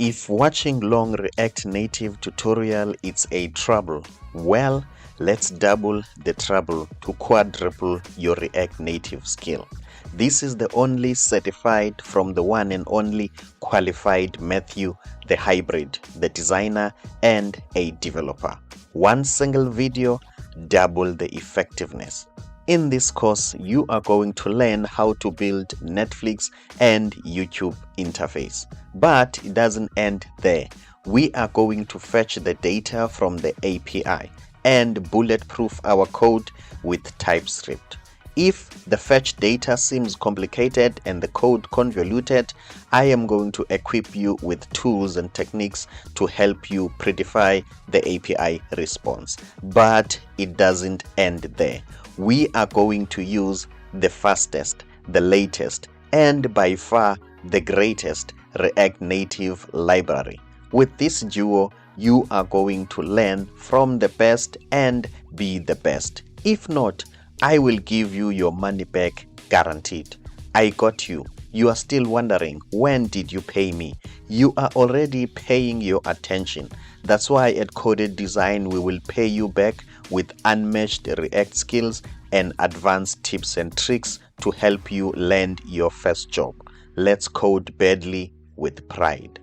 If watching long React Native tutorial it's a trouble, well, let's double the trouble to quadruple your React Native skill. This is the only certified from the one and only qualified Matthew, the hybrid, the designer and a developer. One single video, double the effectiveness. In this course, you are going to learn how to build Netflix and YouTube interface. But it doesn't end there. We are going to fetch the data from the API and bulletproof our code with TypeScript. If the fetch data seems complicated and the code convoluted, I am going to equip you with tools and techniques to help you prettify the API response. But it doesn't end there. We are going to use the fastest, the latest, and by far the greatest React Native library. With this duo, you are going to learn from the best and be the best. If not, I will give you your money back guaranteed. I got you. You are still wondering, when did you pay me? You are already paying your attention. That's why at Coded Design we will pay you back with unmatched React skills and advanced tips and tricks to help you land your first job. Let's code badly with pride.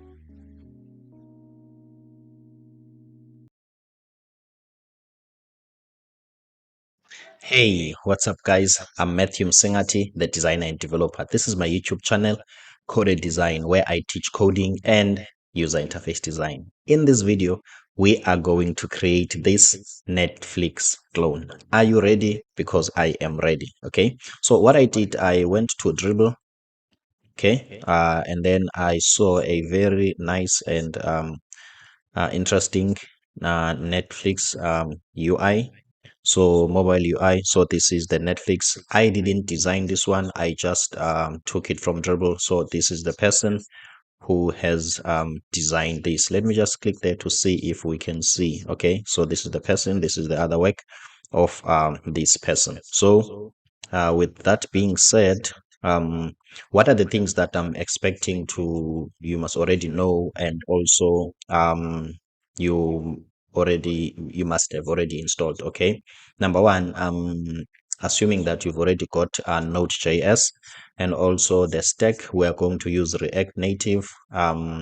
Hey, what's up, guys? I'm Matthew Msingati, the designer and developer. This is my YouTube channel, Coded Design, where I teach coding and user interface design. In this video, we are going to create this Netflix clone. Are you ready? Because I am ready. Okay. So what I did, I went to Dribble. Okay. And then I saw a very nice and interesting Netflix UI. So mobile UI. So this is the Netflix. I didn't design this one. I just took it from Dribble. So this is the person who has designed this. Let me just click there to see if we can see. Okay. So this is the person. This is the other work of this person. So with that being said, um, what are the things that I'm expecting to you must already know, and also you must have already installed. Okay, number one, assuming that you've already got Node.js, and also the stack, we are going to use React Native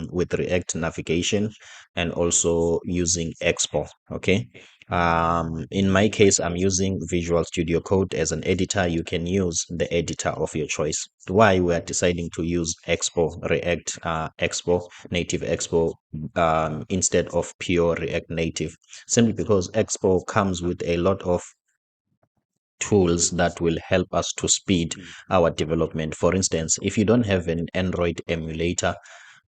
with React navigation, and also using Expo. Okay. In my case, I'm using Visual Studio Code as an editor. You can use the editor of your choice. Why we are deciding to use Expo, React Expo, Native Expo, instead of pure React Native, simply because Expo comes with a lot of tools that will help us to speed our development. For instance, if you don't have an Android emulator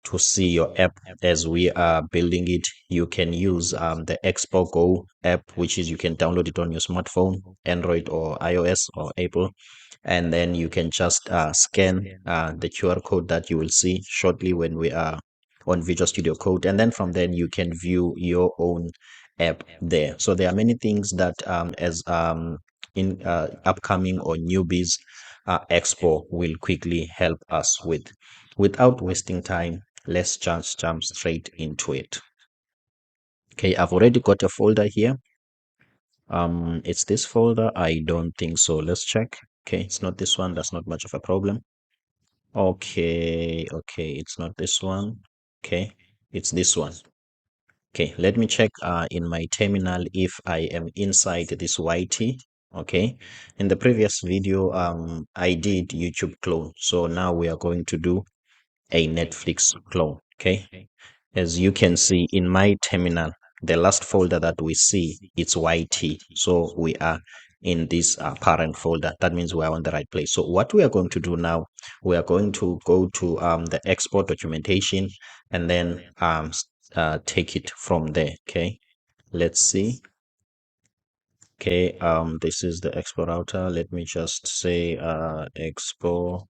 to see your app as we are building it, you can use the Expo Go app, which is you can download it on your smartphone, Android or iOS or Apple, and then you can just scan the QR code that you will see shortly when we are on Visual Studio Code, and then from then you can view your own app there. So there are many things that as in upcoming or newbies, Expo will quickly help us with. Without wasting time, let's just jump straight into it. Okay, I've already got a folder here. It's this folder. I don't think so. Let's check. Okay, it's not this one. That's not much of a problem. Okay, it's not this one. Okay, it's this one. Okay, let me check in my terminal if I am inside this YT. Okay, in the previous video, I did YouTube clone. So now we are going to do a Netflix clone. Okay, as you can see in my terminal, the last folder that we see, it's YT. So we are in this parent folder. That means we are on the right place. So what we are going to do now, we are going to go to the export documentation and then take it from there. Okay, let's see. Okay, this is the export router. Let me just say export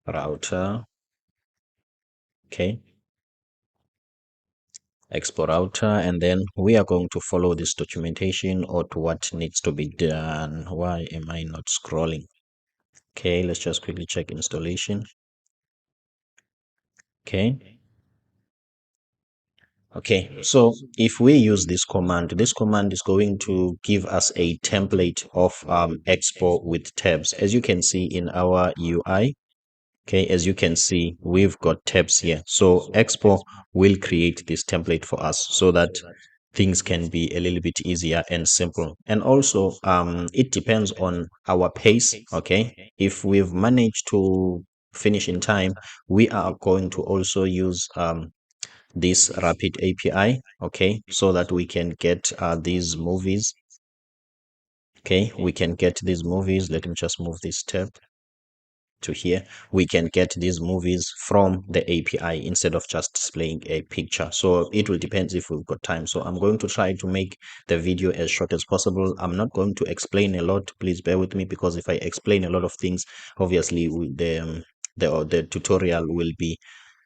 router. Okay, export router, and then we are going to follow this documentation or to what needs to be done. Why am I not scrolling? Okay, let's just quickly check installation. Okay, Okay, so if we use this command is going to give us a template of Expo with tabs. As you can see in our UI, okay, as you can see, we've got tabs here. So Expo will create this template for us so that things can be a little bit easier and simple. And also, it depends on our pace. Okay, if we've managed to finish in time, we are going to also use this rapid API, okay, so that we can get these movies. Okay, we can get these movies. Let me just move this tab to here. We can get these movies from the API instead of just displaying a picture. So it will depend if we've got time. So I'm going to try to make the video as short as possible. I'm not going to explain a lot. Please bear with me, because if I explain a lot of things, obviously the tutorial will be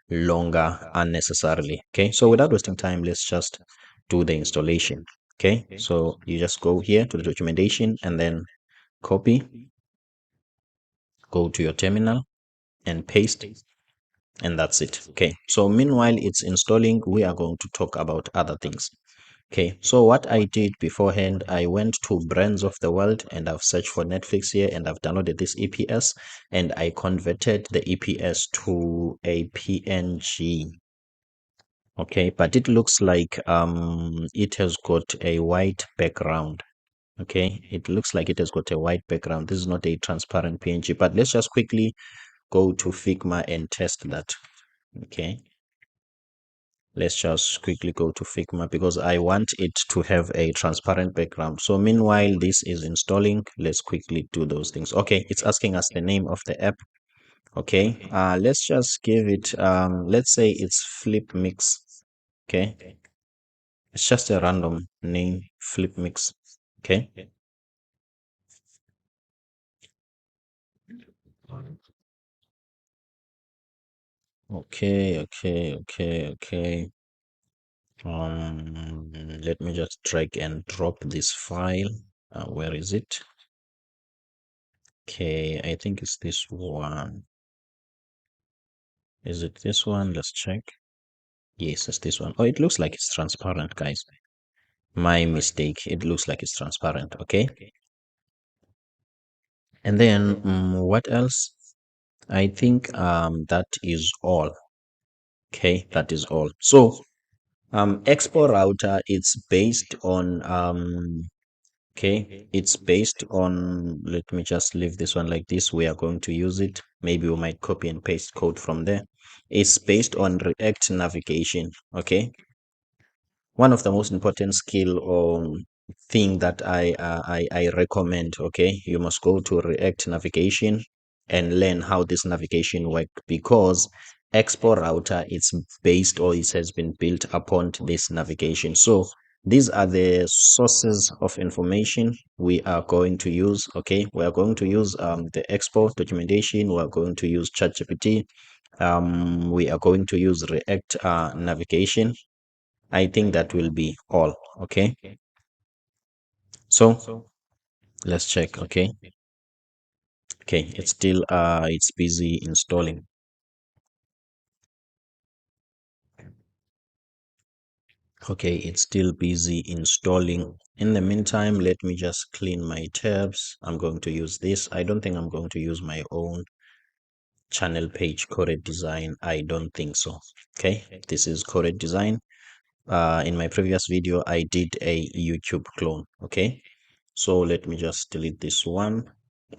longer unnecessarily. Okay, so without wasting time, let's just do the installation. Okay, so you just go here to the documentation and then copy, go to your terminal and paste, and that's it. Okay, so meanwhile it's installing, we are going to talk about other things. Okay, so what I did beforehand, I went to Brands of the World and I've searched for Netflix here and I've downloaded this EPS and I converted the EPS to a PNG. Okay, but it looks like it has got a white background. Okay, it looks like it has got a white background. This is not a transparent PNG, but let's just quickly go to Figma and test that. Okay, let's just quickly go to Figma because I want it to have a transparent background. So meanwhile this is installing, let's quickly do those things. Okay, it's asking us the name of the app. Okay, let's just give it let's say it's Flip Mix. Okay, it's just a random name, Flip Mix. Okay, okay. Let me just drag and drop this file. Where is it? Okay, I think it's this one. Is it this one? Let's check. Yes, it's this one. Oh, it looks like it's transparent, guys. My mistake. It looks like it's transparent. Okay. And then what else? I think that is all. Okay, that is all. So Expo router, it's based on okay, it's based on, let me just leave this one like this. We are going to use it. Maybe we might copy and paste code from there. It's based on React navigation. Okay, one of the most important skill or thing that I recommend. Okay, you must go to React navigation and learn how this navigation work, because Expo router it's based, or it has been built upon this navigation. So these are the sources of information we are going to use. Okay, we are going to use the Expo documentation, we are going to use ChatGPT, we are going to use React navigation. I think that will be all. Okay, so let's check. Okay, it's still it's busy installing. Okay, it's still busy installing. In the meantime, let me just clean my tabs. I'm going to use this. I don't think I'm going to use my own channel page Core Design. I don't think so. Okay, this is Core Design. In my previous video I did a YouTube clone. Okay, so let me just delete this one.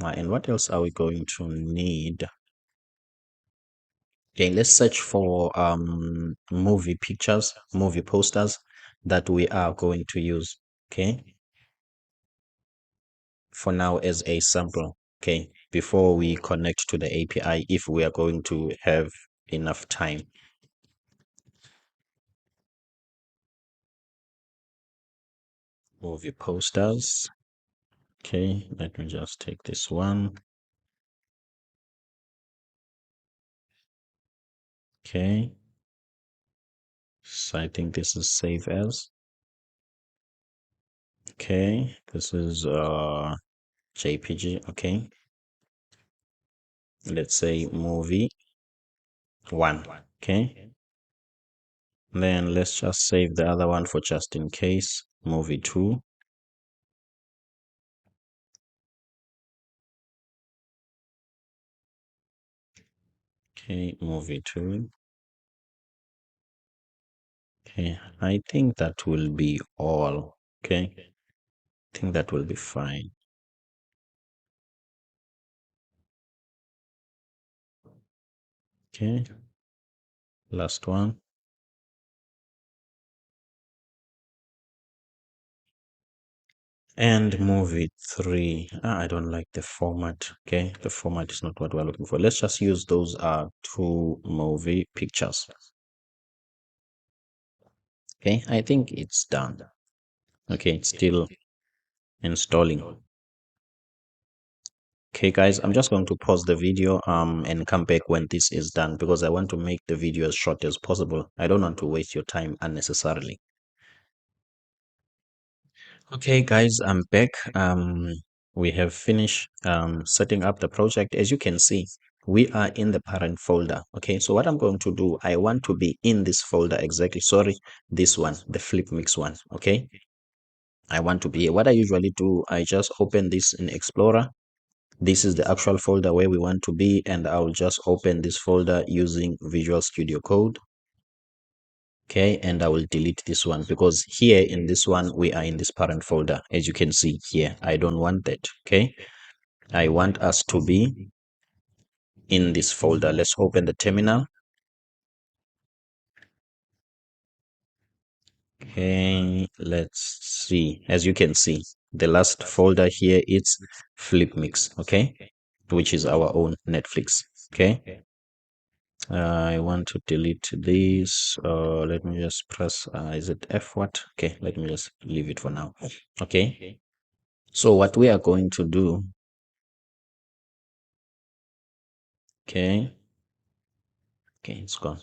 And what else are we going to need? Okay, let's search for movie pictures, movie posters that we are going to use. Okay, for now as a sample. Okay, before we connect to the API, if we are going to have enough time. Movie posters. Okay, let me just take this one. Okay, so I think this is save as. Okay, this is JPG. Okay, let's say movie one. Okay, Then let's just save the other one for just in case. Movie 2. Okay, movie 2. Okay, I think that will be all. Okay, I think that will be fine. Okay, last one. And movie 3. I don't like the format. Okay, the format is not what we're looking for. Let's just use those two movie pictures. Okay, I think it's done. Okay, it's still installing. Okay guys, I'm just going to pause the video and come back when this is done, because I want to make the video as short as possible. I don't want to waste your time unnecessarily. Okay guys, I'm back. We have finished setting up the project. As you can see, we are in the parent folder. Okay, so what I'm going to do, I want to be in this folder exactly. Sorry, this one, the flip mix one. Okay, I want to be. What I usually do, I just open this in Explorer. This is the actual folder where we want to be, and I'll just open this folder using Visual Studio Code. Okay, and I will delete this one, because here in this one we are in this parent folder. As you can see here, I don't want that. Okay, I want us to be in this folder. Let's open the terminal. Okay, let's see. As you can see, the last folder here is Flipmix. Okay, which is our own Netflix. Okay, I want to delete this. Let me just press, is it F what? Okay, let me just leave it for now. Okay, so what we are going to do, okay, it's gone.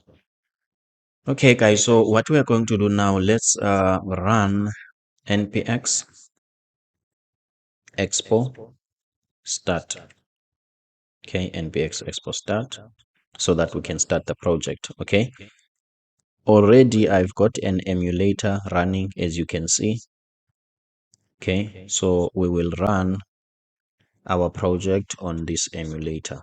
Okay, guys, so what we are going to do now, let's run npx expo start. Okay, npx expo start, so that we can start the project. Okay, already I've got an emulator running, as you can see. Okay, so we will run our project on this emulator.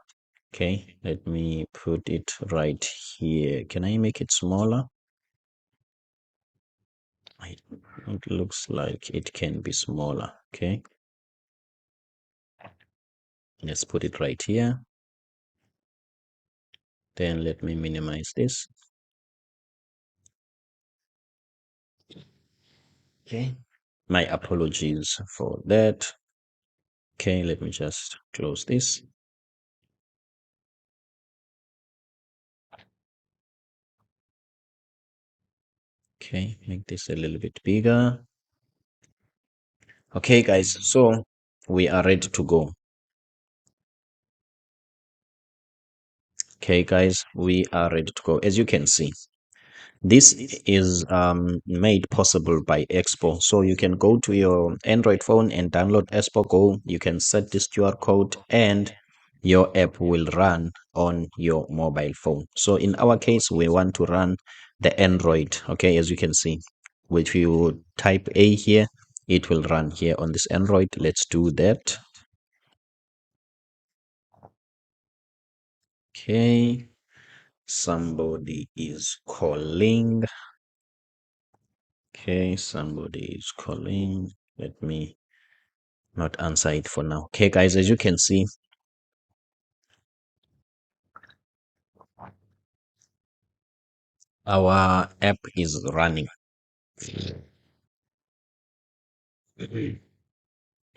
Okay, let me put it right here. Can I make it smaller? It looks like it can be smaller. Okay, let's put it right here. Then let me minimize this. Okay, my apologies for that. Okay, let me just close this. Okay, make this a little bit bigger. Okay, guys, so we are ready to go. Okay, guys, we are ready to go. As you can see, this is made possible by Expo. So you can go to your Android phone and download Expo Go. You can set this QR code and your app will run on your mobile phone. So in our case, we want to run the Android. Okay, as you can see, if you type A here, it will run here on this Android. Let's do that. Okay, somebody is calling. Okay, somebody is calling. Let me not answer it for now. Okay, guys, as you can see, our app is running.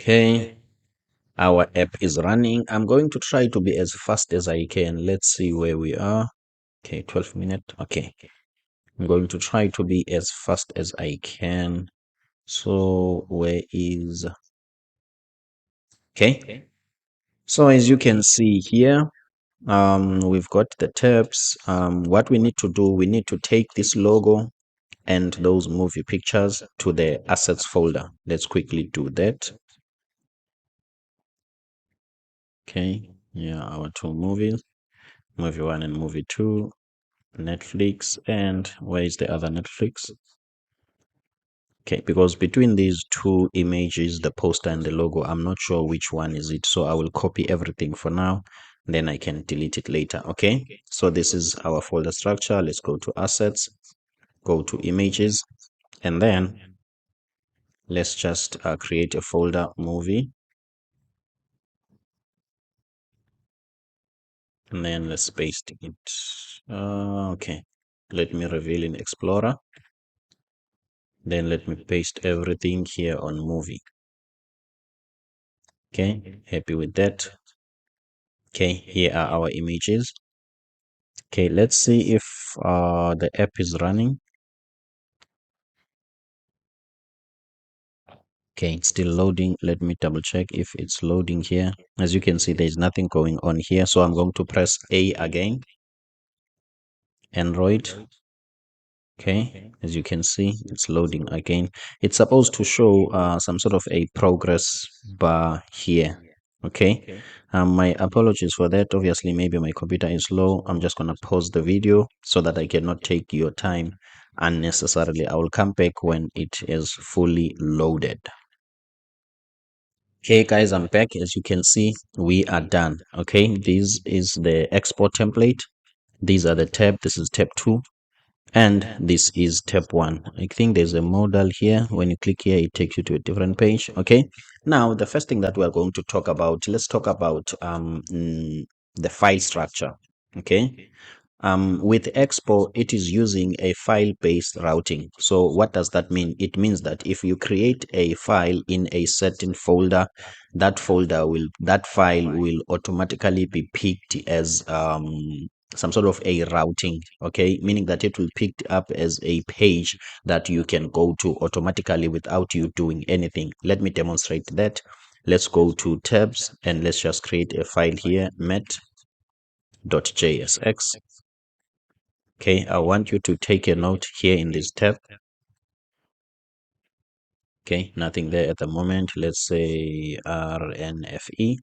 Okay, our app is running. I'm going to try to be as fast as I can. Let's see where we are. Okay, 12 minutes. Okay, I'm going to try to be as fast as I can. So where is, okay, so as you can see here, we've got the tabs. What we need to do, we need to take this logo and those movie pictures to the assets folder. Let's quickly do that. Okay, yeah, our two movies, movie 1 and movie 2. Netflix, and where is the other Netflix? Okay, because between these two images, the poster and the logo, I'm not sure which one is it. So I will copy everything for now, then I can delete it later. Okay, so this is our folder structure. Let's go to assets, go to images, and then let's just create a folder movie, and then let's paste it. Okay, let me reveal in Explorer. Then let me paste everything here on movie. Okay, happy with that. Okay, here are our images. Okay, let's see if the app is running. Okay, it's still loading. Let me double check if it's loading here. As you can see, there's nothing going on here. So I'm going to press A again. Android. Okay, as you can see, it's loading again. It's supposed to show some sort of a progress bar here. Okay, my apologies for that. Obviously, maybe my computer is slow. I'm just gonna pause the video so that I cannot take your time unnecessarily. I will come back when it is fully loaded. Okay, guys, I'm back. As you can see, we are done. Okay, this is the export template. These are the tab. This is tab 2. And this is tab 1. I think there's a modal here. When you click here, it takes you to a different page. Okay, now the first thing that we're going to talk about, let's talk about the file structure. Okay, with Expo, it is using a file-based routing. So what does that mean? It means that if you create a file in a certain folder, that file will automatically be picked as some sort of a routing. Okay, meaning that it will pick up as a page that you can go to automatically without you doing anything. Let me demonstrate that. Let's go to tabs and let's just create a file here, met.jsx. Okay, I want you to take a note here in this tab. Okay, nothing there at the moment. Let's say RNFE.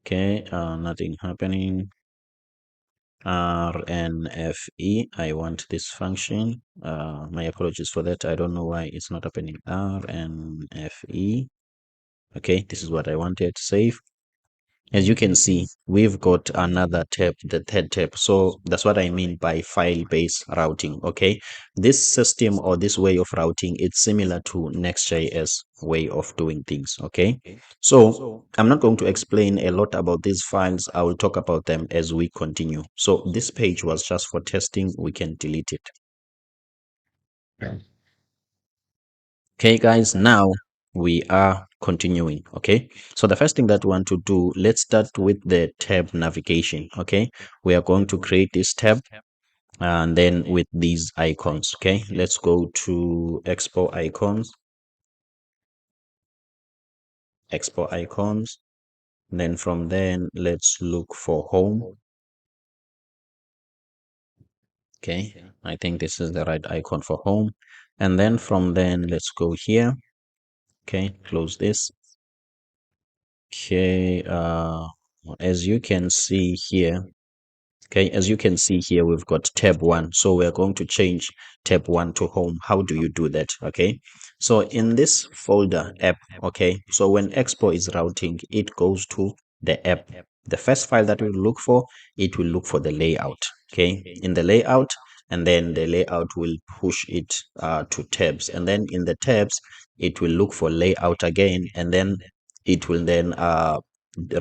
Okay, nothing happening. RNFE. I want this function. My apologies for that. I don't know why it's not happening. RNFE. Okay, this is what I wanted. Save. As you can see, we've got another tab, the third tab. So that's what I mean by file-based routing. Okay, this system or this way of routing, it's similar to Next.js way of doing things. Okay, so I'm not going to explain a lot about these files. I will talk about them as we continue. So this page was just for testing. We can delete it. Okay, guys, now we are continuing. Okay, so the first thing that we want to do, let's start with the tab navigation. Okay, we are going to create this tab and then with these icons. Okay, let's go to export icons, export icons. Then from there, let's look for home. Okay, I think this is the right icon for home. And then from then, let's go here. Okay, close this. Okay, as you can see here, okay, as you can see here, we've got tab 1. So we're going to change tab 1 to home. How do you do that? Okay, so in this folder app, okay, so when Expo is routing, it goes to the app. The first file that we look for, it will look for the layout. Okay, in the layout, and then the layout will push it to tabs, and then in the tabs, it will look for layout again, and then it will then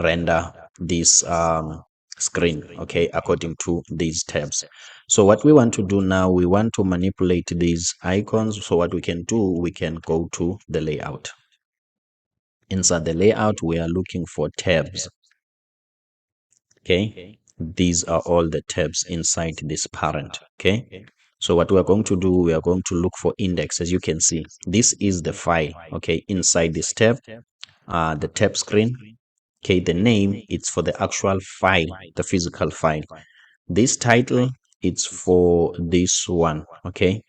render this screen, okay, according to these tabs. So what we want to do now, we want to manipulate these icons. So what we can do, we can go to the layout. Inside the layout, we are looking for tabs. Okay, these are all the tabs inside this parent. Okay, so what we are going to do, we are going to look for index. As you can see, this is the file. Okay, inside this tab, the tab screen. Okay, the name, it's for the actual file, the physical file. This title, it's for this one. Okay,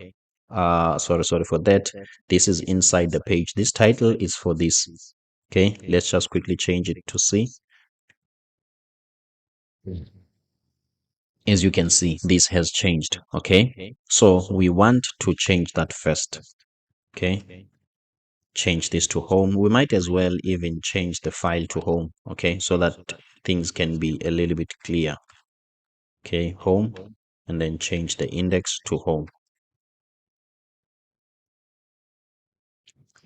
sorry for that. This is inside the page. This title is for this. Okay, let's just quickly change it to C. As you can see, this has changed. Okay, so we want to change that first. Okay, change this to home. We might as well even change the file to home. Okay, so that things can be a little bit clear. Okay, home, and then change the index to home.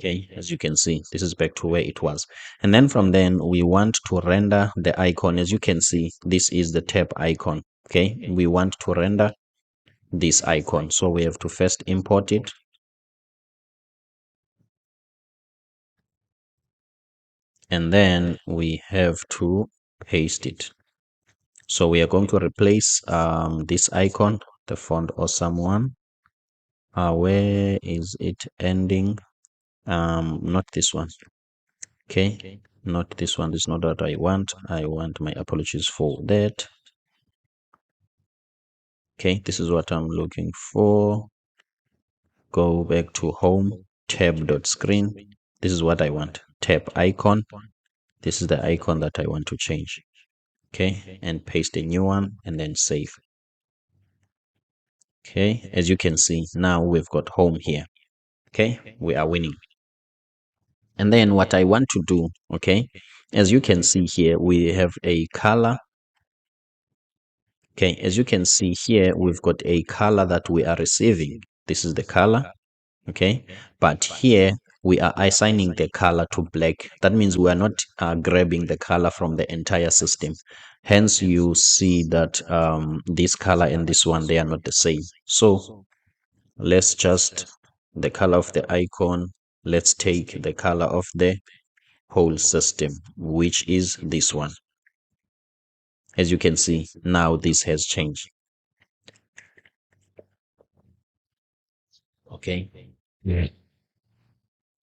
Okay, as you can see, this is back to where it was. And then from then, we want to render the icon. As you can see, this is the tab icon. Okay, we want to render this icon. So we have to first import it. And then we have to paste it. So we are going to replace this icon, the font awesome one. Where is it ending? Not this one. Okay, not this one. This is not what I want. I want, my apologies for that. Okay, this is what I'm looking for. Go back to home, tab.screen. This is what I want. Tab icon. This is the icon that I want to change. Okay, and paste a new one and then save. Okay, as you can see, now we've got home here. Okay, we are winning. And then what I want to do, okay, as you can see here, we have a color. Okay, as you can see here, we've got a color that we are receiving. This is the color. Okay, but here we are assigning the color to black. That means we are not grabbing the color from the entire system. Hence, you see that this color and this one, they are not the same. So let's just the color of the icon. Let's take the color of the whole system, which is this one. As you can see, now this has changed. Okay. Yeah.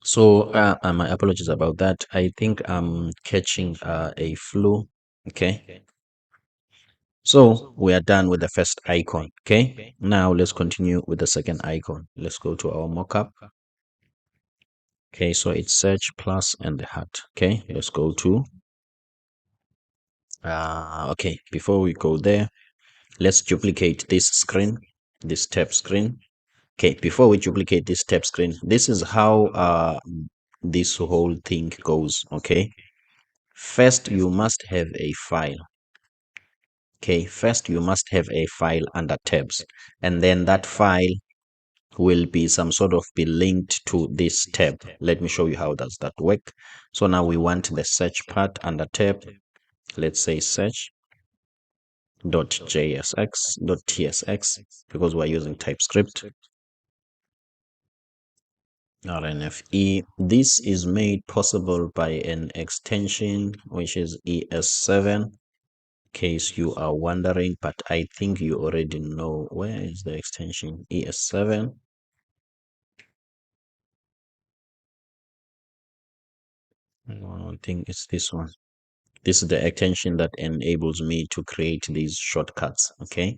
So my apologies about that. I think I'm catching a flu. Okay. So we are done with the first icon. Okay. Now let's continue with the second icon. Let's go to our mockup. Okay. So it's search plus and the heart. Okay. Let's go to okay. Before we go there, let's duplicate this screen, this tab screen. Okay, before we duplicate this tab screen, this is how this whole thing goes. Okay, first you must have a file. Okay, first you must have a file under tabs, and then that file will be some sort of be linked to this tab. Let me show you how does that work. So now we want the search part under tab. Let's say search .jsx.tsx because we're using TypeScript. RNFE. This is made possible by an extension which is ES7. In case you are wondering, but I think you already know where is the extension ES7. I think it's this one. This is the extension that enables me to create these shortcuts. Okay.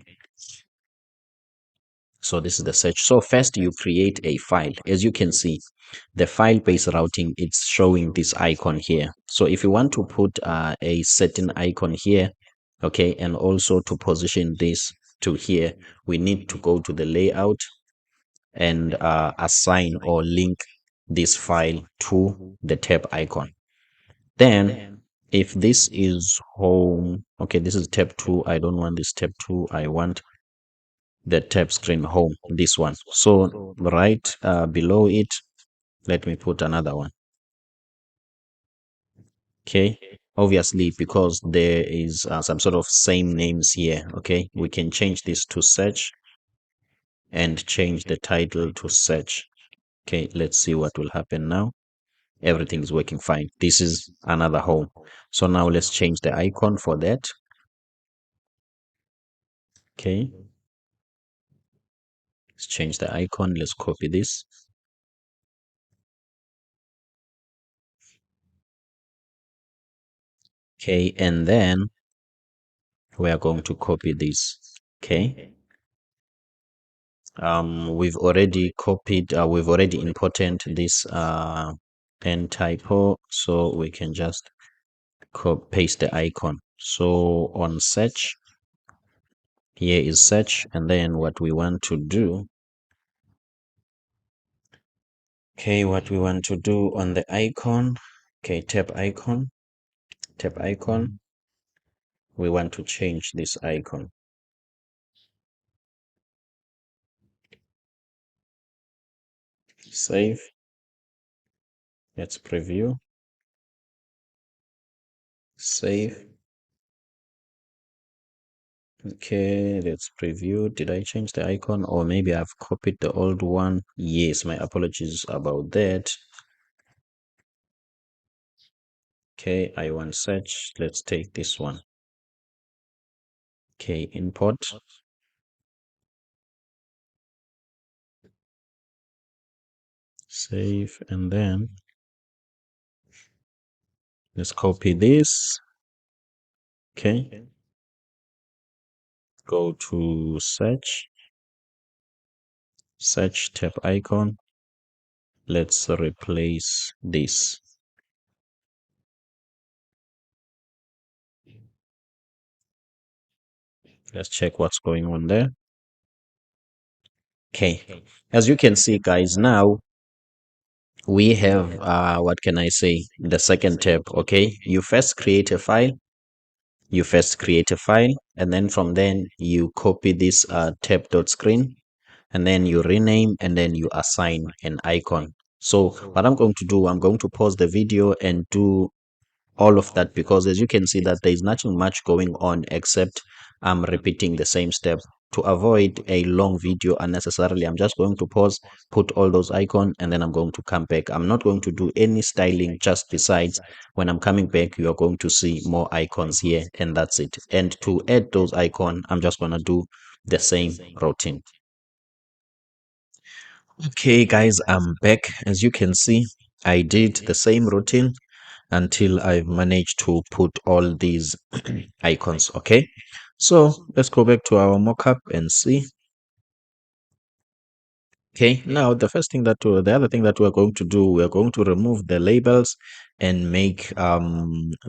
So this is the search. So first you create a file. As you can see, the file-based routing, it's showing this icon here. So if you want to put a certain icon here, okay, and also to position this to here, we need to go to the layout and assign or link this file to the tab icon. Then if this is home, okay, this is tab 2. I don't want this tab 2. I want the tab screen home, this one. So right below it, let me put another one. Okay, obviously because there is some sort of same names here. Okay, we can change this to search and change the title to search. Okay, let's see what will happen now. Everything is working fine. This is another home. So now let's change the icon for that. Okay, let's change the icon. Let's copy this. Okay, and then we are going to copy this. Okay, we've already copied, we've already imported this pen typo, so we can just paste the icon. So on search, Here is search, and then what we want to do, okay, what we want to do on the icon, okay, tap icon, we want to change this icon. Save. Let's preview. Save. Okay, let's preview. Did I change the icon, or maybe I've copied the old one? Yes, my apologies about that. Okay, I want search. Let's take this one. Okay, import. Save, and then let's copy this. Okay, go to search, tab icon. Let's replace this. Let's check what's going on there. Okay, as you can see, guys, now we have what can I say, the second tab. Okay, you first create a file, and then from then you copy this tab.screen, and then you rename, and then you assign an icon. So what I'm going to do, I'm going to pause the video and do all of that, because as you can see that there's nothing much going on except I'm repeating the same step. To avoid a long video unnecessarily, I'm just going to pause, put all those icons, and then I'm going to come back. I'm not going to do any styling, just besides when I'm coming back you are going to see more icons here, and that's it. And to add those icons, I'm just going to do the same routine. Okay guys, I'm back. As you can see, I did the same routine until I've managed to put all these icons. Okay, so let's go back to our mockup and see. Okay, now the other thing that we're going to do, we're going to remove the labels and make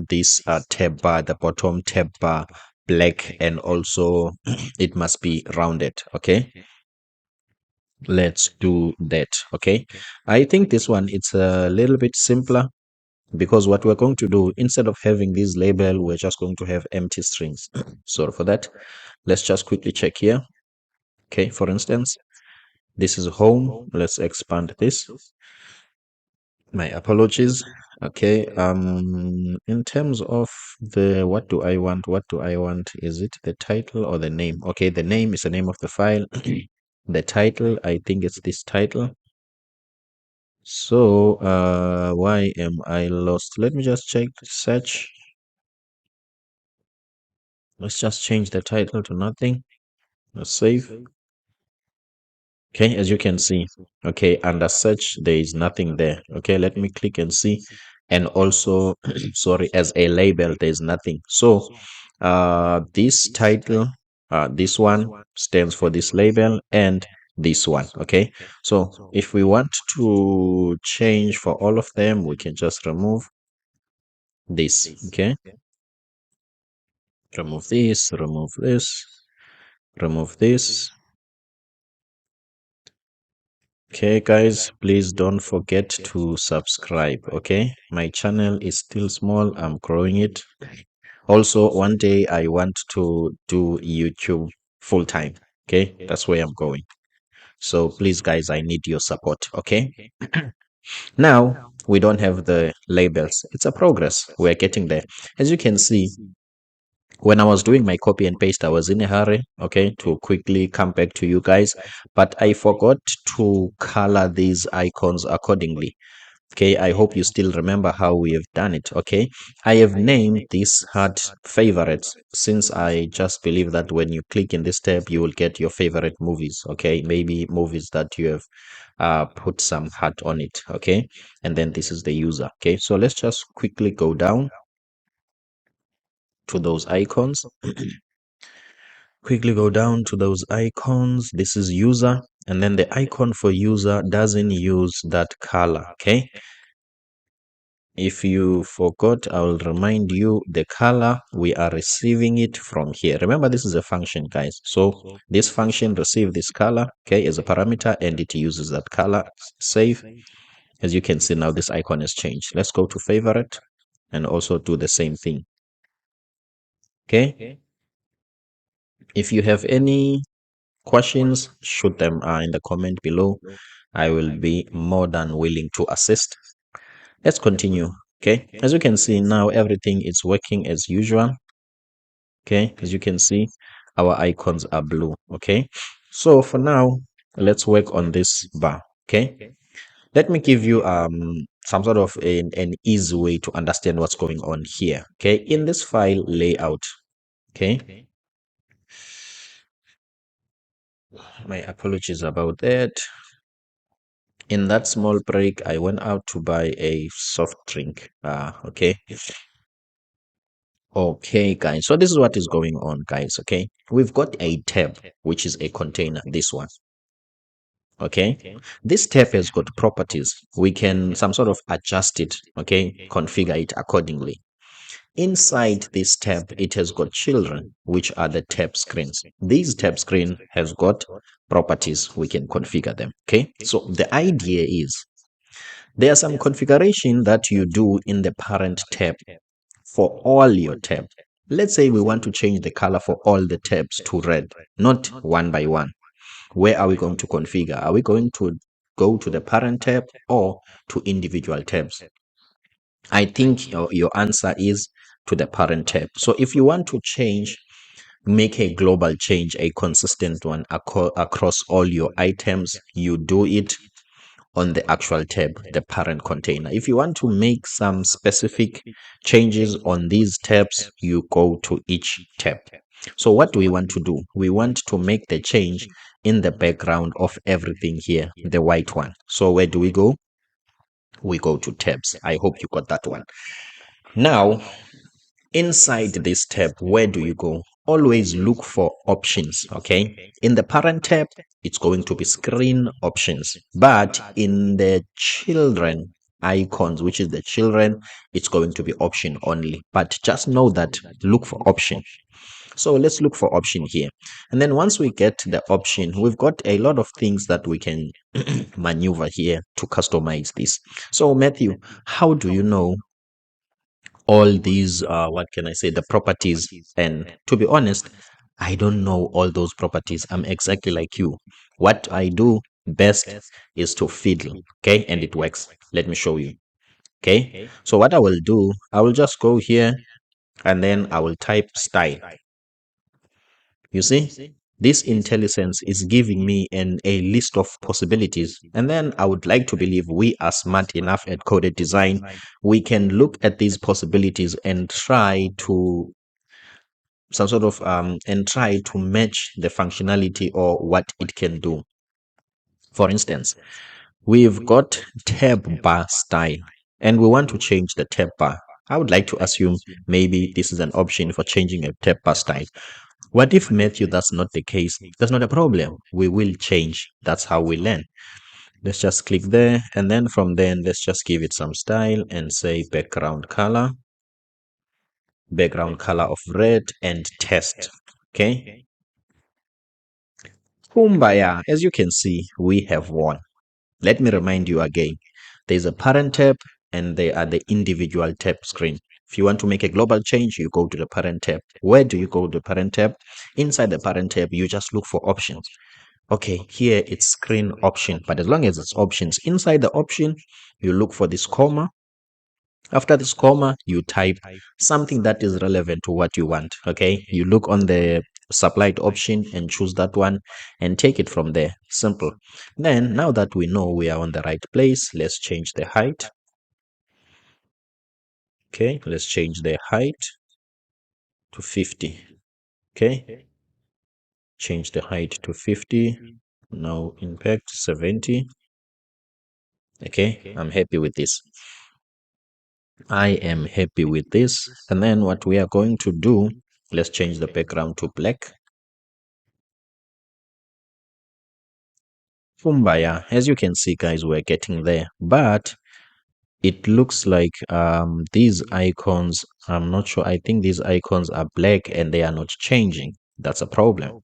this tab bar, the bottom tab bar, black, and also it must be rounded. Okay, let's do that. Okay, I think this one, it's a little bit simpler, because what we're going to do, instead of having this label, we're just going to have empty strings. So for that, let's just quickly check here. Okay, for instance, this is home. Let's expand this. My apologies. Okay, in terms of the what do I want, is it the title or the name? Okay, the name is the name of the file. The title, I think it's this title. So why am I lost? Let me just check search. Let's just change the title to nothing. Let's save. Okay, as you can see, okay, under search there is nothing there. Okay, let me click and see. And also sorry, as a label there is nothing. So this title, this one stands for this label, and this one. Okay, so if we want to change for all of them, we can just remove this. Okay, remove this, remove this, remove this. Okay guys, please don't forget to subscribe. Okay, my channel is still small, I'm growing it. Also, one day I want to do YouTube full time. Okay, that's where I'm going. So please guys, I need your support. Okay, now we don't have the labels. It's a progress, we're getting there. As you can see, when I was doing my copy and paste, I was in a hurry, okay, to quickly come back to you guys, but I forgot to color these icons accordingly. Okay, I hope you still remember how we have done it. Okay, I have named this hard favorites, since I just believe that when you click in this tab, you will get your favorite movies. Okay, maybe movies that you have put some heart on it. Okay, and then this is the user. Okay, so let's just quickly go down to those icons. Quickly go down to those icons. This is user, and then the icon for user doesn't use that color. Okay, If you forgot, I will remind you the color, we are receiving it from here. Remember, this is a function, guys. So this function receive this color, okay, as a parameter, and it uses that color. Save. As you can see now, this icon has changed. Let's go to favorite and also do the same thing. Okay. If you have any questions, shoot them in the comment below. I will be more than willing to assist. Let's continue. Okay, as you can see now, everything is working as usual. Okay, as you can see, our icons are blue. Okay, so for now, let's work on this bar. Okay, let me give you some sort of an easy way to understand what's going on here. Okay, in this file layout. Okay, my apologies about that. In that small break, I went out to buy a soft drink. Okay. Okay, guys. So this is what is going on, guys. Okay. We've got a tab, which is a container, this one. Okay. This tab has got properties. We can some sort of adjust it. Okay. Configure it accordingly. Inside this tab, it has got children, which are the tab screens. These tab screen has got properties. We can configure them. Okay. So the idea is there are some configuration that you do in the parent tab for all your tabs. Let's say we want to change the color for all the tabs to red, not one by one. Where are we going to configure? Are we going to go to the parent tab or to individual tabs? I think your answer is to the parent tab. So if you want to change, make a global change, a consistent one across all your items, you do it on the actual tab, the parent container. If you want to make some specific changes on these tabs, you go to each tab. So what do we want to do? We want to make the change in the background of everything here, the white one. So where do we go? We go to tabs. I hope you got that one. Now, inside this tab, where do you go? Always look for options, okay? In the parent tab, it's going to be screen options. But in the children icons, which is the children, it's going to be option only. But just know that look for option. So let's look for option here. And then once we get the option, we've got a lot of things that we can maneuver here to customize this. So Matthew, how do you know all these what can I say, the properties? And to be honest, I don't know all those properties. I'm exactly like you. What I do best is to fiddle, okay, and it works. Let me show you. Okay, so what I will do, I will just go here and then I will type style. You see, this IntelliSense is giving me a list of possibilities. And then I would like to believe we are smart enough at coded design. We can look at these possibilities and try to some sort of and try to match the functionality or what it can do. For instance, we've got tab bar style and we want to change the tab bar. I would like to assume maybe this is an option for changing a tab bar style. What if, Matthew, that's not the case? That's not a problem. We will change. That's how we learn. Let's just click there. And then from then, let's just give it some style and say background color of red and test. Okay. Kumbaya. As you can see, we have won. Let me remind you again. There's a parent tab and there are the individual tab screen. If you want to make a global change, you go to the parent tab. Where do you go to the parent tab? Inside the parent tab, you just look for options. Okay, here it's screen option, but as long as it's options, inside the option, you look for this comma. After this comma, you type something that is relevant to what you want. Okay, you look on the supplied option and choose that one and take it from there. Simple. Then, now that we know we are on the right place, let's change the height. Okay, let's change the height to 50. Okay, change the height to 50. Now impact 70. Okay, I'm happy with this. I am happy with this. And then what we are going to do, let's change the background to black. Kumbaya. As you can see, guys, we're getting there. But it looks like these icons, I'm not sure, I think these icons are black and they are not changing. That's a problem.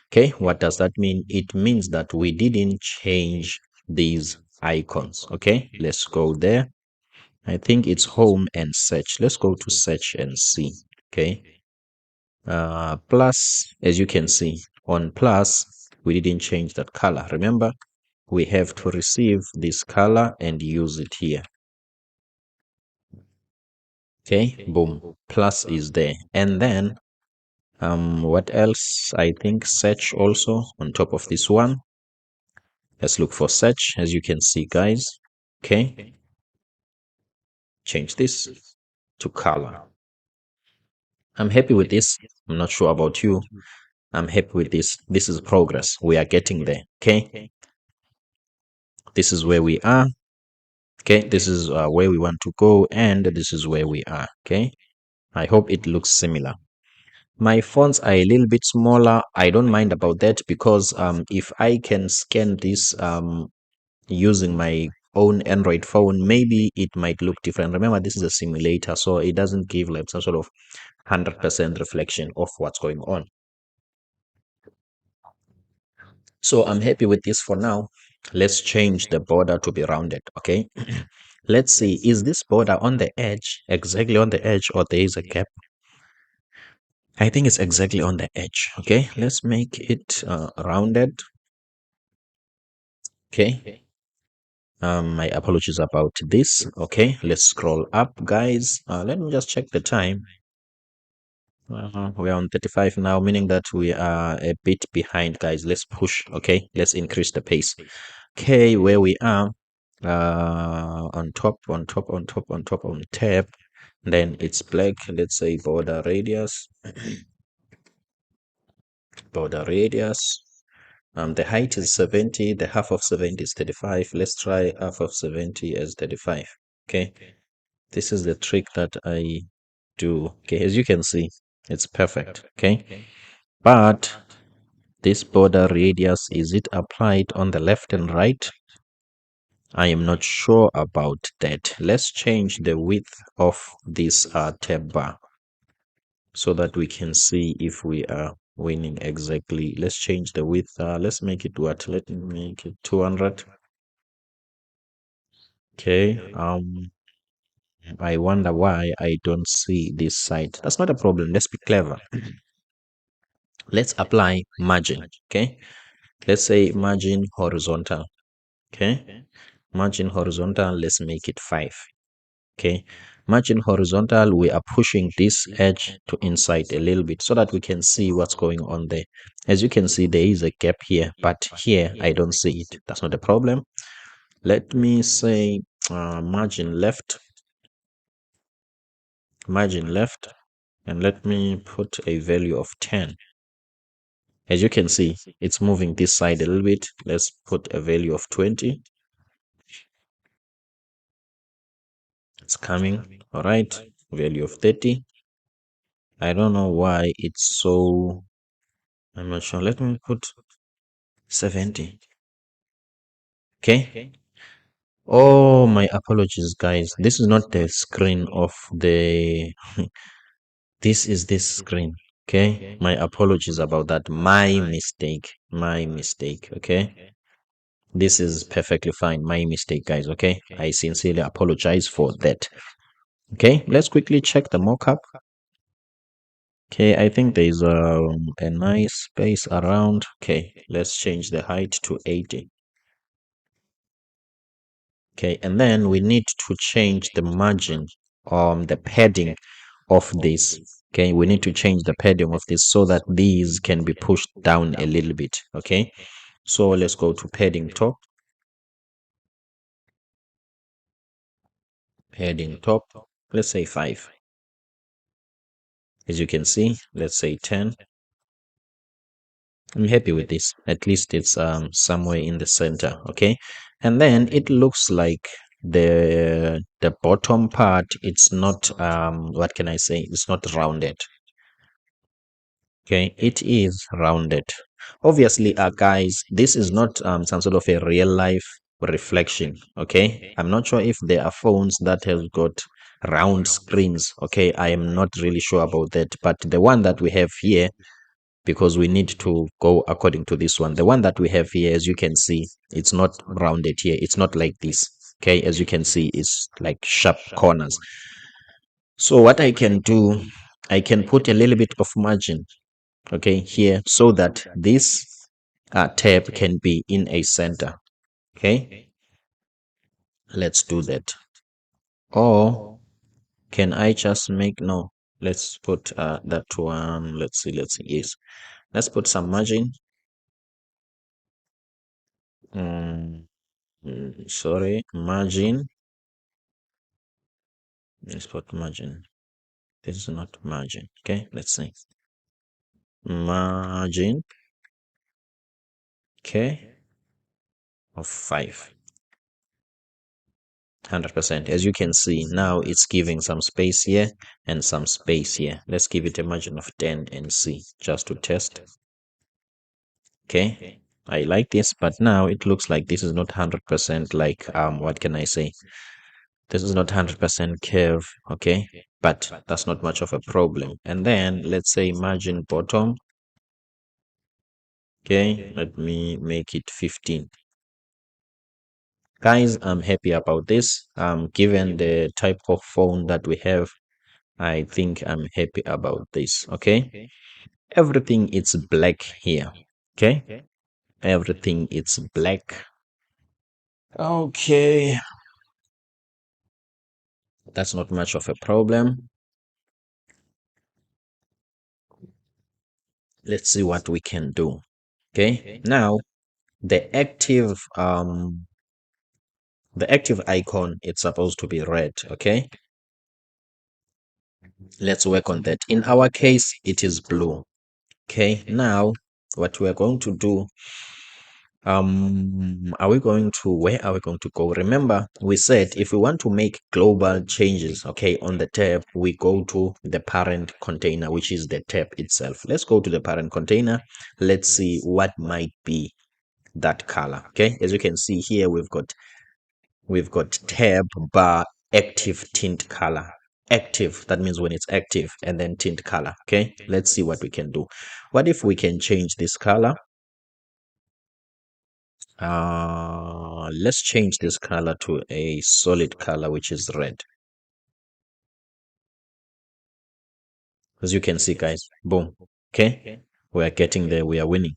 Okay, what does that mean? It means that we didn't change these icons. Okay, let's go there. I think it's home and search. Let's go to search and see. Okay, plus, as you can see on plus, we didn't change that color. Remember, we have to receive this color and use it here. Okay, boom, plus is there. And then what else? I think search also on top of this one. Let's look for search, as you can see, guys. Okay, change this to color. I'm happy with this. I'm not sure about you. I'm happy with this. This is progress. We are getting there. Okay, this is where we are. Okay, this is where we want to go, and this is where we are. Okay, I hope it looks similar. My fonts are a little bit smaller. I don't mind about that because if I can scan this using my own Android phone, maybe it might look different. Remember, this is a simulator, so it doesn't give like some sort of 100% reflection of what's going on. So I'm happy with this for now. Let's change the border to be rounded. Okay. Let's see, is this border on the edge, exactly on the edge, or there is a gap? I think it's exactly on the edge. Okay, let's make it rounded. Okay, my apologies about this. Okay, let's scroll up, guys. Let me just check the time. We're on 35 now, meaning that we are a bit behind, guys. Let's push. Okay, let's increase the pace. Okay, where we are, on top, on top, on top, on top, on tab. Then it's black. Let's say border radius. Border radius. The height is 70. The half of 70 is 35. Let's try half of 70 as 35. Okay, this is the trick that I do. Okay, as you can see, it's perfect. Okay, but this border radius, is it applied on the left and right? I am not sure about that. Let's change the width of this tab bar so that we can see if we are winning exactly. Let's change the width. Let's make it what? Let me make it 200. Okay. I wonder why I don't see this side. That's not a problem. Let's be clever. Let's apply margin. Okay. Let's say margin horizontal. Okay. Margin horizontal. Let's make it 5. Okay, margin horizontal, we are pushing this edge to inside a little bit so that we can see what's going on there. As you can see, there is a gap here, but here I don't see it. That's not a problem. Let me say margin left, and let me put a value of 10. As you can see, it's moving this side a little bit. Let's put a value of 20. It's coming. All right, value of 30. I don't know why it's so, I'm not sure. Let me put 70. Okay. Oh, my apologies, guys. This is not the screen of the. This is this screen. Okay. My apologies about that. My mistake. My mistake. Okay. This is perfectly fine. My mistake, guys. Okay. I sincerely apologize for that. Okay. Let's quickly check the mockup. Okay. I think there's a nice space around. Okay. Let's change the height to 80. Okay, and then we need to change the margin, the padding of this. Okay, we need to change the padding of this so that these can be pushed down a little bit. Okay, so let's go to padding top. Padding top, let's say 5. As you can see, let's say 10. I'm happy with this. At least it's somewhere in the center. Okay, and then it looks like the bottom part, it's not what can I say, it's not rounded. Okay, it is rounded. Obviously, guys, this is not some sort of a real life reflection. Okay, I'm not sure if there are phones that have got round screens. Okay, I am not really sure about that, but the one that we have here, because we need to go according to this one, the one that we have here, as you can see, it's not rounded here, it's not like this. Okay, as you can see, it's like sharp corners. So what I can do, I can put a little bit of margin, okay, here, so that this tab can be in a center. Okay, let's do that. Or can I just make, no, let's put that one, let's see, yes, let's put some margin. Sorry, margin, let's put margin. This is not margin. Okay, let's see, margin, okay, of 500%. As you can see, now it's giving some space here and some space here. Let's give it a margin of 10 and see, just to test. Okay, I like this, but now it looks like this is not 100% like, what can I say? This is not 100% curve, okay? But that's not much of a problem. And then let's say margin bottom. Okay, let me make it 15. Guys, I'm happy about this. Given the type of phone that we have, I think I'm happy about this, okay? Everything is black here, okay? Everything is black. Okay, that's not much of a problem. Let's see what we can do. Okay, now the active icon, it's supposed to be red. Okay, let's work on that. In our case, it is blue. Okay, now what we're going to do, where are we going to go? Remember, we said if we want to make global changes, okay, on the tab, we go to the parent container, which is the tab itself. Let's go to the parent container. Let's see what might be that color. Okay, as you can see here, we've got tab bar active tint color. Active, that means when it's active, and then tint color. Okay, let's see what we can do. What if we can change this color? Let's change this color to a solid color, which is red. As you can see, guys, boom. Okay, we are getting there, we are winning.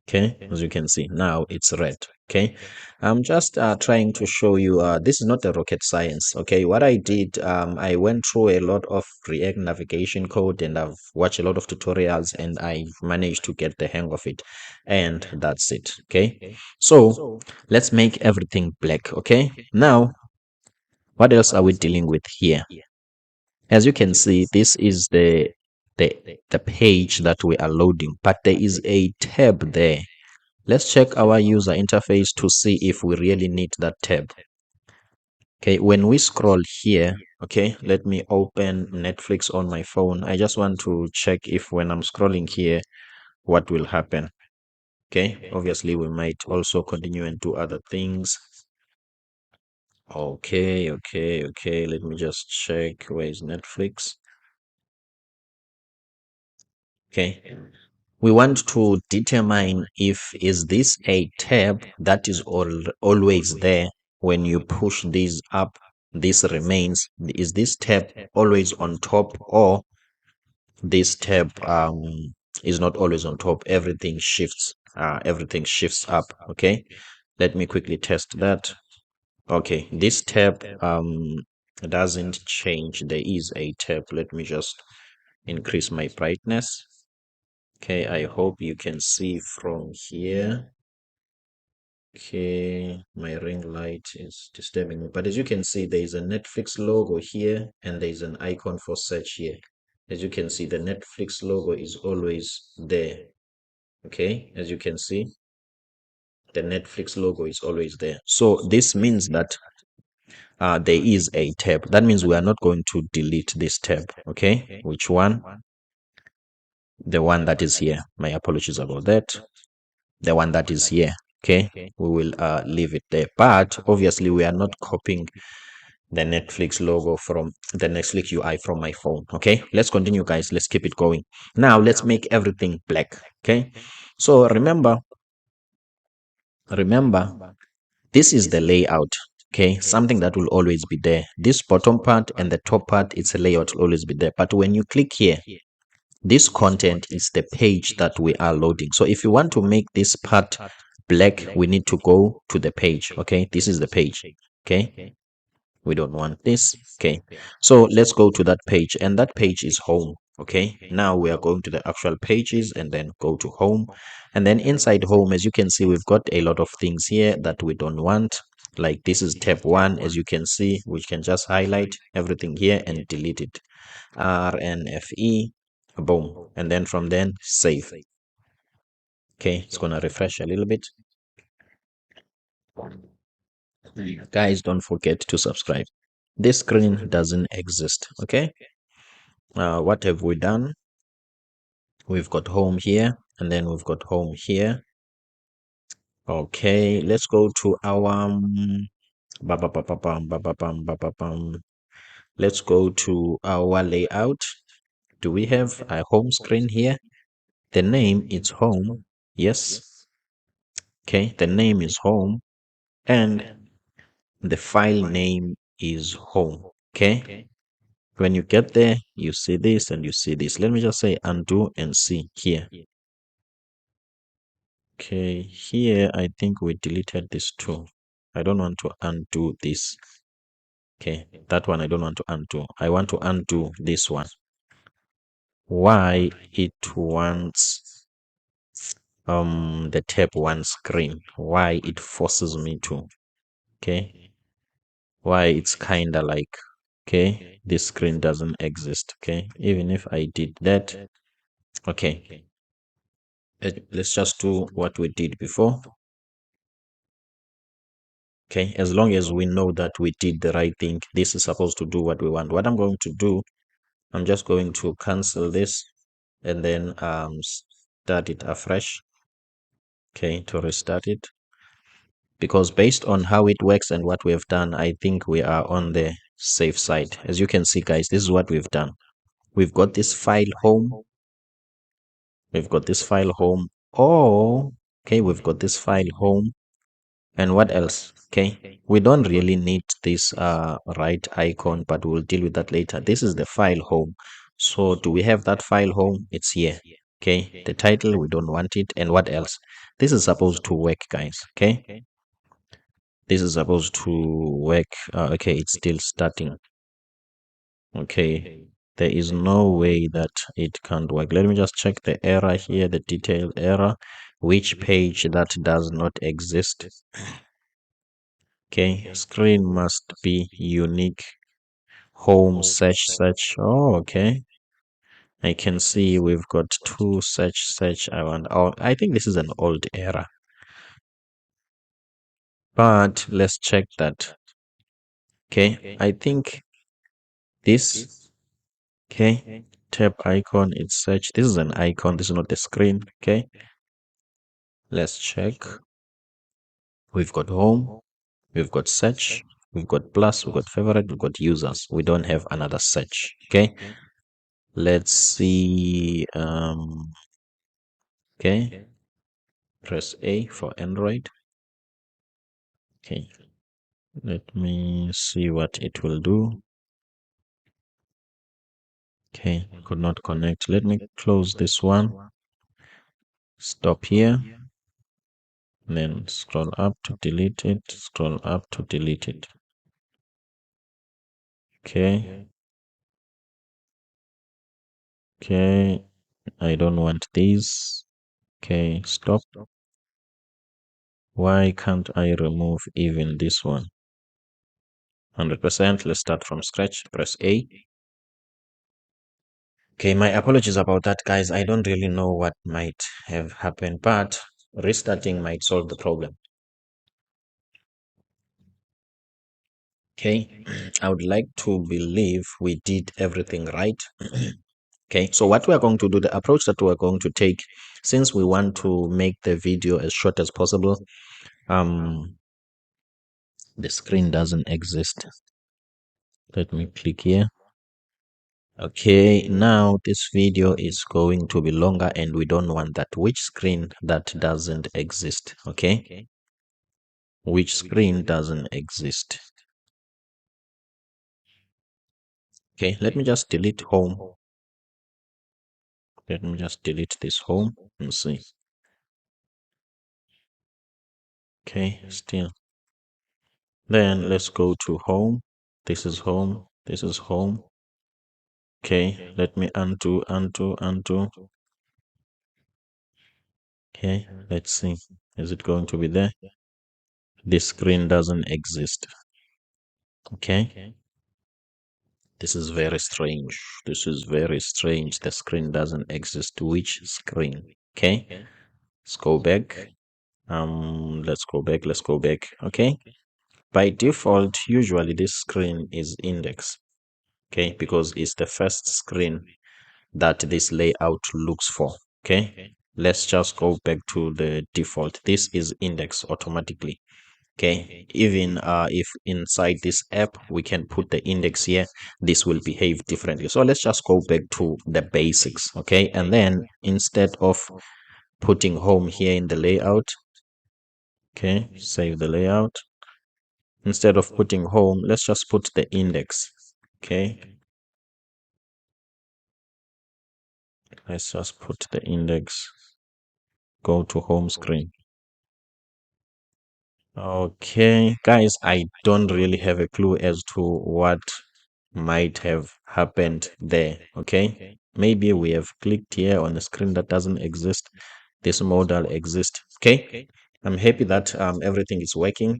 Okay, as you can see, now it's red. Okay, I'm just trying to show you, this is not a rocket science. Okay, what I did, I went through a lot of React navigation code, and I've watched a lot of tutorials, and I managed to get the hang of it, and that's it. Okay, so let's make everything black. Okay, now what else are we dealing with here? As you can see, this is the page that we are loading, but there is a tab there. Let's check our user interface to see if we really need that tab. Okay, when we scroll here, okay, let me open Netflix on my phone. I just want to check if when I'm scrolling here, what will happen. Okay, obviously we might also continue and do other things. Okay, let me just check where is Netflix. Okay, we want to determine if is this a tab that is always there when you push these up, this remains. Is this tab always on top, or this tab is not always on top? Everything shifts up. Okay, let me quickly test that. Okay, this tab doesn't change. There is a tab. Let me just increase my brightness. Okay, I hope you can see from here. Okay, my ring light is disturbing me. But as you can see, there is a Netflix logo here, and there is an icon for search here. As you can see, the Netflix logo is always there. Okay, as you can see, the Netflix logo is always there. So this means that there is a tab. That means we are not going to delete this tab. Okay, which one? The one that is here. My apologies about that. The one that is here. Okay, we will leave it there, but obviously we are not copying the Netflix logo from the Netflix UI from my phone. Okay, let's continue, guys. Let's keep it going. Now let's make everything black. Okay, so remember, this is the layout. Okay, something that will always be there. This bottom part and the top part, it's a layout, will always be there. But when you click here, this content is the page that we are loading. So if you want to make this part black, we need to go to the page. Okay, this is the page. Okay, we don't want this. Okay, so let's go to that page, and that page is home. Okay, now we are going to the actual pages and then go to home, and then inside home, as you can see, we've got a lot of things here that we don't want. Like this is tab 1, as you can see, we can just highlight everything here and delete it. RNFE, boom, and then from then save. Okay, it's gonna refresh a little bit. Guys, don't forget to subscribe. This screen doesn't exist. Okay, what have we done? We've got home here, and then we've got home here. Okay, let's go to our let's go to our layout. Do we have a home screen here? The name is home. Yes. Okay, the name is home, and the file name is home. Okay, when you get there, you see this and you see this. Let me just say undo and see here. Okay, here I think we deleted this too. I don't want to undo this. Okay, that one I don't want to undo. I want to undo this one. Why it wants the tab 1 screen? Why it forces me to? Okay, why it's kind of like, okay, this screen doesn't exist. Okay, even if I did that, okay, let's just do what we did before. Okay, as long as we know that we did the right thing, this is supposed to do what we want. What I'm going to do, I'm just going to cancel this and then start it afresh. Okay, to restart it, because based on how it works and what we have done, I think we are on the safe side. As you can see, guys, this is what we've done. We've got this file home. We've got this file home. Oh, okay, we've got this file home. And what else? Okay, we don't really need this right icon, but we'll deal with that later. This is the file home. So do we have that file home? It's here. Okay, the title, we don't want it. And what else? This is supposed to work, guys. Okay, this is supposed to work. Okay, it's still starting. Okay, there is no way that it can't work. Let me just check the error here, the detailed error, which page that does not exist. Okay, screen must be unique. Home search. Oh, okay. I can see we've got two search. I think this is an old error. But let's check that. Okay, I think this, okay, tab icon is search. This is an icon, this is not the screen. Okay, let's check. We've got home, we've got search, we've got plus, we've got favorite, we've got users. We don't have another search. Okay, let's see. Okay, press A for Android. Okay, let me see what it will do. Okay, could not connect. Let me close this one. Stop here. Then scroll up to delete it. Scroll up to delete it. Okay. Okay. I don't want these. Okay, stop. Why can't I remove even this one? 100%. Let's start from scratch. Press A. Okay, my apologies about that, guys. I don't really know what might have happened, but restarting might solve the problem. Okay, I would like to believe we did everything right. Okay, so what we're going to do, the approach that we're going to take, since we want to make the video as short as possible, the screen doesn't exist. Let me click here. Okay, now this video is going to be longer and we don't want that. Which screen that doesn't exist? Okay, which screen doesn't exist? Okay, let me just delete home. Let me just delete this home and see. Okay, still. Then let's go to home. This is home. This is home. Okay, let me undo. Okay, let's see. Is it going to be there? This screen doesn't exist. Okay, this is very strange. This is very strange. The screen doesn't exist. Which screen? Okay, let's go back. Let's go back. Let's go back. Okay. By default, usually this screen is index. Okay, because it's the first screen that this layout looks for. Okay, let's just go back to the default. This is index automatically. Okay, even if inside this app we can put the index here, this will behave differently. So let's just go back to the basics. Okay, and then instead of putting home here in the layout, okay, save the layout. Instead of putting home, let's just put the index. Okay, let's just put the index. Go to home screen. Okay, guys, I don't really have a clue as to what might have happened there. Okay, maybe we have clicked here on a screen that doesn't exist. This modal exists. Okay, I'm happy that everything is working.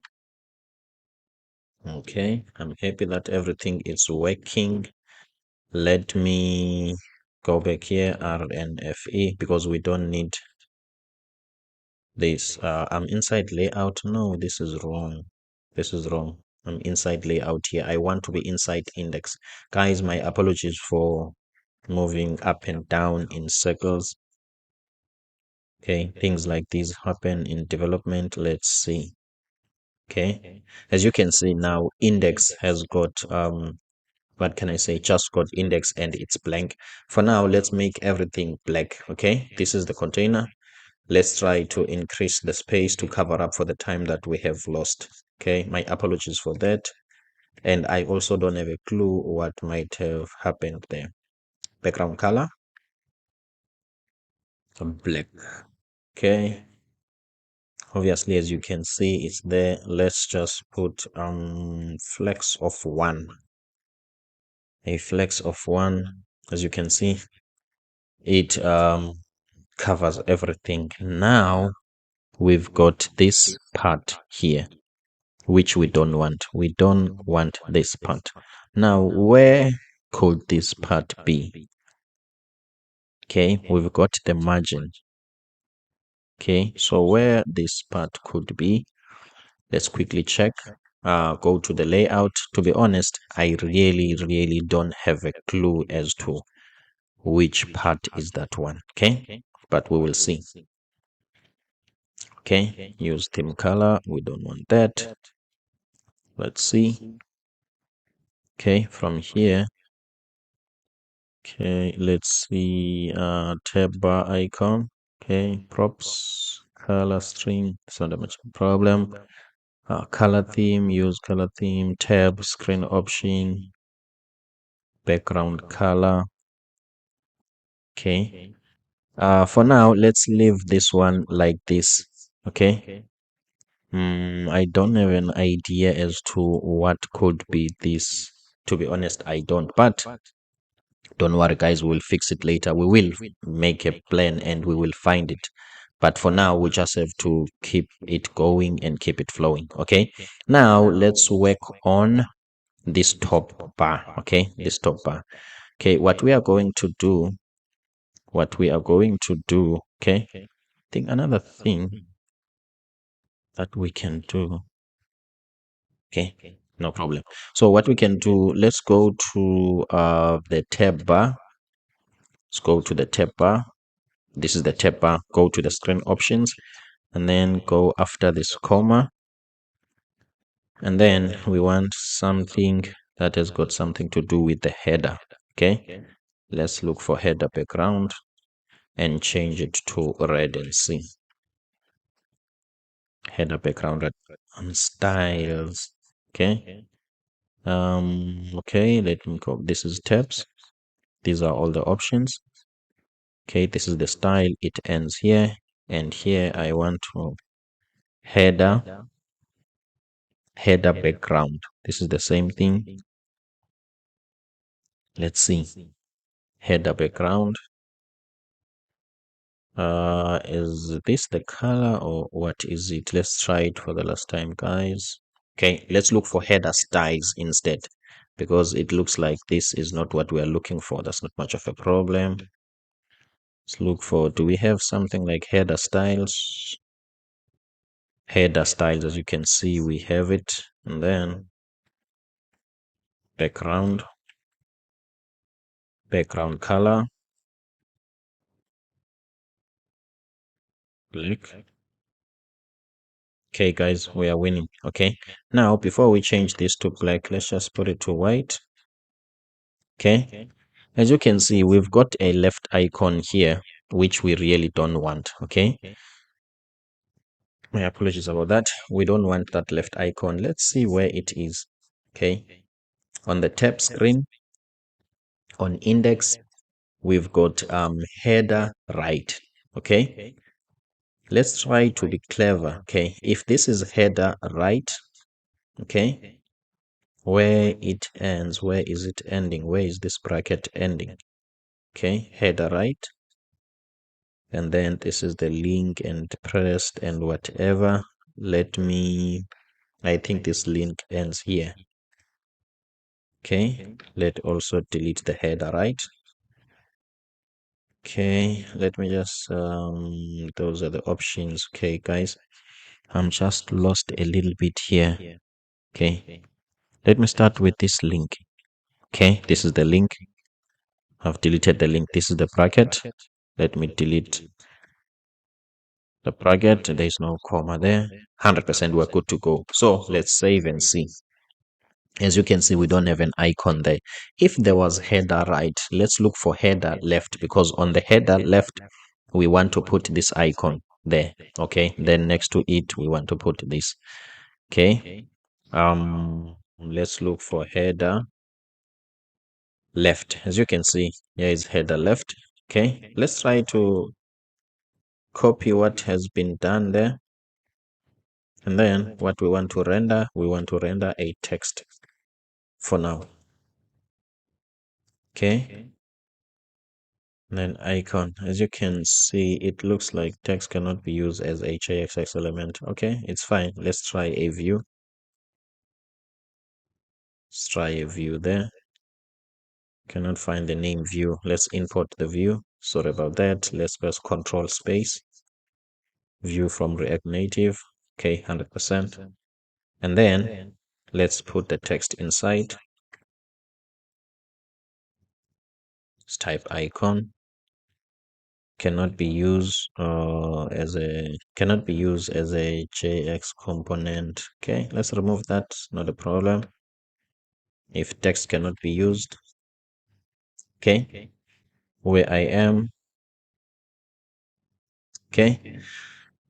Okay, I'm happy that everything is working. Let me go back here, RNFE, because we don't need this. I'm inside layout. No, this is wrong. This is wrong. I'm inside layout here. I want to be inside index. Guys, my apologies for moving up and down in circles. Okay, things like these happen in development. Let's see. Okay, as you can see now, index has got what can I say, just got index and it's blank. For now, let's make everything black. Okay, this is the container. Let's try to increase the space to cover up for the time that we have lost. Okay, my apologies for that. And I also don't have a clue what might have happened there. Background color, black. Okay, obviously as you can see it's there. Let's just put flex of 1, a flex of 1. As you can see, it covers everything. Now we've got this part here, which we don't want. We don't want this part. Now, where could this part be? Okay, we've got the margin. Okay, so where this part could be, let's quickly check. Go to the layout. To be honest, I really don't have a clue as to which part is that one. Okay, but we will see. Okay, use theme color. We don't want that. Let's see. Okay, from here. Okay, let's see. Tab bar icon. Okay, props, color string. It's not that much problem. Color theme, use color theme, tab, screen option, background color. Okay. For now, let's leave this one like this. Okay. I don't have an idea as to what could be this. To be honest, I don't. But don't worry, guys. We'll fix it later. We will make a plan and we will find it. But for now, we just have to keep it going and keep it flowing. Okay. Now let's work on this top bar. Okay, this top bar. Okay, what we are going to do, okay, I think another thing that we can do, okay, no problem. So what we can do, let's go to the tab bar. Let's go to the tab bar. This is the tab bar. Go to the screen options. and then go after this comma, and then we want something that has got something to do with the header. Okay, let's look for header background and change it to red and see. Header background red on styles. Okay. Okay, let me go. This is tabs. These are all the options. Okay, this is the style. It ends here, and here I want to header background. This is the same thing. Let's see. Header background. Is this the color or what is it? Let's try it for the last time, guys. Okay, let's look for header styles instead, because it looks like this is not what we are looking for. That's not much of a problem. Let's look for, do we have something like header styles? Header styles, as you can see, we have it. And then background color, black. Okay, guys, we are winning. Okay, now before we change this to black, let's just put it to white. Okay, as you can see, we've got a left icon here, which we really don't want. Okay, my apologies about that. We don't want that left icon. Let's see where it is. Okay, on the tab screen, on index, we've got header right. Okay, let's try to be clever. Okay, if this is header right, okay, where it ends, where is it ending? Where is this bracket ending? Okay, header right, and then this is the link and pressed and whatever. I think this link ends here. Okay, let also delete the header right. Okay, let me just those are the options. Okay, guys, I'm just lost a little bit here. Okay, let me start with this link. Okay, this is the link. I've deleted the link. This is the bracket. Let me delete the bracket. There's no comma there. 100% we're good to go. So let's save and see. As you can see, we don't have an icon there. If there was header right, let's look for header left, because on the header left, we want to put this icon there. Okay, then next to it, we want to put this. Okay, let's look for header left. As you can see, here is header left. Okay, let's try to copy what has been done there. And then what we want to render a text for now. Okay, then icon. As you can see, it looks like text cannot be used as a JXX element. Okay, it's fine. Let's try a view. Let's try a view there. Cannot find the name view. Let's import the view. Sorry about that. Let's press Control Space. View from React Native. Okay, 100%. And then let's put the text inside. Let's type icon. Cannot be used as a JX component. Okay, let's remove that. Not a problem. If text cannot be used. Okay, where I am. Okay,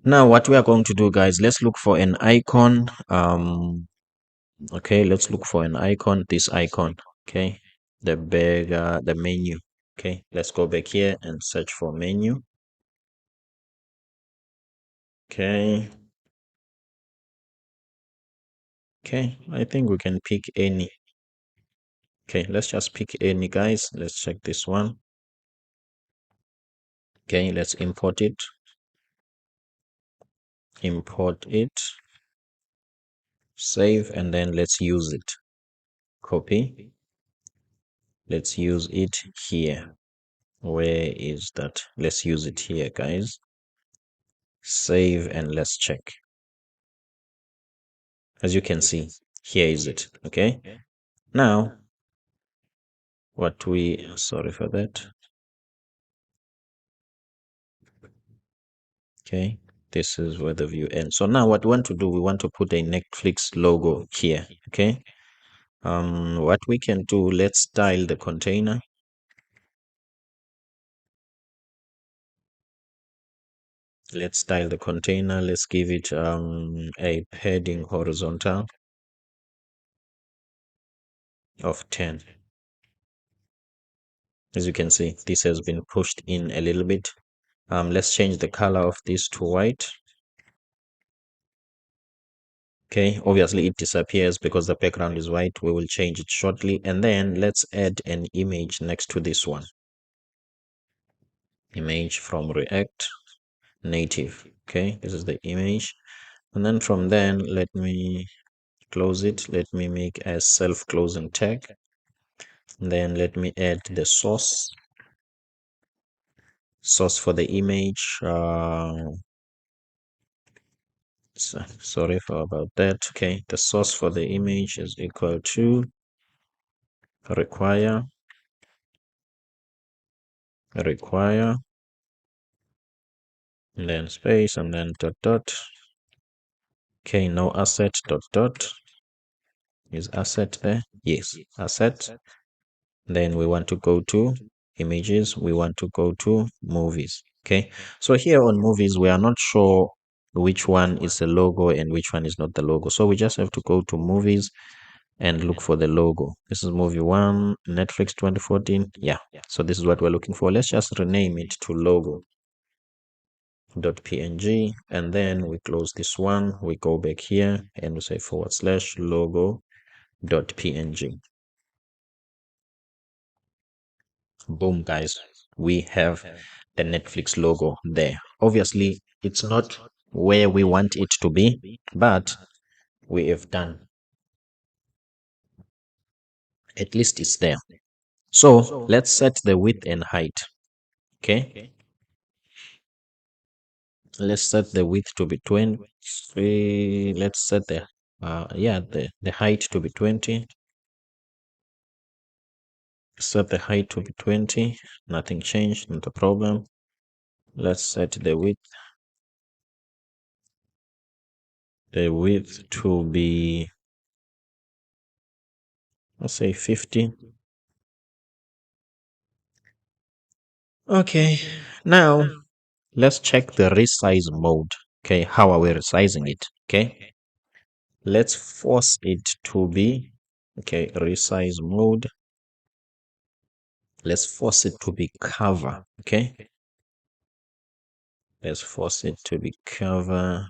now what we are going to do, guys, let's look for an icon. Okay, let's look for an icon. This icon. Okay, the menu. Okay, let's go back here and search for menu. Okay. Okay, I think we can pick any. Okay, let's just pick any, guys. Let's check this one. Okay, let's import it. Import it. Save, and then let's use it. Copy. Let's use it here. Where is that? Let's use it here, guys. Save, and let's check. As you can see, here is it. Okay, now sorry for that. Okay, This is where the view ends. So now what we want to do, we want to put a Netflix logo here. Okay. What we can do, let's style the container. Let's style the container. Let's give it a padding horizontal of 10. As you can see, this has been pushed in a little bit. Let's change the color of this to white. Okay, obviously it disappears because the background is white. We will change it shortly. And then let's add an image next to this one. Image from React Native. Okay, this is the image. And then from then, let me close it. Let me make a self-closing tag. And then let me add the source for the image. Sorry for about that. Okay, the source for the image is equal to require, and then space, and then dot dot. Okay, no asset dot dot. Is asset there? Yes, asset. Then we want to go to images. We want to go to movies. Okay, so here on movies, we are not sure which one is the logo and which one is not the logo. So we just have to go to movies and look for the logo. This is movie one, Netflix 2014. Yeah, so this is what we're looking for. Let's just rename it to logo.png, and then we close this one. We go back here and we say /logo.png. Boom, guys, we have the Netflix logo there. Obviously, it's not where we want it to be, but we have done. At least it's there. So let's set the width and height. Okay. Let's set the width to be 20. Let's set the height to be 20. Set the height to be 20. Nothing changed, not a problem. Let's set the width to be, let's say 50. Okay, now let's check the resize mode. Okay, how are we resizing it? Okay, let's force it to be, okay, resize mode. Let's force it to be cover. Okay, let's force it to be cover.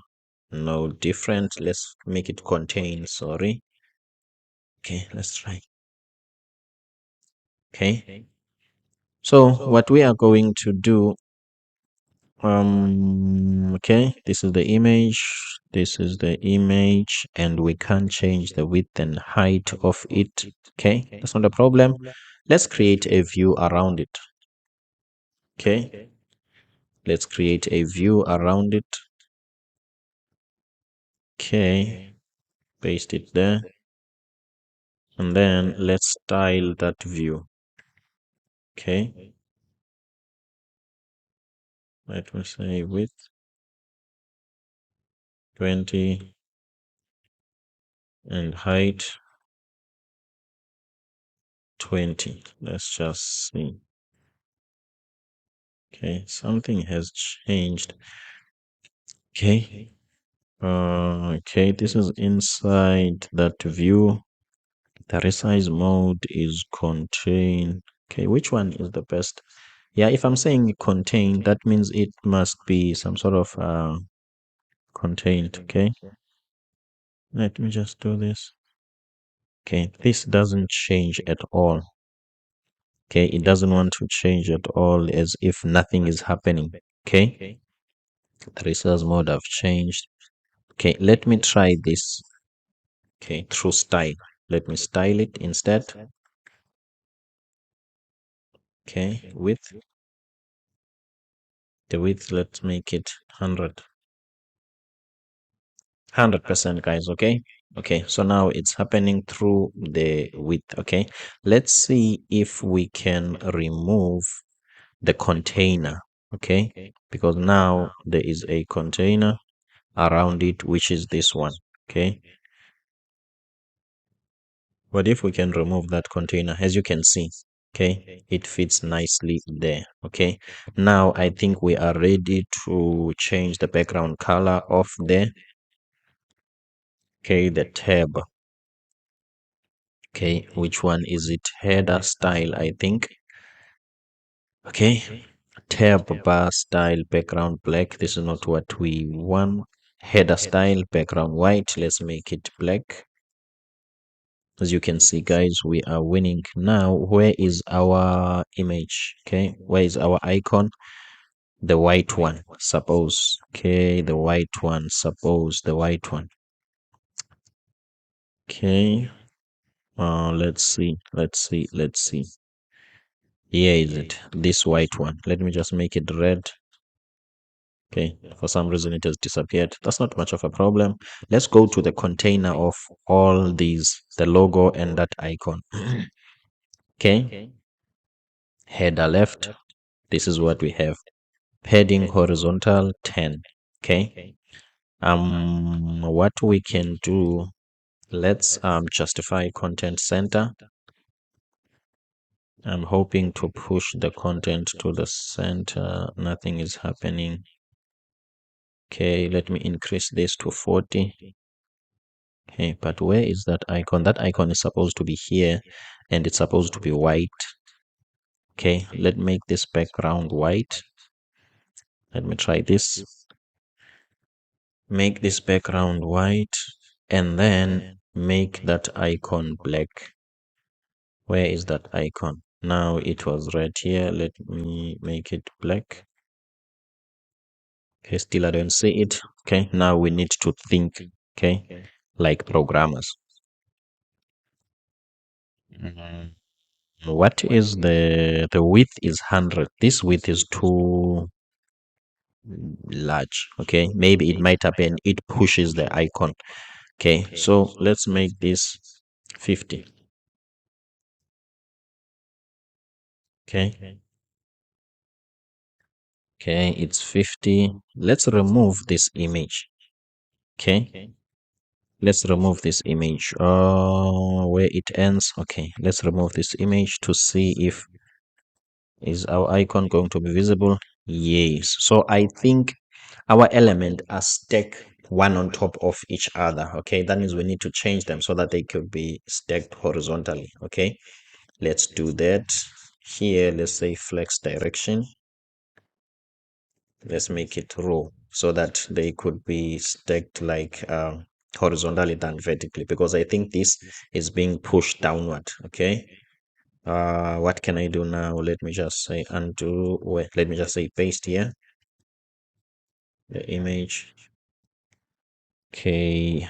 No different. Let's make it contain. Sorry. Okay, let's try. Okay, so what we are going to do, okay, this is the image, and we can't change the width and height of it. Okay, that's not a problem. Let's create a view around it. Okay, let's create a view around it. Okay, paste it there, and then let's style that view. Okay, let me say width 20 and height 20. Let's just see. Okay, something has changed. Okay, okay, this is inside that view. The resize mode is contain. Okay, which one is the best? Yeah, if I'm saying contain, that means it must be some sort of contained. Okay, let me just do this. Okay, this doesn't change at all. Okay, it doesn't want to change at all, as if nothing is happening. Okay, the resize mode have changed. Okay, let me try this. Okay, through style. Let me style it instead. Okay, width. The width, let's make it 100%, guys. Okay. Okay, so now it's happening through the width. Okay, let's see if we can remove the container. okay, because now there is a container around it, which is this one, okay. But if we can remove that container, as you can see, okay, it fits nicely there, okay. Now I think we are ready to change the background color of there, okay, the tab, okay, which one is it? Header style, I think, okay. Tab bar style background black. This is not what we want. Header style background white. Let's make it black. As you can see, guys, we are winning. Now, where is our image? Okay, where is our icon? The white one, suppose. Okay, the white one, suppose the white one. Okay, let's see, let's see. Here is it, this white one. Let me just make it red. Okay, for some reason it has disappeared. That's not much of a problem. Let's go to the container of all these, the logo and that icon. Okay, header left. This is what we have. Heading horizontal 10. Okay. What we can do, let's justify content center. I'm hoping to push the content to the center. Nothing is happening. Okay, let me increase this to 40. Okay, but where is that icon? That icon is supposed to be here and it's supposed to be white. Okay, let me make this background white. Let me try this. Make this background white and then make that icon black. Where is that icon? Now it was right here. Let me make it black. Okay, still I don't see it. Okay, now we need to think, okay, like programmers. Mhm. What is the width is 100. This width is too large. Okay, maybe it might happen it pushes the icon. Okay, so let's make this 50. Okay, okay, it's 50. Let's remove this image. Okay, let's remove this image where it ends. Okay, let's remove this image to see if is our icon going to be visible. Yes, so I think our element are stacked one on top of each other. Okay, that means we need to change them so that they could be stacked horizontally. Okay, let's do that. Here, let's say flex direction. Let's make it row so that they could be stacked like horizontally than vertically, because I think this is being pushed downward. Okay, what can I do now? Let me just say undo. Wait, let me just say paste here the image. Okay,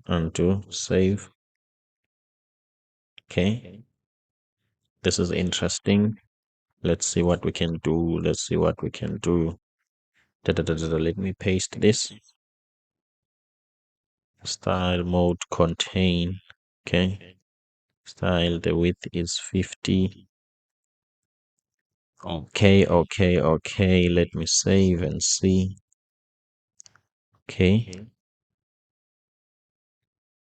undo, save. Okay, this is interesting. Let's see what we can do. Let's see what we can do. Let me paste this. Style mode contain. Okay, style, the width is 50. Okay, let me save and see. Okay,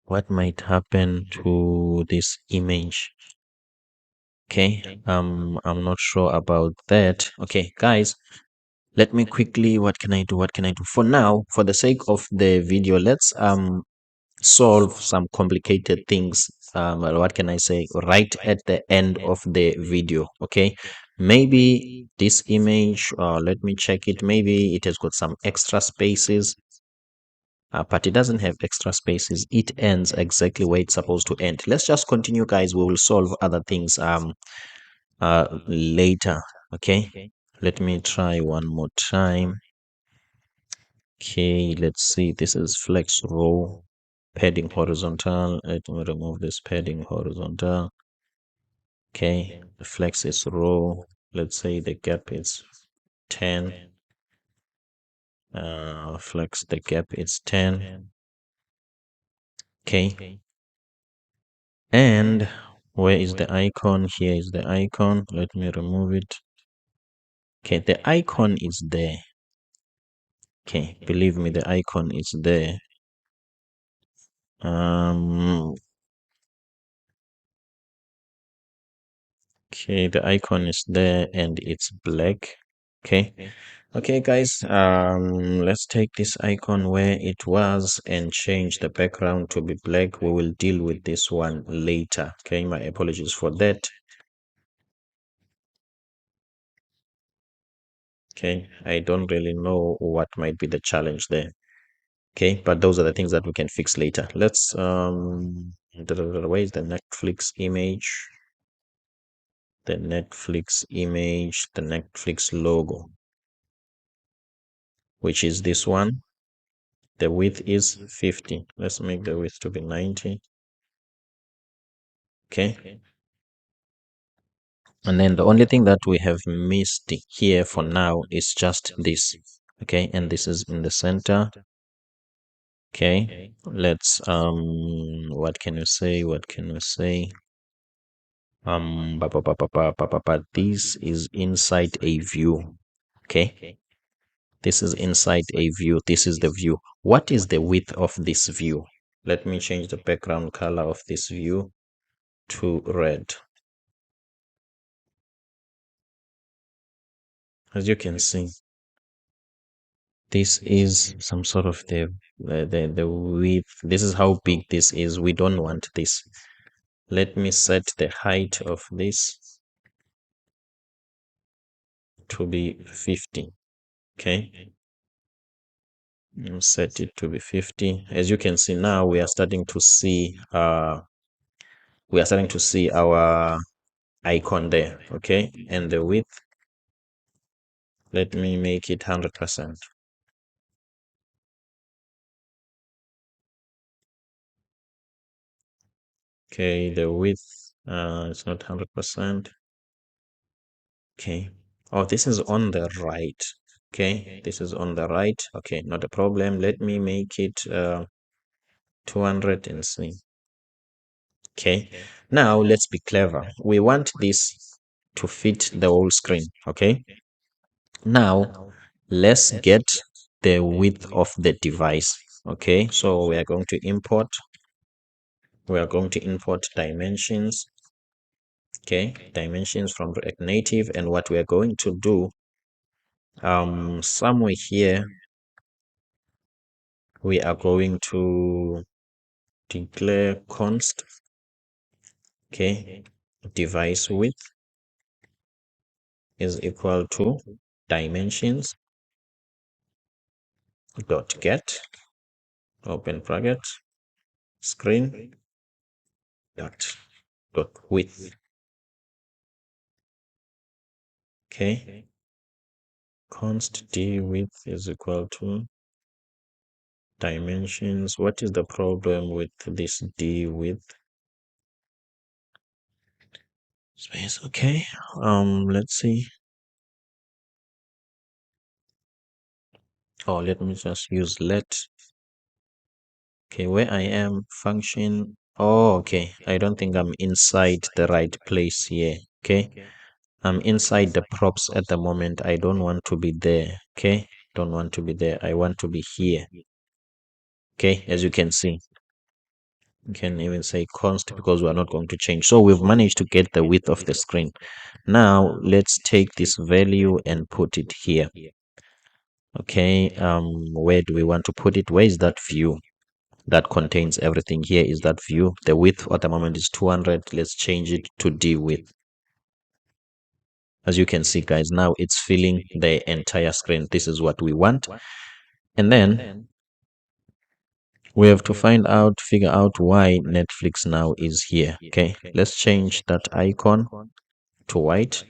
what might happen to this image? Okay, I'm not sure about that. Okay, guys, let me quickly, what can I do? What can I do? For now, for the sake of the video, let's solve some complicated things. Well, what can I say? Right at the end of the video. Okay, maybe this image, let me check it. Maybe it has got some extra spaces. But it doesn't have extra spaces. It ends exactly where it's supposed to end. Let's just continue, guys. We will solve other things later. Okay, let me try one more time. Okay, let's see. This is flex row, padding horizontal. Let me remove this padding horizontal. Okay, the flex is row. Let's say the gap is 10. Flex the gap is 10. Okay, and where is the icon? Here is the icon. Let me remove it. Okay, the icon is there. Okay, believe me, the icon is there. Okay, the icon is there and it's black. Okay, guys, let's take this icon where it was and change the background to be black. We will deal with this one later. Okay, my apologies for that. Okay, I don't really know what might be the challenge there. Okay, but those are the things that we can fix later. Let's where is the Netflix image? The Netflix image, the Netflix logo, which is this one. The width is 50. Let's make the width to be 90. Okay. And then the only thing that we have missed here for now is just this. Okay, and this is in the center. Okay, let's what can you say? What can you say? This is inside a view. Okay, this is inside a view. This is the view. What is the width of this view? Let me change the background color of this view to red. As you can see, this is some sort of the width. This is how big this is. We don't want this. Let me set the height of this to be 50. Okay, set it to be 50. As you can see now, we are starting to see our icon there. Okay, and the width, let me make it 100%. Okay, the width it's not 100%. Okay. Oh, this is on the right. Okay, this is on the right. Okay, not a problem. Let me make it 200 and see. Okay, now let's be clever. We want this to fit the whole screen. Okay, now let's get the width of the device. Okay, so we are going to import dimensions. Okay, dimensions from React Native, and what we are going to do somewhere here we are going to declare const, okay, device width is equal to dimensions dot get, open bracket, screen dot width. Okay, const d width is equal to dimensions. What is the problem with this d width? Space. Okay, let's see. Oh, let me just use let. Okay, where I am, function. Oh, okay. I don't think I'm inside the right place here. Okay, I'm inside the props at the moment. I don't want to be there. Okay, don't want to be there. I want to be here. Okay, as you can see, you can even say const because we're not going to change. So we've managed to get the width of the screen. Now let's take this value and put it here. Okay, where do we want to put it? Where is that view that contains everything? Here is that view. The width at the moment is 200. Let's change it to d width. As you can see, guys, now it's filling the entire screen. This is what we want. And then we have to figure out why Netflix now is here. Okay, let's change that icon to white,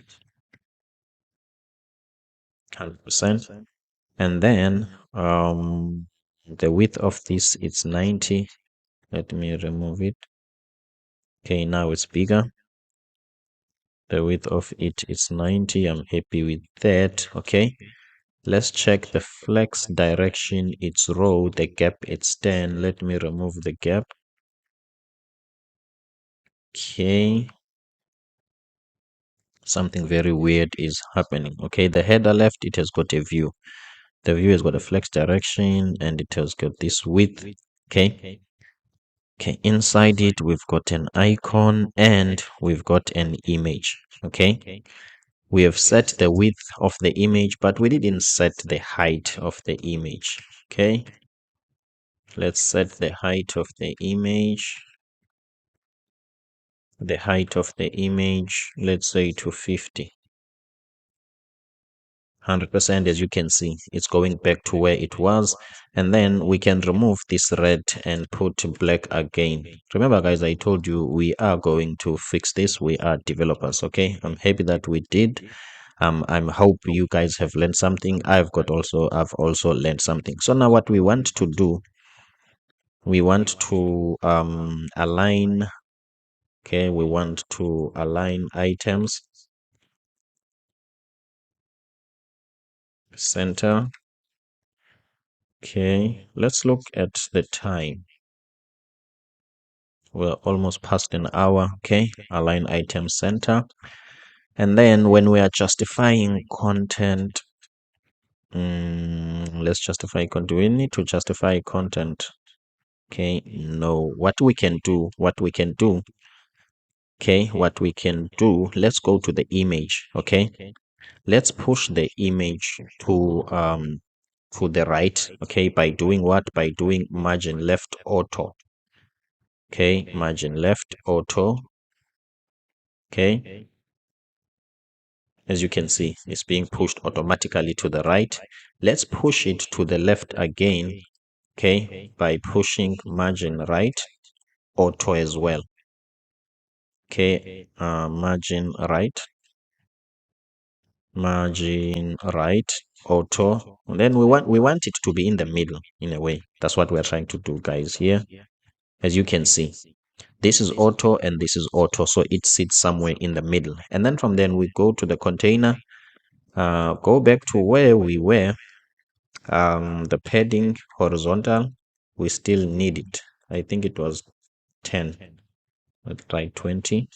100%. And then the width of this, it's 90. Let me remove it. Okay, now it's bigger. The width of it is 90. I'm happy with that. Okay, let's check the flex direction. It's row. The gap, it's 10. Let me remove the gap. Okay, something very weird is happening. Okay, the header left, it has got a view. The view has got a flex direction and it has got this width. Okay. Okay, inside it, we've got an icon and we've got an image. Okay. We have set the width of the image, but we didn't set the height of the image. Okay. Let's set the height of the image. The height of the image, let's say to 50. 100%, as you can see, it's going back to where it was. And then we can remove this red and put black again. Remember, guys, I told you we are going to fix this. We are developers. Okay, I'm happy that we did. I hope you guys have learned something. I've also learned something. So now what we want to do, we want to align. Okay, we want to align items center. Okay, let's look at the time. We're almost past an hour. Okay, align item center. And then when we are justifying content, let's justify content. We need to justify content. Okay, no, what we can do, let's go to the image. Okay, let's push the image to the right. Okay, by doing what? By doing margin left auto. Okay, margin left auto. Okay, as you can see, it's being pushed automatically to the right. Let's push it to the left again. Okay, by pushing margin right auto as well. Okay, margin right auto. And then we want it to be in the middle in a way. That's what we're trying to do, guys. Here, as you can see, this is auto and this is auto, so it sits somewhere in the middle. And then from then we go to the container, go back to where we were. The padding horizontal, we still need it. I think it was 10. Let's try 20.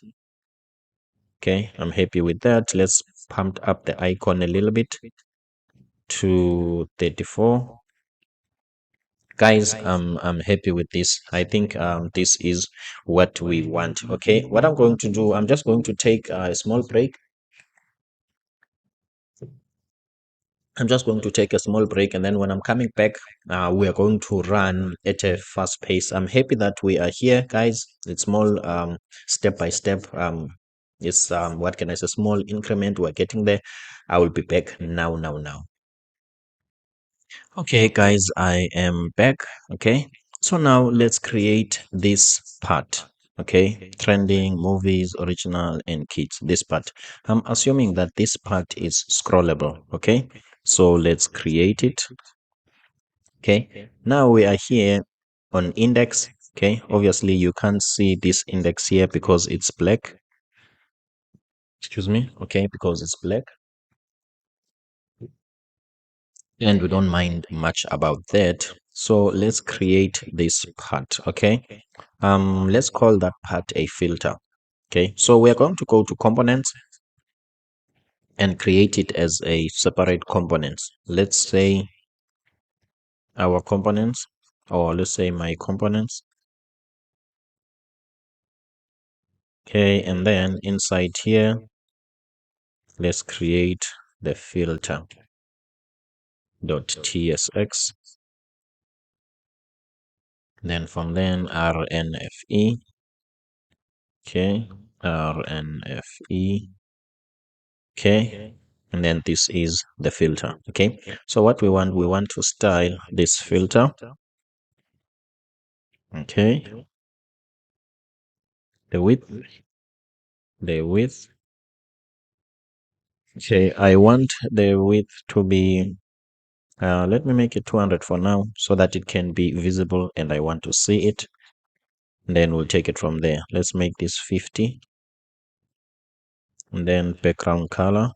Okay, I'm happy with that. Let's pump up the icon a little bit to 34. Guys, I'm happy with this. I think this is what we want. Okay, what I'm going to do, I'm just going to take a small break. I'm just going to take a small break, and then when I'm coming back, we are going to run at a fast pace. I'm happy that we are here, guys. It's small, step by step. It's what can I say? Small increment. We're getting there. I will be back now. Okay, guys, I am back. Okay, so now let's create this part. Okay, trending, movies, original, and kids. This part. I'm assuming that this part is scrollable. Okay, so let's create it. Okay, now we are here on index. Okay, obviously you can't see this index here because it's black. Excuse me. Okay, because it's black. And we don't mind much about that. So let's create this part. Okay, let's call that part a filter. Okay, so we're going to go to components and create it as a separate component. Let's say our components, or let's say my components. Okay, and then inside here, let's create the filter .tsx. Then from then rnfe. Okay, rnfe. Okay, and then this is the filter. Okay, so what we want to style this filter. Okay, the width. Okay, I want the width to be let me make it 200 for now so that it can be visible and I want to see it. And then we'll take it from there. Let's make this 50. And then background color.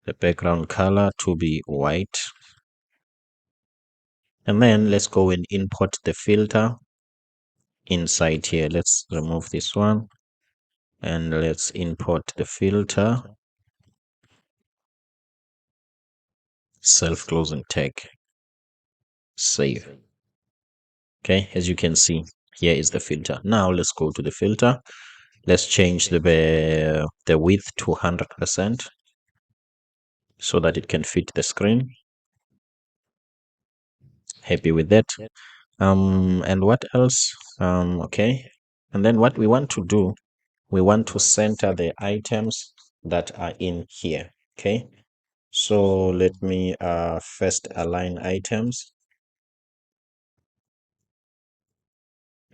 The background color to be white. And then let's go and import the filter inside here. Let's remove this one. and let's import the filter, self-closing tag, save. Okay, as you can see, here is the filter. Now let's go to the filter. Let's change the width to 100% so that it can fit the screen. Happy with that. And what else? Okay, and then what we want to do, we want to center the items that are in here. Okay, so let me first align items.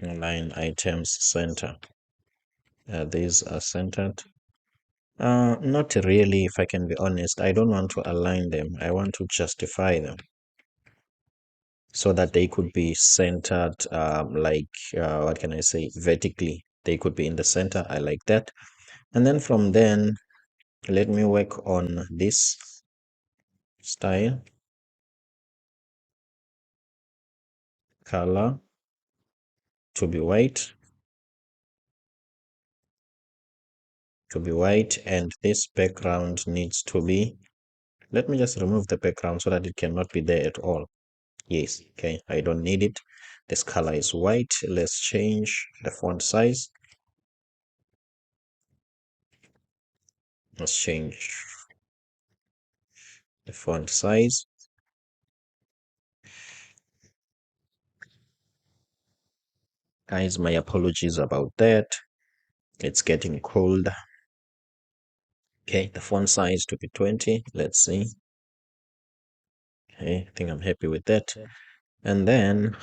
Align items center. These are centered. Not really, if I can be honest. I don't want to align them. I want to justify them so that they could be centered, what can I say, vertically. They could be in the center. I like that. And then from then, let me work on this style, color to be white, and this background needs to be, let me just remove the background so that it cannot be there at all. Yes, okay, I don't need it. This color is white. Let's change the font size. Let's change the font size. Guys, my apologies about that. It's getting cold. Okay, the font size to be 20. Let's see. Okay, I think I'm happy with that. And then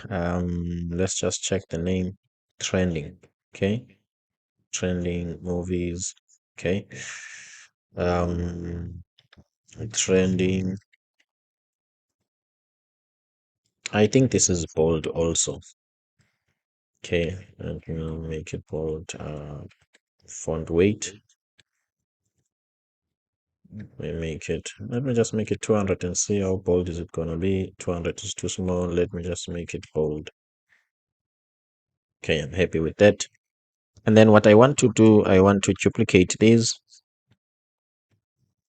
let's just check the name. Trending. Okay, trending movies. Okay, trending. I think this is bold also. Okay, and we'll make it bold. Font weight. Let me just make it 200 and see how bold is it gonna be. 200 is too small. Let me just make it bold. Okay, I'm happy with that. And then what I want to do, I want to duplicate these.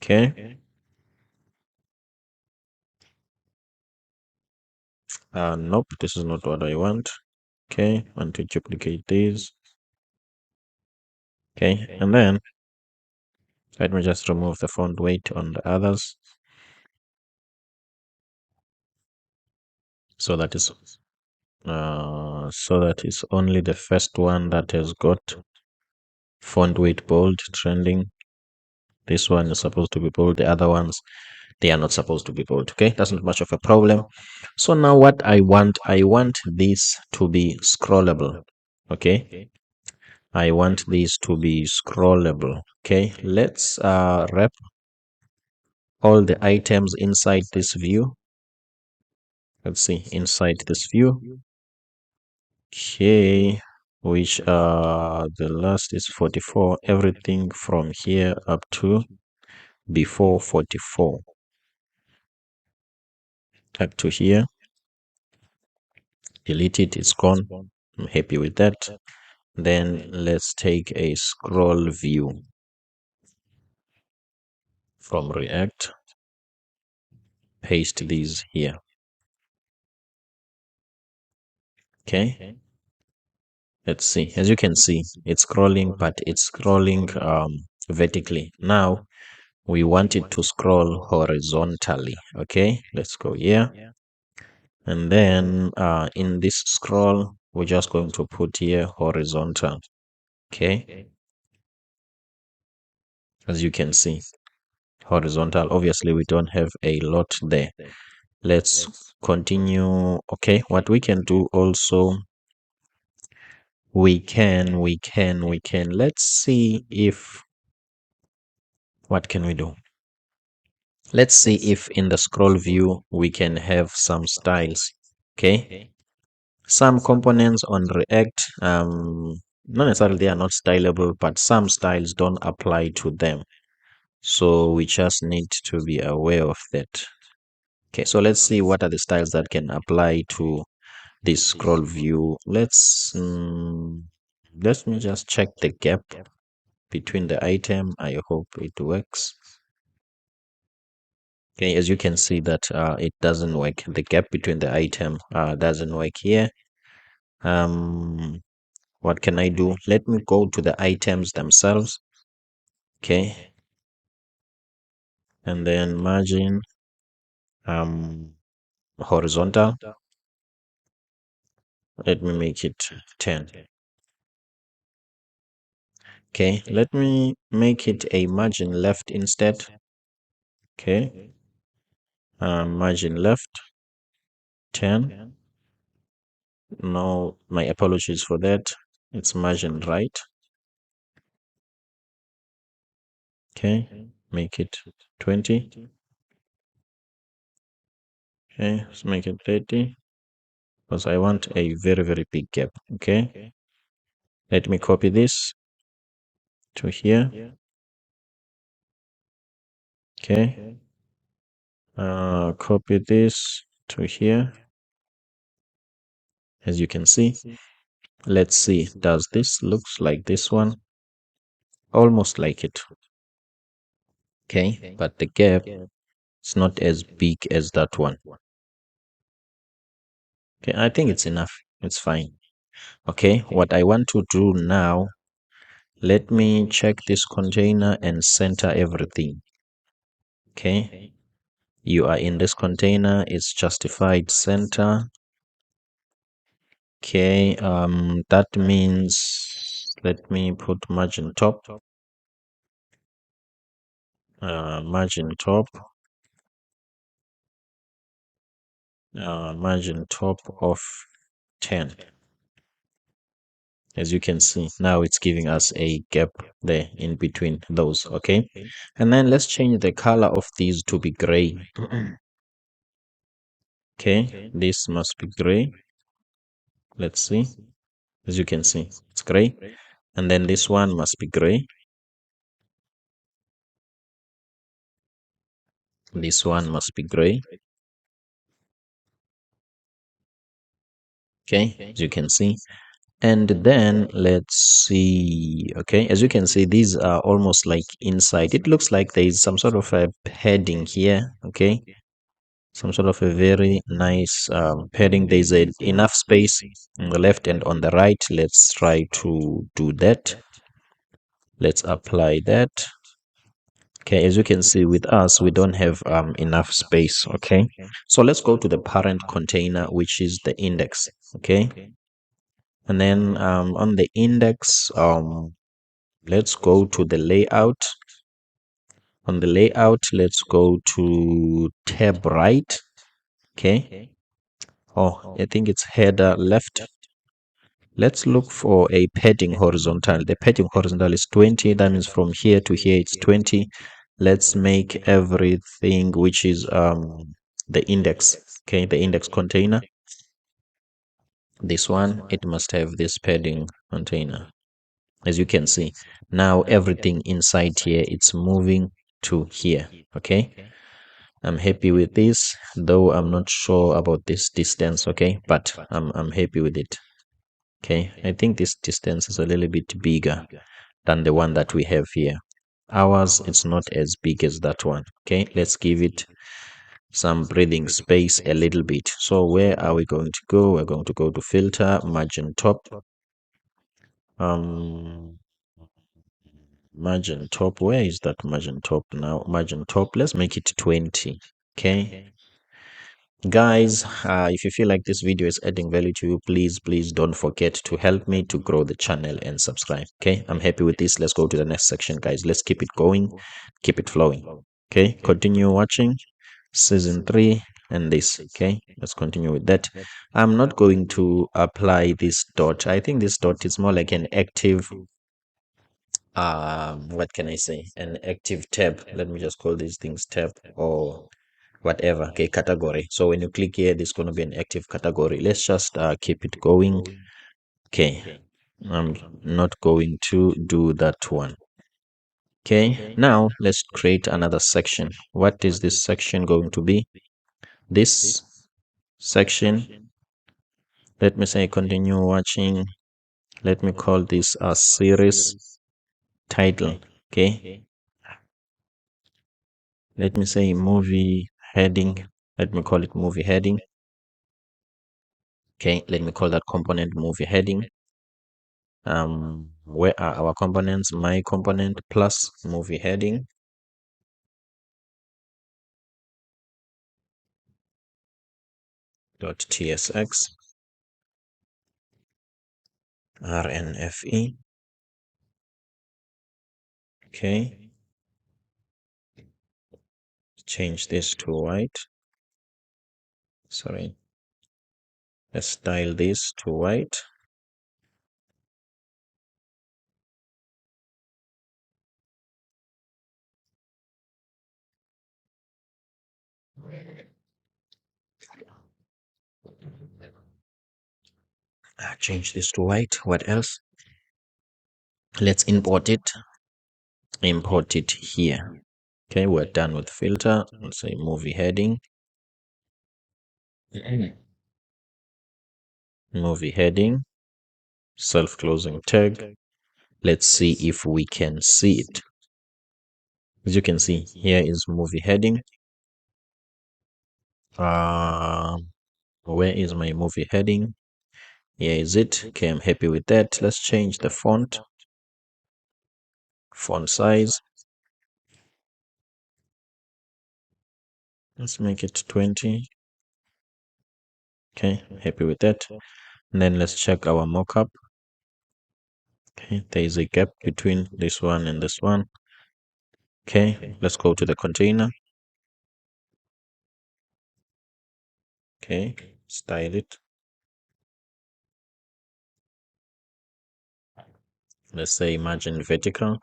Okay. Nope, this is not what I want. Okay, I want to duplicate these. Okay, and then let me just remove the font weight on the others. So that is only the first one that has got font weight bold trending. This one is supposed to be bold. The other ones, they are not supposed to be bold. Okay, that's not much of a problem. So now what I want this to be scrollable. Okay, I want this to be scrollable. Okay, let's wrap all the items inside this view. Let's see, inside this view. Okay, which the last is 44. Everything from here up to before 44. Up to here. Delete it, it's gone. I'm happy with that. Then let's take a scroll view from React. Paste these here. Okay. Let's see. As you can see, it's scrolling, but it's scrolling vertically. Now we want it to scroll horizontally. Okay, let's go here. And then in this scroll, we're just going to put here horizontal. Okay, as you can see, horizontal. Obviously, we don't have a lot there. Let's continue. Okay, what we can do also, we can. Let's see if, what can we do? Let's see if in the scroll view we can have some styles. Okay, some components on React, not necessarily they are not stylable, but some styles don't apply to them. So we just need to be aware of that. Okay, so let's see what are the styles that can apply to this scroll view. Let me just check the gap. between the item. I hope it works. Okay, as you can see that it doesn't work. The gap between the item doesn't work here. What can I do? Let me go to the items themselves. Okay, and then margin horizontal. Let me make it 10. Okay, let me make it a margin left instead. Okay, margin left 10. No, my apologies for that. It's margin right. Okay, make it 20. Okay, let's make it 30 because I want a very, very big gap. Okay, let me copy this to here. Okay, copy this to here. As you can see, let's see, does this looks like this one? Almost like it. Okay, but the gap is not as big as that one. Okay, I think it's enough. It's fine. Okay, what I want to do now, let me check this container and center everything. Okay, you are in this container, it's justified center. Okay, that means let me put margin top, margin top, margin top of 10. As you can see, now it's giving us a gap there in between those. Okay, and then let's change the color of these to be gray. Okay, this must be gray. Let's see. As you can see, it's gray. And then this one must be gray. This one must be gray. Okay, as you can see. And then let's see. Okay, as you can see, these are almost like inside. It looks like there is some sort of a padding here. Okay, some sort of a very nice padding. There's enough space on the left and on the right. Let's try to do that. Let's apply that. Okay, as you can see with us, we don't have enough space. Okay, so let's go to the parent container, which is the index. Okay, and then on the index, let's go to the layout. On the layout, let's go to tab right. Okay, oh, I think it's header left. Let's look for a padding horizontal. The padding horizontal is 20. That means from here to here it's 20. Let's make everything which is the index. Okay, the index container. This one, it must have this padding container. As you can see, now everything inside here it's moving to here. Okay, I'm happy with this, though I'm not sure about this distance. Okay, but I'm happy with it. Okay, I think this distance is a little bit bigger than the one that we have here. Ours, it's not as big as that one. Okay, let's give it some breathing space a little bit. So where are we going to go? We're going to go to filter, margin top. Margin top, where is that margin top now? Margin top, let's make it 20. Okay, guys, if you feel like this video is adding value to you, please don't forget to help me to grow the channel and subscribe. Okay, I'm happy with this. Let's go to the next section, guys. Let's keep it going, keep it flowing. Okay, continue watching season 3 and this. Okay, let's continue with that. I'm not going to apply this dot. I think this dot is more like an active what can I say, an active tab. Let me just call these things tab or whatever. Okay, category. So when you click here, there's going to be an active category. Let's just keep it going. Okay, I'm not going to do that one. Okay, now let's create another section. What is this section going to be? This section, let me say continue watching. Let me call this a series. title. Okay, let me say movie heading. Let me call it movie heading. Okay, let me call that component movie heading. Where are our components? My component plus movie heading. .tsx rnfe. Okay, change this to white. Sorry, let's style this to white. Change this to white. What else? Let's import it. Import it here. Okay, we're done with filter. Let's say movie heading. Movie heading. Self-closing tag. Let's see if we can see it. As you can see, here is movie heading. Where is my movie heading? Here is it. Okay, I'm happy with that. Let's change the font size. Let's make it 20. Okay, happy with that. And then let's check our mockup. Okay, there is a gap between this one and this one. Okay, let's go to the container. Okay, style it. Let's say margin vertical.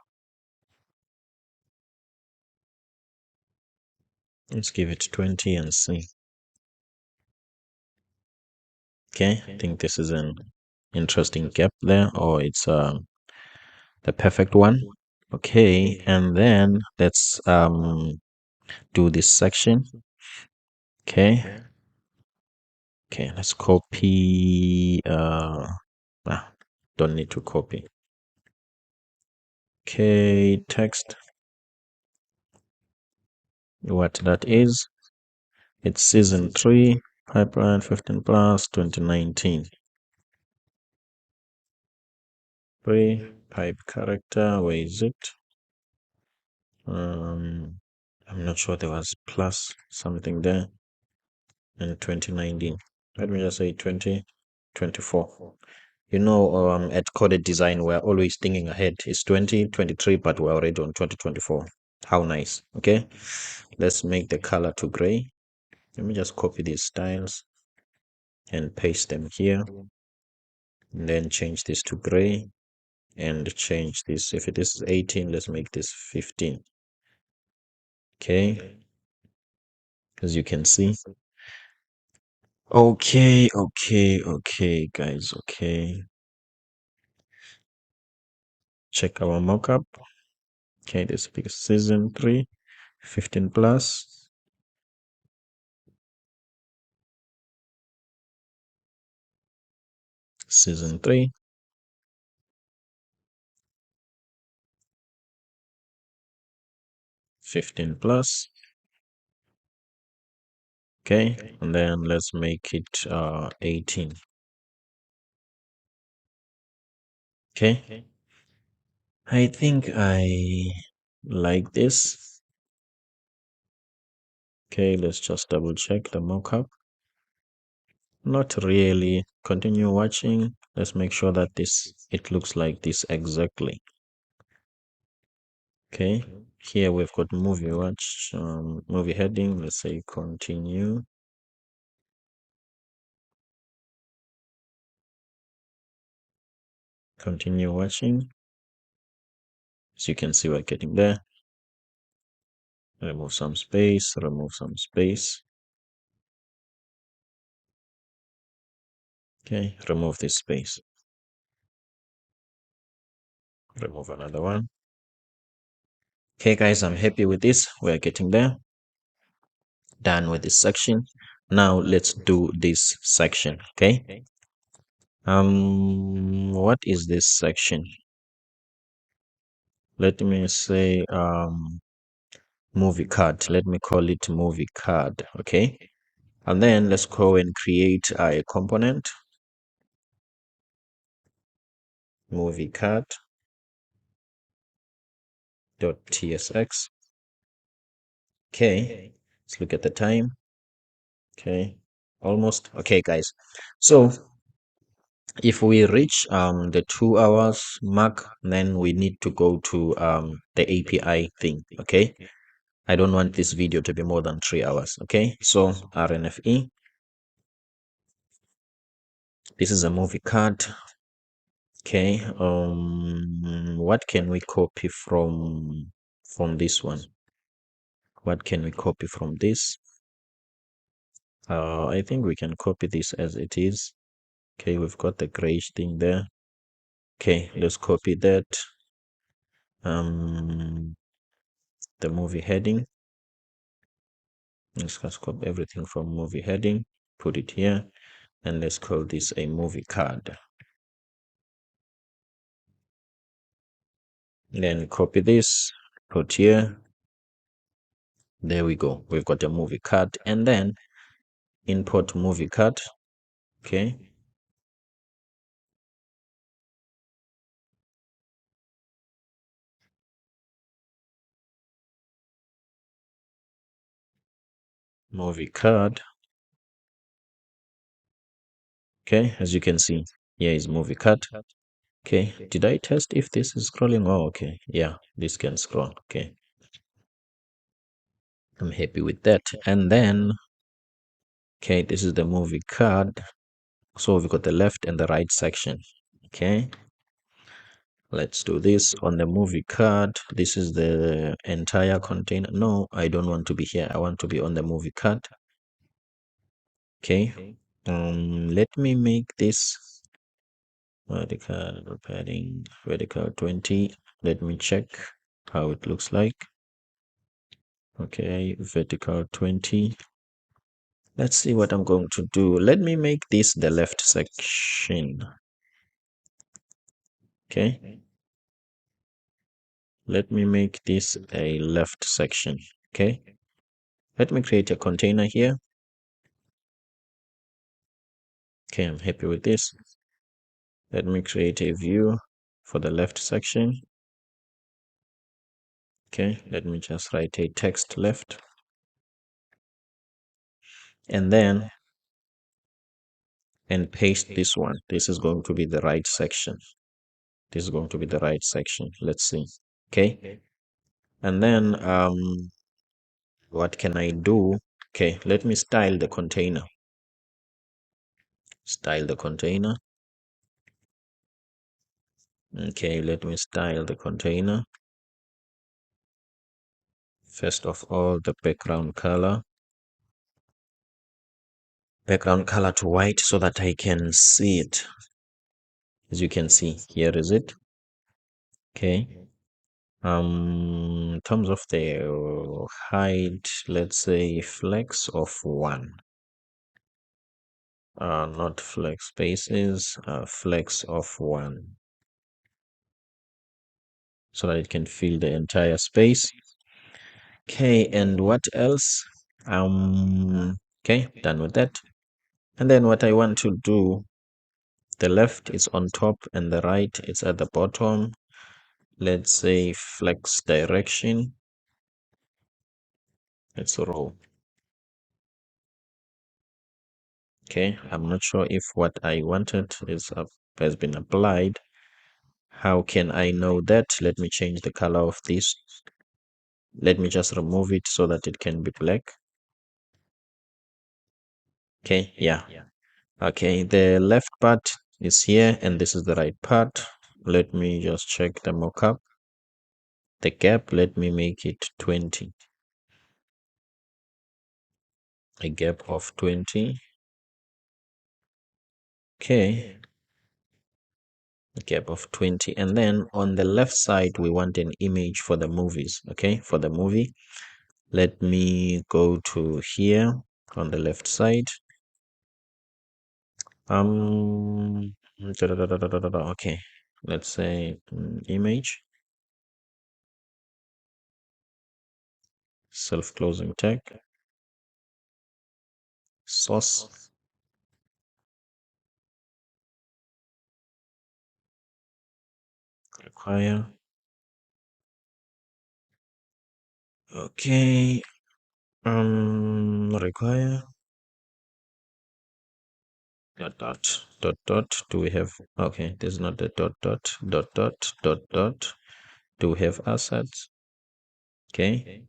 Let's give it 20 and see. Okay, I think this is an interesting gap there, or it's the perfect one. Okay, and then let's do this section. Okay. Okay, let's copy don't need to copy. Okay, text. What that is, it's season 3, pipeline 15 plus 2019. 3 pipe character, where is it? I'm not sure, there was plus something there. And 2019. Let me just say 2024. You know, at Coded Design, we're always thinking ahead. It's 2023, but we're already on 2024. How nice. Okay, let's make the color to gray. Let me just copy these styles and paste them here. And then change this to gray and change this. If it is 18, let's make this 15. Okay, as you can see. Okay, guys. Okay, check our mockup. Okay, this is season 3, 15 plus. Season 3, 15 plus. Okay, and then let's make it 18. Okay, I think I like this. Okay, let's just double check the mockup. Not really. Continue watching. Let's make sure that it looks like this exactly. Okay, here we've got movie watch, movie heading. Let's say continue. Continue watching. As you can see, we're getting there. Remove some space, remove some space. Okay, remove this space. Remove another one. Okay, guys, I'm happy with this. We're getting there. Done with this section. Now let's do this section. Okay. What is this section? let me say movie card. Let me call it movie card. Okay. And then let's go and create a component, movie card dot tsx. Okay. Let's look at the time. Okay. Almost. Okay, guys. So if we reach the 2 hours mark, then we need to go to the API thing. Okay. I don't want this video to be more than 3 hours. Okay. So RNFE. This is a movie card. Okay. What can we copy from this one? What can we copy from this? I think we can copy this as it is. Okay, we've got the grayish thing there. Okay, let's copy that. The movie heading. Let's just copy everything from movie heading, put it here, and let's call this a movie card. Then copy this, put here. There we go. We've got a movie card, and then import movie card. Okay. Movie card. Okay, as you can see, here is movie card. Okay, did I test if this is scrolling? Oh, okay. Yeah, this can scroll. Okay. I'm happy with that. And then, okay, this is the movie card. So we've got the left and the right section. Okay. Let's do this on the movie card. This is the entire container. No, I don't want to be here. I want to be on the movie card. Okay. Let me make this vertical padding, vertical 20. Let me check how it looks like. Okay, vertical 20. Let's see what I'm going to do. Let me make this the left section. Okay. Let me make this a left section. Okay. Let me create a container here. Okay, I'm happy with this. Let me create a view for the left section. Okay, let me just write a text left. And then and paste this one. This is going to be the right section. This is going to be the right section. Let's see. Okay. And then what can I do? Okay, let me style the container. Style the container. Okay, let me style the container. First of all, the background color. Background color to white so that I can see it. As you can see, here is it. Okay. In terms of the height, let's say flex of 1. Not flex spaces, flex of 1. So that it can fill the entire space. Okay, and what else? Okay, done with that. And then what I want to do, the left is on top and the right is at the bottom. Let's say flex direction. Let's roll. Okay, I'm not sure if what I wanted has been applied. How can I know that? Let me change the color of this. Let me just remove it so that it can be black. Okay, yeah. Okay, the left part is here and this is the right part. Let me just check the mockup. The gap, let me make it 20. A gap of 20. Okay, a gap of 20. And then on the left side, we want an image for the movies. Okay, for the movie. Let me go to here on the left side. Okay, let's say image. self-closing tag, source, require. Okay, require dot. Do we have, okay, this is not the dot. Do we have assets? Okay.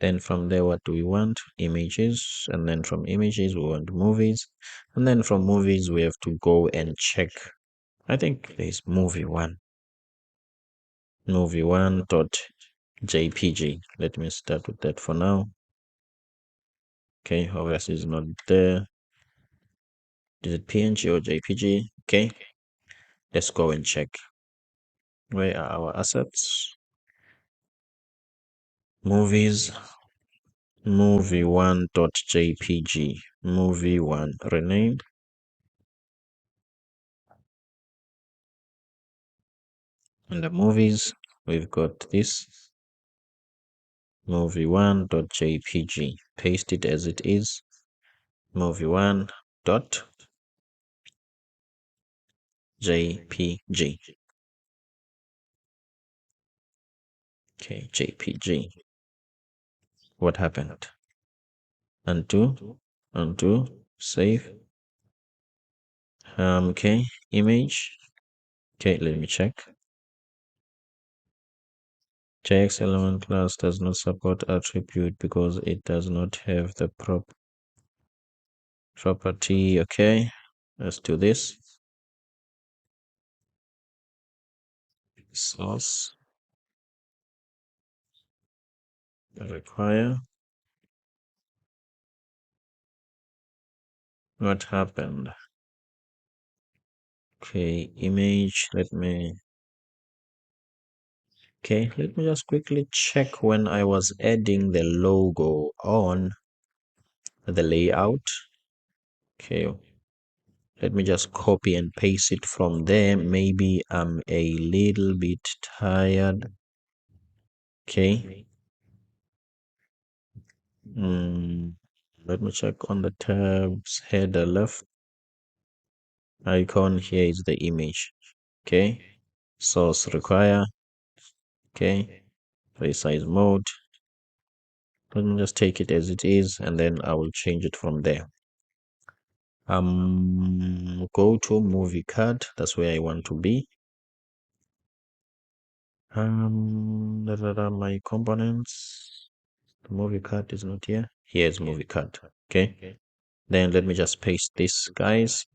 Then from there, what do we want? Images. And then from images, we want movies. And then from movies, we have to go and check. I think there's movie one. Movie one dot JPG. Let me start with that for now. Okay, obviously it's not there. Is it PNG or JPG? Okay, let's go and check. Where are our assets? Movies. Movie one dot JPG. Movie one renamed. In the movies, we've got this movie1.jpg. Paste it as it is. movie1.jpg. Okay, JPG. What happened? Undo, save. Okay, image. Okay, let me check. JX element class does not support attribute because it does not have the property. Okay, let's do this. Source require. What happened? Okay, image. Okay, let me just quickly check when I was adding the logo on the layout. Okay, let me just copy and paste it from there. Maybe I'm a little bit tired. Okay. Let me check on the tabs. Header left icon. Here is the image. Okay. Source require. Okay. Resize mode. Let me just take it as it is and then I will change it from there. Go to movie card. That's where I want to be. My components. The movie card is not here. Here's movie card. Okay. Then let me just paste this, guys.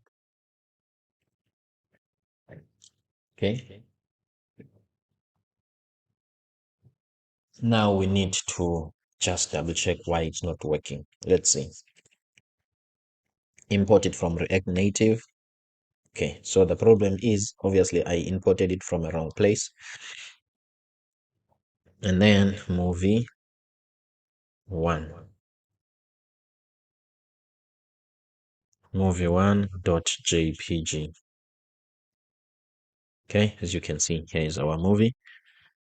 Okay. Now we need to just double check why it's not working. Let's see. Import it from React Native. Okay, so the problem is obviously I imported it from a wrong place. And then movie one. Movie1.jpg. Okay, as you can see, here is our movie.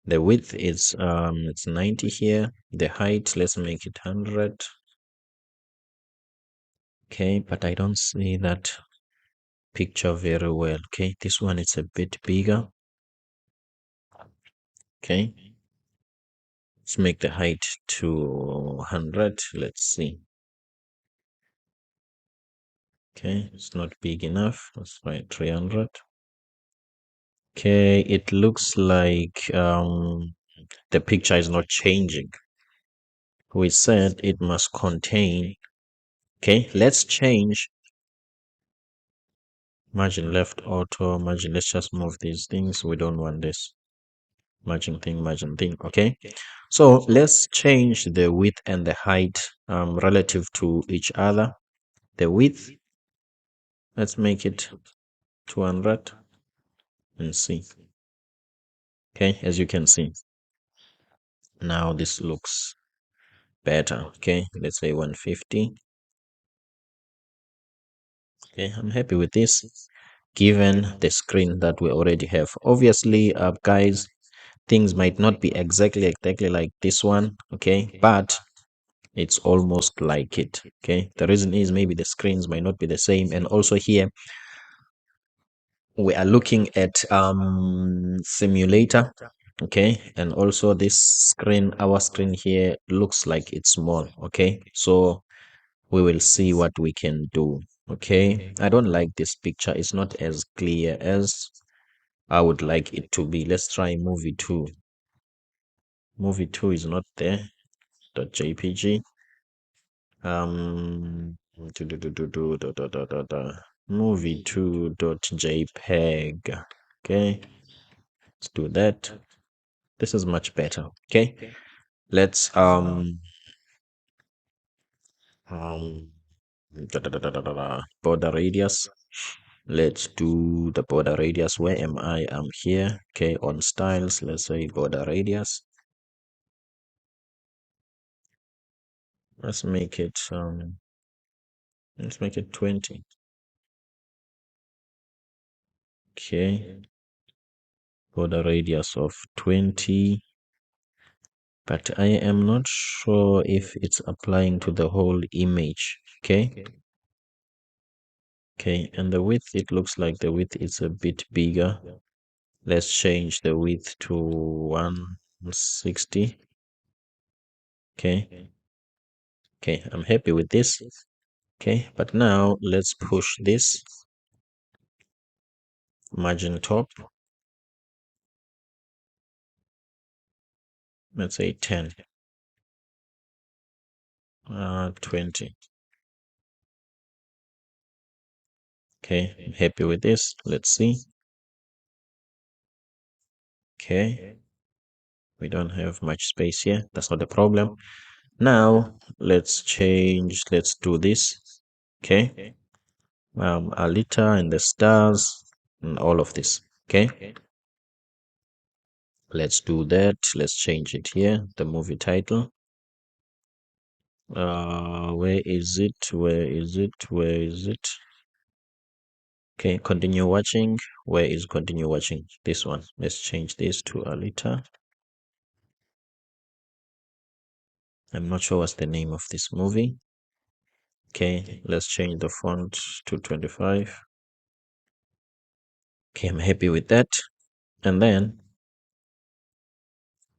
The width is it's 90 here. The height, let's make it 100. Okay, but I don't see that picture very well. Okay, this one is a bit bigger. Okay, let's make the height to 100. Let's see. Okay, it's not big enough. Let's try 300. Okay, it looks like the picture is not changing. We said it must contain. Okay, let's change margin left auto margin. Let's just move these things. We don't want this margin thing. Okay, so let's change the width and the height relative to each other. The width, let's make it 200 and see. Okay, as you can see, now this looks better. Okay, let's say 150. Okay, I'm happy with this given the screen that we already have. Obviously, guys, things might not be exactly like this one. Okay, but It's almost like it. Okay, the reason is maybe the screens might not be the same, and also here we are looking at simulator. Okay, and also this screen, our screen here looks like it's small. Okay, so we will see what we can do. Okay, I don't like this picture. It's not as clear as I would like it to be. Let's try movie 2. Movie 2 is not there. .jpg. Movie 2 .jpeg. Okay, let's do that. This is much better. Okay, let's um border radius. Let's do the border radius. Where am I? I'm here. Okay, on styles, let's say border radius. Let's make it 20. Okay, border radius of 20, but I am not sure if it's applying to the whole image. Okay, and the width, it looks like the width is a bit bigger. Let's change the width to 160. Okay, I'm happy with this. Okay, but now let's push this margin top. Let's say 10, 20. Okay, I'm happy with this. Let's see. Okay, we don't have much space here. That's not a problem. Now let's do this. Okay, Alita and the stars and all of this. Okay, let's do that. Let's change it here. The movie title. Where is it? Where is it? Where is it? Okay, continue watching. Where is continue watching? This one. Let's change this to Alita. I'm not sure what's the name of this movie. Okay, let's change the font to 25. Okay, I'm happy with that. And then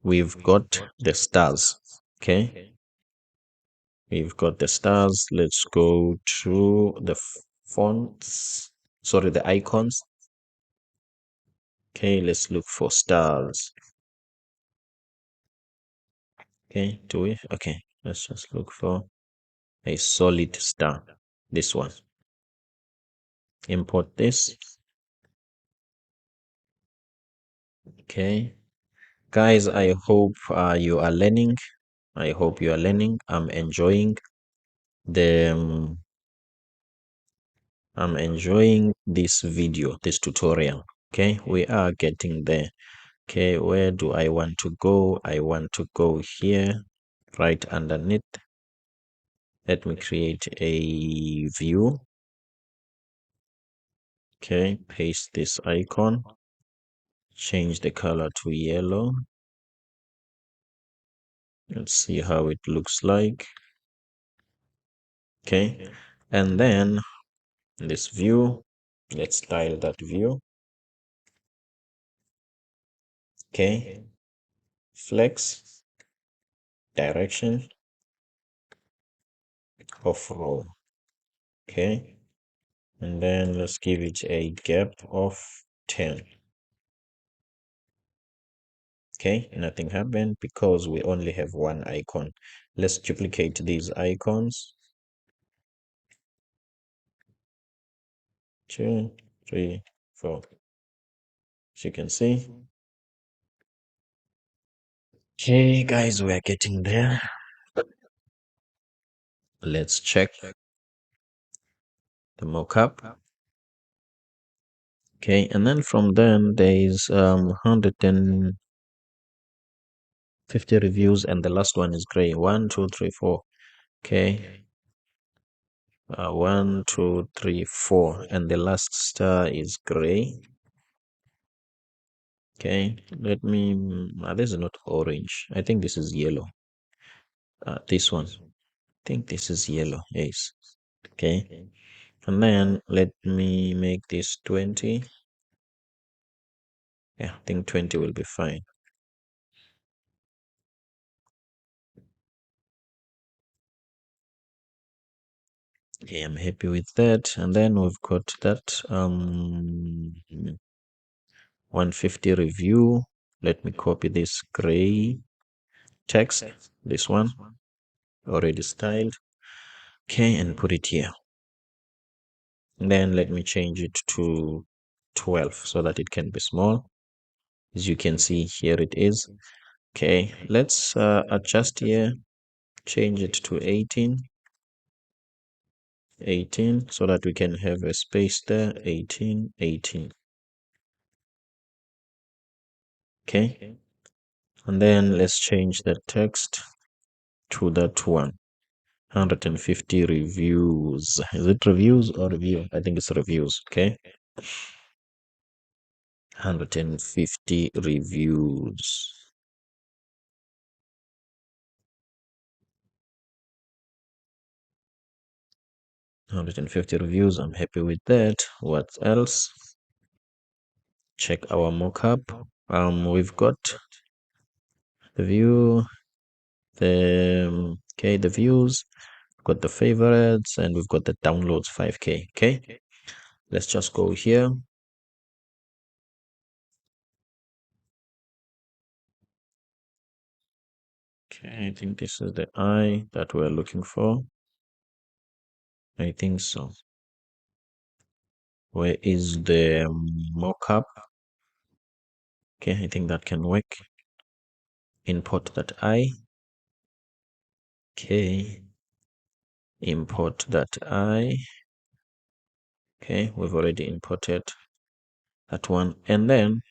we've got the stars. Okay, we've got the stars. Let's go to the fonts. Sorry, the icons. Okay, let's look for stars. Okay, do we? Okay, let's just look for a solid star. This one. Import this. Okay, guys, I hope you are learning. I hope you are learning. The I'm enjoying this video, this tutorial. Okay, we are getting there. Okay, where do I want to go? I want to go here, right underneath. Let me create a view. Okay, paste this icon. Change the color to yellow. Let's see how it looks like. Okay, and then this view, let's style that view. Okay, flex, direction of row. Okay, and then let's give it a gap of 10. Okay, nothing happened because we only have one icon. Let's duplicate these icons. 2, 3, 4. As you can see. Okay, guys, we are getting there. Let's check the mockup. Okay, and then from then there is 150 reviews, and the last one is gray. 1, 2, 3, 4. Okay, 1, 2, 3, 4, and the last star is gray. Okay, let me. This is not orange. I think this is yellow. This one. think this is yellow. Yes. Okay. And then let me make this 20. Yeah, I think 20 will be fine. Okay, I'm happy with that. And then we've got that 150 review. Let me copy this gray text, this one, already styled. Okay, and put it here. And then let me change it to 12 so that it can be small. As you can see, here it is. Okay, let's adjust here, change it to 18. 18 so that we can have a space there. 18, 18. Okay, and then let's change the text to that one. 150 reviews. Is it reviews or review? I think it's reviews. Okay, 150 reviews. 150 reviews. I'm happy with that. What else? Check our mockup. We've got the view, the views, we've got the favorites, and we've got the downloads 5K. Okay, let's just go here. Okay, I think this is the eye that we're looking for. I think so. Where is the mockup? Okay, I think that can work. Import that eye. Okay, import that eye. Okay, we've already imported that one, and then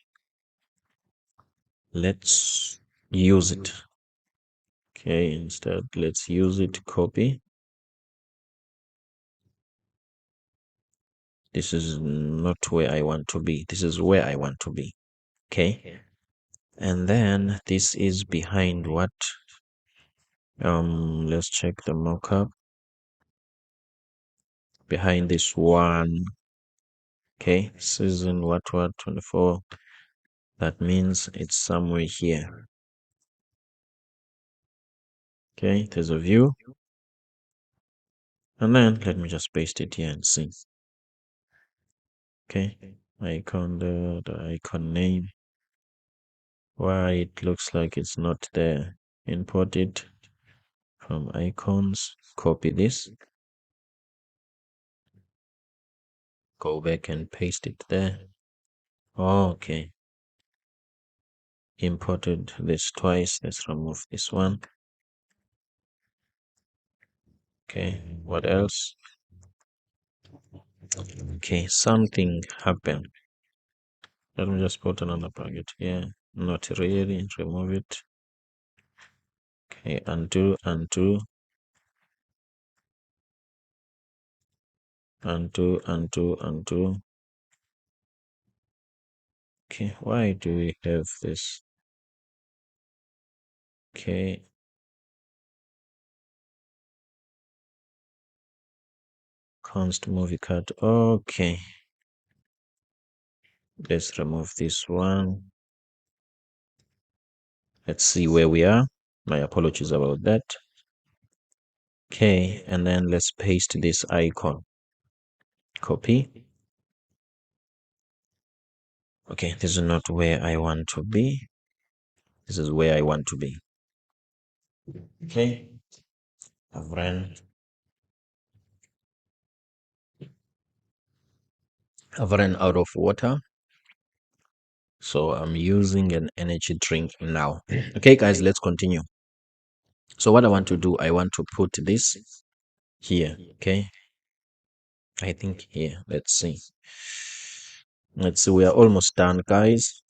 let's use it. Okay, instead let's use it. Copy. This is not where I want to be. This is where I want to be. Okay, and then this is behind what? Let's check the mockup. Behind this one. Okay, season what 24. That means it's somewhere here. Okay, there's a view. And then let me just paste it here and see. Okay, icon, the icon name. Why it looks like it's not there. Import it from icons. Copy this. Go back and paste it there. Okay. Imported this twice. Let's remove this one. Okay, what else? Okay, something happened. Let me just put another packet here. Not really. Remove it. Okay, undo, undo. Undo, undo, undo. Okay, why do we have this? Okay. Const movie cut. Okay. Let's remove this one. Let's see where we are. My apologies about that. Okay, and then let's paste this icon. Copy. Okay, this is not where I want to be. This is where I want to be. Okay, I've run out of water, so I'm using an energy drink now. Okay, guys, let's continue. So what I want to do, I want to put this here. Okay, I think here. Let's see. We are almost done, guys.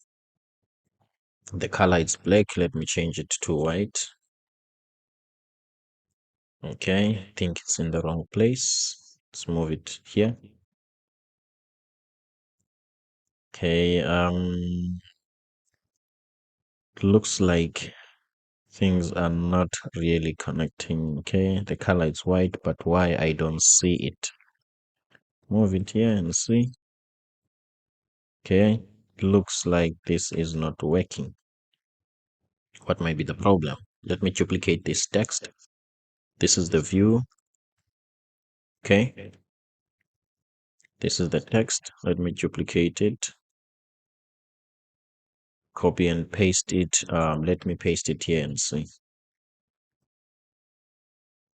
The color is black. Let me change it to white. Okay, I think it's in the wrong place. Let's move it here. Okay, looks like Things are not really connecting. Okay, the color is white, but why I don't see it? Move it here and see. Okay, looks like this is not working. What might be the problem? Let me duplicate this text. This is the view. Okay, this is the text. Let me duplicate it. Copy and paste it. Let me paste it here and see.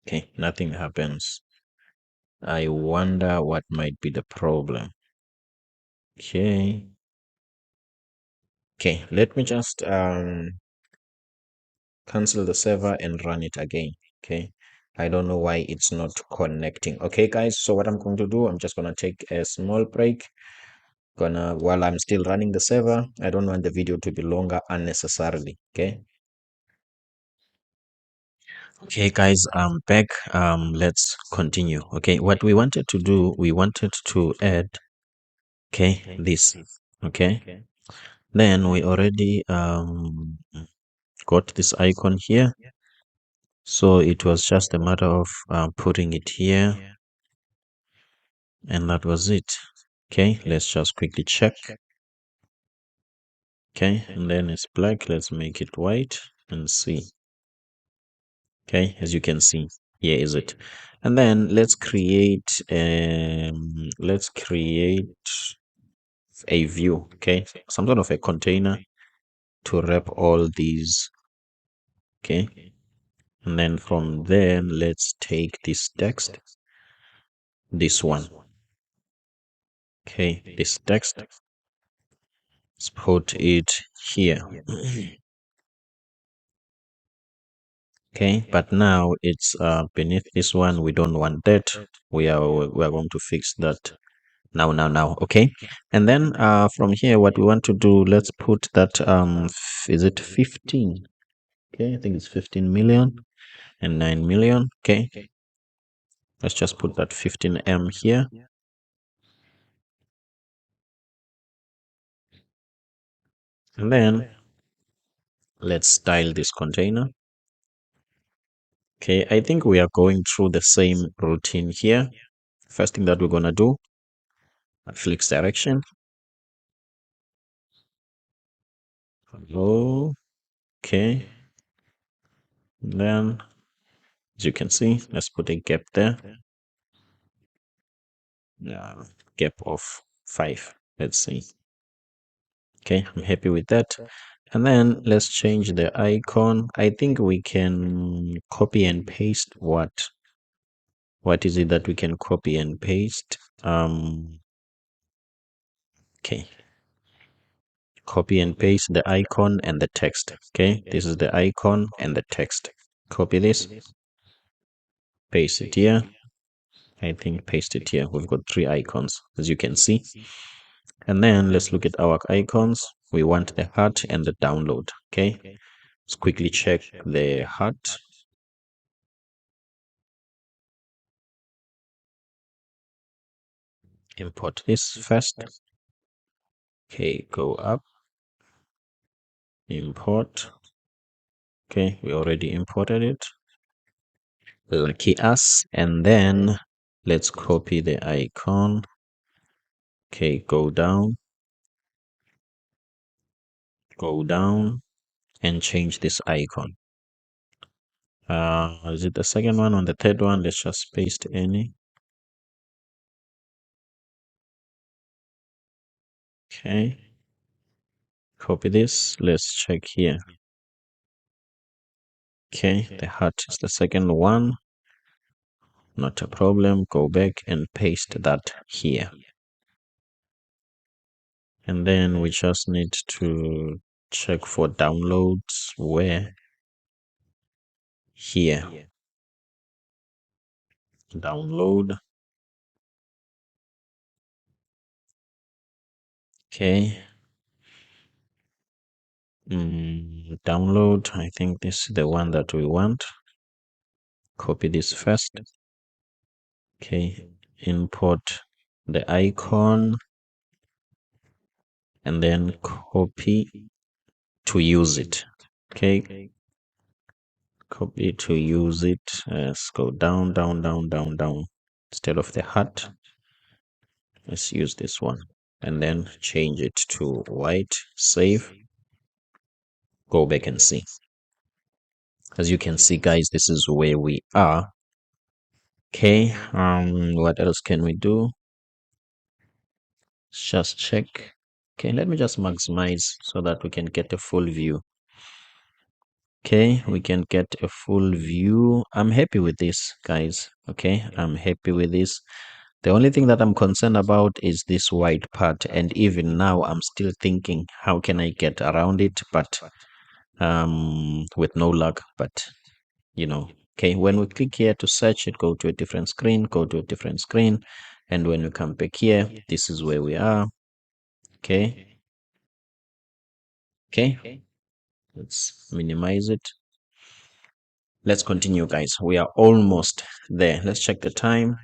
Okay, nothing happens. I wonder what might be the problem. Okay. Okay, let me just cancel the server and run it again. Okay. I don't know why it's not connecting. Okay, guys, so what I'm going to do, I'm just gonna take a small break. While I'm still running the server, I don't want the video to be longer unnecessarily. Okay. Okay, guys, I'm back. Let's continue. Okay, what we wanted to do, we wanted to add, okay, this. Okay. Then we already got this icon here. So it was just a matter of putting it here, and that was it. Okay, let's just quickly check. Okay, and then it's black. Let's make it white and see. Okay, as you can see, here is it. And then let's create a view. Okay, some sort of a container to wrap all these. Okay, and then from there, let's take this text, this one. Okay, this text. Let's put it here. Okay, but now it's beneath this one. We don't want that. We are going to fix that now. Okay, and then from here, what we want to do, let's put that is it 15? Okay, I think it's 15 million and 9 million. Okay, let's just put that 15M here. And then let's style this container. Okay, I think we are going through the same routine here. First thing that we're gonna do, flex direction. Hello. Okay. Then, as you can see, let's put a gap there. Gap of 5. Let's see. Okay, I'm happy with that. And then let's change the icon. I think we can copy and paste what is it that we can copy and paste? Okay. Copy and paste the icon and the text. Okay, this is the icon and the text. Copy this, paste it here. I think paste it here. We've got 3 icons, as you can see. And then let's look at our icons. We want the heart and the download. Okay, let's quickly check the heart. Import this first. Okay, go up, import. Okay, we already imported it. Lucky us. And then let's copy the icon. Okay, go down and change this icon. Is it the second one? On the third one, let's just paste any. Okay, copy this. Let's check here. Okay, the heart is the second one. Not a problem. Go back and paste that here. And then we just need to check for downloads. Where? Here. Download. Okay. Download. I think this is the one that we want. Copy this first. Okay. Import the icon and then copy to use it. Okay. copy to use it. Let's go down, down, down, down, down. Instead of the heart, let's use this one and then change it to white. Save. Go back and see. As you can see, guys, this is where we are. Okay, what else can we do? Let's just check. Okay, let me just maximize so that we can get a full view. Okay, we can get a full view. I'm happy with this, guys. Okay, I'm happy with this. The only thing that I'm concerned about is this white part, and even now I'm still thinking how can I get around it, but with no luck. But you know, okay, when we click here to search it, go to a different screen, go to a different screen, and when we come back here, this is where we are. Okay, okay, let's minimize it. Let's continue, guys. We are almost there. Let's check the time.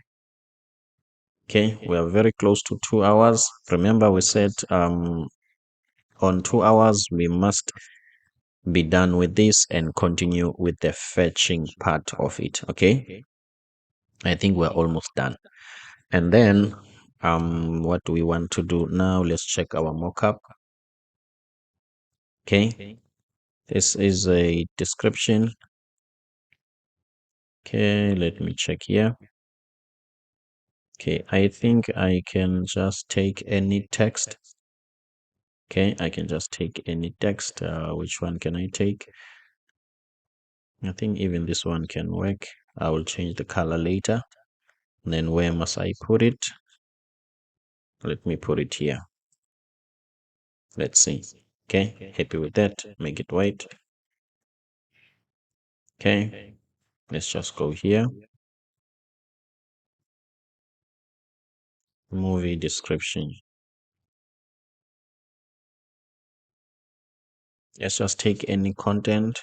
Okay, we are very close to 2 hours. Remember, we said on 2 hours we must be done with this and continue with the fetching part of it. Okay, I think we're almost done. And then what do we want to do now? Let's check our mockup. Okay, this is a description. Okay, let me check here. Okay, I think I can just take any text. Okay, I can just take any text. Which one can I take? I think even this one can work. I will change the color later. Then where must I put it? Let me put it here. Let's see. Okay, happy with that. Make it white. Okay, let's just go here. Movie description. Let's just take any content.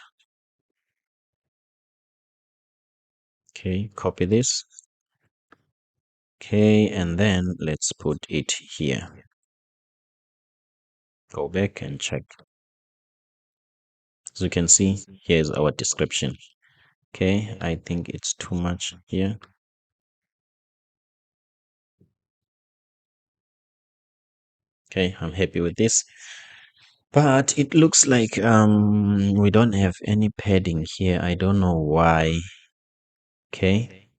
Okay, copy this. Okay, and then let's put it here. Go back and check. As you can see, here's our description. Okay, I think it's too much here. Okay, I'm happy with this. But it looks like we don't have any padding here. I don't know why. Okay,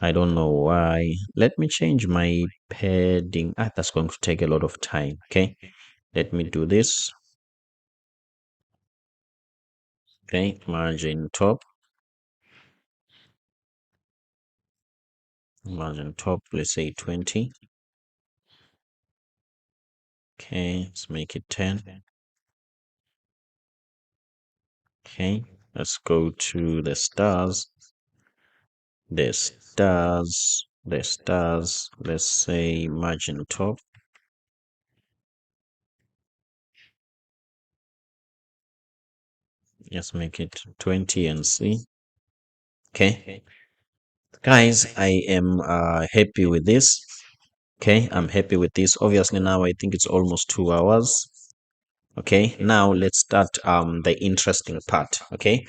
I don't know why. Let me change my padding. That's going to take a lot of time. Okay, let me do this. Okay, margin top. Margin top, let's say 20. Okay, let's make it 10. Okay, let's go to the stars. The stars, let's say margin top. Let's make it 20 and see. Okay, guys, I am happy with this. Okay, I'm happy with this. Obviously, now I think it's almost 2 hours. Okay, now let's start the interesting part. Okay,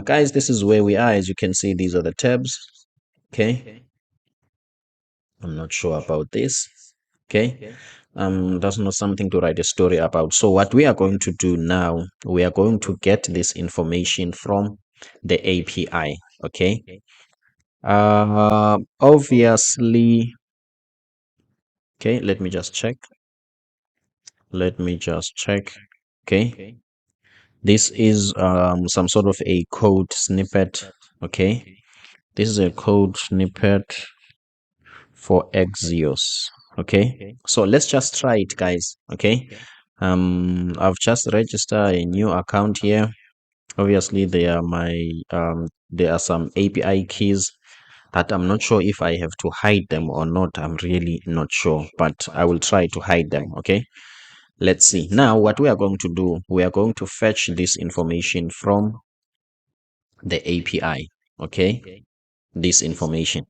guys, this is where we are. As you can see, these are the tabs. Okay, I'm not sure about this. Okay, that's not something to write a story about. So what we are going to do now, we are going to get this information from the API. Okay, obviously. Okay, let me just check. Okay, this is some sort of a code snippet. Okay, this is a code snippet for Axios. Okay, so let's just try it, guys. Okay, I've just registered a new account here. Obviously, there are some API keys that I'm not sure if I have to hide them or not. I'm really not sure, but I will try to hide them. Okay, let's see. Now, what we are going to do, we are going to fetch this information from the API. Okay, this information.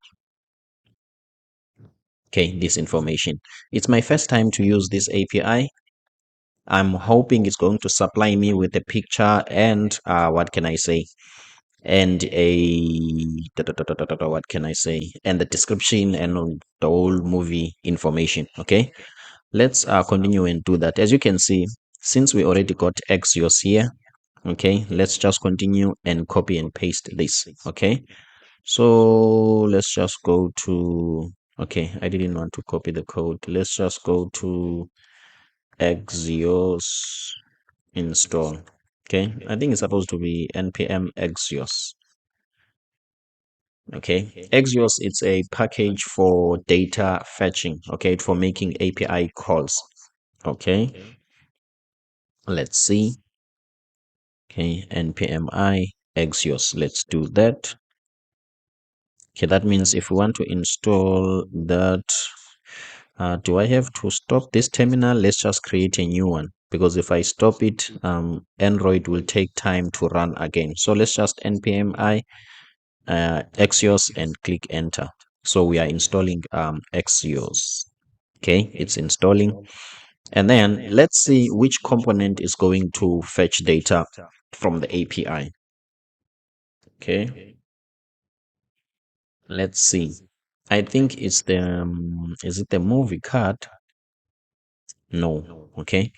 Okay, this information. It's my first time to use this API. I'm hoping it's going to supply me with a picture and what can I say? and what can I say, and the description and the whole movie information. Okay, let's continue and do that. As you can see, since we already got Axios here, okay, let's just continue and copy and paste this. Okay, so let's just go to, okay, I didn't want to copy the code. Let's just go to Axios install. Okay, I think it's supposed to be npm Axios. Okay, Axios, it's a package for data fetching, okay, for making API calls. Okay, let's see. Okay, npm Axios, let's do that. Okay, that means if we want to install that, do I have to stop this terminal? Let's just create a new one, because if I stop it, Android will take time to run again. So let's just npm Axios and click enter. So we are installing Axios. Okay, it's installing. And then let's see which component is going to fetch data from the API. Okay, let's see. I think it's the, is it the movie card? No. Okay,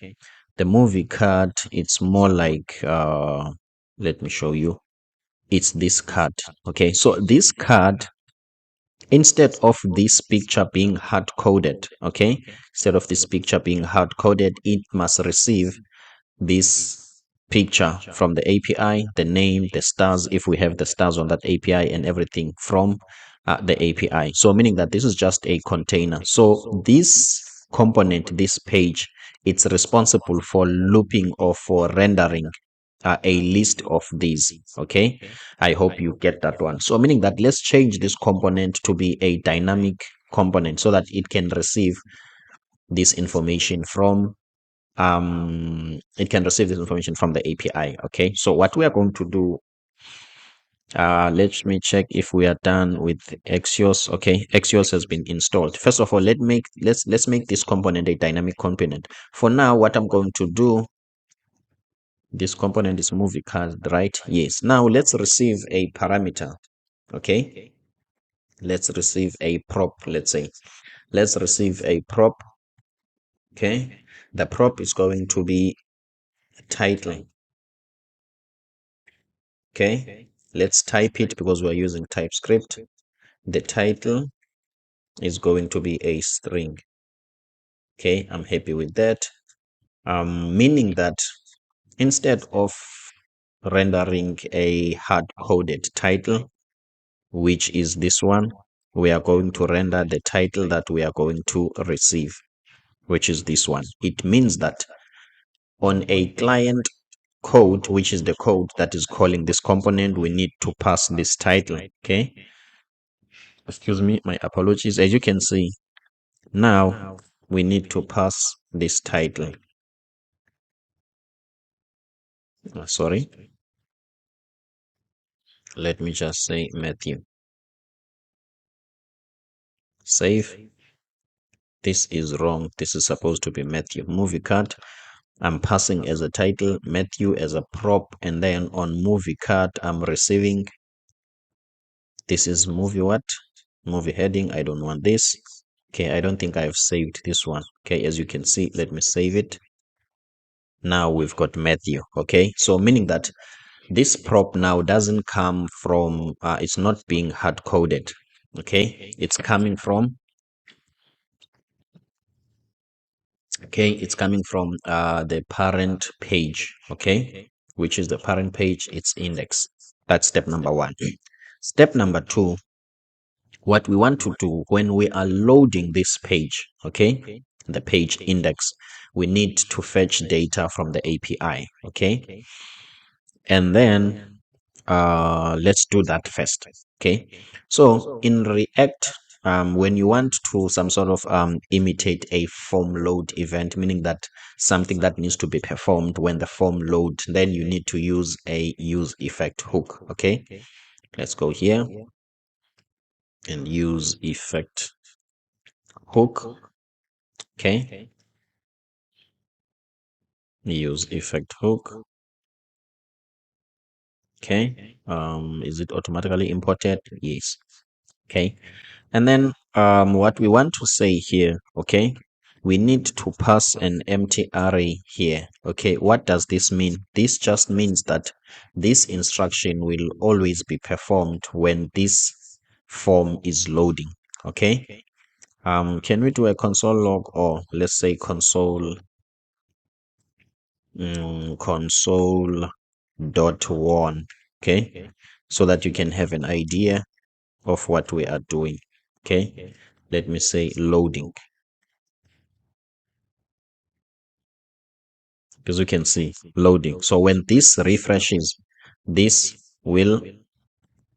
the movie card, it's more like, let me show you. It's this card. Okay, so this card, instead of this picture being hard coded, okay, instead of this picture being hard coded, it must receive this picture from the API, the name, the stars, if we have the stars on that API, and everything from the API. So meaning that this is just a container. So this component, this page, it's responsible for looping or for rendering a list of these. Okay, I hope you get that one. So meaning that let's change this component to be a dynamic component so that it can receive this information from it can receive this information from the API. Okay, so what we are going to do, let me check if we are done with Axios. Okay, Axios has been installed. First of all, let's make this component a dynamic component. For now, what I'm going to do, this component is movie card, right? Yes. Now let's receive a parameter. Okay, let's receive a prop. Let's say let's receive a prop. Okay, the prop is going to be title. Okay, let's type it because we're using TypeScript. The title is going to be a string. Okay, I'm happy with that. Meaning that instead of rendering a hard-coded title, which is this one, we are going to render the title that we are going to receive, which is this one. It means that on a client code, which is the code that is calling this component, we need to pass this title. Okay, excuse me, my apologies. As you can see, now we need to pass this title. Sorry, let me just say Matthew. Save. This is wrong. This is supposed to be Matthew. Movie card, I'm passing as a title, Matthew as a prop, and then on movie card, I'm receiving, this is movie what? Movie heading. I don't want this. Okay, I don't think I've saved this one. Okay, as you can see, let me save it. Now we've got Matthew. Okay, so meaning that this prop now doesn't come from, it's not being hard coded. Okay, it's coming from, okay, it's coming from the parent page. Okay, which is the parent page, its index. That's step number one. Step number two, what we want to do when we are loading this page, okay, the page index, we need to fetch data from the API. Okay, and then let's do that first. Okay, so in React, when you want to some sort of imitate a form load event, meaning that something that needs to be performed when the form load, then you need to use a use effect hook. Okay, let's go here and use effect hook. Okay, use effect hook. Okay. Is it automatically imported? Yes. Okay. And then what we want to say here, okay, we need to pass an empty array here. Okay, what does this mean? This just means that this instruction will always be performed when this form is loading. Okay. Can we do a console log, or let's say console dot one? Okay, so that you can have an idea of what we are doing. Okay, let me say loading. As you can see, loading. So when this refreshes, this will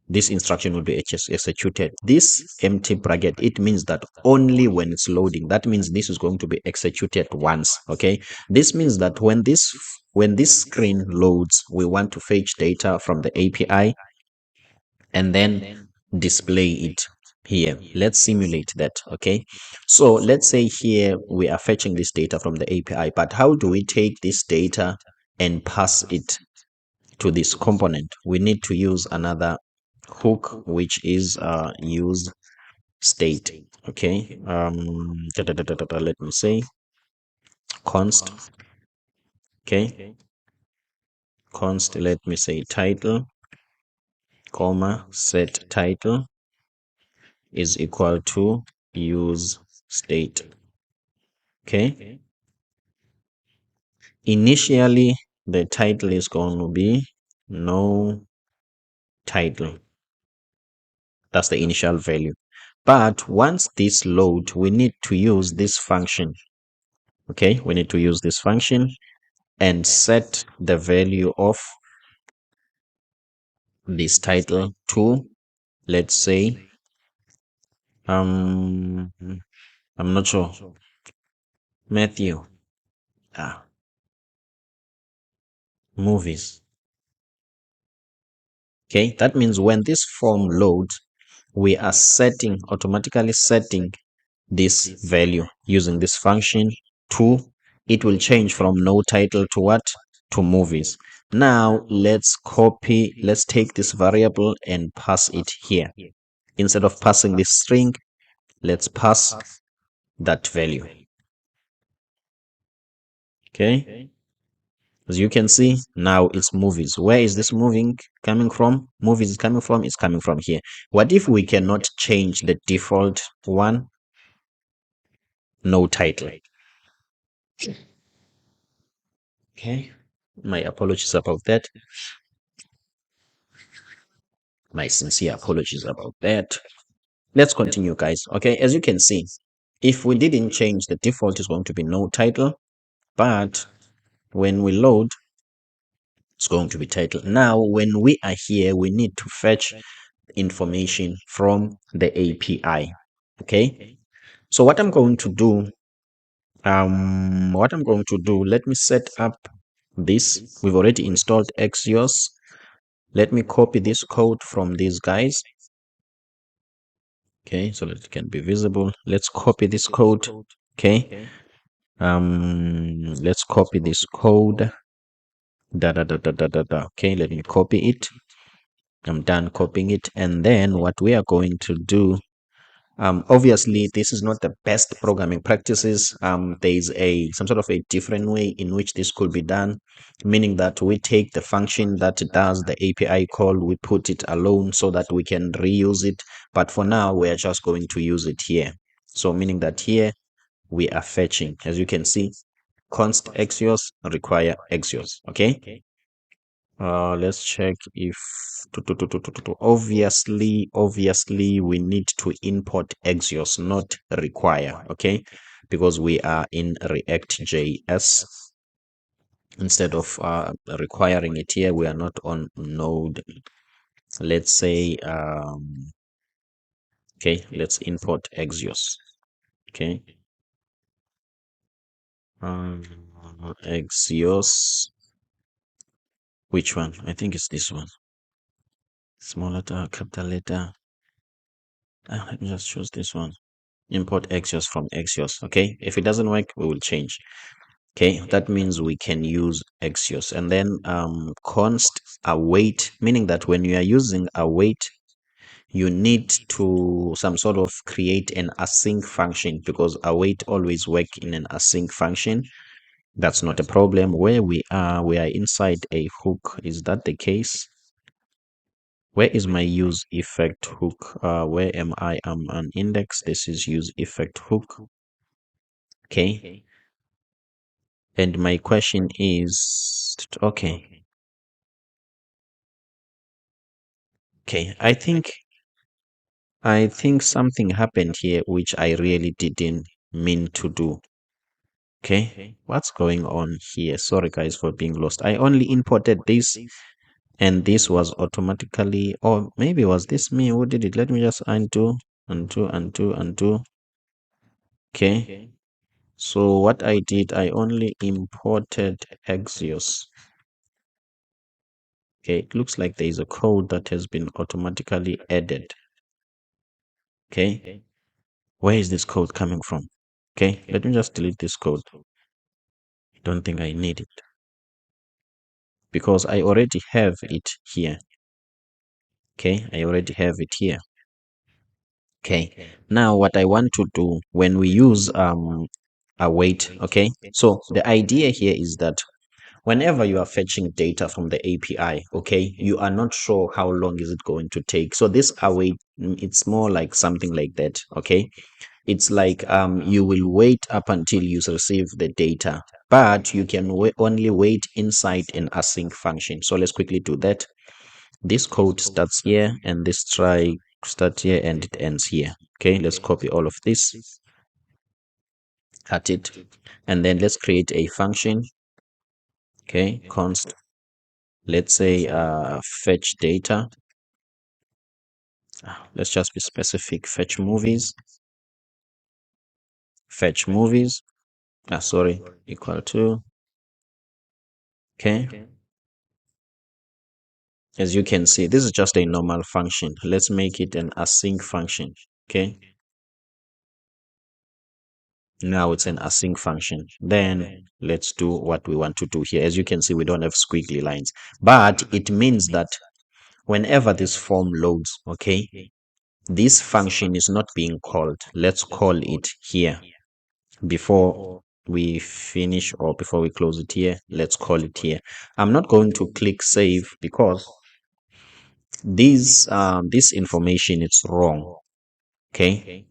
this instruction will be executed. This empty bracket, it means that only when it's loading. That means this is going to be executed once. Okay, this means that when this screen loads, we want to fetch data from the API and then display it here. Let's simulate that. Okay, so let's say here we are fetching this data from the API, but how do we take this data and pass it to this component? We need to use another hook, which is use state. Okay, let me say const. Okay, const, let me say title, comma, set title is equal to use state. Okay, initially the title is going to be no title. That's the initial value. But once this load, we need to use this function. Okay, we need to use this function and set the value of this title to, let's say, I'm not sure, Matthew. Movies. Okay, that means when this form loads, we are automatically setting this value using this function to, it will change from no title to what? To movies. Now let's take this variable and pass it here. Instead of passing this string, let's pass that value. Okay, as you can see, now it's movies. Where is this moving coming from? Movies is coming from, it's coming from here. What if we cannot change the default one? No title. Okay, my apologies about that. My sincere apologies about that. Let's continue, guys. Okay, as you can see, if we didn't change, the default is going to be no title, but when we load, it's going to be title. Now, when we are here, we need to fetch information from the API. Okay, so what I'm going to do, let me set up this. We've already installed Axios. Let me copy this code from these guys. Okay, so that it can be visible. Let's copy this code. Okay, let's copy this code. Okay, let me copy it. I'm done copying it, and then what we are going to do, obviously this is not the best programming practices. There is some sort of a different way in which this could be done, meaning that we take the function that does the API call, we put it alone so that we can reuse it, but for now we are just going to use it here. So meaning that here we are fetching, as you can see, const axios require axios. Okay, let's check if obviously we need to import axios, not require. Okay, because we are in React.js. Instead of requiring it here, we are not on node. Let's say okay, let's import axios. Okay, axios, which one? I think it's this one. Small letter, capital letter. Let me just choose this one. Import axios from axios. Okay, if it doesn't work, we will change. Okay, that means we can use Axios. And then const await, meaning that when you are using await, you need to some sort of create an async function, because await always work in an async function. That's not a problem. Where we are inside a hook. Is that the case? Where is my use effect hook? Where am I? I'm on index. This is use effect hook. Okay. And my question is, okay. Okay. I think something happened here which I really didn't mean to do. Okay. What's going on here? Sorry guys for being lost. I only imported this, and this was automatically, or maybe was this me who did it? Let me just undo. Okay. So what I did, I only imported Axios. Okay, it looks like there is a code that has been automatically added. Okay, where is this code coming from? Okay, let me just delete this code. Don't think I need it because I already have it here. Okay, I already have it here. Okay, now what I want to do when we use await, okay, so the idea here is that whenever you are fetching data from the API, okay, you are not sure how long is it going to take. So this await, it's more like something like that, okay? It's like you will wait up until you receive the data, but you can only wait inside an async function. So let's quickly do that. This code starts here, and this try start here, and it ends here. Okay, let's copy all of this, cut it, and then let's create a function. Okay, const, let's say fetch data. Let's just be specific. Fetch movies. Fetch movies. Sorry, equal to. Okay. As you can see, this is just a normal function. Let's make it an async function. Okay. Now it's an async function. Then let's do what we want to do here. As you can see, we don't have squiggly lines, but it means that whenever this form loads, okay, this function is not being called. Let's call it here before we finish, or before we close it here. Let's call it here. I'm not going to click save because this information is wrong. Okay,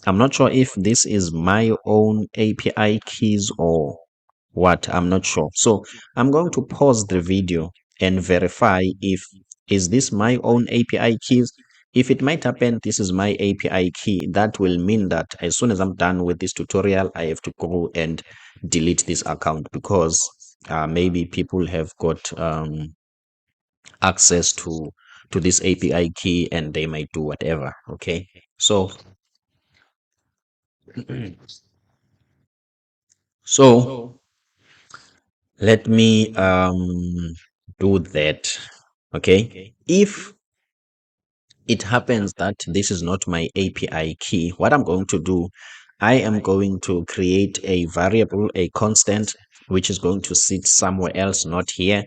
I'm not sure if this is my own API keys or what. I'm not sure. So I'm going to pause the video and verify if is this my own API keys. If it might happen this is my API key, that will mean that as soon as I'm done with this tutorial, I have to go and delete this account, because maybe people have got access to this API key and they might do whatever. Okay, so so let me do that. Okay, if it happens that this is not my API key, what I'm going to do, I am going to create a variable, a constant, which is going to sit somewhere else, not here.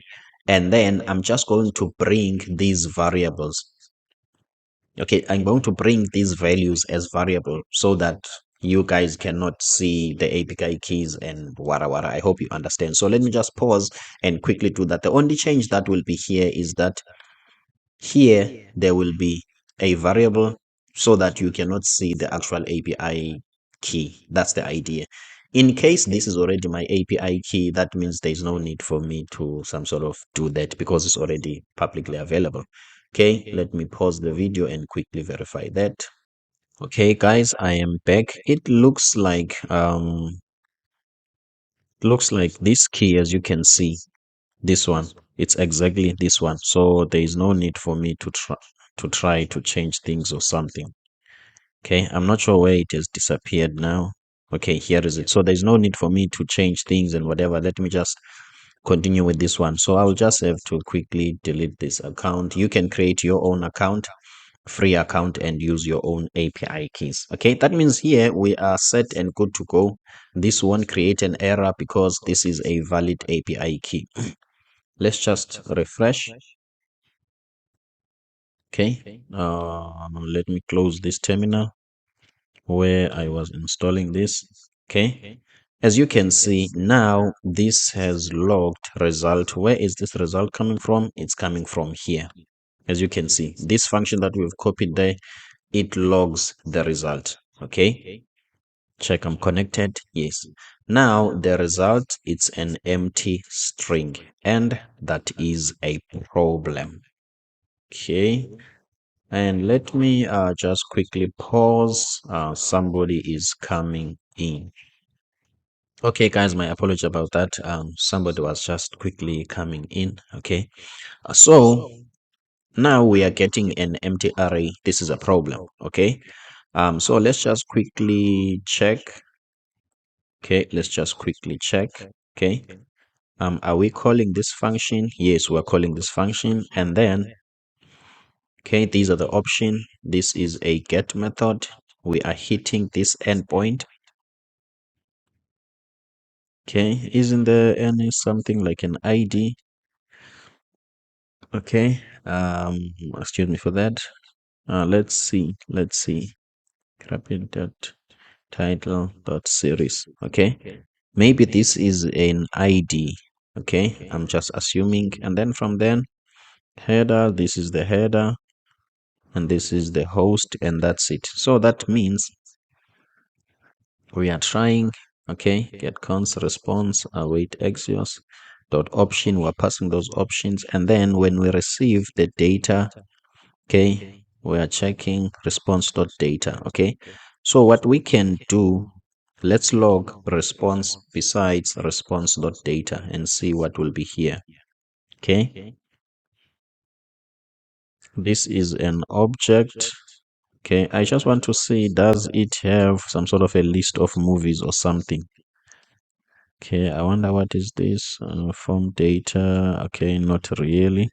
And then I'm just going to bring these variables. Okay, I'm going to bring these values as variable so that you guys cannot see the API keys and wara wara. I hope you understand. So let me just pause and quickly do that. The only change that will be here is that here there will be a variable so that you cannot see the actual API key. That's the idea. In case this is already my API key, that means there's no need for me to some sort of do that because it's already publicly available. Okay, let me pause the video and quickly verify that. Okay, guys, I am back. It looks like this key, as you can see, this one, it's exactly this one. So there is no need for me to try to change things or something. Okay, I'm not sure where it has disappeared now. Okay, here is it. So there's no need for me to change things and whatever. Let me just continue with this one. So I'll just have to quickly delete this account. You can create your own account free account and use your own API keys. Okay, that means here we are set and good to go. This won't create an error because this is a valid API key. Let's just refresh. Okay, let me close this terminal where I was installing this. Okay, as you can see now, this has logged result. Where is this result coming from? It's coming from here. As you can see, this function that we've copied there, it logs the result. Okay, check I'm connected. Yes, now the result, it's an empty string, and that is a problem. Okay, and let me just quickly pause. Somebody is coming in. Okay, guys, my apology about that. Somebody was just quickly coming in. Okay, so now we are getting an empty array. This is a problem. Okay, so let's just quickly check. Okay, let's just quickly check. Okay, are we calling this function? Yes, we're calling this function, and then okay, these are the option. This is a get method. We are hitting this endpoint. Okay, isn't there any something like an ID? Okay, excuse me for that. Let's see. Rapid dot title dot series. Okay, maybe this is an ID. Okay, I'm just assuming, and then from then header. This is the header, and this is the host, and that's it. So that means we are trying. Okay, get cons response await axios dot option. We're passing those options, and then when we receive the data, okay, we are checking response dot data. Okay, so what we can do, let's log response besides response dot data and see what will be here. Okay, this is an object. Okay, I just want to see, does it have some sort of a list of movies or something? Okay, I wonder what is this? Form data. Okay, not really.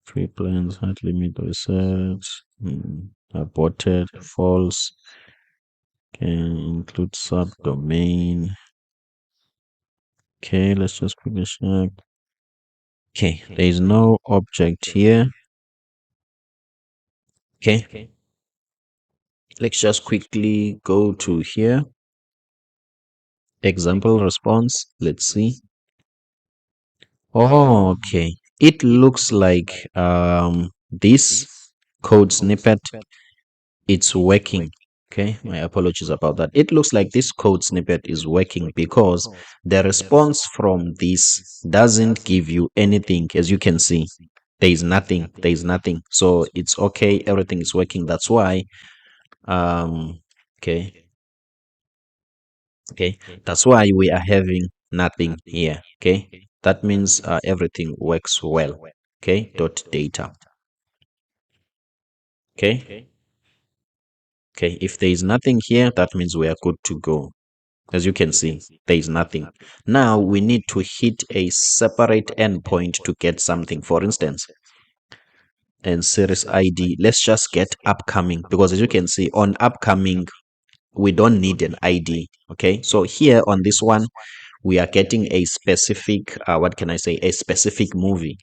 Free plans, hard limit research. Aborted, false. Can include subdomain. Okay, let's just quickly check. Okay, there is no object here. Okay, let's just quickly go to here. Example response. Let's see. Oh, okay. It looks like this code snippet, it's working. Okay, my apologies about that. It looks like this code snippet is working because the response from this doesn't give you anything. As you can see, there is nothing. There is nothing. So it's okay. Everything is working. That's why. Okay. Okay. That's why we are having nothing here. Okay. That means everything works well. Okay. Dot data. Okay. Okay. If there is nothing here, that means we are good to go. As you can see, there is nothing. Now we need to hit a separate endpoint to get something. For instance, and series ID, let's just get upcoming, because as you can see on upcoming, we don't need an ID. Okay, so here on this one, we are getting a specific, what can I say, a specific movie.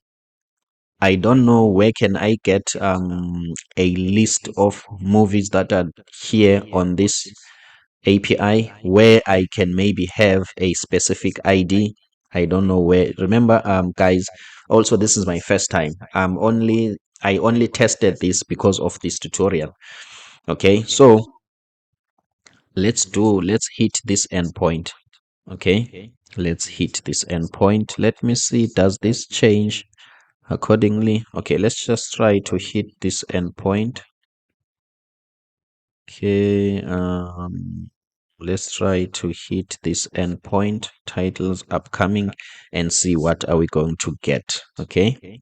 I don't know where can I get a list of movies that are here on this API where I can maybe have a specific ID. I don't know where. Remember, guys, also this is my first time. I only tested this because of this tutorial. Okay, so let's hit this endpoint. Okay, let's hit this endpoint. Let me see, does this change accordingly? Okay, let's just try to hit this endpoint. Okay, let's try to hit this endpoint, titles upcoming, and see what are we going to get. Okay,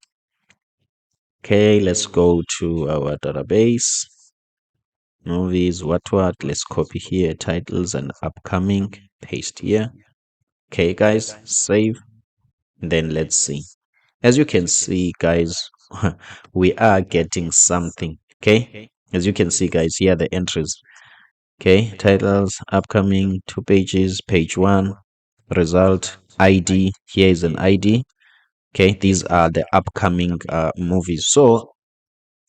okay, let's go to our database, movies, what, let's copy here, titles and upcoming, paste here. Okay, guys, save, then let's see. As you can see, guys, we are getting something. Okay, as you can see, guys, here are the entries. Okay, titles, upcoming, 2 pages, page 1, result, ID. Here is an ID. Okay, these are the upcoming movies. So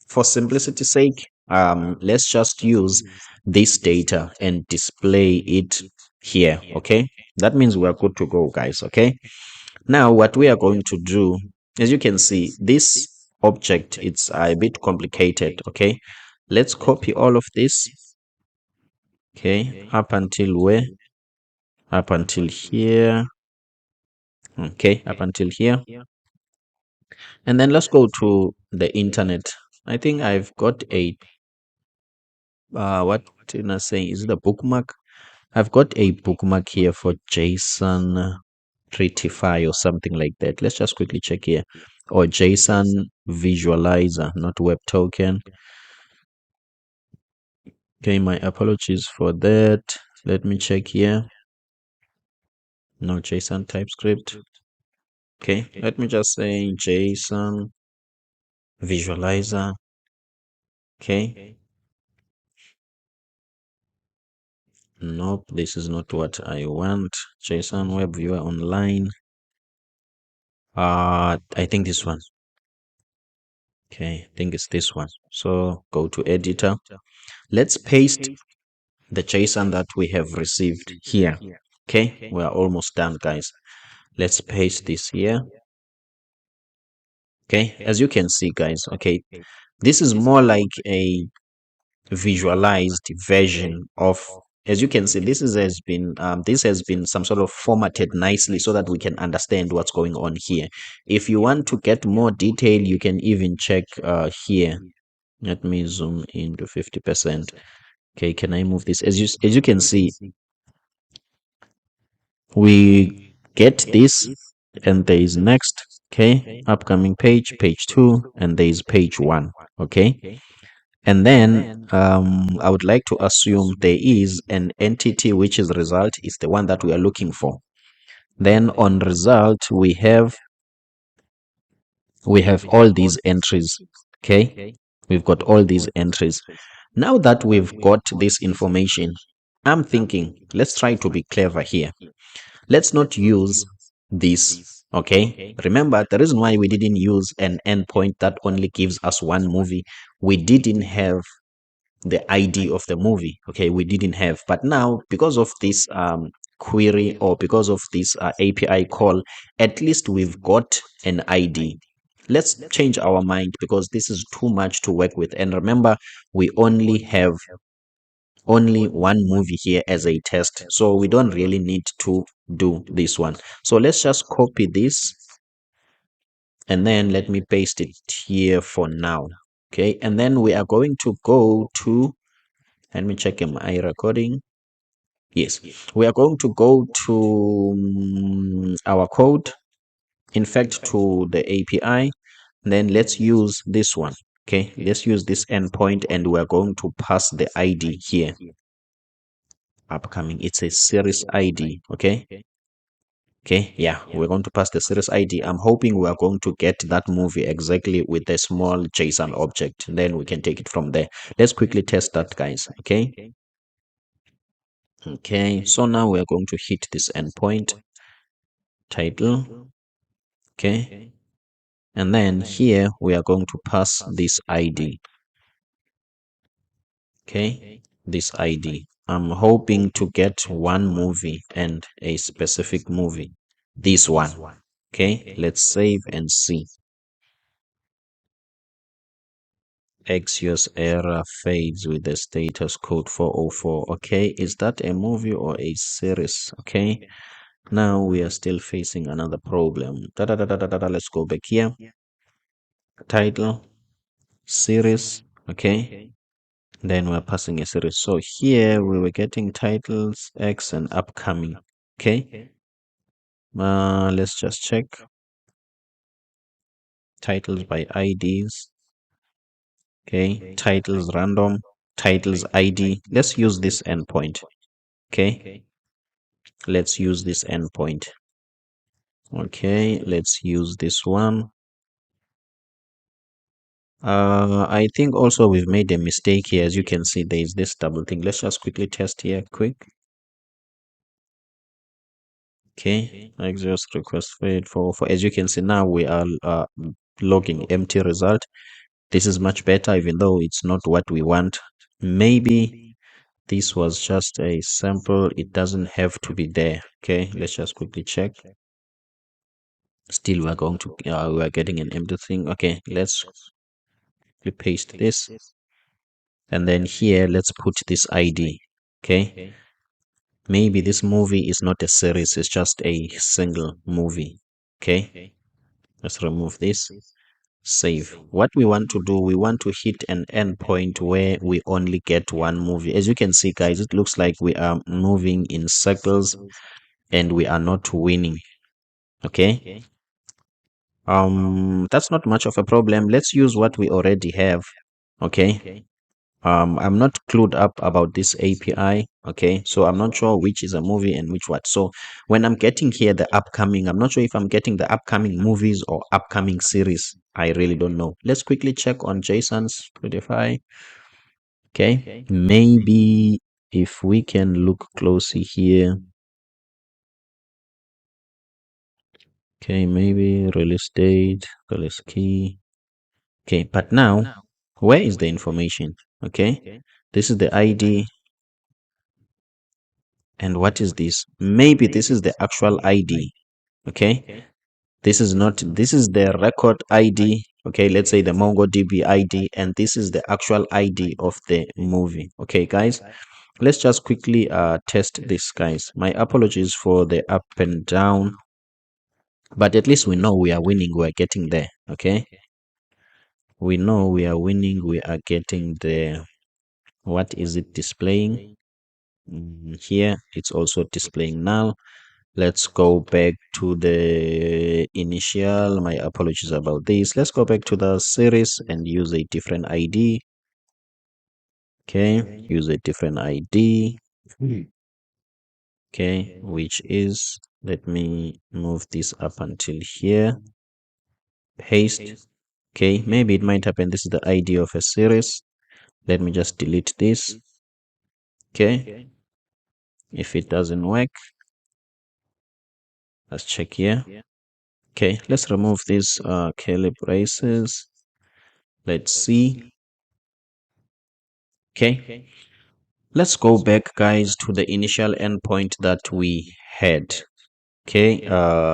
for simplicity's sake, let's just use this data and display it here. Okay, that means we're good to go, guys. Okay, now what we are going to do, as you can see, this object, it's a bit complicated. Okay, let's copy all of this. Okay, up until where? Up until here. Okay, up until here. And then let's go to the internet. I think I've got a what did I say? Is it a bookmark? I've got a bookmark here for JSON Prettify or something like that. Let's just quickly check here. Or JSON Visualizer, not Web Token. Okay, my apologies for that. Let me check here. No JSON TypeScript. Okay, let me just say JSON Visualizer. Okay. Nope, this is not what I want. JSON Web Viewer Online. I think this one. Okay, I think it's this one. So go to editor. Let's paste the JSON that we have received here. Okay, we are almost done, guys. Let's paste this here. Okay, as you can see, guys, okay, this is more like a visualized version of, as you can see, this has been some sort of formatted nicely so that we can understand what's going on here. If you want to get more detail, you can even check here. Let me zoom into 50%. Okay, can I move this? As you can see, we get this, and there is next. Okay, upcoming page, page 2, and there is page 1. Okay, and then I would like to assume there is an entity which is result is the one that we are looking for. Then on result we have all these entries. Okay, we've got all these entries. Now that we've got this information, I'm thinking let's try to be clever here. Let's not use this. Okay, remember the reason why we didn't use an endpoint that only gives us one movie, we didn't have the ID of the movie. Okay, we didn't have, but now because of this query, or because of this API call, at least we've got an ID. Let's change our mind, because this is too much to work with. And remember, we only have only one movie here as a test, so we don't really need to do this one. So let's just copy this, and then let me paste it here for now. Okay, and then we are going to go to, let me check my recording. Yes, we are going to go to our code, in fact to the API. Then let's use this one. Okay, let's use this endpoint, and we're going to pass the ID here. Upcoming, it's a series ID. Okay, yeah, we're going to pass the series ID. I'm hoping we are going to get that movie exactly with a small JSON object. Then we can take it from there. Let's quickly test that, guys. Okay, so now we are going to hit this endpoint title. Okay, and then here we are going to pass this ID. Okay, this ID. I'm hoping to get one movie and a specific movie. This one. Okay, let's save and see. Axios error fades with the status code 404. Okay, is that a movie or a series? Okay, now we are still facing another problem. Let's go back here. Title, series. Okay, then we're passing a series. So here we were getting titles, X, and upcoming. Okay, let's just check titles by IDs. Okay, titles random, titles ID. Let's use this endpoint. Okay, let's use this endpoint. Okay, let's use this one. I think also we've made a mistake here. As you can see, there is this double thing. Let's just quickly test here, quick. Okay, I just request wait for as you can see now we are logging empty result. This is much better, even though it's not what we want. Maybe this was just a sample. It doesn't have to be there. Okay, let's just quickly check. Still, we're going to we're getting an empty thing. Okay, let's paste this, and then here let's put this ID. Okay, maybe this movie is not a series; it's just a single movie. Okay, let's remove this. Save. What we want to do, we want to hit an endpoint where we only get one movie. As you can see, guys, it looks like we are moving in circles and we are not winning. Okay. That's not much of a problem. Let's use what we already have. Okay. I'm not clued up about this API. Okay, so I'm not sure which is a movie and which what. So when I'm getting here the upcoming, I'm not sure if I'm getting the upcoming movies or upcoming series. I really don't know. Let's quickly check on JSON's Spotify. Okay, maybe if we can look closely here. Okay, maybe release date, release key. Okay, but now where is the information? Okay, this is the ID. And what is this? Maybe this is the actual ID. Okay, this is not, this is the record ID. Okay, let's say the MongoDB ID, and this is the actual ID of the movie. Okay, guys, let's just quickly test this, guys. My apologies for the up and down, but at least we know we are winning, we are getting there. Okay, we know we are winning, we are getting there. What is it displaying? Here it's also displaying null. Let's go back to the initial. My apologies about this. Let's go back to the series and use a different ID. Okay, use a different ID. Okay, which is, let me move this up until here. Paste. Okay, maybe it might happen. This is the ID of a series. Let me just delete this. Okay, if it doesn't work, let's check here. Okay, let's remove these curly braces. Let's see. Okay, let's go back, guys, to the initial endpoint that we had. Okay,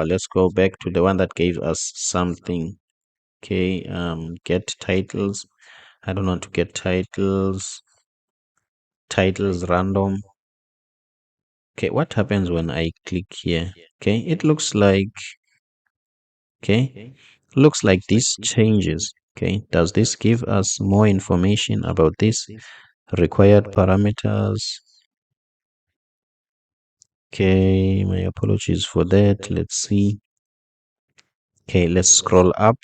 let's go back to the one that gave us something. Okay, get titles. I don't want to get titles. Titles random. Okay, what happens when I click here? Okay, it looks like, okay, looks like this changes. Okay, does this give us more information about this? Required parameters. Okay, my apologies for that. Let's see. Okay, let's scroll up.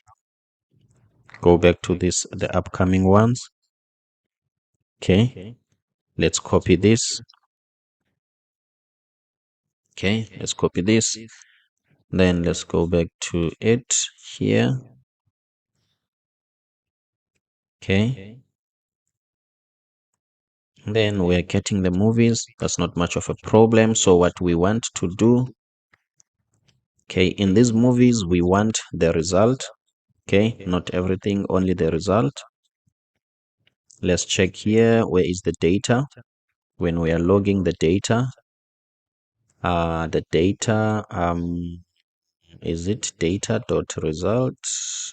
Go back to this, the upcoming ones. Okay, let's copy this. Okay, let's copy this. Then let's go back to it here. Okay, then we're getting the movies. That's not much of a problem. So what we want to do, okay, in these movies, we want the result. Okay, not everything, only the result. Let's check here. Where is the data? When we are logging the data, is it data dot result?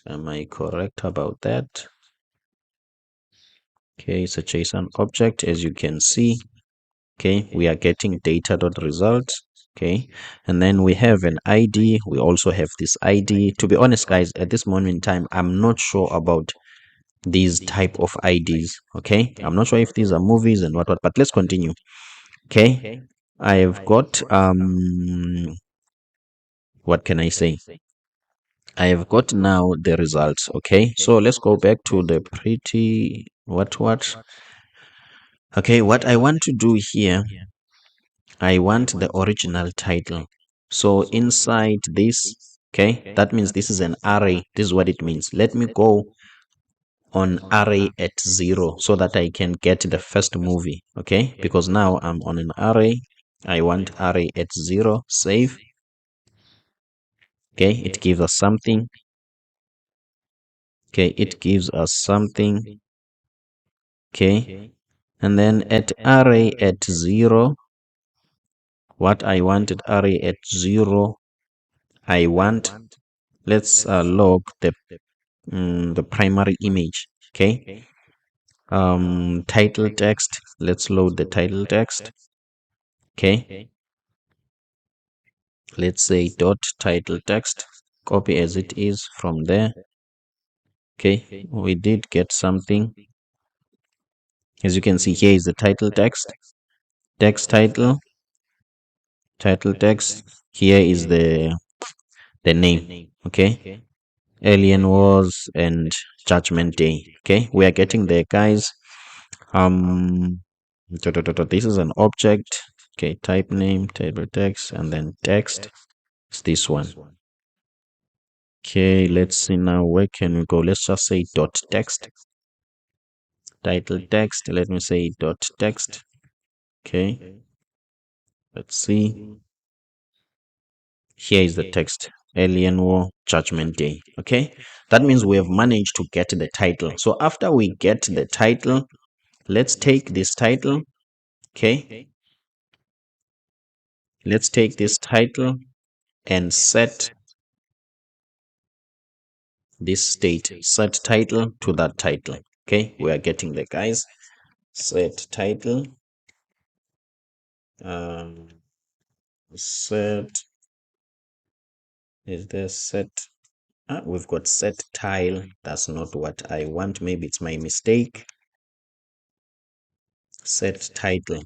Am I correct about that? Okay, it's a JSON object, as you can see. Okay, we are getting data dot result. Okay, and then we have an ID. We also have this ID. To be honest, guys, at this moment in time, I'm not sure about these type of IDs. Okay, I'm not sure if these are movies and what, but let's continue. Okay, I've got what can I say? I have got now the results. Okay, so let's go back to the pretty what. Okay, what I want to do here, I want the original title. So inside this, okay, that means this is an array. This is what it means. Let me go on array at 0 so that I can get the first movie. Okay, because now I'm on an array. I want array at 0. Save. Okay, it gives us something. Okay, it gives us something. Okay, and then at array at 0, what I want at array at 0, I want, let's log the primary image. Okay, title text, let's load the title text. Okay, let's say dot title text, copy as it is from there. Okay, we did get something. As you can see, here is the title text, text title text. Here is the name. Okay, Alien Wars and Judgment Day. Okay, we are getting there, guys. This is an object. Okay, type name, table text, and then text. It's this one. Okay, let's see now. Where can we go? Let's just say dot text, title text. Let me say dot text. Okay, let's see. Here is the text: Alien War, Judgment Day. Okay, that means we have managed to get the title. So after we get the title, let's take this title. Okay, let's take this title and set this state, set title to that title. Okay, we are getting the guys. Set title, set, is there set, we've got set tile. That's not what I want. Maybe it's my mistake. Set title.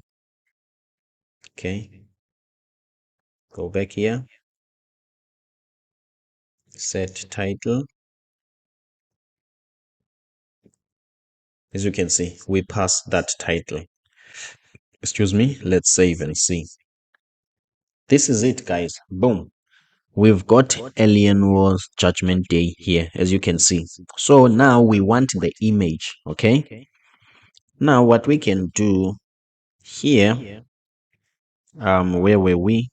Okay, go back here, set title. As you can see, we passed that title. Excuse me, let's save and see. This is it, guys. Boom, we've got Alien Wars Judgment Day here, as you can see. So now we want the image. Okay, now what we can do here, where were we?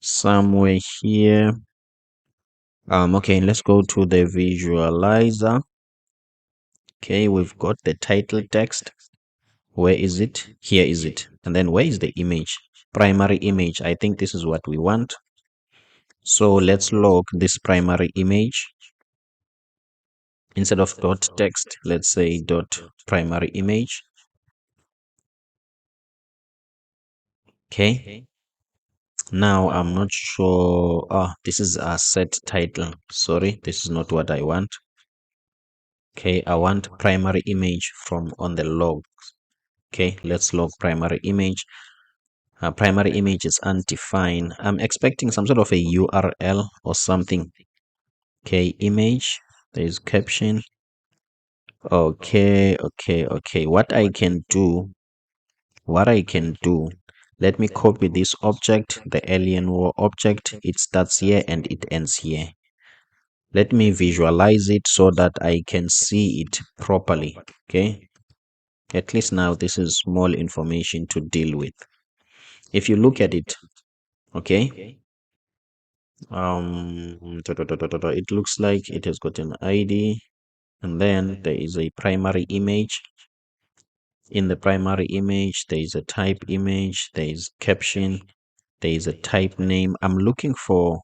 Somewhere here. Okay, let's go to the visualizer. Okay, we've got the title text. Where is it? Here is it. And then where is the image? Primary image. I think this is what we want. So let's log this primary image. Instead of dot text, let's say dot primary image. Okay. Now I'm not sure. This is a set title. Sorry, this is not what I want. Okay, I want primary image from on the log. Okay, let's log primary image. Primary image is undefined. I'm expecting some sort of a URL or something. Okay, image, there's caption. Okay. What I can do, let me copy this object, the Alien War object. It starts here and it ends here. Let me visualize it so that I can see it properly. Okay, at least now this is small information to deal with. If you look at it, okay, it looks like it has got an ID, and then there is a primary image. In the primary image, there is a type image, there is caption, there is a type name. I'm looking for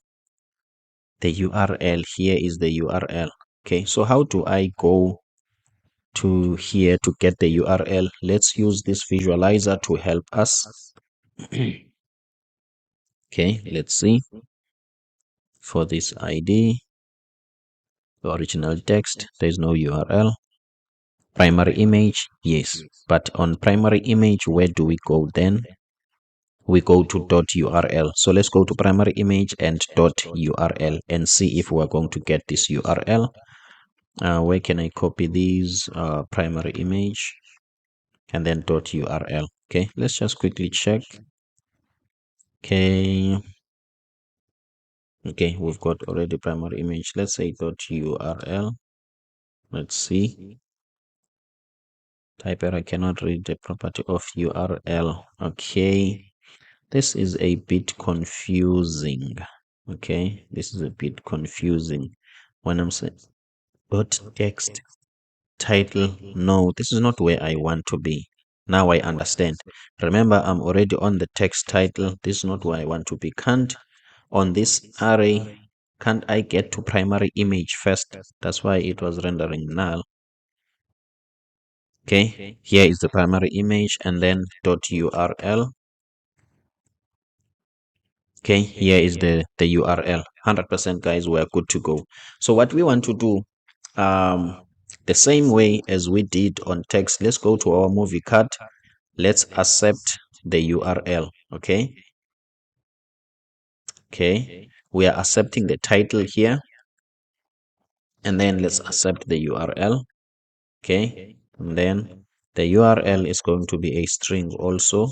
the URL. Here is the URL. Okay, so how do I go to here to get the URL? Let's use this visualizer to help us. Okay, let's see. For this ID, the original text, there is no URL. Primary image, yes, but on primary image, where do we go then? We go to .url. So let's go to primary image and .url and see if we're going to get this URL. Where can I copy these? Primary image and then .url. Okay, let's just quickly check. Okay, we've got already primary image. Let's say .url. Let's see. Type error cannot read the property of URL. Okay. This is a bit confusing. Okay. This is a bit confusing when I'm saying but text title. No, this is not where I want to be. Now I understand. Remember, I'm already on the text title. This is not where I want to be. Can't on this array, can't I get to primary image first? That's why it was rendering null. Okay, here is the primary image and then .url. Okay, here is the URL. 100% guys, we're good to go. So what we want to do, the same way as we did on text, let's go to our movie card. Let's accept the URL. Okay. Okay. We are accepting the title here. And then let's accept the URL. Okay. And then the URL is going to be a string also.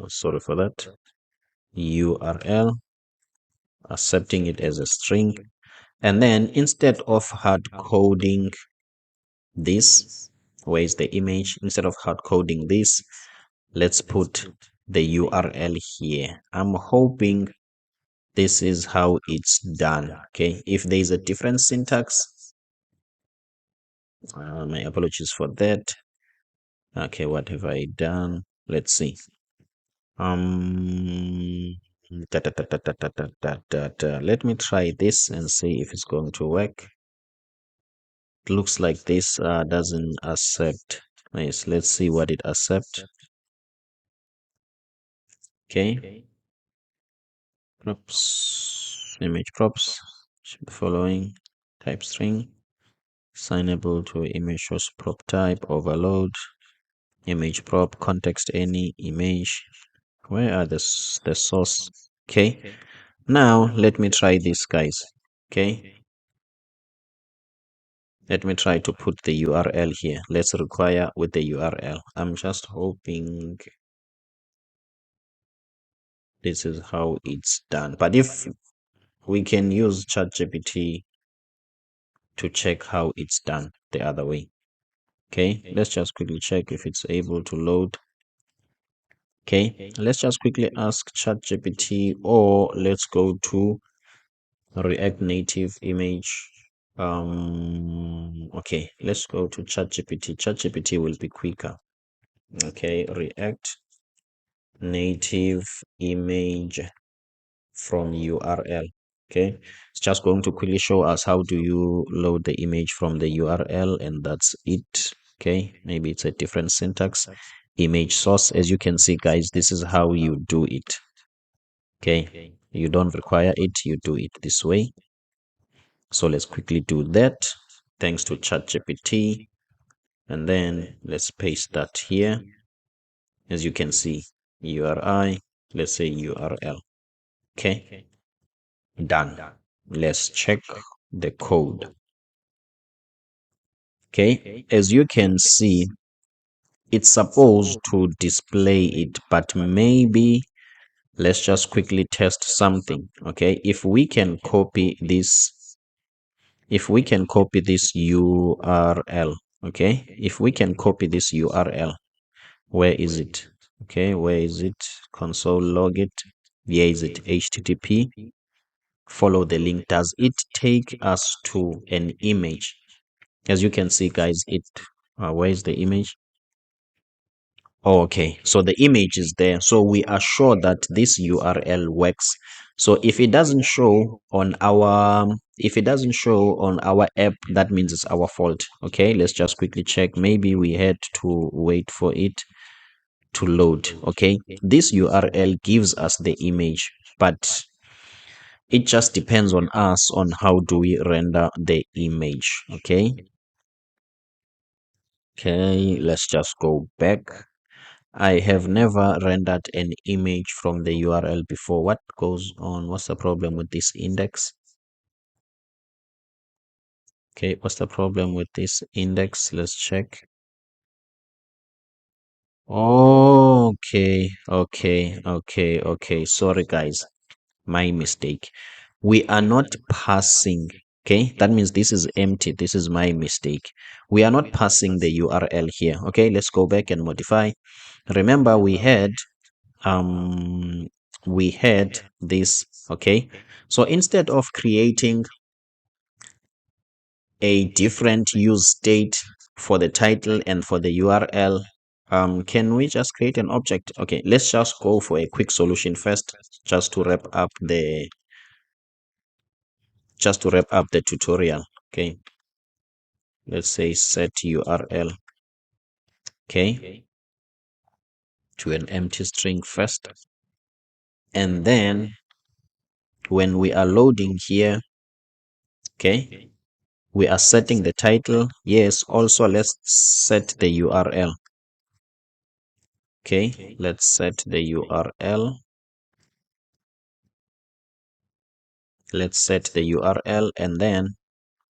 Sorry for that. URL, accepting it as a string. And then instead of hard coding this, where is the image? Instead of hard coding this, let's put the URL here. I'm hoping this is how it's done. Okay, if there is a different syntax, my apologies for that. Okay, what have I done? Let's see. Let me try this and see if it's going to work. It looks like this doesn't accept. Nice. Let's see what it accepts. Okay. Props, image props, should be following type string, assignable to image source prop type, overload, image prop, context any image. Where are the source? Okay. Now let me try this, guys. Okay. Let me try to put the URL here. Let's require with the URL. I'm just hoping this is how it's done. But if we can use ChatGPT to check how it's done the other way. Okay, let's just quickly check if it's able to load. Okay, let's just quickly ask ChatGPT, or let's go to React Native image. Okay, let's go to ChatGPT. ChatGPT will be quicker. Okay, React Native image from URL. Okay, it's just going to quickly show us how do you load the image from the URL, and that's it. Okay, maybe it's a different syntax. Image source, as you can see, guys, this is how you do it. Okay, you don't require it, you do it this way. So let's quickly do that thanks to ChatGPT, and then let's paste that here. As you can see, URI, let's say URL. Okay, done. Let's check the code. Okay, as you can see, it's supposed to display it, but maybe let's just quickly test something. Okay, if we can copy this URL, okay, if we can copy this URL, where is it? Okay, where is it? Console log it. Where is it? HTTP. Follow the link. Does it take us to an image? As you can see, guys, where is the image? Oh, okay, so the image is there, so we are sure that this URL works. So if it doesn't show on our app, that means it's our fault. Okay, let's just quickly check. Maybe we had to wait for it to load. Okay, this URL gives us the image, but it just depends on us on how do we render the image. Okay, let's just go back. I have never rendered an image from the URL before. What goes on? What's the problem with this index? Okay, what's the problem with this index? Let's check. Okay. Sorry, guys. My mistake. we are not passing. Okay, that means this is empty. This is my mistake. We are not passing the URL here. Okay, let's go back and modify. Remember, we had this. Okay, so instead of creating a different use state for the title and for the URL, can we just create an object? Okay, let's just go for a quick solution first, just to wrap up the tutorial. Okay, let's say set URL, okay, to an empty string first, and then when we are loading here, okay, we are setting the title. Yes, also let's set the URL. Okay, let's set the URL. Let's set the URL and then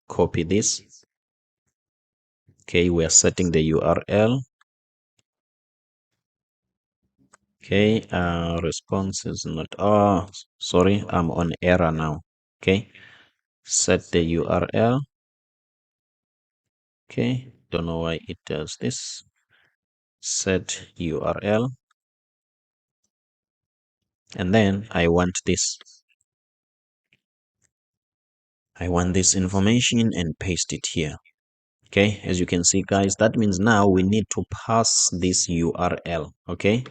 copy this. Okay, we are setting the URL. Okay, response is not, oh, sorry, I'm on error now. Okay, set the URL. Okay, don't know why it does this. Set URL. And then I want this. I want this information and paste it here. Okay, as you can see, guys, that means now we need to pass this URL, okay,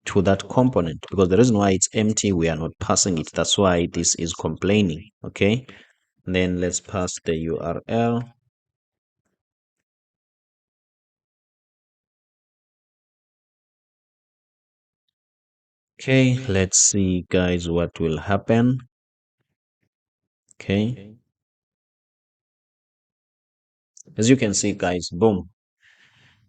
to that component, because the reason why it's empty, we are not passing it. That's why this is complaining. Okay, then let's pass the URL. Okay, let's see, guys, what will happen. Okay, as you can see, guys, boom,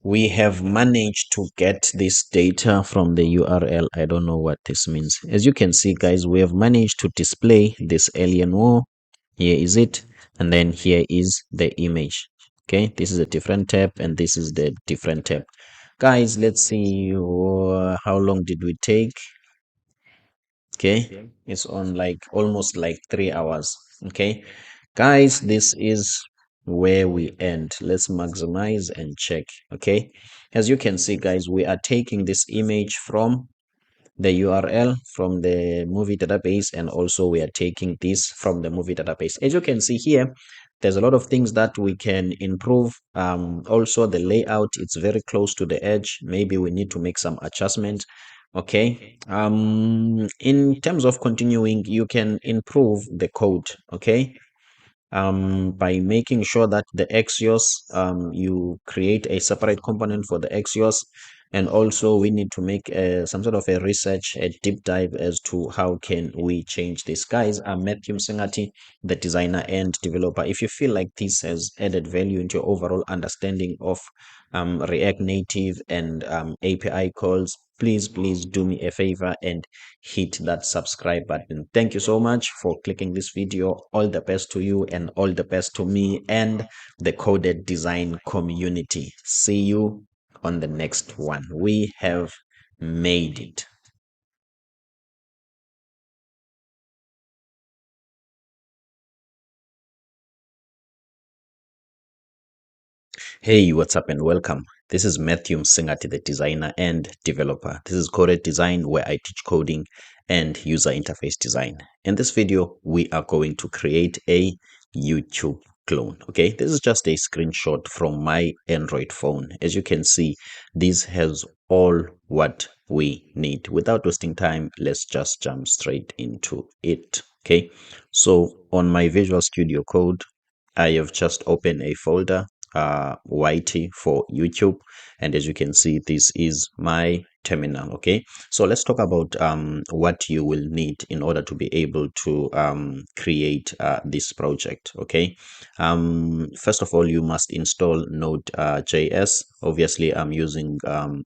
we have managed to get this data from the URL. I don't know what this means. As you can see, guys, we have managed to display this alien war. Here is it, and then here is the image. Okay, this is a different tab and this is the different tab. Guys, let's see how long did we take. Okay, it's on like almost like 3 hours. Okay, guys, this is where we end. Let's maximize and check. Okay, as you can see, guys, we are taking this image from the URL from the movie database, and also we are taking this from the movie database. As you can see here, there's a lot of things that we can improve. Also the layout, it's very close to the edge. Maybe we need to make some adjustments. Okay, in terms of continuing, you can improve the code. Okay, by making sure that the Axios, you create a separate component for the Axios. And also we need to make some sort of a research, a deep dive as to how can we change this. Guys, I'm Matthew Msingati, the designer and developer. If you feel like this has added value into your overall understanding of React Native and API calls, please do me a favor and hit that subscribe button. Thank you so much for clicking this video. All the best to you and all the best to me and the coded design community. See you on the next one. We have made it. Hey, what's up and welcome. This is Matthew Msingati, the designer and developer. This is Coded Design, where I teach coding and user interface design. In this video, we are going to create a YouTube clone. Okay, this is just a screenshot from my Android phone. As you can see, this has all what we need. Without wasting time, let's just jump straight into it. Okay, so on my Visual Studio Code, I have just opened a folder, YT for YouTube, and as you can see, this is my terminal. Okay, so let's talk about what you will need in order to be able to create this project. Okay, first of all, you must install Node.js. Obviously, I'm using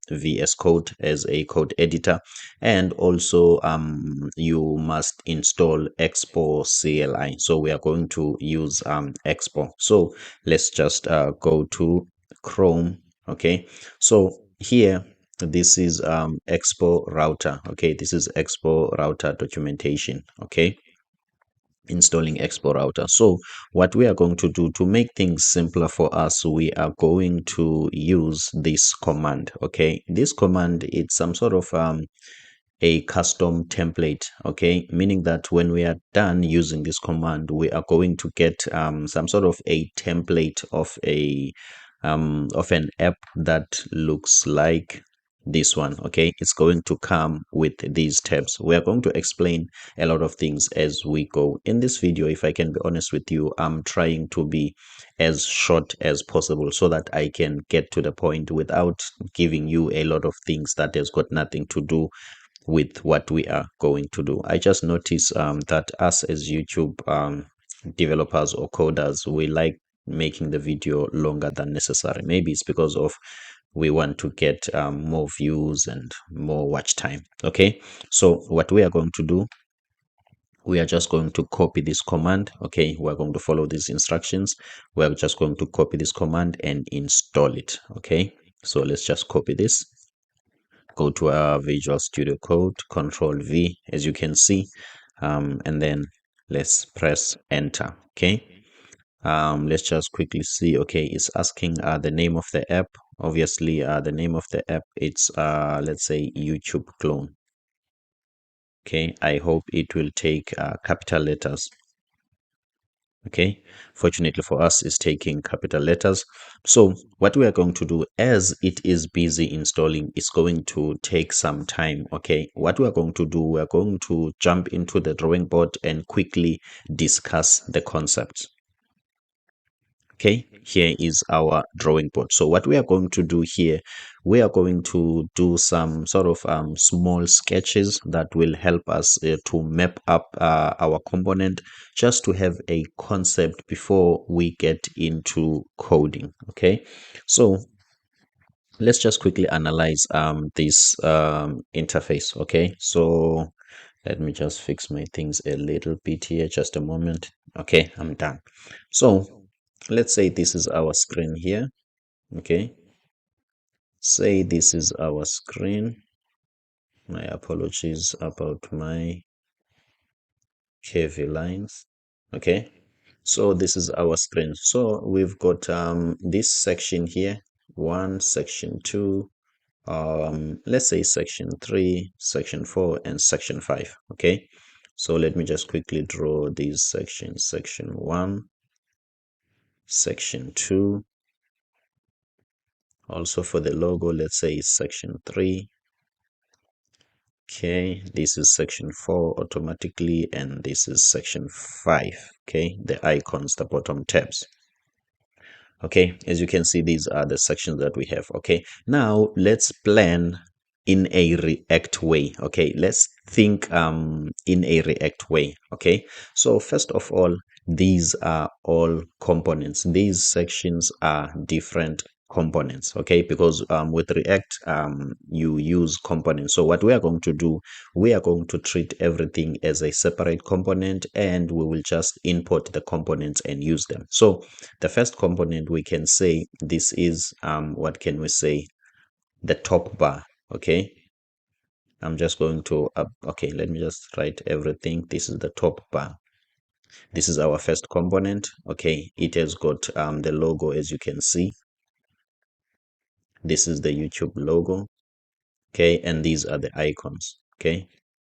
VS Code as a code editor, and also you must install Expo CLI. So we are going to use Expo. So let's just go to Chrome. Okay, so here this is Expo router. Okay, this is Expo router documentation. Okay, installing expo router. So what we are going to do to make things simpler for us, we are going to use this command. Okay, this command, it's some sort of a custom template. Okay, meaning that when we are done using this command, we are going to get some sort of a template of an app that looks like this one. Okay, it's going to come with these tabs. We are going to explain a lot of things as we go in this video. If I can be honest with you, I'm trying to be as short as possible so that I can get to the point without giving you a lot of things that has got nothing to do with what we are going to do. I just noticed that us as YouTube developers or coders, we like making the video longer than necessary. Maybe it's because of we want to get more views and more watch time. Okay, so what we are going to do, we are just going to copy this command. Okay, we're going to follow these instructions. We're just going to copy this command and install it. Okay, so let's just copy this, go to our Visual Studio Code, Control V, as you can see, and then let's press enter. Okay, let's just quickly see. Okay, it's asking the name of the app. Obviously, the name of the app, it's let's say YouTube clone. Okay, I hope it will take capital letters. Okay, fortunately for us, it's taking capital letters. So what we are going to do, as it is busy installing, it's going to take some time. Okay, what we are going to do, we are going to jump into the drawing board and quickly discuss the concepts. Okay, here is our drawing board. So what we are going to do here, we are going to do some sort of small sketches that will help us to map up our component, just to have a concept before we get into coding. Okay, so let's just quickly analyze this interface. Okay, so let me just fix my things a little bit here, just a moment. Okay, I'm done. So let's say this is our screen here. Okay, say this is our screen. My apologies about my heavy lines. Okay, so this is our screen. So we've got this section here, one, section two, let's say section 3, section 4, and section 5. Okay, so let me just quickly draw these sections. Section 1, section 2, also for the logo, let's say it's section 3. Okay, this is section 4 automatically, and this is section 5. Okay, the icons, the bottom tabs. Okay, as you can see, these are the sections that we have. Okay, now let's plan in a React way. Okay, let's think in a React way. Okay, so first of all, these are all components. These sections are different components. Okay, because with React you use components. So what we are going to do, we are going to treat everything as a separate component, and we will just import the components and use them. So the first component, we can say this is what can we say, the top bar. Okay, I'm just going to okay, let me just write everything. This is the top bar. This is our first component. Okay, it has got the logo, as you can see. This is the YouTube logo. Okay, and these are the icons. Okay,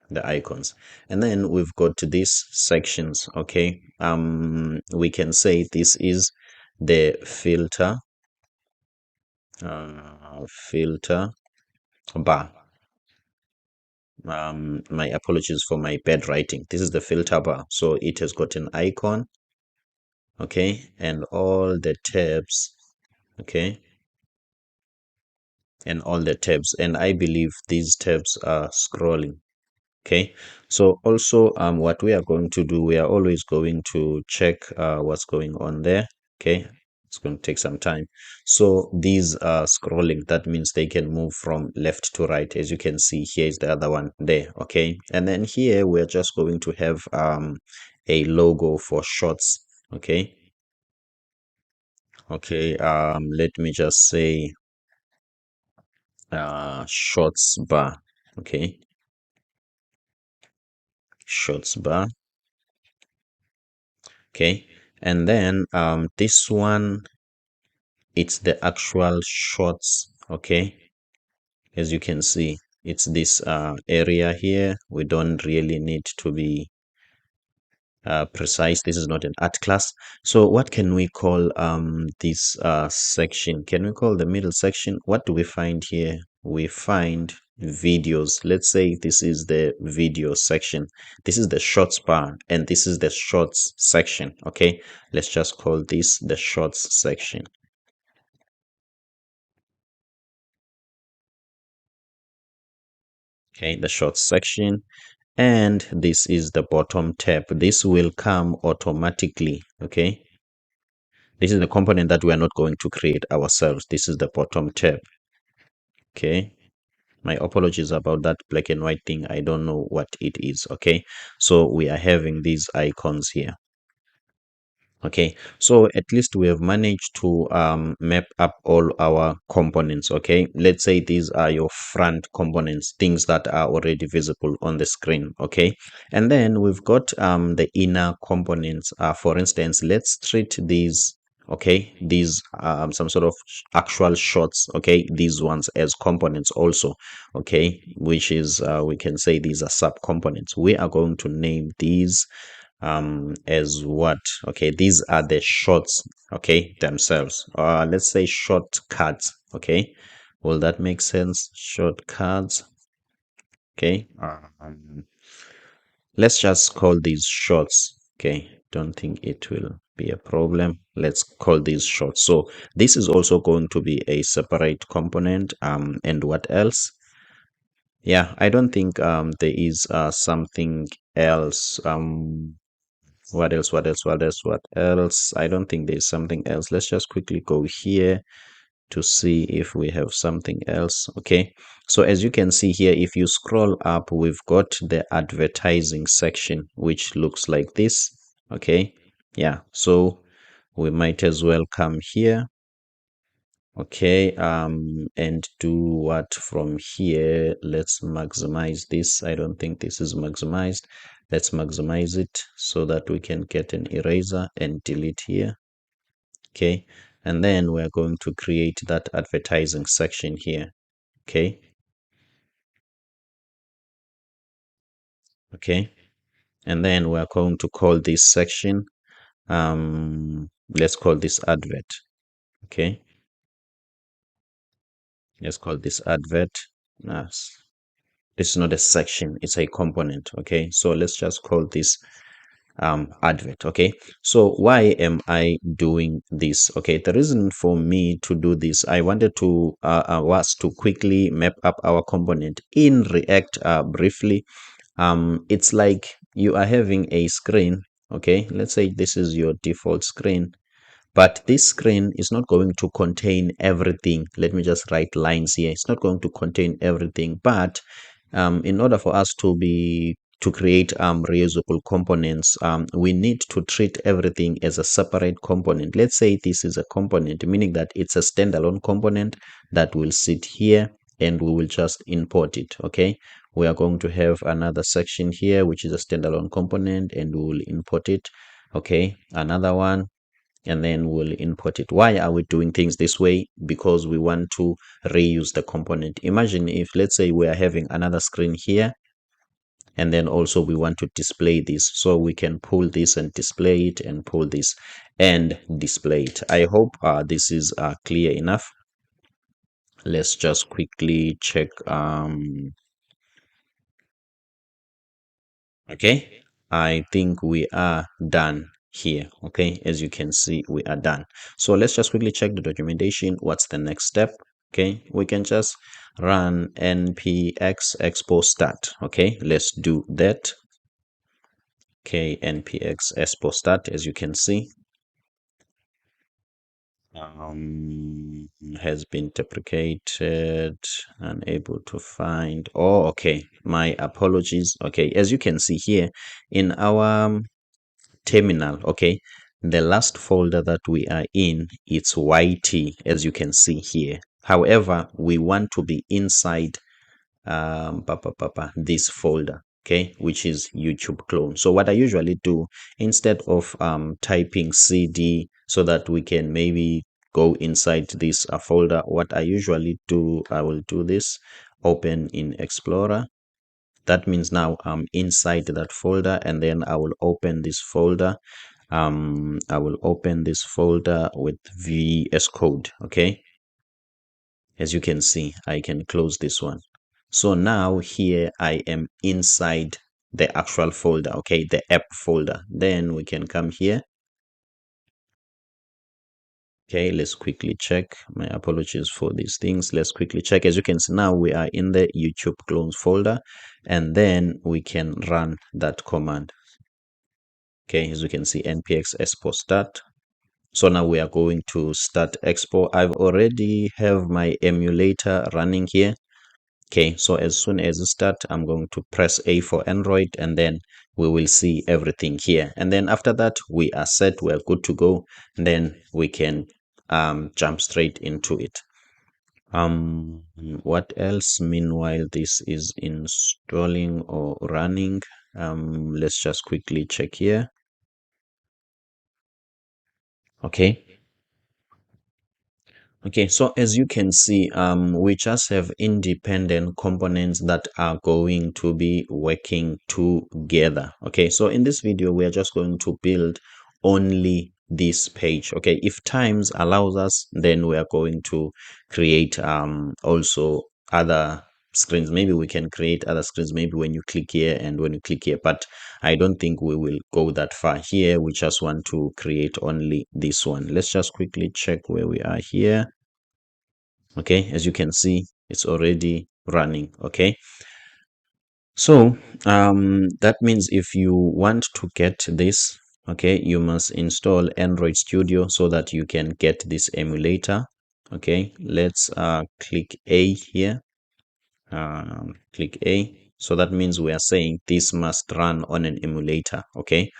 the icons, and then we've got these sections. Okay, we can say this is the filter bar. My apologies for my bad writing. This is the filter bar, so it has got an icon. Okay, and all the tabs. Okay, and all the tabs, and I believe these tabs are scrolling. Okay, so also what we are going to do, we are always going to check what's going on there. Okay, it's going to take some time. So these are scrolling, that means they can move from left to right. As you can see, here is the other one there. Okay, and then here we're just going to have a logo for shorts. Okay, okay, let me just say shorts bar. Okay, shorts bar. Okay, and then this one, it's the actual shots. Okay, as you can see, it's this area here. We don't really need to be precise. This is not an art class. So what can we call this section? Can we call the middle section? What do we find here? We find videos. Let's say this is the video section. This is the shorts bar, and this is the shorts section. Okay, let's just call this the shorts section. Okay, the shorts section. And this is the bottom tab. This will come automatically. Okay, this is the component that we are not going to create ourselves. This is the bottom tab. Okay, my apologies about that black and white thing. I don't know what it is. Okay, so we are having these icons here. Okay, so at least we have managed to map up all our components. Okay, let's say these are your front components, things that are already visible on the screen. Okay, and then we've got the inner components. For instance, let's treat these, okay, these some sort of actual shots, okay, these ones as components also. Okay, which is we can say these are sub components. We are going to name these as what? Okay, these are the shorts, okay, themselves. Let's say shortcuts. Okay, will that make sense? Shortcuts. Okay, let's just call these shorts. Okay, don't think it will be a problem. Let's call these shorts. So this is also going to be a separate component. And what else? Yeah, I don't think there is something else. What else? What else? What else? What else? I don't think there's something else. Let's just quickly go here to see if we have something else. Okay, so as you can see here, if you scroll up, we've got the advertising section, which looks like this. Okay, yeah, so we might as well come here. Okay, and do what from here? Let's maximize this. I don't think this is maximized. Let's maximize it so that we can get an eraser and delete here. Okay, and then we're going to create that advertising section here. Okay, okay, and then we're going to call this section, let's call this advert. Okay, let's call this advert. Nice. This is not a section, it's a component. Okay, so let's just call this advert. Okay, so why am I doing this? Okay, the reason for me to do this, I wanted to was to quickly map up our component in React briefly. It's like you are having a screen. Okay, let's say this is your default screen, but this screen is not going to contain everything. Let me just write lines here. It's not going to contain everything, but in order for us to create reusable components, we need to treat everything as a separate component. Let's say this is a component, meaning that it's a standalone component that will sit here, and we will just import it. Okay, we are going to have another section here, which is a standalone component, and we will import it. Okay, another one, and then we'll import it. Why are we doing things this way? Because we want to reuse the component. Imagine if, let's say, we are having another screen here, and then also we want to display this, so we can pull this and display it, and pull this and display it. I hope this is clear enough. Let's just quickly check. Okay, I think we are done here. Okay, as you can see, we are done. So let's just quickly check the documentation. What's the next step? Okay, we can just run npx expo start. Okay, let's do that. Okay, npx expo start, as you can see, has been deprecated, unable to find. Oh, okay, my apologies. Okay, as you can see here in our terminal, okay, the last folder that we are in, it's YT, as you can see here. However, we want to be inside this folder. okay, which is YouTube clone. So what I usually do, instead of typing cd so that we can maybe go inside this folder, what I usually do, I will do this, open in Explorer. That means now I'm inside that folder, and then I will open this folder. I will open this folder with VS Code. Okay, as you can see, I can close this one. So now here I am inside the actual folder, okay, the app folder. Then we can come here. Okay, let's quickly check. My apologies for these things. Let's quickly check. As you can see, now we are in the YouTube clones folder, and then we can run that command. Okay, as you can see, npx export start. So now we are going to start export. I've already have my emulator running here. Okay, so as soon as it start, I'm going to press A for Android, and then we will see everything here. And then after that, we are set, we are good to go. And then we can jump straight into it. What else? Meanwhile, this is installing or running. Let's just quickly check here. Okay. Okay, so as you can see, we just have independent components that are going to be working together. Okay, so in this video, we are just going to build only this page. Okay, if times allows us, then we are going to create also other screens. Maybe we can create other screens, maybe when you click here and when you click here, but I don't think we will go that far here. We just want to create only this one. Let's just quickly check where we are here. Okay, as you can see, it's already running. Okay, so that means if you want to get this, okay, you must install Android Studio so that you can get this emulator. Okay, let's click A here. Click A. So that means we are saying this must run on an emulator. Okay,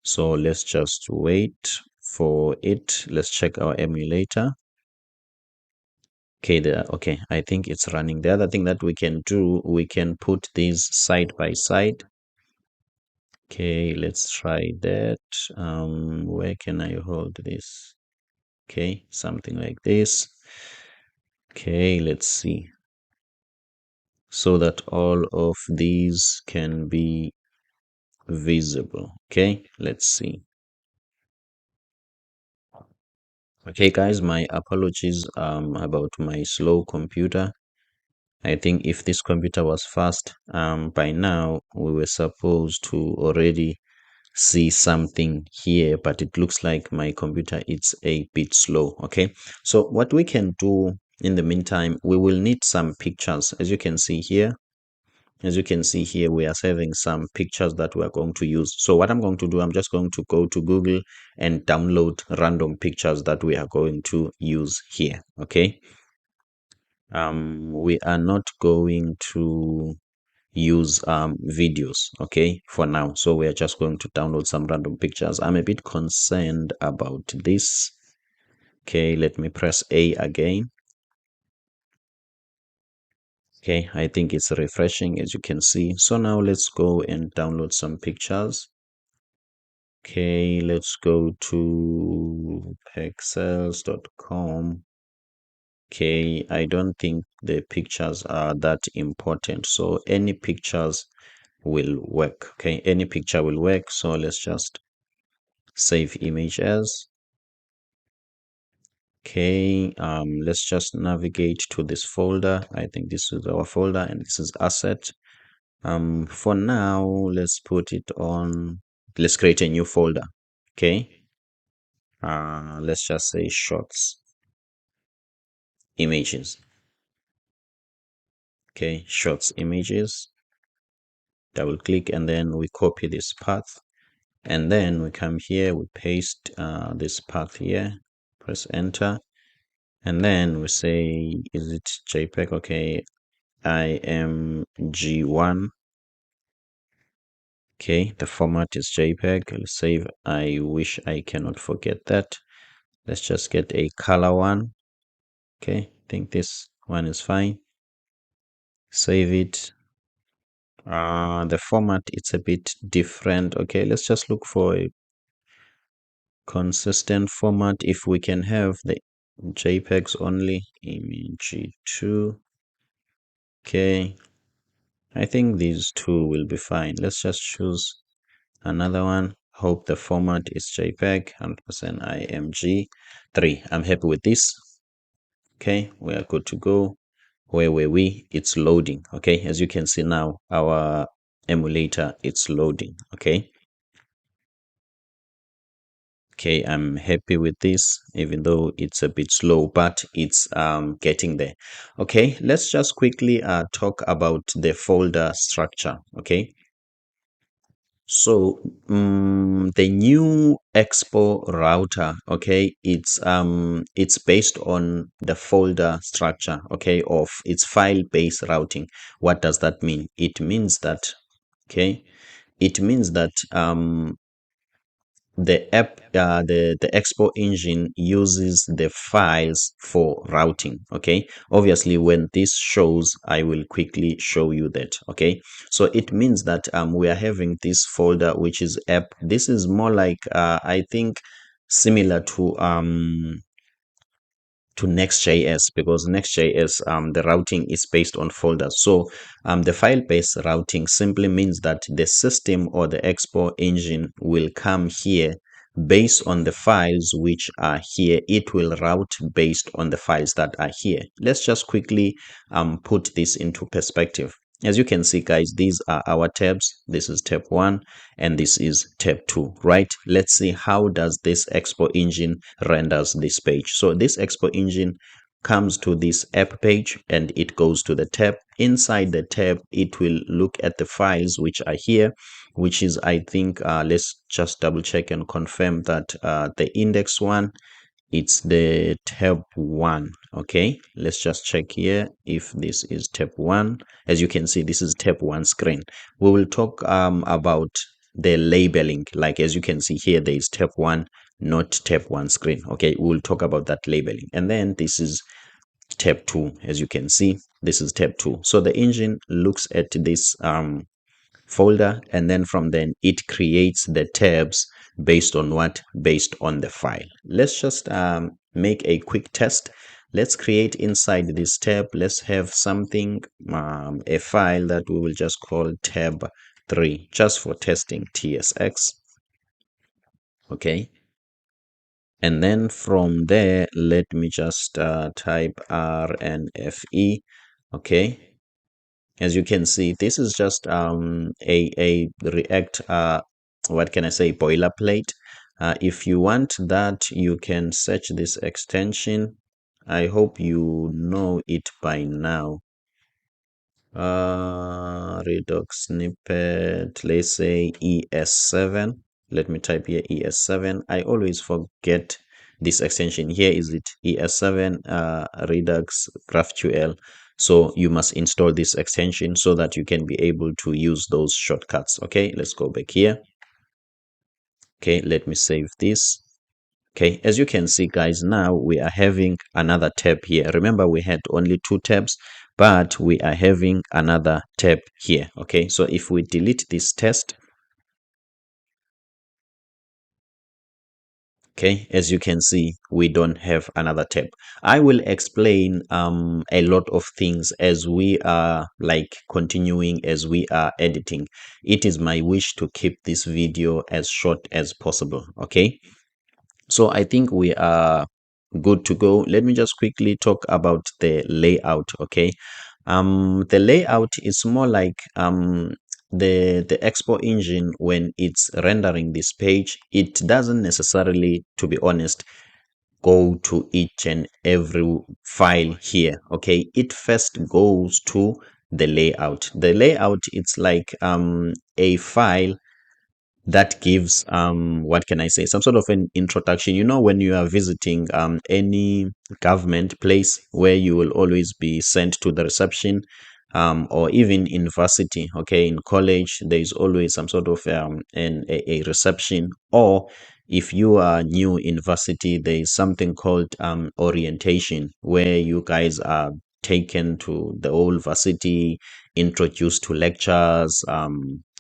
so let's just wait for it. Let's check our emulator. Okay, okay, I think it's running. The other thing that we can do, we can put these side by side. Okay, let's try that. Where can I hold this? Okay, something like this. Okay, let's see. So that all of these can be visible. Okay, let's see. Okay, guys, my apologies about my slow computer. I think if this computer was fast, by now we were supposed to already see something here, but it looks like my computer is a bit slow. Okay, so what we can do in the meantime, we will need some pictures. As you can see here, we are saving some pictures that we are going to use. So what I'm going to do, I'm just going to go to Google and download random pictures that we are going to use here. Okay, we are not going to use videos, okay, for now. So we are just going to download some random pictures. I'm a bit concerned about this. Okay, let me press A again. Okay, I think it's refreshing, as you can see. So now let's go and download some pictures. Okay, let's go to pexels.com. Okay, I don't think the pictures are that important, so any pictures will work. Okay, any picture will work. So let's just save image as. Okay, let's just navigate to this folder. I think this is our folder, and this is asset. For now, let's put it on. Let's create a new folder. Okay, let's just say shots images. Okay, shots images. Double click, and then we copy this path, and then we come here, we paste this path here, press enter, and then we say, is it JPEG? Okay, IMG1. Okay, the format is JPEG. Let's save. I wish I cannot forget that. Let's just get a color one. Okay, I think this one is fine. Save it. The format, it's a bit different. Okay, let's just look for a consistent format. If we can have the JPEGs only, img2. Okay, I think these two will be fine. Let's just choose another one. Hope the format is JPEG 100% img3. I'm happy with this. Okay, we are good to go. Where were we? It's loading. Okay, as you can see now, our emulator, it's loading. Okay, I'm happy with this, even though it's a bit slow, but it's getting there. Okay, let's just quickly talk about the folder structure. Okay, so the new expo router, okay, it's based on the folder structure, okay, of its file-based routing. What does that mean? It means that, okay, it means that the expo engine uses the files for routing. Okay, obviously when this shows, I will quickly show you that. Okay, so it means that we are having this folder which is app. This is more like I think similar to Next.js, because Next.js, the routing is based on folders. So the file-based routing simply means that the system or the expo engine will come here based on the files which are here. It will route based on the files that are here. Let's just quickly put this into perspective. As you can see, guys, these are our tabs. This is tab 1 and this is tab 2, right? Let's see how does this expo engine renders this page. So this expo engine comes to this app page and it goes to the tab. Inside the tab, it will look at the files which are here, which is, I think, let's just double check and confirm that the index one, it's the tab 1. Okay, let's just check here if this is tab 1. As you can see, this is tab 1 screen. We will talk about the labeling. Like as you can see here, there is tab 1, not tab 1 screen. Okay, we will talk about that labeling. And then this is tab 2. As you can see, this is tab 2. So the engine looks at this folder, and then from then it creates the tabs based on what? Based on the file. Let's just make a quick test. Let's create inside this tab, let's have something, a file that we will just call tab 3, just for testing, tsx. Okay, and then from there, let me just type rnfe. Okay, as you can see, this is just a React, what can I say, boilerplate. If you want that, you can search this extension. I hope you know it by now. Redux snippet, let's say ES7. Let me type here ES7. I always forget this extension. Here is it, ES7 Redux GraphQL. So you must install this extension so that you can be able to use those shortcuts. Okay, let's go back here. Okay, let me save this. Okay, as you can see, guys, now we are having another tab here. Remember, we had only 2 tabs, but we are having another tab here. Okay, so if we delete this test, okay, as you can see, we don't have another tab. I will explain a lot of things as we are like continuing, as we are editing. It is my wish to keep this video as short as possible. Okay, so I think we are good to go. Let me just quickly talk about the layout. Okay, the layout is more like the expo engine, when it's rendering this page, it doesn't necessarily, to be honest, go to each and every file here. Okay, it first goes to the layout. The layout, it's like a file that gives what can I say, some sort of an introduction. You know, when you are visiting any government place where you will always be sent to the reception, or even university. Okay, in college there is always some sort of a reception, or if you are new in varsity, there is something called orientation, where you guys are taken to the whole varsity, introduced to lectures,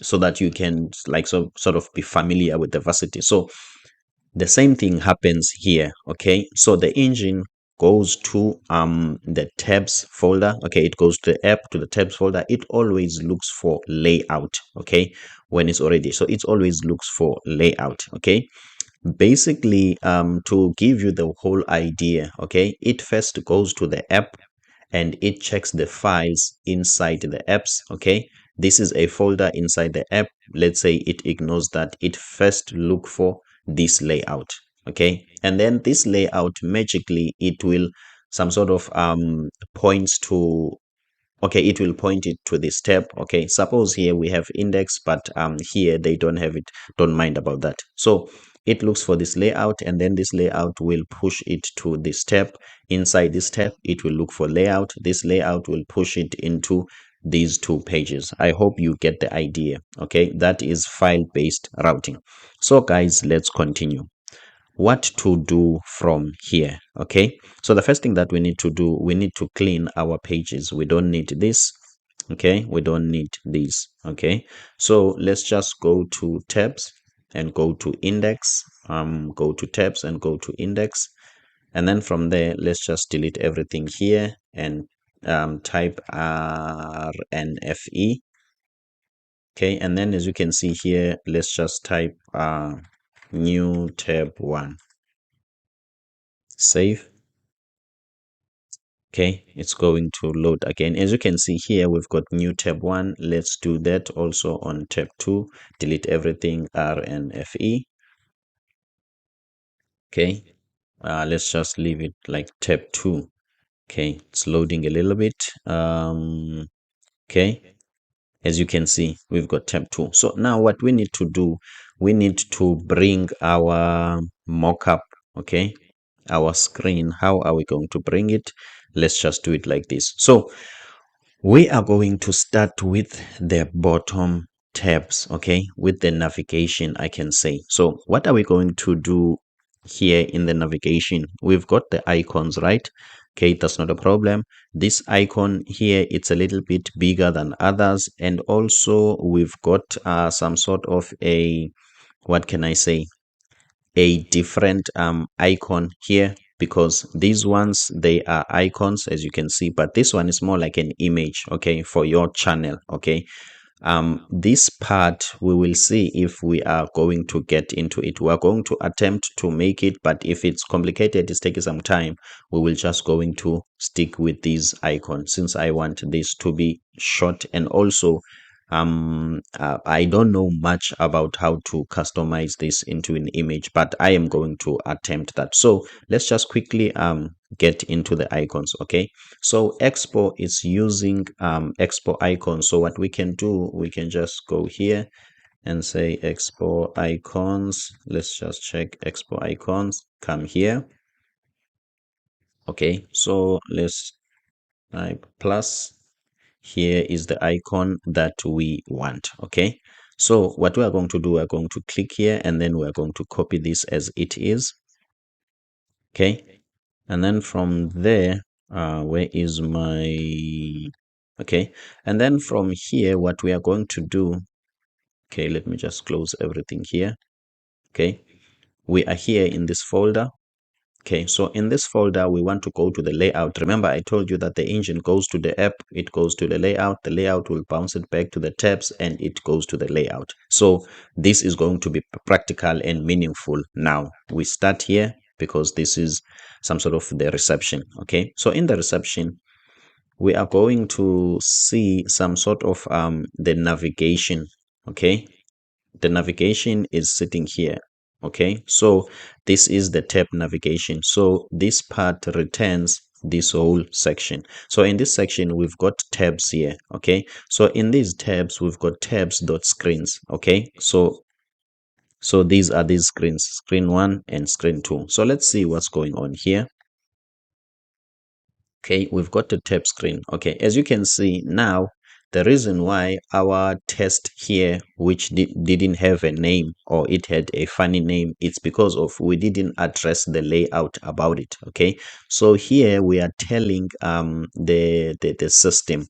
so that you can like sort of be familiar with the varsity. So the same thing happens here. Okay, so the engine goes to the tabs folder. Okay, it goes to the app, to the tabs folder. It always looks for layout. Okay, when it's already, so it always looks for layout. Okay, basically, to give you the whole idea, okay, it first goes to the app and it checks the files inside the apps. Okay, this is a folder inside the app. Let's say it ignores that. It first look for this layout. Okay, and then this layout, magically it will some sort of points to, okay, it will point it to this tab. Okay, suppose here we have index, but here they don't have it. Don't mind about that. So it looks for this layout, and then this layout will push it to this tab. Inside this tab, it will look for layout. This layout will push it into these two pages. I hope you get the idea. Okay, that is file-based routing. So guys, let's continue. What to do from here? Okay, so the first thing that we need to do, we need to clean our pages. We don't need this. Okay, we don't need this. Okay, so let's just go to tabs and go to index. Go to tabs and go to index, and then from there let's just delete everything here and type RNFE. Okay, and then as you can see here, let's just type new tab 1. Save. Okay, it's going to load again. As you can see here, we've got new tab 1. Let's do that also on tab 2. Delete everything, RNFE. Okay, let's just leave it like tab 2. Okay, it's loading a little bit. Okay, as you can see, we've got tab 2. So now what we need to do, we need to bring our mockup. Okay, our screen. How are we going to bring it? Let's just do it like this. So we are going to start with the bottom tabs, okay, with the navigation, I can say. So what are we going to do here in the navigation? We've got the icons, right? Okay, that's not a problem. This icon here, it's a little bit bigger than others, and also we've got some sort of a, what can I say, a different icon here, because these ones, they are icons, as you can see, but this one is more like an image, okay, for your channel. Okay, this part we will see if we are going to get into it. We are going to attempt to make it, but if it's complicated, it's taking some time, we will just going to stick with these icons, since I want this to be short. And also I don't know much about how to customize this into an image, but I am going to attempt that. So let's just quickly get into the icons. Okay, so expo is using expo icons. So what we can do, we can just go here and say expo icons. Let's just check expo icons, come here. Okay, so let's type plus. Here is the icon that we want. Okay, so what we are going to do, we're going to click here, and then we're going to copy this as it is. Okay, and then from there, where is my, okay, and then from here, what we are going to do, okay, let me just close everything here. Okay, we are here in this folder. Okay, so in this folder, we want to go to the layout. Remember, I told you that the engine goes to the app, it goes to the layout will bounce it back to the tabs, and it goes to the layout. So this is going to be practical and meaningful. Now we start here because this is some sort of the reception. Okay, so in the reception, we are going to see some sort of the navigation. Okay, the navigation is sitting here. Okay, so this is the tab navigation. So this part returns this whole section. So in this section, we've got tabs here. Okay, so in these tabs, we've got tabs.screens. Okay, so these are these screens, screen 1 and screen 2. So let's see what's going on here. Okay, we've got the tab screen. Okay, as you can see now, the reason why our test here, which didn't have a name, or it had a funny name, it's because of we didn't address the layout about it. Okay, so here we are telling the system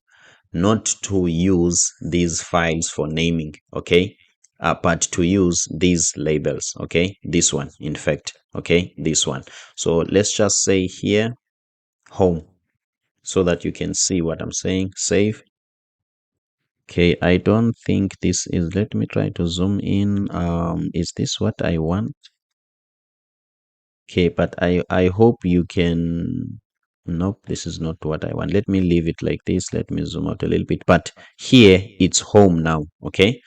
not to use these files for naming. Okay, but to use these labels. Okay, this one, in fact. Okay, this one. So let's just say here home, so that you can see what I'm saying. Save. Okay, I don't think this is, let me try to zoom in. Is this what I want? Okay, but I hope you can, nope, this is not what I want. Let me leave it like this. Let me zoom out a little bit, but here it's home now. Okay,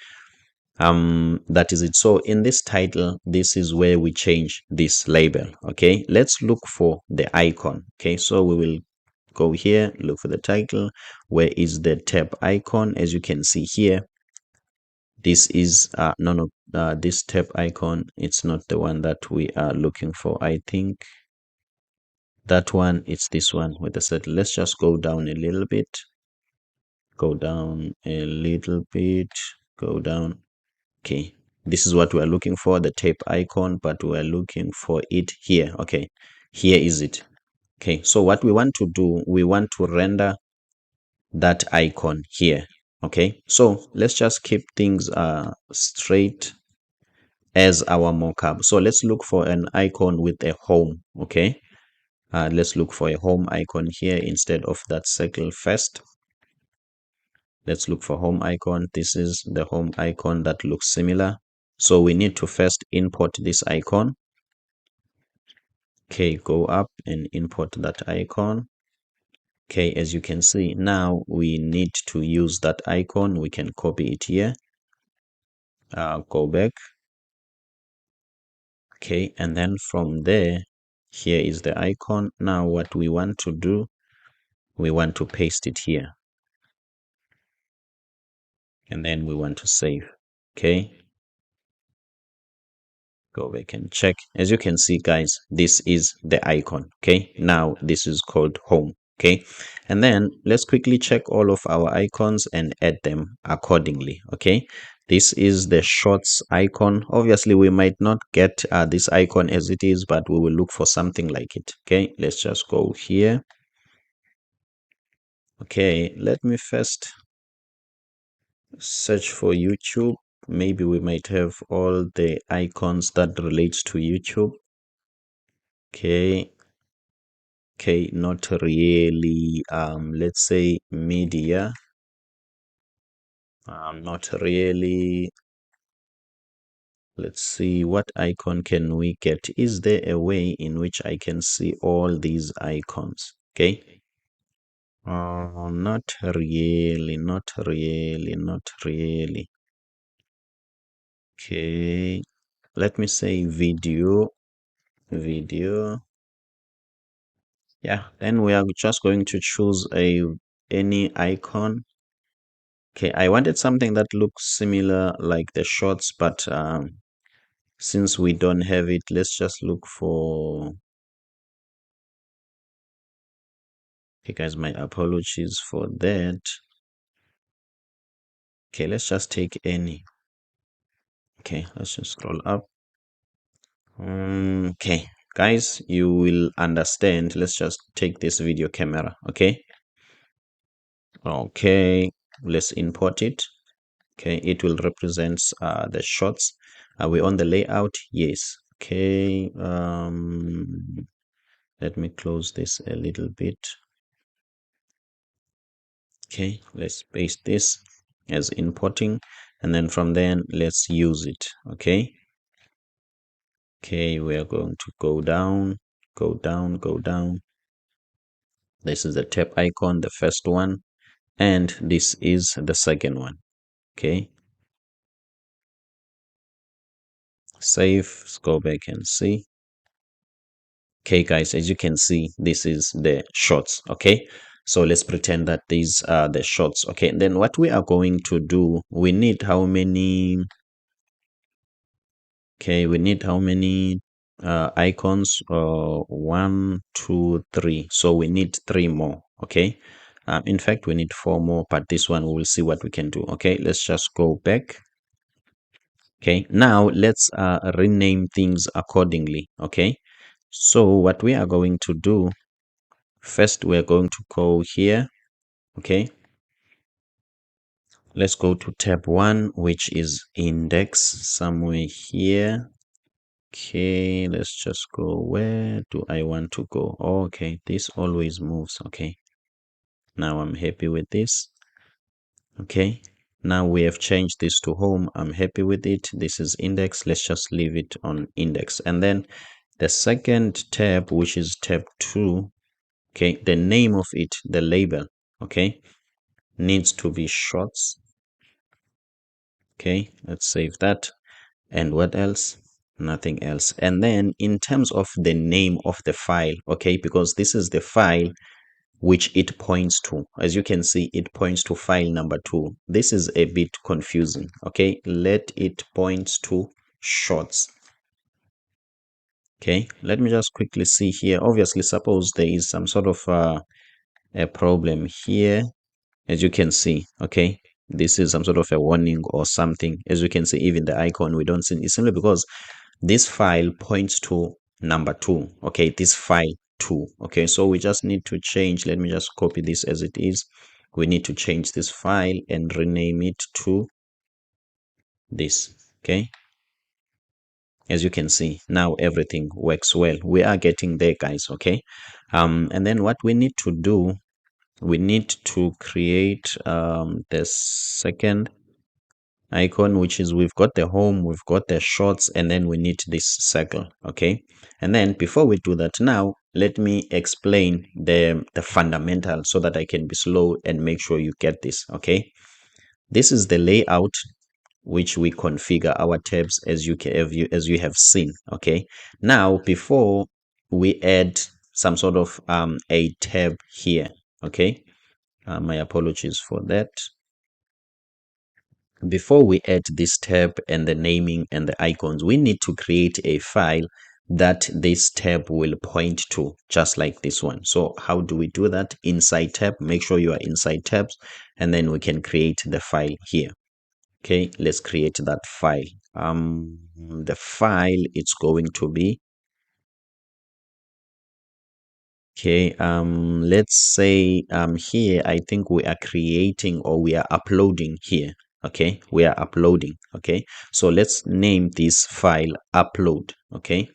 that is it. So in this title, this is where we change this label. Okay, let's look for the icon. Okay, so we will go here, look for the title. Where is the tab icon? As you can see here, this is this tab icon, it's not the one that we are looking for. I think that one, it's this one with the set. Let's just go down a little bit, go down a little bit, go down. Okay, this is what we are looking for, the tape icon, but we are looking for it here. Okay, here is it. Okay, so what we want to do, we want to render that icon here. Okay, so let's just keep things straight as our mockup. So let's look for an icon with a home. Okay, let's look for a home icon here instead of that circle first. Let's look for home icon. This is the home icon that looks similar. So we need to first import this icon. Okay, go up and import that icon. Okay, as you can see, now we need to use that icon. We can copy it here. Go back. Okay, and then from there, here is the icon. Now what we want to do, we want to paste it here, and then we want to save. Okay, go back and check. As you can see, guys, this is the icon. Okay, now this is called home. Okay, and then let's quickly check all of our icons and add them accordingly. Okay, this is the shorts icon. Obviously we might not get this icon as it is, but we will look for something like it. Okay, let's just go here. Okay, let me first search for YouTube. Maybe we might have all the icons that relates to YouTube. Okay, okay, not really. Let's say media. Not really. Let's see, what icon can we get? Is there a way in which I can see all these icons? Okay. Not really, not really, not really. Okay, let me say video. Yeah, then we are just going to choose any icon. Okay, I wanted something that looks similar like the shorts, but since we don't have it, let's just look for, okay guys, my apologies for that. Okay, let's just take any. Okay, let's just scroll up. Okay, guys, you will understand. Let's just take this video camera. Okay, let's import it. Okay, it will represent the shots. Are we on the layout? Yes. Okay, let me close this a little bit. Okay, let's paste this as importing, and then from then let's use it. Okay, we are going to go down, go down, go down. This is the tab icon, the first one, and this is the second one. Okay, save. Let's go back and see. Okay guys, as you can see, this is the shorts. Okay, so let's pretend that these are the shorts. Okay, and then what we are going to do, we need how many? Okay, we need how many icons? 1, 2, 3. So we need 3 more. Okay, In fact, we need 4 more, but this one we will see what we can do. Okay, let's just go back. Okay, now let's rename things accordingly. Okay, so what we are going to do first, we're going to go here. Okay, let's go to tab 1, which is index, somewhere here. Okay, let's just go. Where do I want to go? Okay, this always moves. Okay, now I'm happy with this. Okay, now we have changed this to home. I'm happy with it. This is index. Let's just leave it on index. And then the second tab, which is tab 2, okay, the name of it, the label, okay, needs to be shorts. Okay, let's save that. And what else? Nothing else. And then in terms of the name of the file, okay, because this is the file which it points to. As you can see, it points to file number 2. This is a bit confusing. Okay, let it point to shorts. Okay, let me just quickly see here. Obviously, suppose there is some sort of a problem here. As you can see, okay, this is some sort of a warning or something. As you can see, even the icon we don't see. It's simply because this file points to number 2. Okay, this file 2. Okay, so we just need to change. Let me just copy this as it is. We need to change this file and rename it to this. Okay, as you can see, now everything works well. We are getting there, guys. Okay, and then what we need to do, we need to create the second icon, which is, we've got the home, we've got the shorts, and then we need this circle. Okay, and then before we do that, now let me explain the fundamental so that I can be slow and make sure you get this. Okay, this is the layout which we configure our tabs as you have seen. Okay, now before we add some sort of a tab here. Okay, my apologies for that. Before we add this tab and the naming and the icons, we need to create a file that this tab will point to, just like this one. So how do we do that? Inside tab, make sure you are inside tabs, and then we can create the file here. Okay, let's create that file. The file, it's going to be, okay, let's say here I think we are creating, or we are uploading here. Okay, we are uploading. Okay, so let's name this file upload. Okay,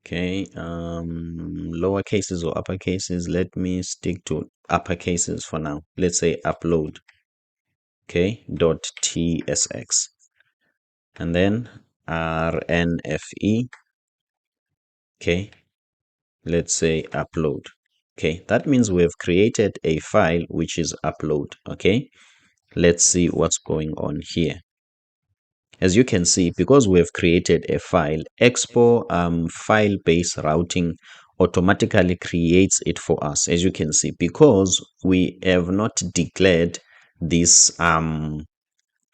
okay, lower cases or upper cases. Let me stick to upper cases for now. Let's say upload. Okay, .tsx, and then rnfe. Okay, let's say upload. Okay, that means we have created a file which is upload. Okay, let's see what's going on here. As you can see, because we have created a file, Expo file-based routing automatically creates it for us. As you can see, because we have not declared this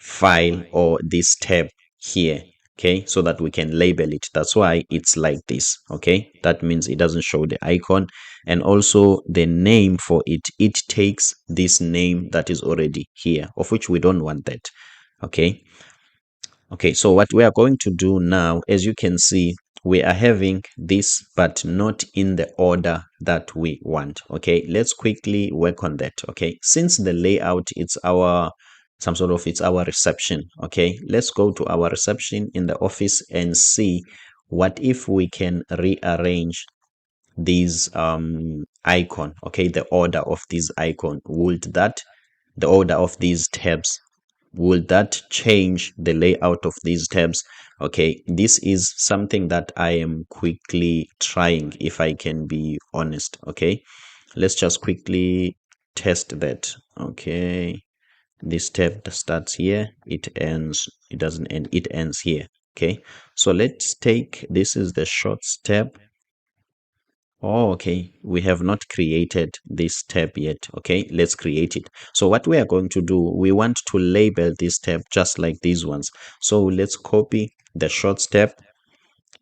file or this tab here. Okay, so that we can label it. That's why it's like this. Okay, that means it doesn't show the icon, and also the name for it, it takes this name that is already here, of which we don't want that. Okay, okay, so what we are going to do now, as you can see, we are having this, but not in the order that we want. Okay, let's quickly work on that. Okay, since the layout, it's our it's our reception. Okay, let's go to our reception in the office and see what if we can rearrange these icon. Okay, the order of these icon, would that, the order of these tabs, would that change the layout of these tabs? Okay, this is something that I am quickly trying, if I can be honest. Okay, let's just quickly test that. Okay, this tab starts here, it ends, it doesn't end, it ends here. Okay, so let's take, this is the shorts tab. Oh, okay, we have not created this tab yet. Okay, let's create it. So what we are going to do, we want to label this tab just like these ones. So let's copy the shorts tab,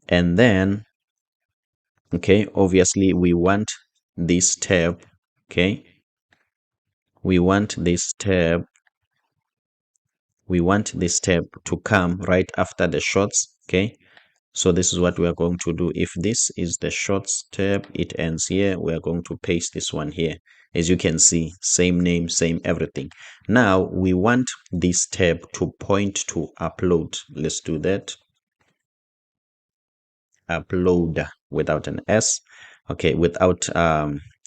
and then, okay, obviously we want this tab Okay, we want this tab to come right after the shorts. Okay, so this is what we are going to do. If this is the shorts tab, it ends here. We are going to paste this one here. As you can see, same name, same everything. Now we want this tab to point to upload. Let's do that. Upload without an S. Okay, without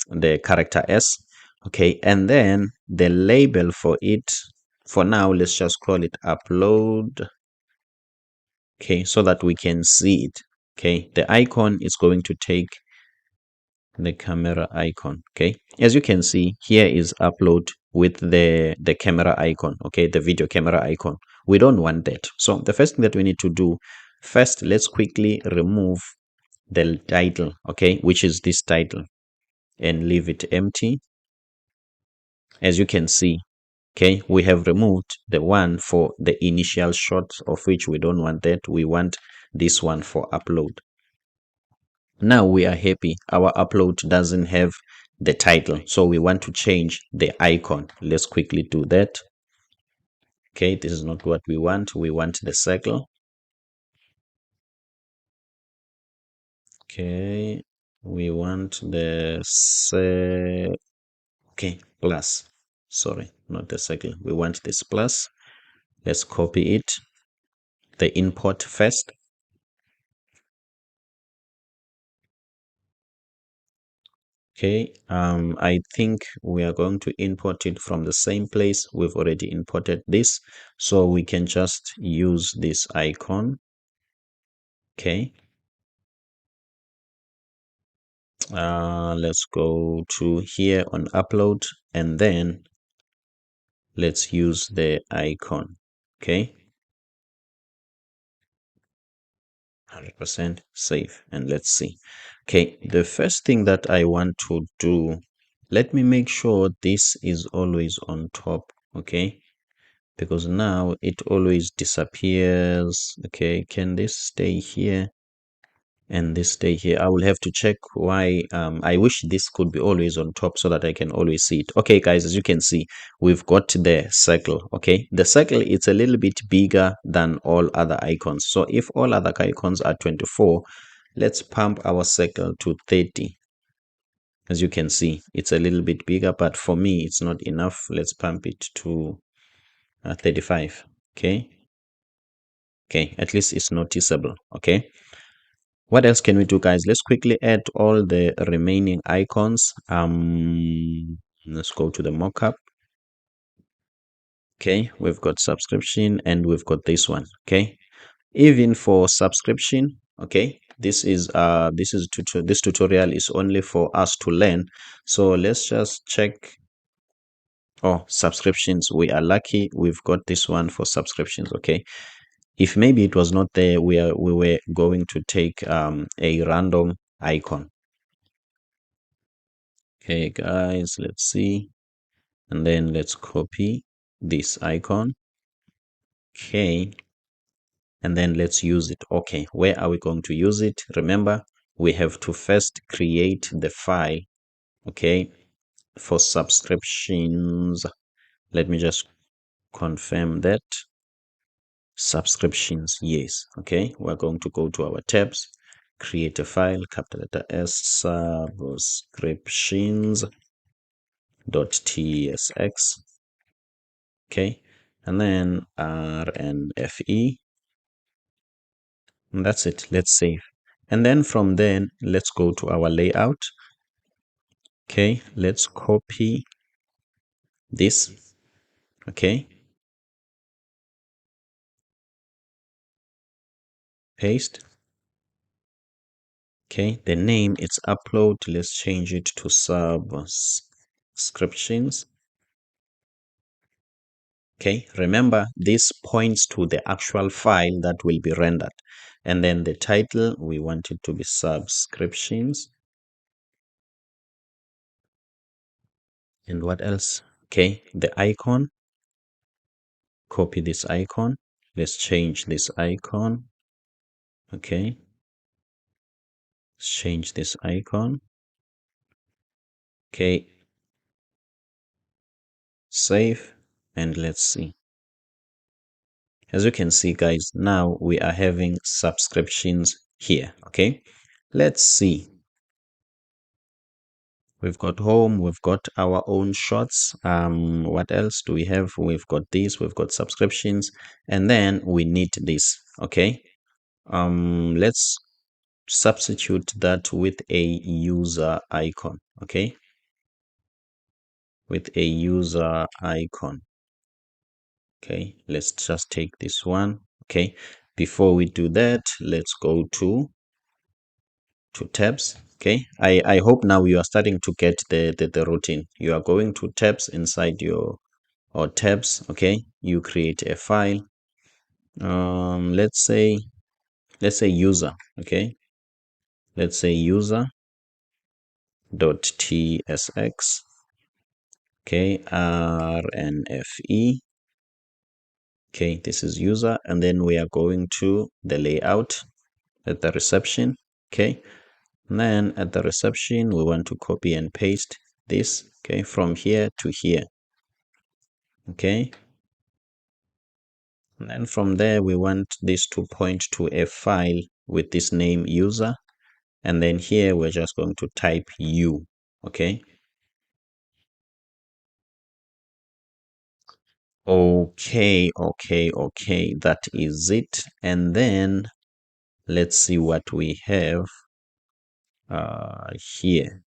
the character S. Okay, and then the label for it, for now, let's just call it upload. Okay, so that we can see it. Okay, the icon is going to take the camera icon. Okay, as you can see, here is upload with the camera icon. Okay, the video camera icon. We don't want that. So the first thing that we need to do, first, let's quickly remove the title, okay, which is this title, and leave it empty. As you can see, okay, we have removed the one for the initial shot, of which we don't want that. We want this one for upload. Now we are happy. Our upload doesn't have the title, so we want to change the icon. Let's quickly do that. Okay, this is not what we want. We want the circle. Okay, we want the okay, plus. Sorry, not the circle. We want this plus. Let's copy it. The import first. Okay, I think we are going to import it from the same place. We've already imported this, so we can just use this icon. Okay, let's go to here on upload, and then let's use the icon. Okay, 100% save, and let's see. Okay, the first thing that I want to do, let me make sure this is always on top. Okay, because now it always disappears. Okay, can this stay here and this stay here? I will have to check why. I wish this could be always on top so that I can always see it. Okay, guys, as you can see, we've got the circle. Okay, the circle, it's a little bit bigger than all other icons. So if all other icons are 24, let's pump our circle to 30. As you can see, it's a little bit bigger, but for me it's not enough. Let's pump it to 35. Okay, at least it's noticeable. Okay, what else can we do, guys? Let's quickly add all the remaining icons. Let's go to the mockup. Okay, we've got subscription and we've got this one. Okay, even for subscription, okay, this tutorial is only for us to learn. So let's just check. Oh, subscriptions, we are lucky we've got this one for subscriptions. Okay, if maybe it was not there, we were going to take a random icon. Okay, guys, let's see, and then let's copy this icon. Okay, and then let's use it. Okay, where are we going to use it? Remember, we have to first create the file. Okay, for subscriptions, let me just confirm that. Subscriptions, yes. Okay, we're going to go to our tabs, create a file, capital letter S, subscriptions.tsx. Okay, and then rnfe, and that's it. Let's save, and then from then let's go to our layout. Okay, let's copy this. Okay, paste. Okay, the name, it's upload. Let's change it to subscriptions. Okay, remember this points to the actual file that will be rendered. And then the title, we want it to be subscriptions. And what else? Okay, the icon, copy this icon. Let's change this icon. Okay, let's change this icon. Okay, save, and let's see. As you can see, guys, now we are having subscriptions here. Okay, let's see. We've got home, we've got our own shots. What else do we have? We've got this, we've got subscriptions, and then we need this. Okay, let's substitute that with a user icon. Okay, with a user icon. Okay, let's just take this one. Okay, before we do that, let's go to tabs. Okay, I hope now you are starting to get the routine. You are going to tabs inside your or tabs. Okay, you create a file. Let's say user. Okay, let's say user dot tsx. Okay, rnfe. Okay, this is user, and then we are going to the layout at the reception. Okay, and then at the reception we want to copy and paste this. Okay, from here to here. Okay, and then from there we want this to point to a file with this name user, and then here we're just going to type u. Okay, okay, that is it. And then let's see what we have here.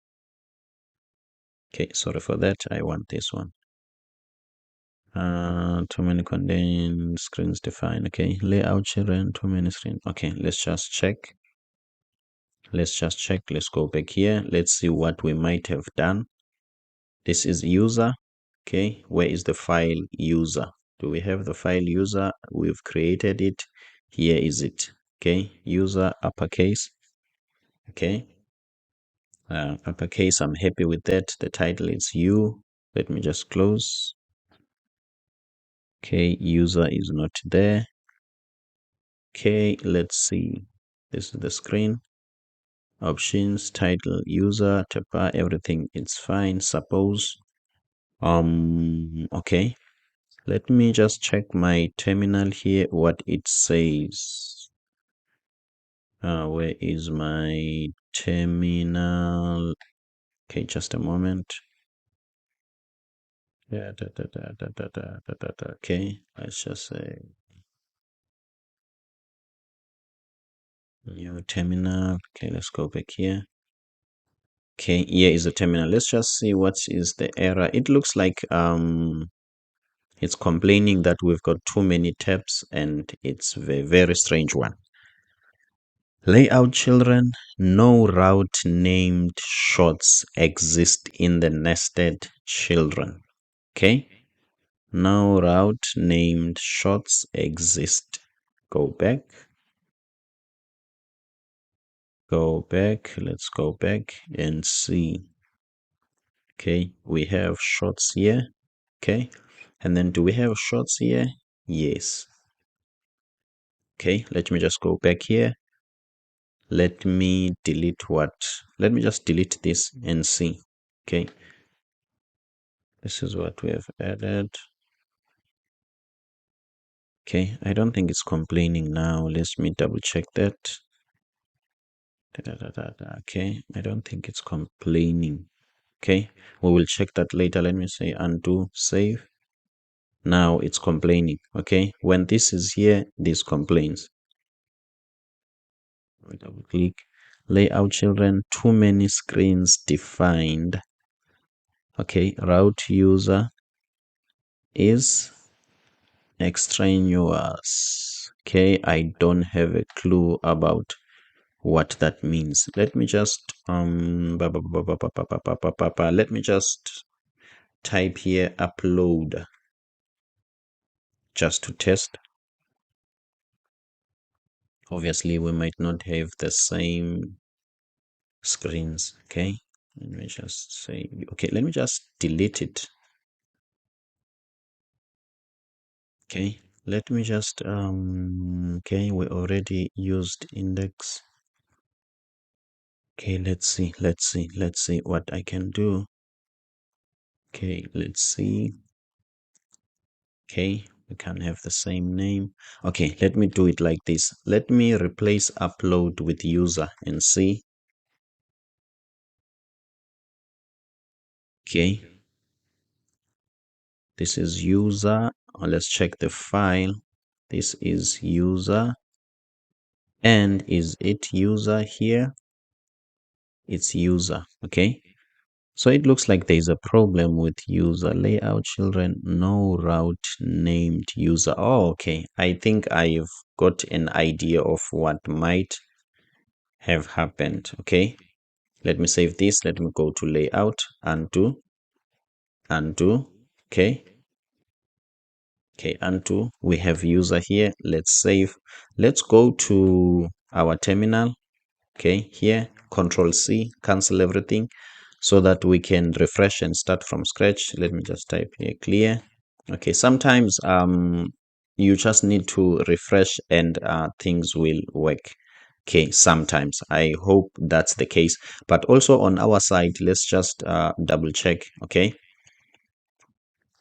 Okay, sorry for that, I want this one. Too many contained screens defined. Okay, layout children, too many screens. Okay, let's just check. Let's go back here. Let's see what we might have done. This is user. Okay, where is the file user? Do we have the file user? We've created it. Here is it. Okay, user uppercase. Okay, uppercase. I'm happy with that. The title is you. Let me just close. Okay, user is not there. Okay, let's see. This is the screen. Options, title, user, tapper, everything is fine. Suppose. Okay. Let me just check my terminal here, what it says. Where is my terminal? Okay, just a moment. Yeah, okay, let's just say new terminal. Okay, let's go back here. Okay, here is the terminal. Let's just see what is the error. It looks like it's complaining that we've got too many tabs, and it's a very, very strange one. Layout children, no route named shorts exist in the nested children. Okay, no route named shorts exist. Go back. Let's go back and see. Okay, we have shorts here. Okay, and then do we have shorts here? Yes. Okay, let me just go back here. Let me delete what? Let me just delete this and see. Okay, this is what we have added. Okay, I don't think it's complaining now. Let me double check that. Okay, I don't think it's complaining. Okay, we will check that later. Let me say undo, save. Now it's complaining. Okay, when this is here, this complains. Double click. Layout children, too many screens defined. Okay, route user is extraneous. Okay, I don't have a clue about what that means. Let me just let me just type here upload just to test. Obviously we might not have the same screens. Okay, let me just say, okay, let me just delete it. Okay, let me just okay, we already used index. Okay, let's see what I can do. Okay, let's see. Okay, we can have the same name. Okay, let me do it like this. Let me replace upload with user and see. Okay, this is user. Let's check the file. This is user. And is it user here? It's user. Okay, so it looks like there's a problem with user layout children, no route named user. Oh, okay, I think I've got an idea of what might have happened. Okay, let me save this. Let me go to layout, undo, undo. Okay, okay, undo. We have user here. Let's save. Let's go to our terminal. Okay, here, Control C, cancel everything so that we can refresh and start from scratch. Let me just type here clear. Okay, sometimes you just need to refresh and things will work. Okay, sometimes I hope that's the case, but also on our side, let's just double check. Okay,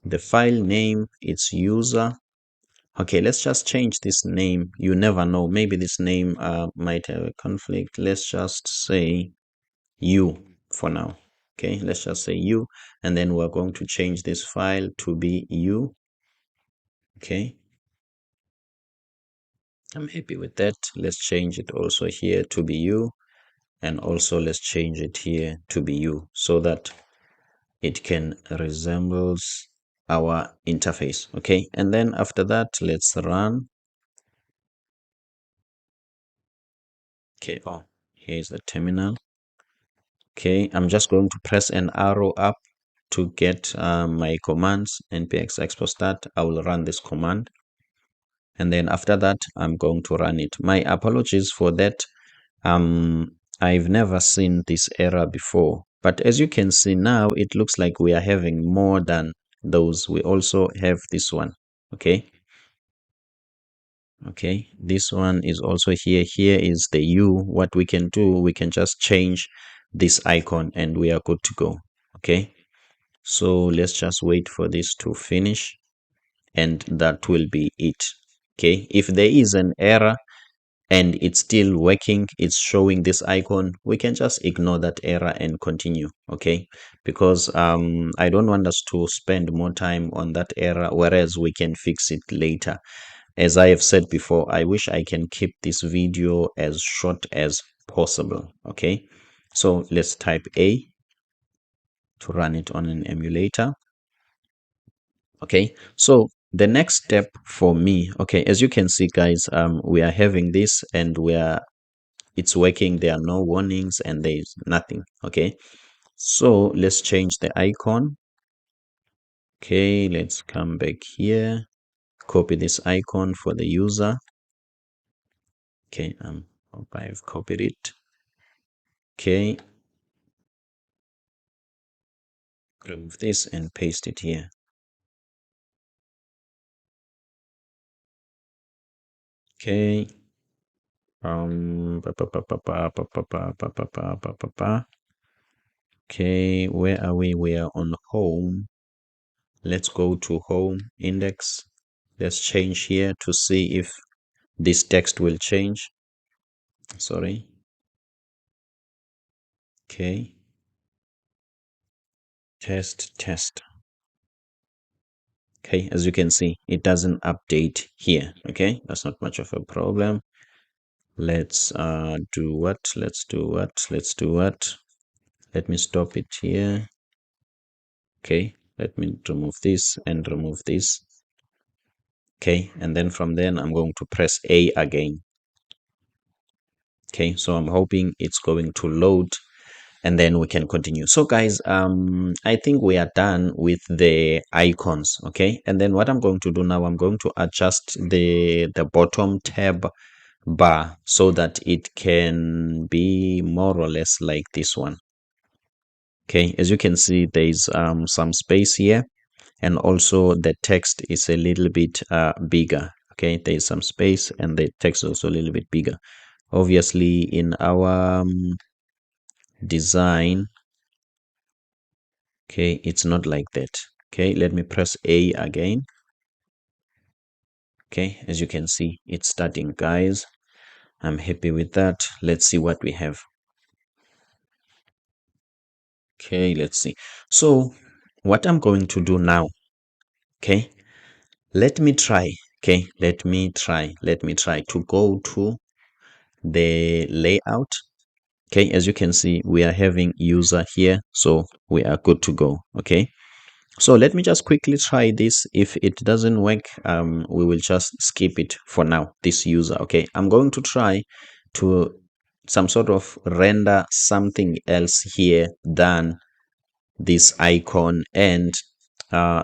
the file name, it's user. Okay, let's just change this name. You never know, maybe this name might have a conflict. Let's just say u for now. Okay, let's just say u, and then we're going to change this file to be u. Okay, I'm happy with that. Let's change it also here to be u, and also let's change it here to be u so that it can resembles our interface. Okay, and then after that, let's run. Okay, oh, here's the terminal. Okay, I'm just going to press an arrow up to get my commands. npx export start. I will run this command, and then after that I'm going to run it. My apologies for that. I've never seen this error before, but as you can see now, it looks like we are having more than those. We also have this one. Okay, okay, this one is also here. Here is the u. What we can do, we can just change this icon and we are good to go. Okay, so let's just wait for this to finish, and that will be it. Okay, if there is an error and it's still working, it's showing this icon, we can just ignore that error and continue. Okay, because I don't want us to spend more time on that error, whereas we can fix it later. As I have said before, I wish I can keep this video as short as possible. Okay, so let's type a to run it on an emulator. Okay, so the next step for me, okay, as you can see guys, we are having this and it's working. There are no warnings and there's nothing. Okay, so let's change the icon. Okay, let's come back here, copy this icon for the user. Okay, hope I've copied it. Okay, remove this and paste it here. Okay, okay, where are we? We are on home. Let's go to home index. Let's change here to see if this text will change. Sorry. Okay, test. Okay, as you can see, it doesn't update here. Okay, that's not much of a problem. Let's do what? Let's do what? Let me stop it here. Okay, let me remove this and remove this. Okay, and then from then I'm going to press A again. Okay, so I'm hoping it's going to load and then we can continue. So guys, I think we are done with the icons. Okay, and then what I'm going to do now, I'm going to adjust the bottom tab bar so that it can be more or less like this one. Okay, as you can see, there's some space here, and also the text is a little bit bigger. Okay, there's some space and the text is also a little bit bigger. Obviously in our design, okay, it's not like that. Okay, let me press A again. Okay, as you can see, it's starting, guys. I'm happy with that. Let's see what we have. Okay, let's see. So what I'm going to do now, okay, let me try to go to the layout. Okay, as you can see, we are having user here, so we are good to go. Okay, so let me just quickly try this. If it doesn't work, we will just skip it for now, this user. Okay, I'm going to try to some sort of render something else here than this icon and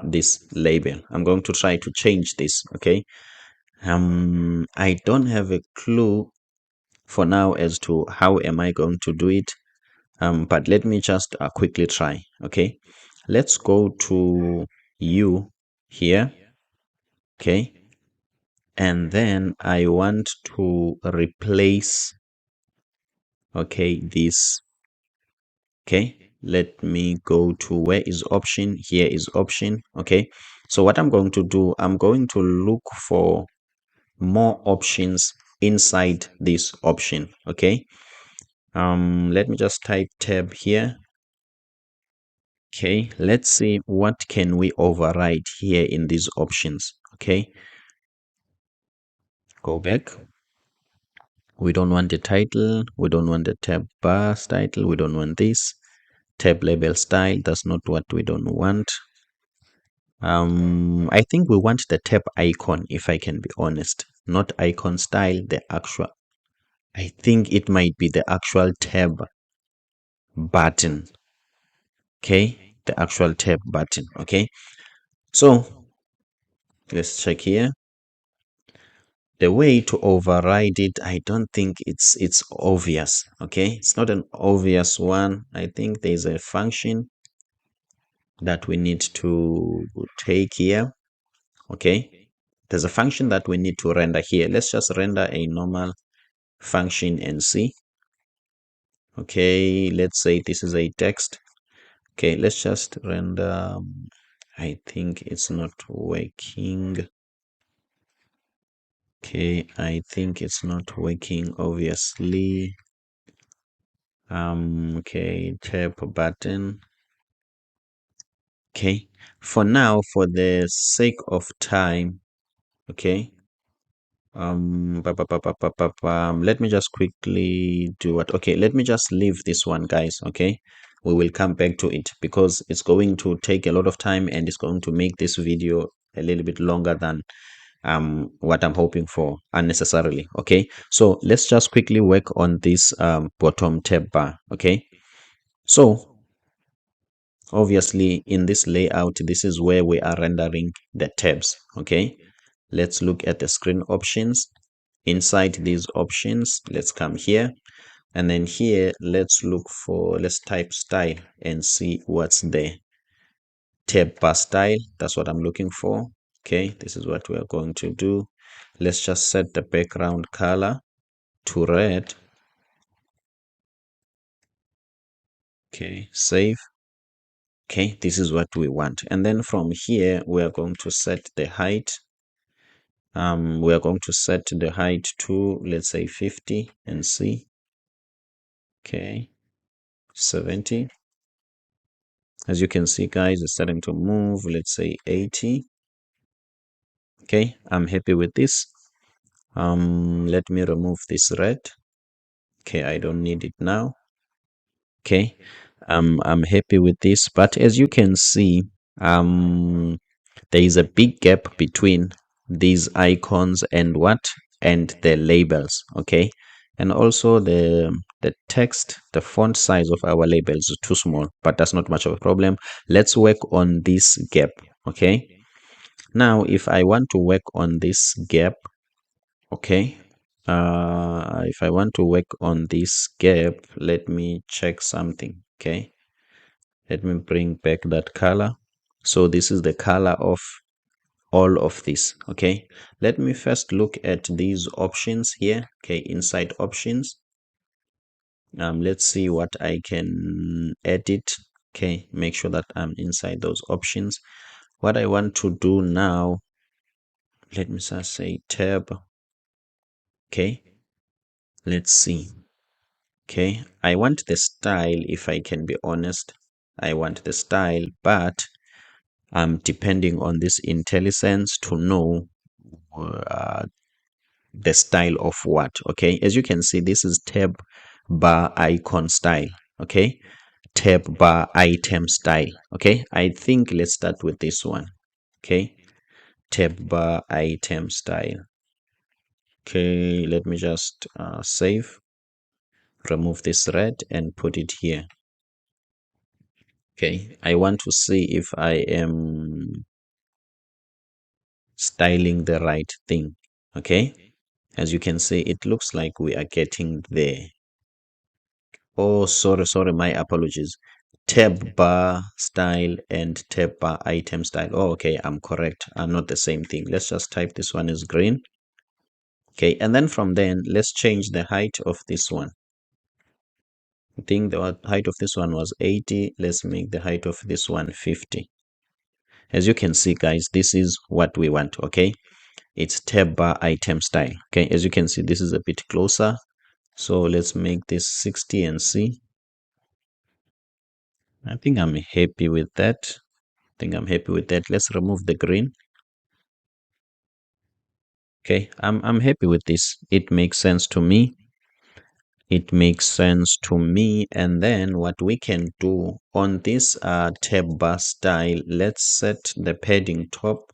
this label. I'm going to try to change this. Okay, I don't have a clue for now as to how am I going to do it, but let me just quickly try. Okay, let's go to U here. Okay, and then I want to replace, okay, this. Okay, let me go to where is option. Here is option. Okay, so what I'm going to do, I'm going to look for more options inside this option. Okay, let me just type tab here. Okay, let's see what can we override here in these options. Okay, go back. We don't want the title, we don't want the tab bar title, we don't want this tab label style. That's not what we don't want. I think we want the tab icon, if I can be honest, not icon style, the actual. I think it might be the actual tab button. Okay, the actual tab button. Okay, so let's check here. The way to override it, I don't think it's obvious. Okay, it's not an obvious one. I think there's a function that we need to take here. Okay, there's a function that we need to render here. Let's just render a normal function and see. Okay, let's say this is a text. Okay, let's just render. I think it's not working. Okay, I think it's not working, obviously. Okay, tab button. Okay, for now, for the sake of time, okay, let me just quickly do what. Okay, let me just leave this one, guys. Okay, we will come back to it because it's going to take a lot of time and it's going to make this video a little bit longer than what I'm hoping for unnecessarily. Okay, so let's just quickly work on this bottom tab bar. Okay, so obviously in this layout, this is where we are rendering the tabs. Okay, let's look at the screen options. Inside these options, let's come here, and then here let's type style and see what's there. Tab bar style, that's what I'm looking for. Okay, this is what we are going to do. Let's just set the background color to red. Okay, save. Okay, this is what we want. And then from here, we are going to set the height. We are going to set the height to, let's say, 50 and see. Okay, 70. As you can see, guys, it's starting to move. Let's say 80. Okay, I'm happy with this. Let me remove this red. Okay, I don't need it now. Okay, I'm happy with this. But as you can see, there is a big gap between these icons and the labels. Okay, and also the text, the font size of our labels is too small, but that's not much of a problem. Let's work on this gap. Okay, now if I want to work on this gap, okay, if I want to work on this gap, let me check something. Okay, let me bring back that color. So this is the color of all of this. Okay, let me first look at these options here. Okay, inside options, let's see what I can edit. Okay, make sure that I'm inside those options. What I want to do now, let me just say tab. Okay, let's see. Okay, I want the style, if I can be honest. I want the style, but I'm depending on this IntelliSense to know the style of what. Okay, as you can see, this is tab bar icon style. Okay, tab bar item style. Okay, I think let's start with this one. Okay, tab bar item style. Okay, let me just save, remove this red and put it here. Okay, I want to see if I am styling the right thing. Okay, as you can see, it looks like we are getting there. Oh, sorry, my apologies. Tab bar style and tab bar item style. Oh, okay, I'm correct. I'm not the same thing. Let's just type this one is green. Okay, and then from then, let's change the height of this one. I think the height of this one was 80. Let's make the height of this one 50. As you can see, guys, this is what we want. Okay, it's tab bar item style. Okay, as you can see, this is a bit closer. So let's make this 60 and see. I think I'm happy with that. Let's remove the green. Okay, I'm happy with this. It makes sense to me. And then what we can do on this tab bar style, let's set the padding top.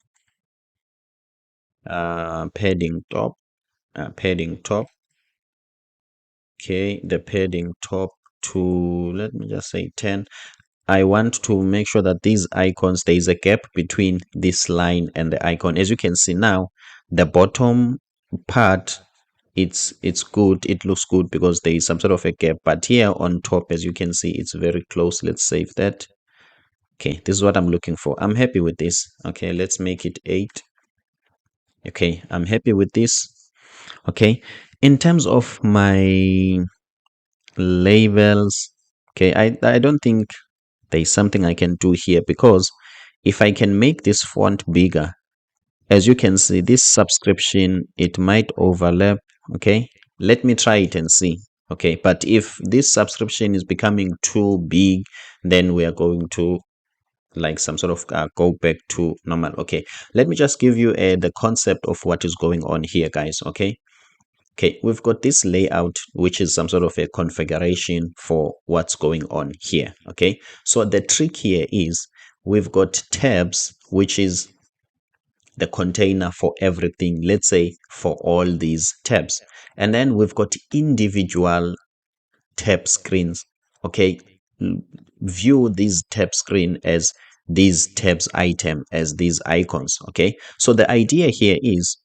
Padding top. Okay, the padding top to, let me just say 10. I want to make sure that these icons, there is a gap between this line and the icon. As you can see now, the bottom part, it's good. It looks good because there is some sort of a gap. But here on top, as you can see, it's very close. Let's save that. Okay, this is what I'm looking for. I'm happy with this. Okay, let's make it 8. Okay, I'm happy with this. Okay, in terms of my labels, okay, I don't think there is something I can do here, because if I can make this font bigger, as you can see, this subscription, it might overlap. Okay, let me try it and see. Okay, but if this subscription is becoming too big, then we are going to like some sort of go back to normal. Okay, let me just give you the concept of what is going on here, guys. Okay, we've got this layout, which is some sort of a configuration for what's going on here. Okay, so the trick here is we've got tabs, which is the container for everything, let's say for all these tabs. And then we've got individual tab screens. Okay, view this tab screen as these tabs item, as these icons. Okay, so the idea here is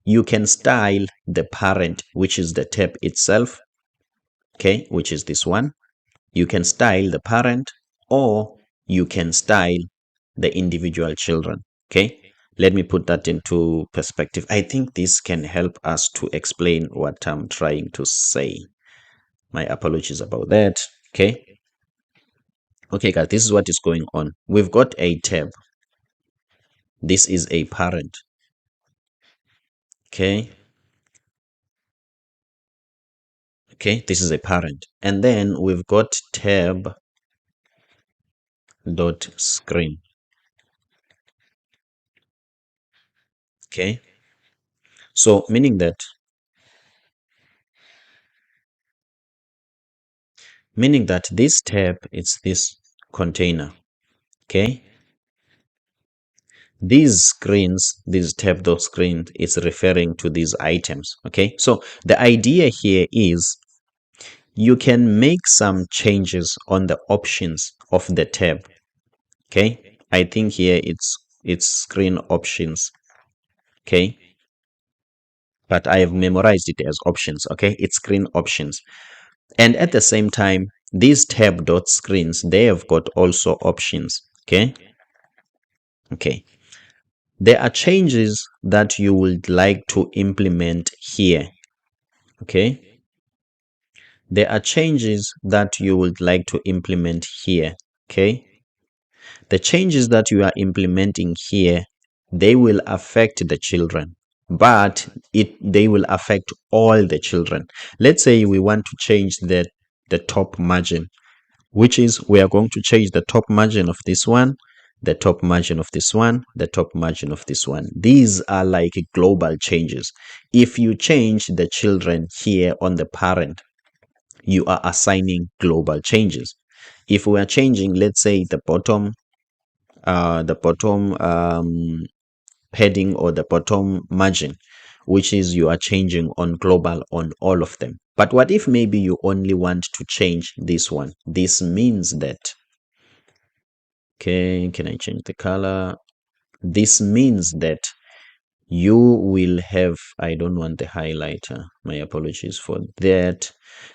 you can style the parent, which is the tab itself. Okay, which is this one. You can style the parent, or you can style the individual children. Okay, let me put that into perspective. I think this can help us to explain what I'm trying to say. My apologies about that. Okay, guys, this is what is going on. We've got a tab. This is a parent. Okay, this is a parent. And then we've got tab dot screen. Okay, so meaning that this tab is this container. Okay, these screens, these tab dot screen, is referring to these items. Okay, so the idea here is you can make some changes on the options of the tab. Okay, I think here it's screen options. Okay, but I have memorized it as options. Okay, it's screen options. And at the same time, these tab dot screens, they have got also options. Okay, there are changes that you would like to implement here. Okay, there are changes that you would like to implement here. Okay, the changes that you are implementing here, they will affect the children. but they will affect all the children. Let's say we want to change the top margin, which is we are going to change the top margin of this one, the top margin of this one, the top margin of this one. These are like global changes. If you change the children here on the parent, you are assigning global changes. If we are changing, let's say the bottom heading or the bottom margin, which is you are changing on global on all of them. But what if maybe you only want to change this one? This means that, okay, can I change the color? This means that you will have, I don't want the highlighter, my apologies for that.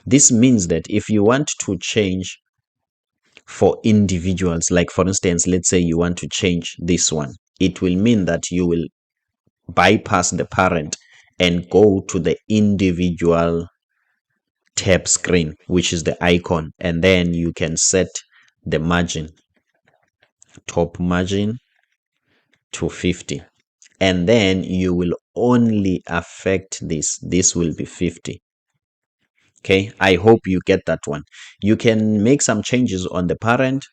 This means that if you want to change for individuals, like for instance, let's say you want to change this one, it will mean that you will bypass the parent and go to the individual tab screen, which is the icon, and then you can set the margin, top margin to 50, and then you will only affect this will be 50. Okay, I hope you get that one. You can make some changes on the parent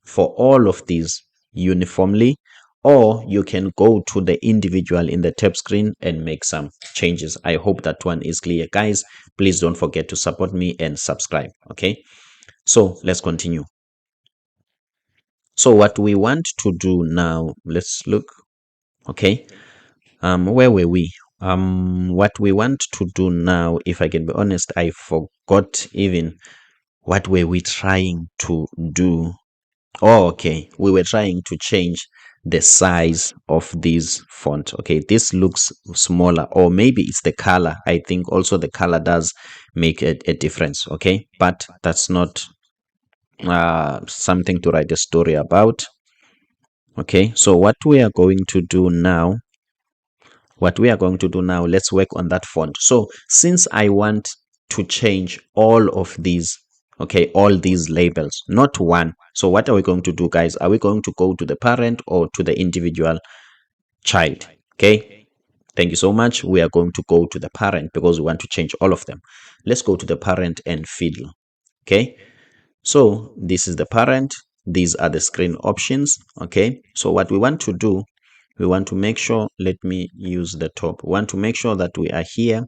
for all of these uniformly, or you can go to the individual in the tab screen and make some changes. I hope that one is clear, guys. Please don't forget to support me and subscribe. Okay, so let's continue. So what we want to do now, let's look. Okay, where were we? What we want to do now, if I can be honest, I forgot even what were we trying to do. Oh, okay. We were trying to change the size of this font. Okay, this looks smaller, or maybe it's the color. I think also the color does make a difference. Okay, but that's not something to write a story about. Okay, so what we are going to do now, let's work on that font. So since I want to change all of these, okay, all these labels, not one. So what are we going to do, guys? Are we going to go to the parent or to the individual child? Okay, thank you so much. We are going to go to the parent because we want to change all of them. Let's go to the parent and fiddle. Okay, so this is the parent. These are the screen options. Okay, so what we want to do, we want to make sure, let me use the top. We want to make sure that we are here,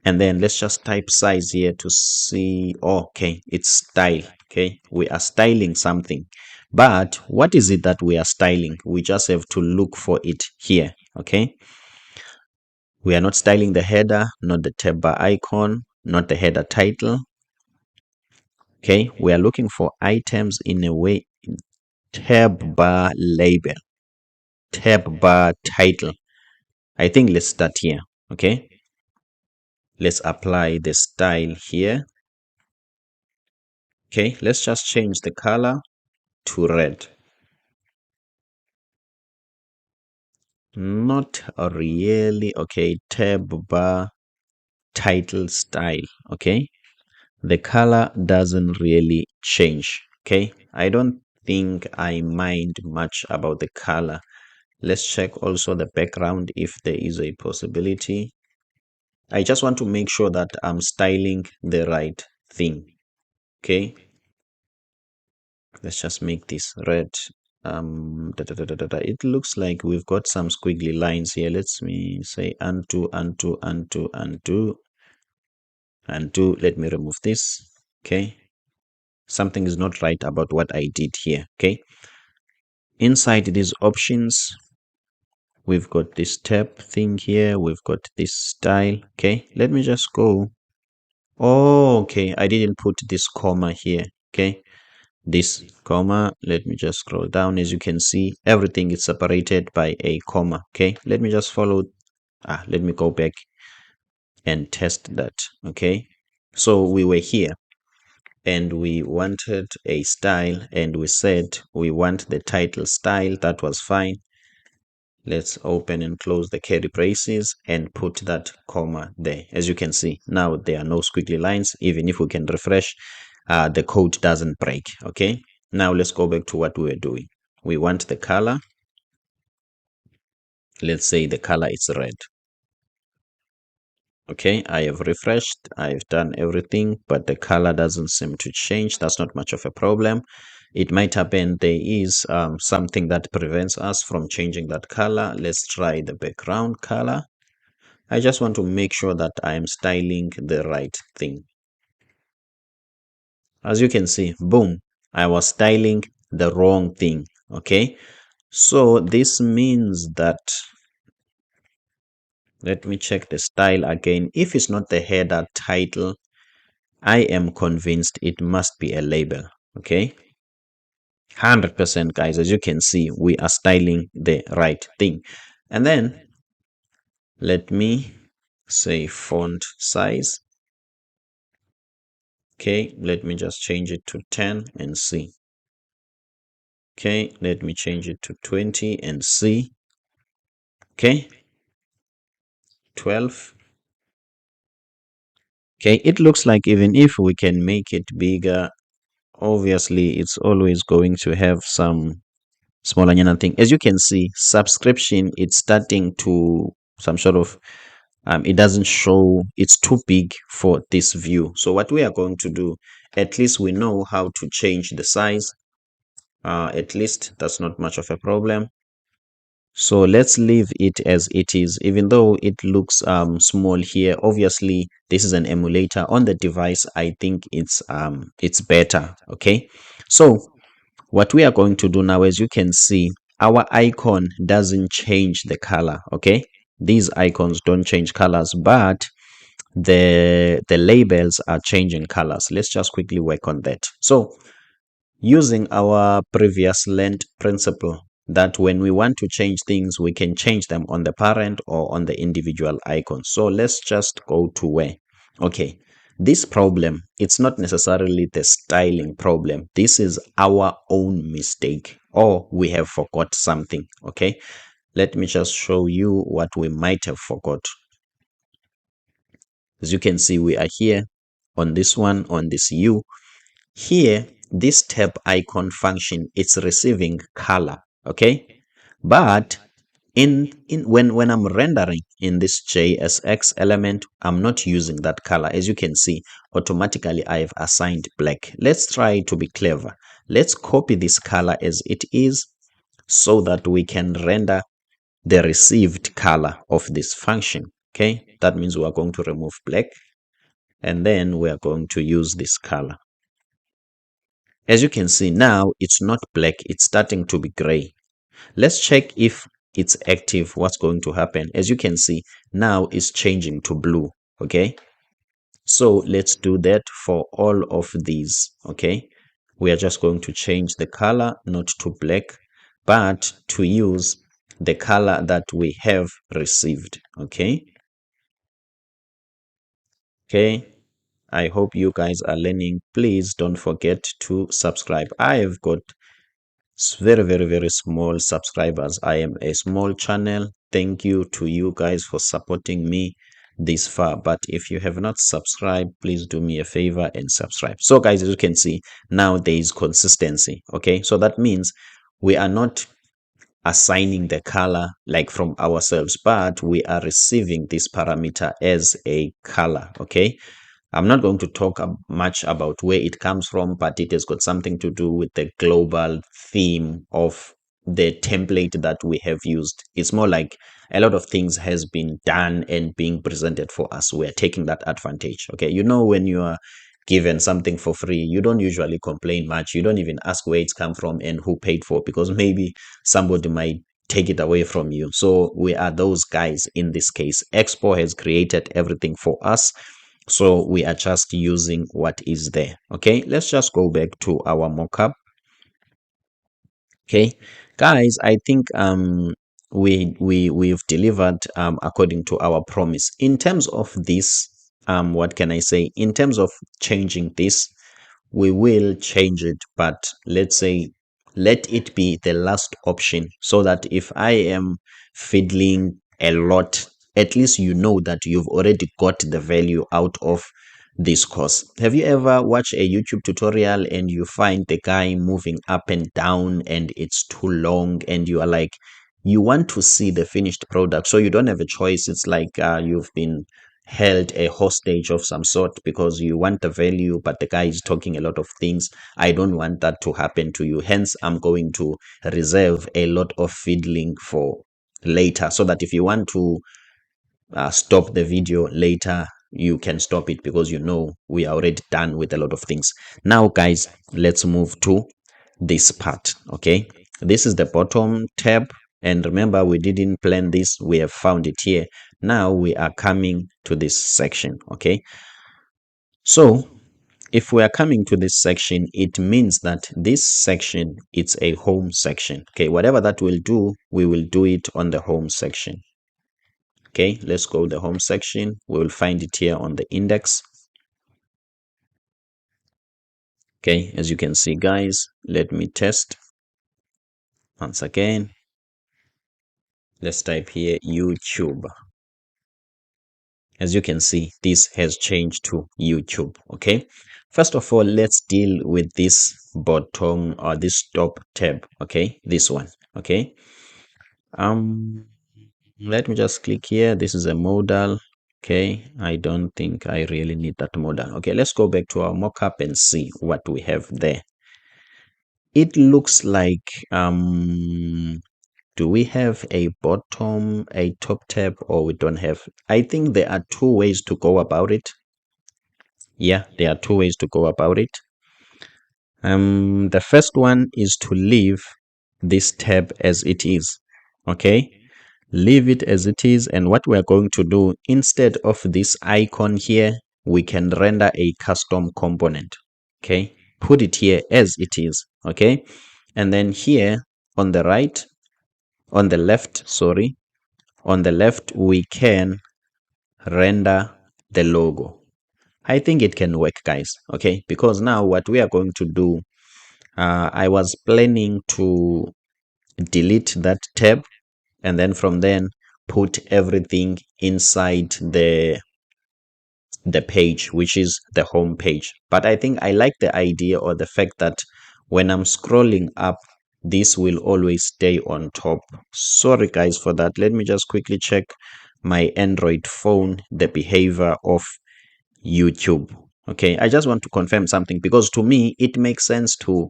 and then let's just type size here to see. Okay, it's style. Okay, we are styling something, but what is it that we are styling? We just have to look for it here. Okay, we are not styling the header, not the tab bar icon, not the header title. Okay, we are looking for items in a way, tab bar label, tab bar title. I think let's start here. Okay, let's apply the style here. Okay, let's just change the color to red. Not really. Okay, tab bar title style. Okay, the color doesn't really change. Okay, I don't think I mind much about the color. Let's check also the background if there is a possibility. I just want to make sure that I'm styling the right thing. Okay, let's just make this red. It looks like we've got some squiggly lines here. Let's me say undo. Let me remove this. Okay, something is not right about what I did here. Okay, inside these options, we've got this tab thing here. We've got this style. Okay, let me just go. Oh, okay, I didn't put this comma here. Okay, this comma, let me just scroll down. As you can see, everything is separated by a comma. Okay, let me just follow. Let me go back and test that. Okay, so we were here and we wanted a style, and we said we want the title style. That was fine. Let's open and close the curly braces and put that comma there. As you can see, now there are no squiggly lines. Even if we can refresh, the code doesn't break. Okay, now let's go back to what we were doing. We want the color. Let's say the color is red. Okay, I have refreshed, I've done everything, but the color doesn't seem to change. That's not much of a problem. It might happen there is something that prevents us from changing that color. Let's try the background color. I just want to make sure that I am styling the right thing. As you can see, boom, I was styling the wrong thing. Okay, so this means that, let me check the style again. If it's not the header title, I am convinced it must be a label. Okay, 100% guys, as you can see, we are styling the right thing. And then let me say font size. Okay, let me just change it to 10 and see. Okay, let me change it to 20 and see. Okay, 12. Okay, it looks like even if we can make it bigger, obviously it's always going to have some smaller thing. As you can see, subscription, it's starting to some sort of it doesn't show, it's too big for this view. So what we are going to do, at least we know how to change the size. At least that's not much of a problem. So let's leave it as it is, even though it looks small here. Obviously this is an emulator on the device. I think it's better. Okay, so what we are going to do now, as you can see, our icon doesn't change the color. Okay, these icons don't change colors, but the labels are changing colors. Let's just quickly work on that. So using our previous length principle, that when we want to change things, we can change them on the parent or on the individual icon. So let's just go to where, okay, this problem, it's not necessarily the styling problem. This is our own mistake, or we have forgot something. Okay, let me just show you what we might have forgot. As you can see, we are here on this one, on this U. Here, this tab icon function, it's receiving color. Okay, but when I'm rendering in this JSX element, I'm not using that color. As you can see, automatically I've assigned black. Let's try to be clever. Let's copy this color as it is so that we can render the received color of this function. Okay, that means we are going to remove black and then we are going to use this color. As you can see now, it's not black, it's starting to be gray. Let's check if it's active, what's going to happen. As you can see, now it's changing to blue. Okay, so let's do that for all of these. Okay, we are just going to change the color, not to black, but to use the color that we have received. Okay, okay, I hope you guys are learning. Please don't forget to subscribe. I've got very small subscribers. I am a small channel. Thank you to you guys for supporting me this far. But if you have not subscribed, please do me a favor and subscribe. So guys, as you can see, now there is consistency. Okay, so that means we are not assigning the color like from ourselves, but we are receiving this parameter as a color. Okay, I'm not going to talk much about where it comes from, but it has got something to do with the global theme of the template that we have used. It's more like a lot of things has been done and being presented for us. We're taking that advantage. Okay, you know, when you are given something for free, you don't usually complain much. You don't even ask where it's come from and who paid for it, because maybe somebody might take it away from you. So we are those guys in this case. Expo has created everything for us, so we are just using what is there. Okay, let's just go back to our mockup. Okay, guys, I think we've delivered according to our promise. In terms of this, what can I say? In terms of changing this, we will change it, but let's say let it be the last option, so that if I am fiddling a lot, at least you know that you've already got the value out of this course. Have you ever watched a YouTube tutorial and you find the guy moving up and down and it's too long, and you are like, you want to see the finished product, so you don't have a choice? It's like you've been held a hostage of some sort because you want the value, but the guy is talking a lot of things. I don't want that to happen to you. Hence, I'm going to reserve a lot of fiddling for later, so that if you want to stop the video later, you can stop it, because you know we are already done with a lot of things. Now guys, let's move to this part. Okay, this is the bottom tab, and remember, we didn't plan this, we have found it here. Now we are coming to this section. Okay, so if we are coming to this section, it means that this section, it's a home section. Okay, whatever that will do, we will do it on the home section. Okay, let's go to the home section. We will find it here on the index. Okay, as you can see guys, let me test once again. Let's type here YouTube. As you can see, this has changed to YouTube. Okay, first of all, let's deal with this bottom or this top tab. Okay, this one. Okay, let me just click here. This is a modal. Okay, I don't think I really need that modal. Okay, let's go back to our mockup and see what we have there. It looks like do we have a bottom, a top tab, or we don't have? I think there are two ways to go about it. Yeah, there are two ways to go about it. The first one is to leave this tab as it is. Okay, leave it as it is, and what we are going to do, instead of this icon here, we can render a custom component. Okay, put it here as it is. Okay, and then here on the right, on the left, sorry, on the left, we can render the logo. I think it can work, guys. Okay, because now what we are going to do, I was planning to delete that tab, and then from then put everything inside the page, which is the home page. But I think I like the idea, or the fact that when I'm scrolling up, this will always stay on top. Sorry guys for that. Let me just quickly check my Android phone, the behavior of YouTube. Okay, I just want to confirm something, because to me it makes sense to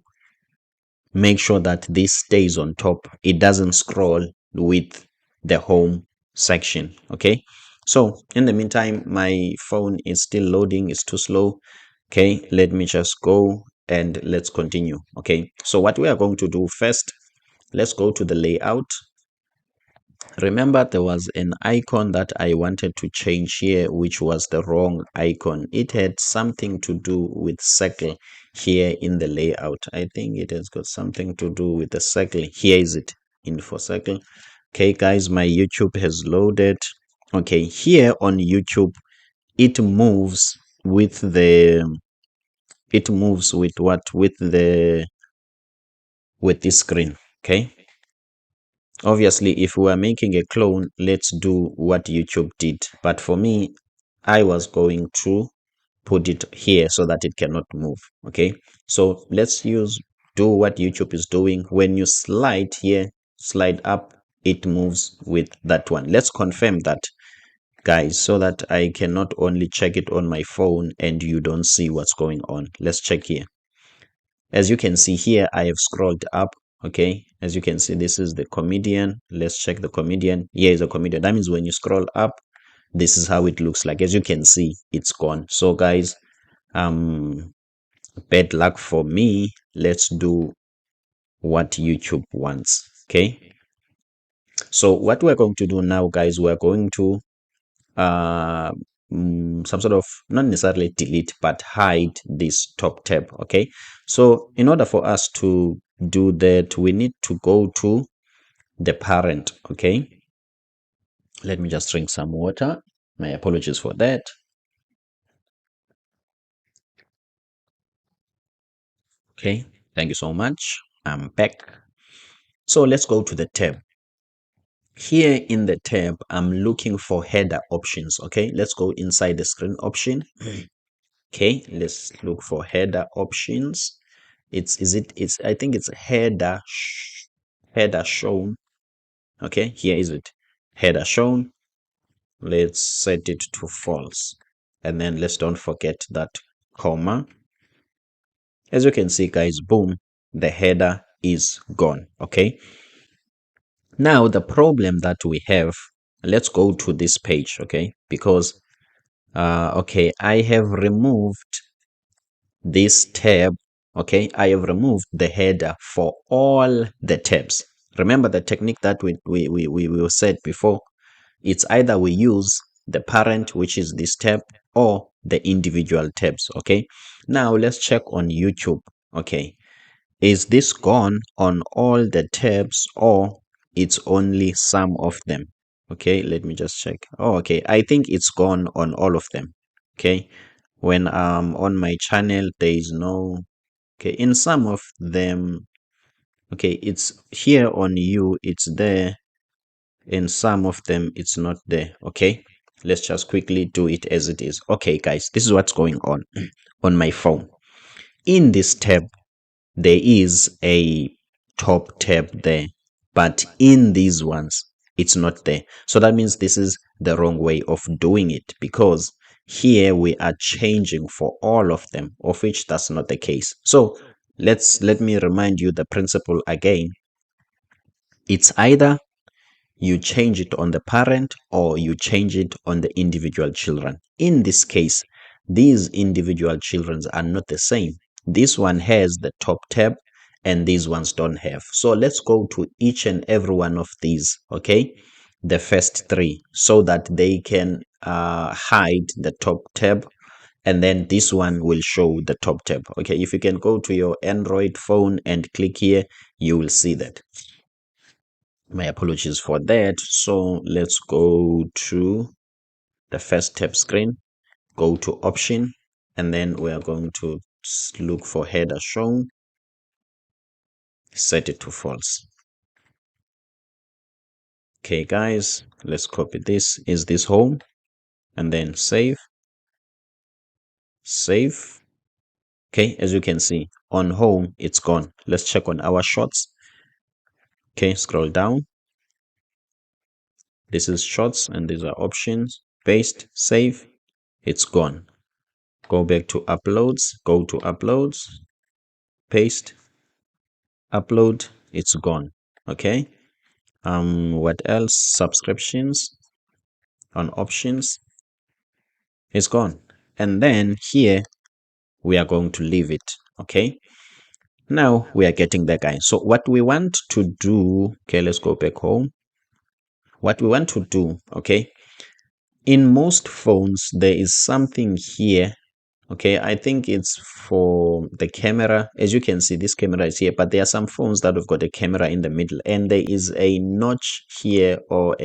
make sure that this stays on top. It doesn't scroll with the home section. Okay, so in the meantime, my phone is still loading, it's too slow. Okay, let me just go and let's continue. Okay, so what we are going to do first, let's go to the layout. Remember, there was an icon that I wanted to change here, which was the wrong icon. It had something to do with circle here in the layout. I think it has got something to do with the circle. Here is it, info circle. Okay guys, my YouTube has loaded. Okay, here on YouTube, it moves with what, with this screen. Okay, obviously if we are making a clone, let's do what YouTube did, but for me, I was going to put it here so that it cannot move. Okay, so let's do what YouTube is doing. When you slide here, slide up, it moves with that one. Let's confirm that, guys, so that I can not only check it on my phone and you don't see what's going on. Let's check here. As you can see here, I have scrolled up. Okay, as you can see, this is the comedian. Let's check the comedian. Here is a comedian. That means when you scroll up, this is how it looks like. As you can see, it's gone. So guys, bad luck for me. Let's do what YouTube wants. Okay, so what we're going to do now, guys, we're going to uh some sort of, not necessarily delete, but hide this top tab. Okay, so in order for us to do that, we need to go to the parent. Okay, let me just drink some water. My apologies for that. Okay, thank you so much. I'm back. So let's go to the tab. Here in the tab, I'm looking for header options. Okay, let's go inside the screen option. Okay, let's look for header options. It's I think it's header shown. Okay, here is it, header shown. let's set it to false, and then let's don't forget that comma. As you can see, guys, boom, the header is gone. Okay, now the problem that we have, let's go to this page. Okay, because okay, I have removed this tab. Okay, I have removed the header for all the tabs. Remember the technique that we said before. It's either we use the parent, which is this tab, or the individual tabs. Okay, now let's check on YouTube. Okay, is this gone on all the tabs, or it's only some of them? Okay, let me just check. Oh, okay, I think it's gone on all of them. Okay, when on my channel there is no, okay, in some of them, okay, it's here on you, it's there. In some of them it's not there. Okay, let's just quickly do it as it is. Okay, guys, this is what's going on my phone. In this tab there is a top tab there, but in these ones it's not there. So that means this is the wrong way of doing it, because here we are changing for all of them, of which that's not the case. So let me remind you the principle again. It's either you change it on the parent or you change it on the individual children. In this case, these individual children are not the same. This one has the top tab and these ones don't have. So let's go to each and every one of these, okay? The first three, so that they can hide the top tab, and then this one will show the top tab. Okay, if you can go to your Android phone and click here, you will see that. My apologies for that. So let's go to the first tab screen, go to option, and then we are going to look for header shown, set it to false. Okay, guys, let's copy this. Is this home? And then save. Okay, as you can see, on home, it's gone. Let's check on our shots. Okay, scroll down. This is shots, and these are options. Paste, save, it's gone. Go back to uploads, go to uploads, paste, upload, it's gone. Okay, what else? Subscriptions, on options, it's gone. And then here we are going to leave it. Okay, now we are getting the guy. So what we want to do, okay, let's go back home. What we want to do, okay, in most phones there is something here. Okay, I think it's for the camera. As you can see, this camera is here, but there are some phones that have got a camera in the middle, and there is a notch here, or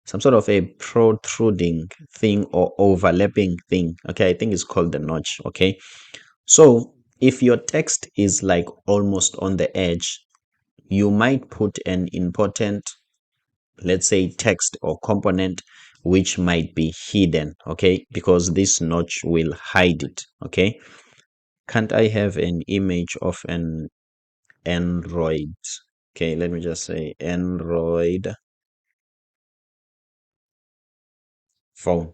some sort of a protruding thing or overlapping thing. Okay, I think it's called the notch. Okay, so if your text is like almost on the edge, you might put an important, let's say, text or component which might be hidden, okay, because this notch will hide it. Okay, can't I have an image of an Android? Okay, let me just say Android phone.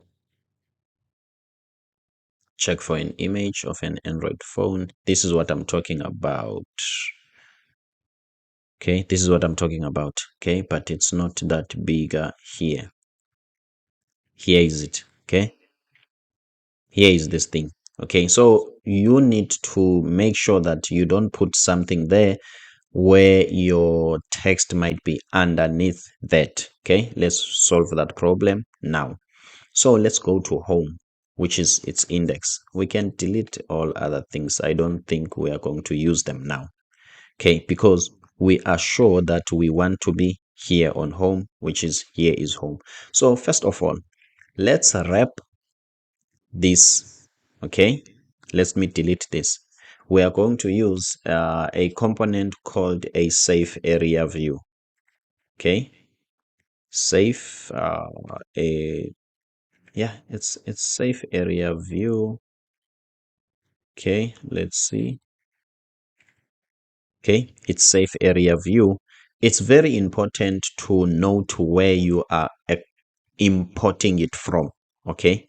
Check for an image of an Android phone. This is what I'm talking about. Okay, this is what I'm talking about. Okay, but it's not that bigger here. Here is it. Okay, here is this thing. Okay, so you need to make sure that you don't put something there where your text might be underneath that. Okay, let's solve that problem now. So let's go to home, which is its index. We can delete all other things. I don't think we are going to use them now. Okay, because we are sure that we want to be here on home, which is here is home. So first of all, let's wrap this. Okay, let me delete this. We are going to use a component called a safe area view. Okay, safe a yeah, it's safe area view. Okay, let's see. Okay, it's safe area view. It's very important to note where you are importing it from. Okay,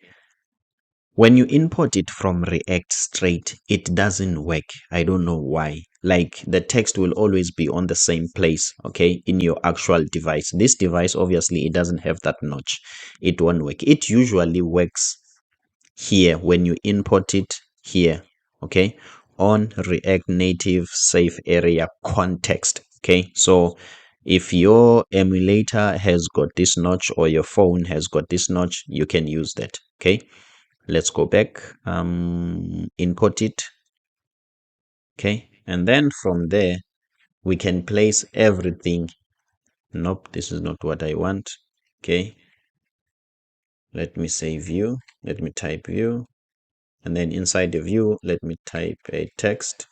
when you import it from React straight, it doesn't work. I don't know why. Like the text will always be on the same place, okay, in your actual device. This device, obviously, it doesn't have that notch. It won't work. It usually works here when you import it here, okay, on React Native safe area context. Okay, so if your emulator has got this notch or your phone has got this notch, you can use that. Okay, let's go back, import it. Okay, and then from there we can place everything. Nope, this is not what I want. Okay, let me say view, let me type view, and then inside the view let me type a text.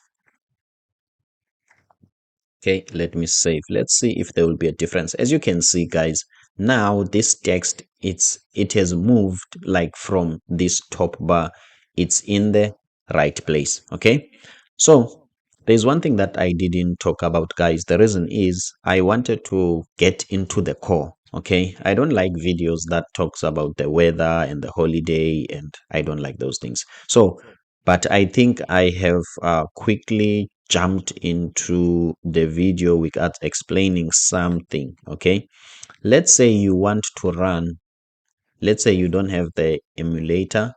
Okay, let me save. Let's see if there will be a difference. As you can see, guys, now this text, it has moved like from this top bar. It's in the right place. Okay, so there's one thing that I didn't talk about, guys. The reason is I wanted to get into the core. Okay, I don't like videos that talks about the weather and the holiday, and I don't like those things. So but I think I have quickly jumped into the video without explaining something. Okay, let's say you want to run, let's say you don't have the emulator.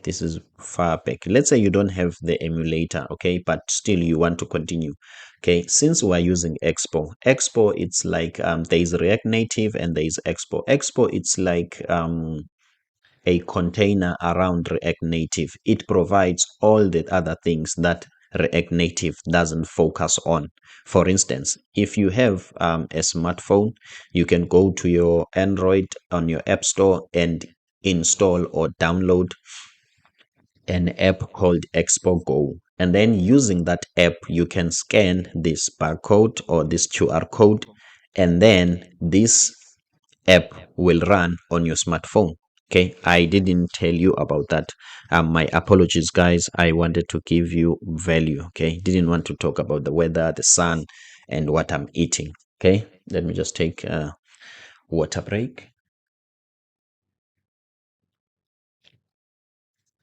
This is far back. Let's say you don't have the emulator, okay, but still you want to continue. Okay, since we're using Expo, it's like there is React Native and there is Expo, it's like a container around React Native. It provides all the other things that React Native doesn't focus on. For instance, if you have a smartphone, you can go to your Android on your App Store and install or download an app called Expo Go. And then using that app, you can scan this barcode or this QR code, and then this app will run on your smartphone. Okay, I didn't tell you about that. My apologies, guys. I wanted to give you value. Okay, didn't want to talk about the weather, the sun, and what I'm eating. Okay, let me just take a water break.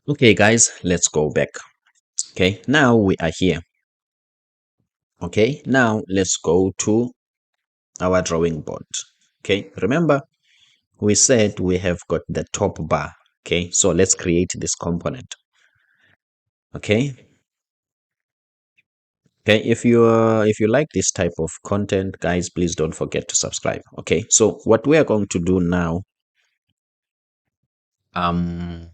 Okay, guys, let's go back. Okay, now we are here. Okay, now let's go to our drawing board. Okay, remember we said we have got the top bar. Okay, so let's create this component. Okay, okay, if you like this type of content, guys, please don't forget to subscribe. Okay, so what we are going to do now, um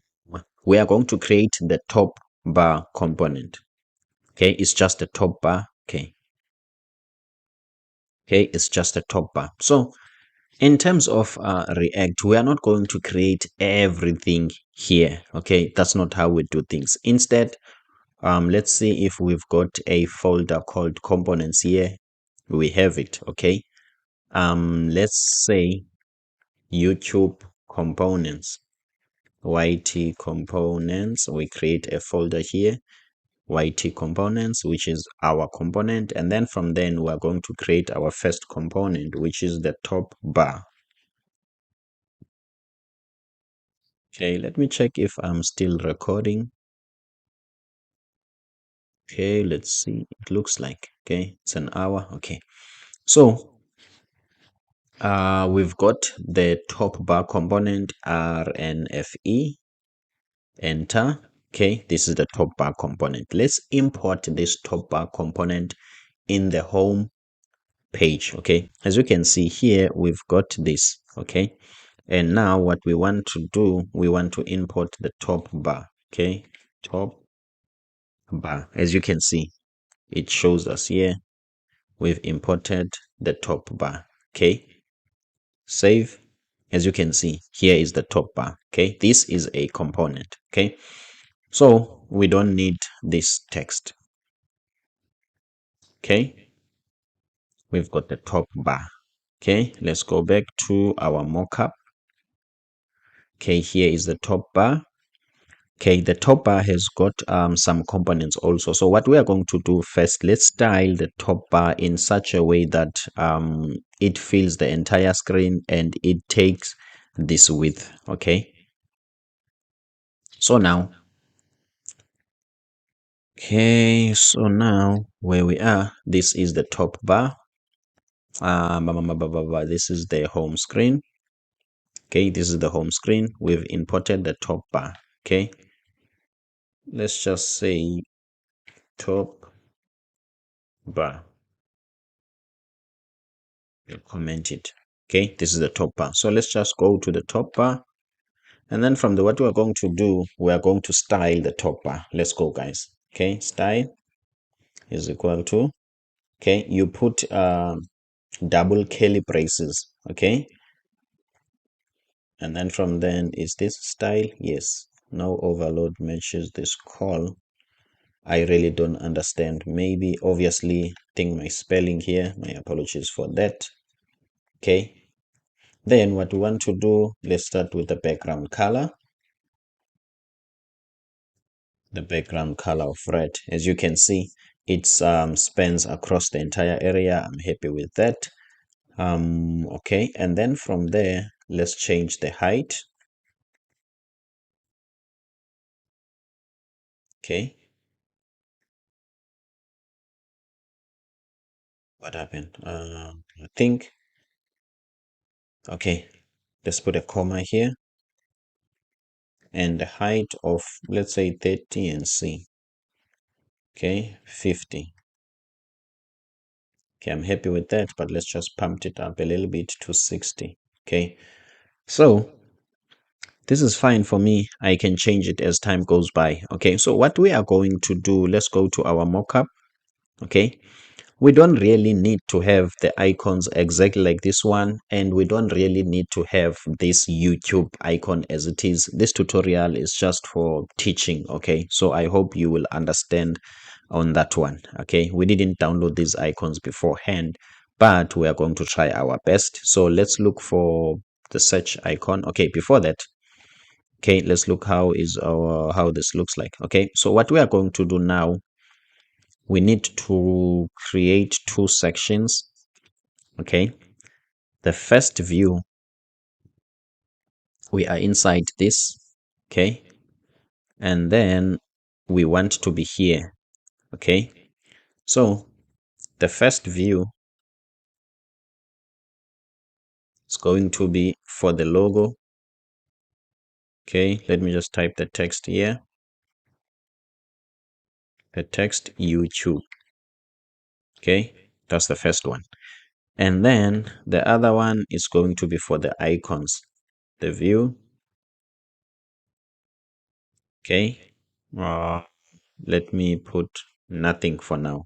we are going to create the top bar component. Okay, it's just a top bar. Okay, it's just a top bar. So in terms of React, we are not going to create everything here. Okay, that's not how we do things. Instead, let's see if we've got a folder called components here. We have it. Okay, let's say YouTube components, YT components. We create a folder here, YT components, which is our component, and then from then we're going to create our first component, which is the top bar. Okay, let me check if I'm still recording. Okay, let's see. It looks like, okay, it's an hour. Okay, so we've got the top bar component RNFE, enter. Okay, this is the top bar component. Let's import this top bar component in the home page. Okay, as you can see here, we've got this. Okay, and now what we want to do, we want to import the top bar. Okay, top bar. As you can see, it shows us here we've imported the top bar. Okay, save. As you can see, here is the top bar. Okay, this is a component. Okay, so we don't need this text. Okay, we've got the top bar. Okay, let's go back to our mockup. Okay, here is the top bar. Okay, the top bar has got some components also. So what we are going to do first, let's style the top bar in such a way that it fills the entire screen and it takes this width. Okay, so now where we are, this is the top bar. This is the home screen. Okay, this is the home screen. We've imported the top bar. Okay, let's just say top bar. We'll comment it. Okay, this is the top bar. So let's just go to the top bar, and then from the what we're going to do, we are going to style the top bar. Let's go, guys. Okay, style is equal to, okay, you put double curly braces. Okay, and then from then, is this style? Yes. No overload matches this call. I really don't understand. Maybe obviously think my spelling here. My apologies for that. Okay. Then what we want to do, let's start with the background color. The background color of red. As you can see, it spans across the entire area. I'm happy with that. Okay, and then from there, let's change the height. Okay. What happened? I think, okay, let's put a comma here. And the height of, let's say 30 and see. Okay, 50. Okay, I'm happy with that, but let's just pump it up a little bit to 60. Okay, so this is fine for me. I can change it as time goes by. Okay, so what we are going to do, let's go to our mockup. Okay, we don't really need to have the icons exactly like this one, and we don't really need to have this YouTube icon as it is. This tutorial is just for teaching. Okay, so I hope you will understand on that one. Okay, we didn't download these icons beforehand, but we are going to try our best. So let's look for the search icon. Okay, before that, okay, let's look how this looks like. Okay, so what we are going to do now, we need to create two sections. Okay, the first view, we are inside this. Okay, and then we want to be here. Okay, so the first view is going to be for the logo. Okay, let me just type the text here. The text YouTube. Okay, that's the first one. And then the other one is going to be for the icons. The view. Okay, let me put nothing for now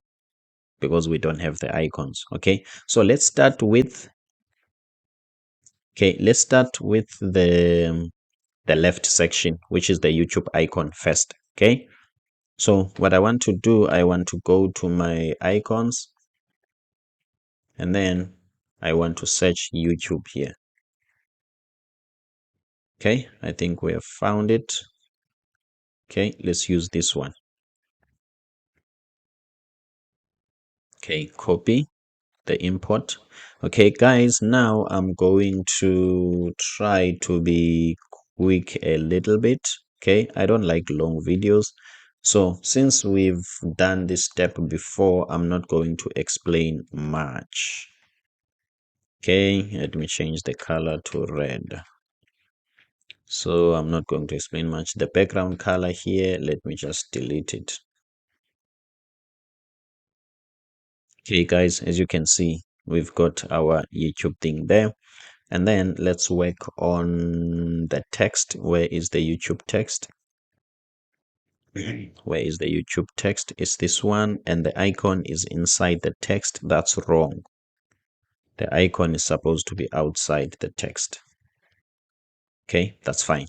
because we don't have the icons. Okay, so let's start with, okay, let's start with the left section, which is the YouTube icon first. Okay, so what I want to do, I want to go to my icons, and then I want to search YouTube here. Okay, I think we have found it. Okay, let's use this one. Okay, copy the import. Okay, guys, now I'm going to try to be quick a little bit. Okay, I don't like long videos. So since we've done this step before, I'm not going to explain much. Okay, let me change the color to red. So I'm not going to explain much. The background color here, let me just delete it. Okay, guys, as you can see, we've got our YouTube thing there. And then let's work on the text. Where is the YouTube text? Where is the YouTube text? It's this one, and the icon is inside the text. That's wrong. The icon is supposed to be outside the text. Okay, that's fine.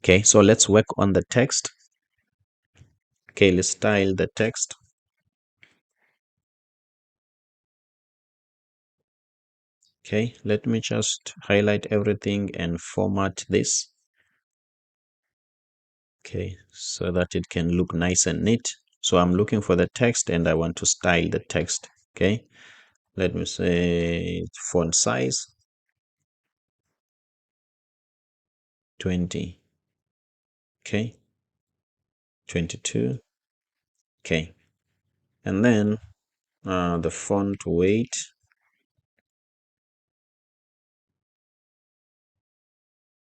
Okay, so let's work on the text. Okay, let's style the text. Okay, let me just highlight everything and format this. Okay, so that it can look nice and neat. So I'm looking for the text and I want to style the text. Okay, let me say font size. 20. Okay. 22. Okay. And then the font weight.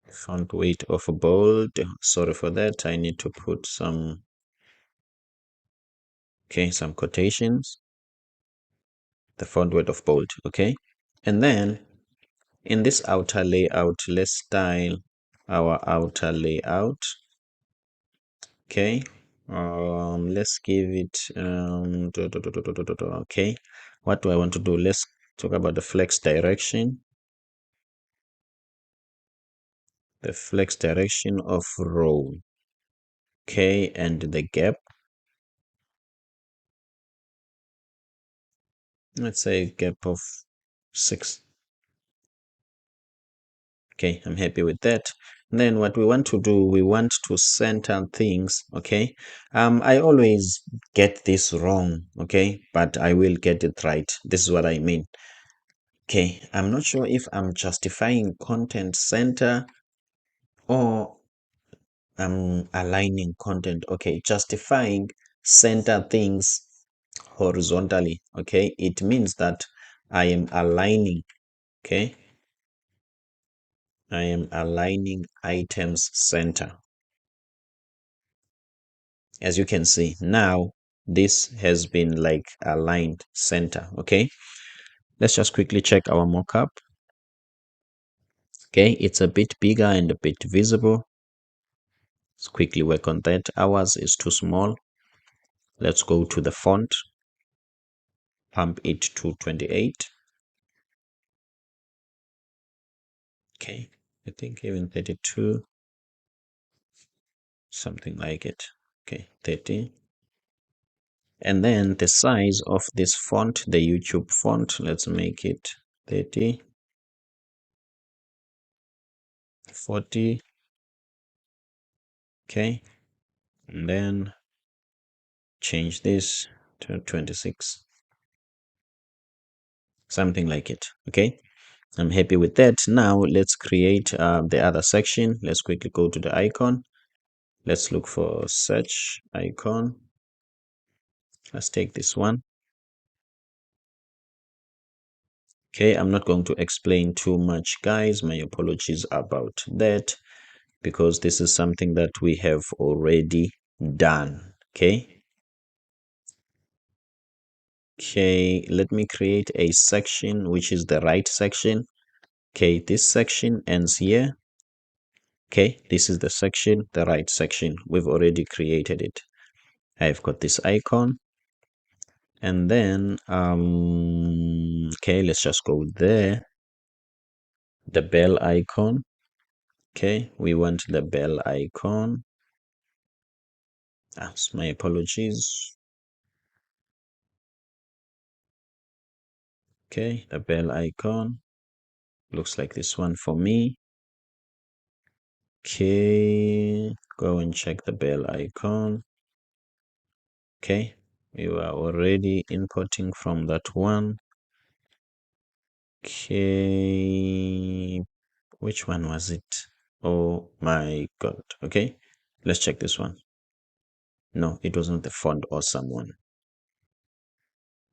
Font weight of bold. Sorry for that. I need to put some quotations. The font weight of bold. Okay. And then in this outer layout, let's style our outer layout. Okay. Let's give it okay. What do I want to do? Let's talk about the flex direction. The flex direction of row. Okay, and the gap. Let's say a gap of 6. Okay, I'm happy with that. And then what we want to do, we want to center things. Okay, I always get this wrong. Okay, but I will get it right. This is what I mean. Okay, I'm not sure if I'm justifying content center or I'm aligning content. Okay, justifying center things horizontally. Okay, it means that I am aligning. Okay, I am aligning items center. As you can see now, this has been like aligned center. Okay, let's just quickly check our mockup. Okay, it's a bit bigger and a bit visible. Let's quickly work on that. Ours is too small. Let's go to the font, pump it to 28. Okay, I think even 32, something like it. Okay, 30. And then the size of this font, the YouTube font, let's make it 30, 40. Okay, and then change this to 26, something like it. Okay, I'm happy with that. Now let's create the other section. Let's quickly go to the icon. Let's look for search icon. Let's take this one. Okay, I'm not going to explain too much, guys. My apologies about that, because this is something that we have already done. Okay. Okay, let me create a section, which is the right section. Okay, this section ends here. Okay, this is the section, the right section. We've already created it. I've got this icon. And then, okay, let's just go there. The bell icon. Okay, we want the bell icon. My apologies. Okay, the bell icon looks like this one for me. Okay, go and check the bell icon. Okay, we were already importing from that one. Okay, which one was it? Oh my god. Okay, let's check this one. No, it wasn't the font or someone.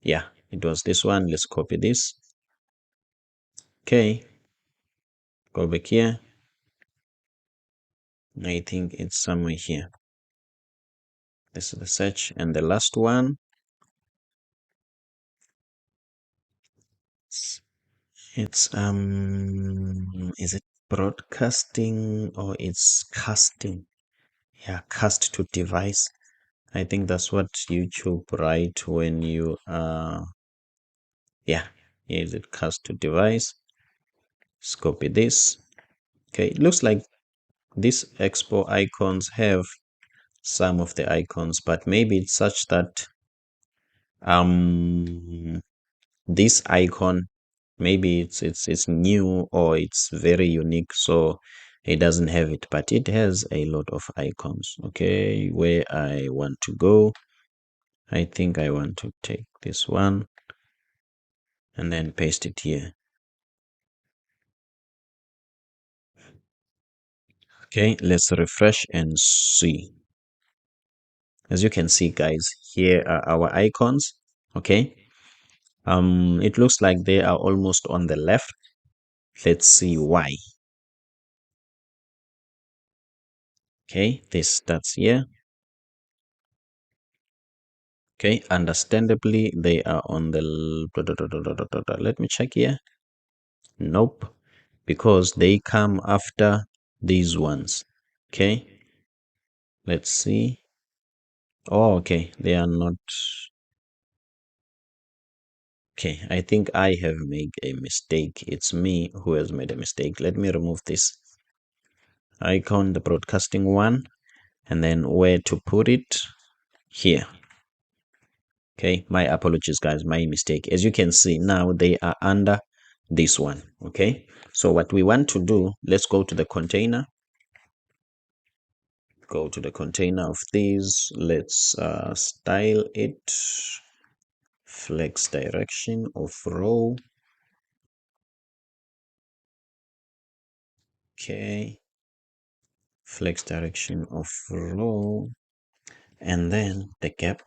Yeah, it was this one. Let's copy this. Okay, go back here. I think it's somewhere here. This is the search, and the last one, it's is it broadcasting or it's casting? Yeah, cast to device. I think that's what YouTube write when you yeah, is it cast to device? Let's copy this. Okay, it looks like these expo icons have some of the icons, but maybe it's such that this icon, maybe it's new or it's very unique, so it doesn't have it, but it has a lot of icons. Okay, where I want to go, I think I want to take this one and then paste it here. Okay, let's refresh and see. As you can see, guys, here are our icons. Okay, it looks like they are almost on the left. Let's see why. Okay, this starts here. Okay, understandably they are on the let me check here. Nope, because they come after these ones. Okay, let's see. Oh, okay, they are not. Okay, I think I have made a mistake. It's me who has made a mistake. Let me remove this icon, the broadcasting one, and then where to put it. Here. Okay, my apologies, guys, my mistake. As you can see now, they are under this one. Okay, so what we want to do, let's go to the container. Go to the container of these. Let's style it. Flex direction of row. Okay, flex direction of row, and then the gap,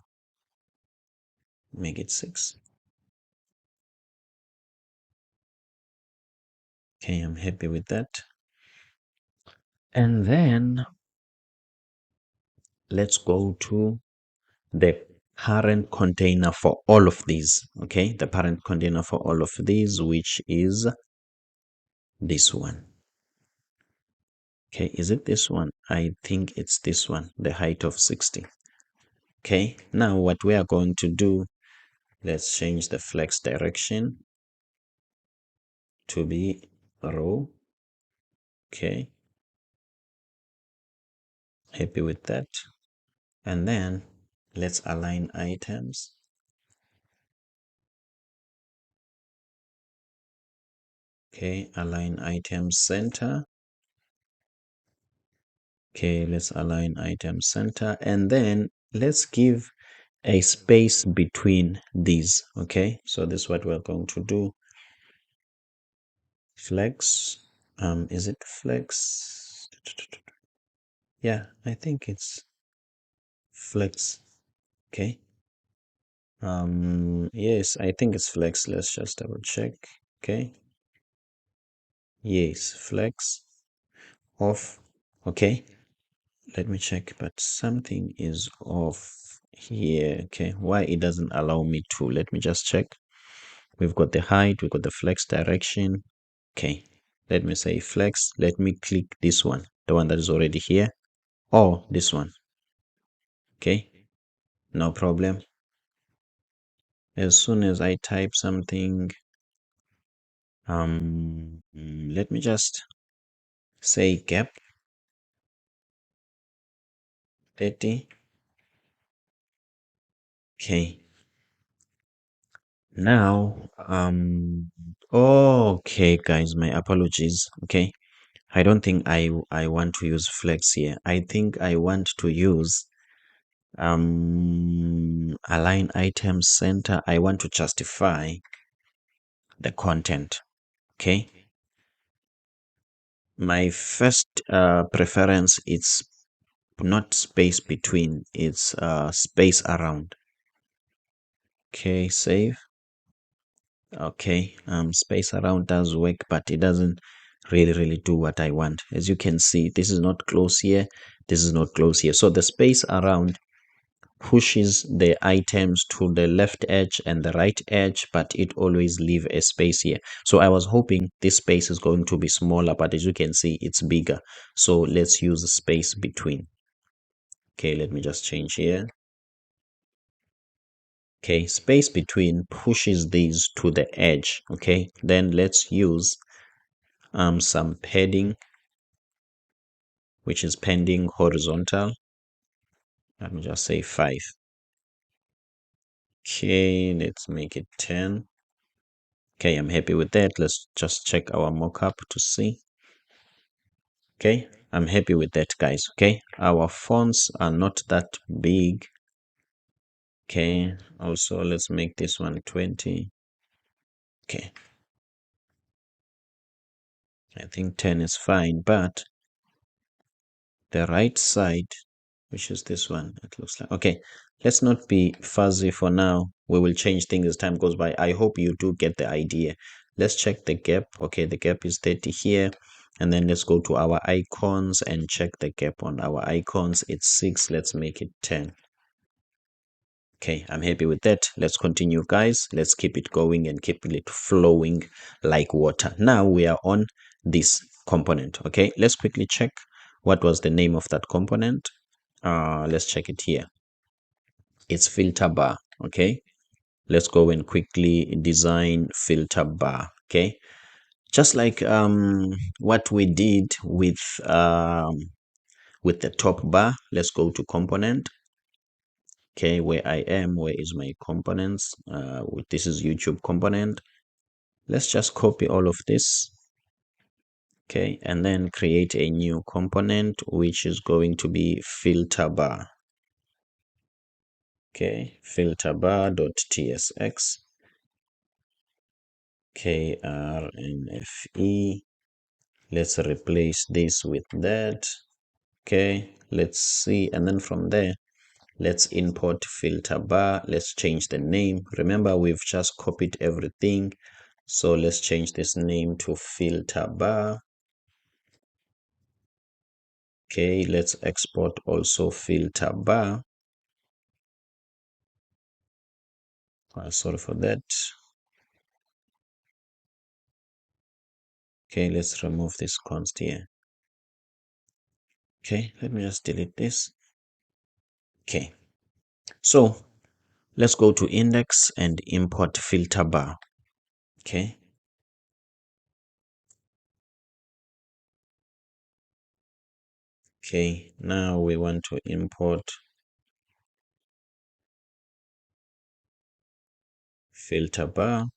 make it 6. Okay, I'm happy with that. And then let's go to the parent container for all of these. Okay, the parent container for all of these, which is this one. Okay, is it this one? I think it's this one, the height of 60. Okay, now what we are going to do, let's change the flex direction to be row. Okay, happy with that. And then let's align items. Okay, align items center. Okay, let's align item center, and then let's give a space between these. Okay, so this is what we're going to do. Flex, is it flex? Yeah, I think it's flex. Okay, yes, I think it's flex. Let's just double check. Okay, yes, flex off. Okay, let me check, but something is off here. Okay, why it doesn't allow me to? Let me just check. We've got the height, we've got the flex direction. Okay, let me say flex. Let me click this one, the one that is already here, or this one. Okay, no problem. As soon as I type something, let me just say gap 30. Okay, now okay, guys, my apologies. Okay, I don't think I want to use flex here. I think I want to use align item center. I want to justify the content. Okay, my first preference is not space between, it's space around. Okay, save. Okay, space around does work, but it doesn't really do what I want. As you can see, this is not close here, this is not close here, so the space around pushes the items to the left edge and the right edge, but it always leave a space here. So I was hoping this space is going to be smaller, but as you can see, it's bigger. So let's use the space between. Okay, let me just change here. Okay, space between pushes these to the edge. Okay, then let's use some padding, which is padding horizontal. Let me just say 5. Okay, let's make it 10. Okay, I'm happy with that. Let's just check our mockup to see. Okay, I'm happy with that, guys. Okay, our fonts are not that big. Okay, also let's make this one 20. Okay, I think 10 is fine, but the right side, which is this one. It looks like, okay, let's not be fuzzy for now. We will change things as time goes by. I hope you do get the idea. Let's check the gap. Okay, the gap is 30 here. And then let's go to our icons and check the gap on our icons. It's 6. Let's make it 10. Okay, I'm happy with that. Let's continue, guys. Let's keep it going and keep it flowing like water. Now we are on this component. Okay, let's quickly check what was the name of that component. Let's check it here. It's filter bar. Okay, let's go and quickly design filter bar. Okay, just like what we did with the top bar. Let's go to component. Okay, where is my components? This is YouTube component. Let's just copy all of this. Okay, and then create a new component, which is going to be filter bar. Okay, filter bar.tsx. krnfe. Let's replace this with that. Okay, let's see. And then from there, let's import filter bar. Let's change the name. Remember, we've just copied everything. So let's change this name to filter bar. Okay, let's export also filter bar. Sorry for that. Okay, let's remove this const here. Okay, let me just delete this. Okay, so let's go to index and import filter bar. Okay. Okay, now we want to import filter bar.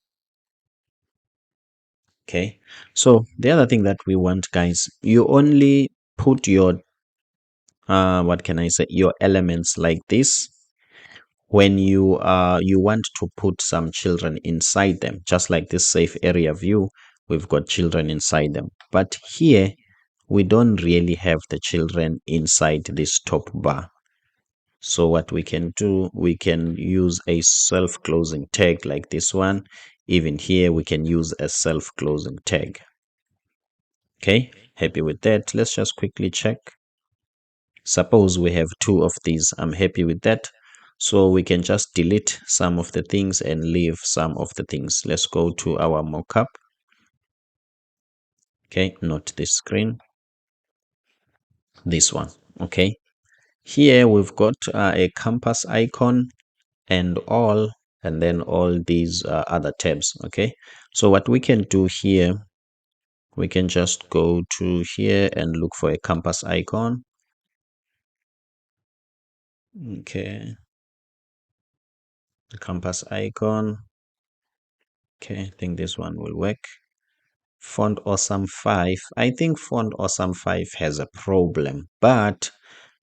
Okay, so the other thing that we want, guys, you only put your what can I say, your elements like this when you want to put some children inside them, just like this safe area view. We've got children inside them, but here we don't really have the children inside this top bar. So what we can do, we can use a self-closing tag like this one. Even here we can use a self-closing tag. Okay, happy with that. Let's just quickly check. Suppose we have 2 of these. I'm happy with that. So we can just delete some of the things and leave some of the things. Let's go to our mockup. Okay, not this screen. This one. Okay. Here we've got a compass icon and all, and then all these other tabs. Okay. So what we can do here, we can just go to here and look for a compass icon. Okay. The compass icon. Okay, I think this one will work. Font Awesome 5. I think Font Awesome 5 has a problem, but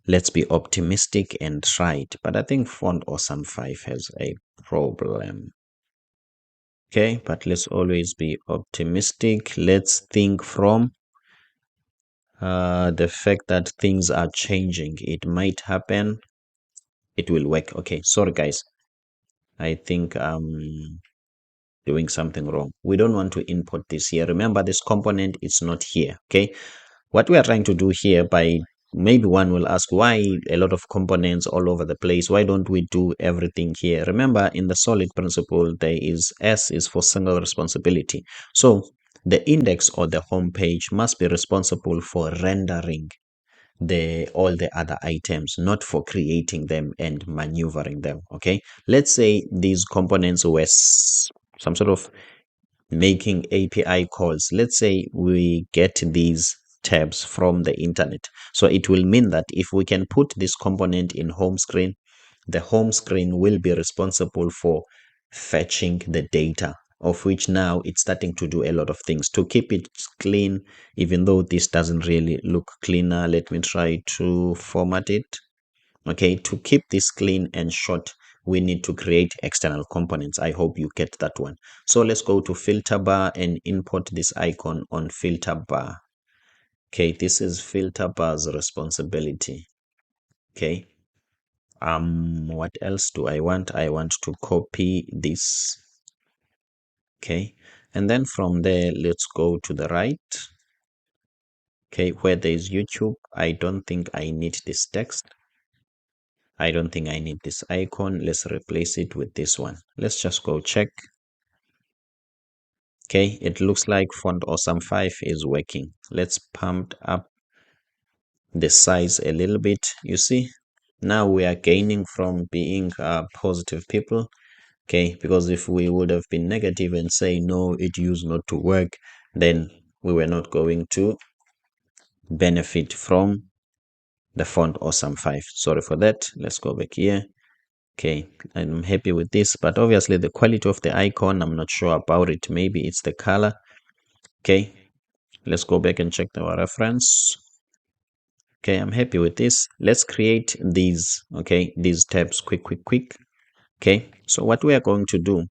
let's be optimistic and try it. But I think Font Awesome 5 has a problem. Okay, but let's always be optimistic. Let's think from the fact that things are changing. It might happen. It will work. Okay, sorry guys. I think doing something wrong. We don't want to import this here. Remember, this component is not here. Okay, what we are trying to do here, by maybe one will ask, why a lot of components all over the place? Why don't we do everything here? Remember, in the solid principle, there is S is for single responsibility. So the index or the home page must be responsible for rendering all the other items, not for creating them and maneuvering them. Okay, let's say these components were some sort of making API calls. Let's say we get these tabs from the internet. So it will mean that if we can put this component in home screen, the home screen will be responsible for fetching the data, of which now it's starting to do a lot of things to keep it clean. Even though this doesn't really look cleaner, let me try to format it. Okay, to keep this clean and short, we need to create external components. I hope you get that one. So let's go to filter bar and import this icon on filter bar. Okay, this is filter bar's responsibility. Okay. What else do I want? I want to copy this. Okay, and then from there, let's go to the right. Okay, where there is YouTube, I don't think I need this text. I don't think I need this icon. Let's replace it with this one. Let's just go check. Okay, it looks like font awesome 5 is working. Let's pump up the size a little bit. You see, now we are gaining from being positive people. Okay, because if we would have been negative and say no, it used not to work, then we were not going to benefit from the font awesome 5. Sorry for that. Let's go back here. Okay, I'm happy with this, but obviously the quality of the icon, I'm not sure about it. Maybe it's the color. Okay, let's go back and check our reference. Okay, I'm happy with this. Let's create these, okay, these tabs quick. Okay, so what we are going to do,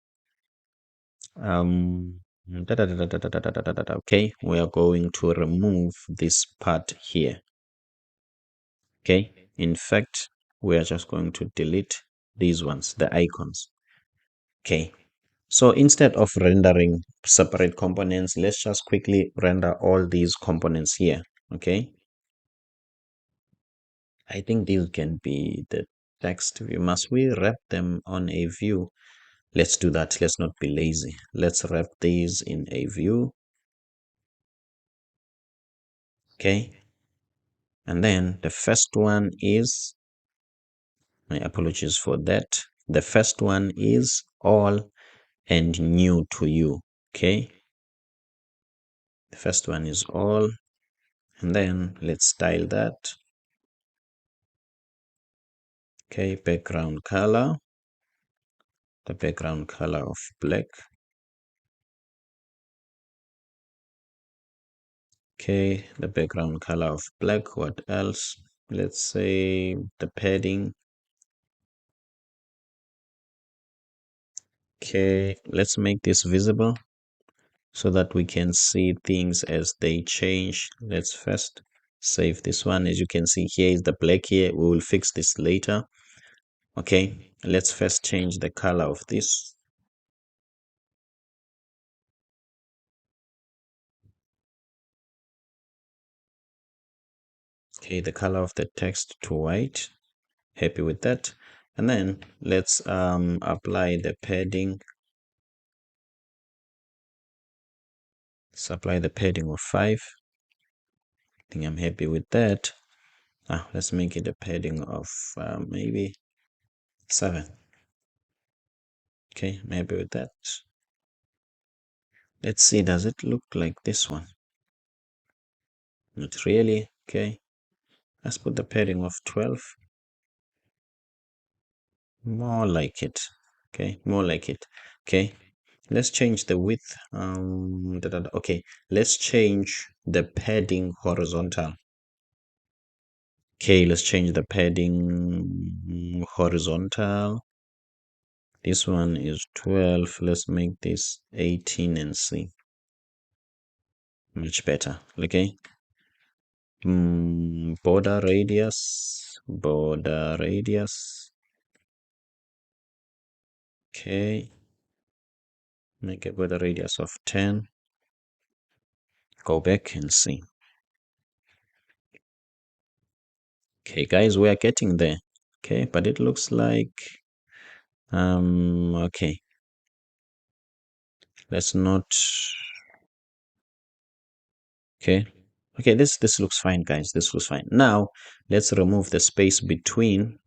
okay, we are going to remove this part here. Okay, in fact, we are just going to delete these ones, the icons. Okay, so instead of rendering separate components, let's just quickly render all these components here. Okay, I think these can be the text view. Must we wrap them on a view? Let's do that. Let's not be lazy. Let's wrap these in a view. Okay, and then the first one is, my apologies for that, the first one is all and new to you. Okay, the first one is all, and then let's style that. Okay, background color, the background color of black. Okay, the background color of black. What else? Let's say the padding. Okay, let's make this visible so that we can see things as they change. Let's first save this one. As you can see, here is the black here. We will fix this later. Okay, let's first change the color of this. Okay, the color of the text to white. Happy with that. And then let's apply the padding. Let's apply the padding of 5. I think I'm happy with that. Let's make it a padding of maybe 7. Okay, I'm happy with that. Let's see, does it look like this one? Not really. Okay, let's put the padding of 12. More like it. Okay, more like it. Okay, let's change the width. Okay, let's change the padding horizontal. Okay, let's change the padding horizontal. This one is 12. Let's make this 18 and see. Much better. Okay. Border radius. Border radius. Okay. Make a border radius of 10. Go back and see. Okay, guys, we are getting there. Okay, but it looks like okay. Let's not. Okay, this looks fine, guys. This looks fine. Now let's remove the space between